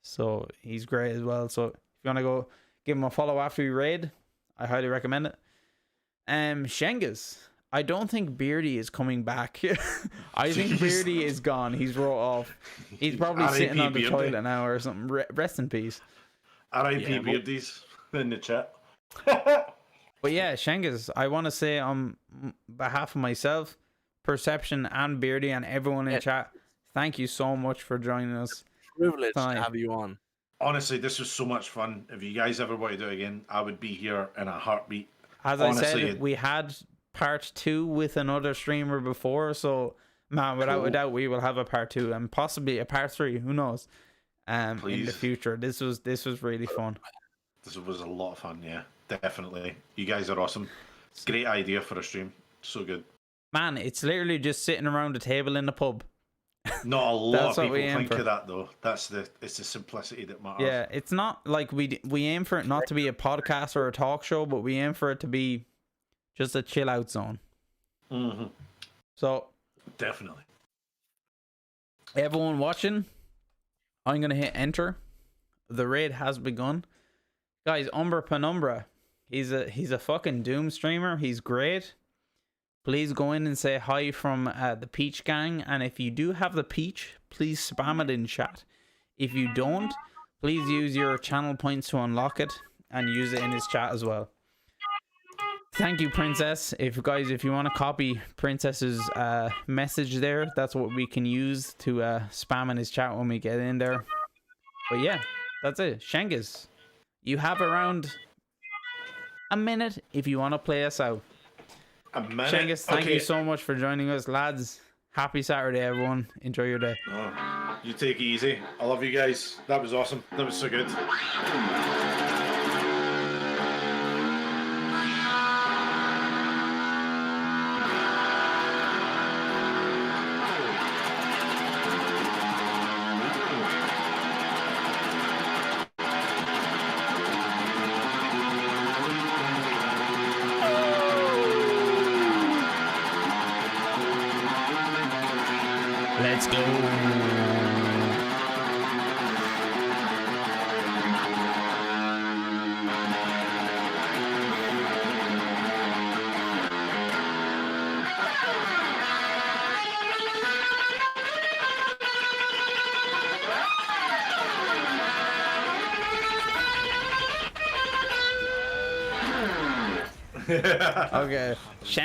Speaker 1: so he's great as well. So if you want to go give him a follow after you raid, I highly recommend it. Shengiskhan, I don't think Beardy is coming back. I think Beardy is gone. He's wrote off. He's probably sitting on the toilet now or something. Rest in peace.
Speaker 3: R.I.P. Beardy's in the chat.
Speaker 1: But yeah, Shengiskhan, I want to say on behalf of myself, Perception, and Beardy, and everyone in chat, thank you so much for joining us.
Speaker 4: Privilege to have you on.
Speaker 3: Honestly, this was so much fun. If you guys ever want to do it again, I would be here in a heartbeat.
Speaker 1: As honestly, I said, we had part 2 with another streamer before, so man, without a doubt, we will have a part 2 and possibly a part 3. Who knows? In the future, this was really fun.
Speaker 3: This was a lot of fun. Yeah, definitely. You guys are awesome. Great idea for a stream. So good.
Speaker 1: Man, it's literally just sitting around a table in the pub.
Speaker 3: Not a lot of people think of that though. It's the simplicity that matters.
Speaker 1: Yeah, it's not like we aim for it not to be a podcast or a talk show, but we aim for it to be just a chill out zone.
Speaker 3: Mm-hmm.
Speaker 1: So
Speaker 3: definitely.
Speaker 1: Everyone watching, I'm gonna hit enter. The raid has begun, guys. Umbra Penumbra, he's a fucking Doom streamer. He's great. Please go in and say hi from the Peach Gang. And if you do have the Peach, please spam it in chat. If you don't, please use your channel points to unlock it and use it in his chat as well. Thank you, Princess. If you want to copy Princess's message there, that's what we can use to spam in his chat when we get in there. But yeah, that's it. Shengiskhan, you have around a minute if you want to play us out. Shengiskhan, thank you so much for joining us, lads. Happy Saturday, everyone. Enjoy your day.
Speaker 3: Oh, you take it easy. I love you guys. That was awesome. That was so good.
Speaker 1: Let's go. Okay. Shank.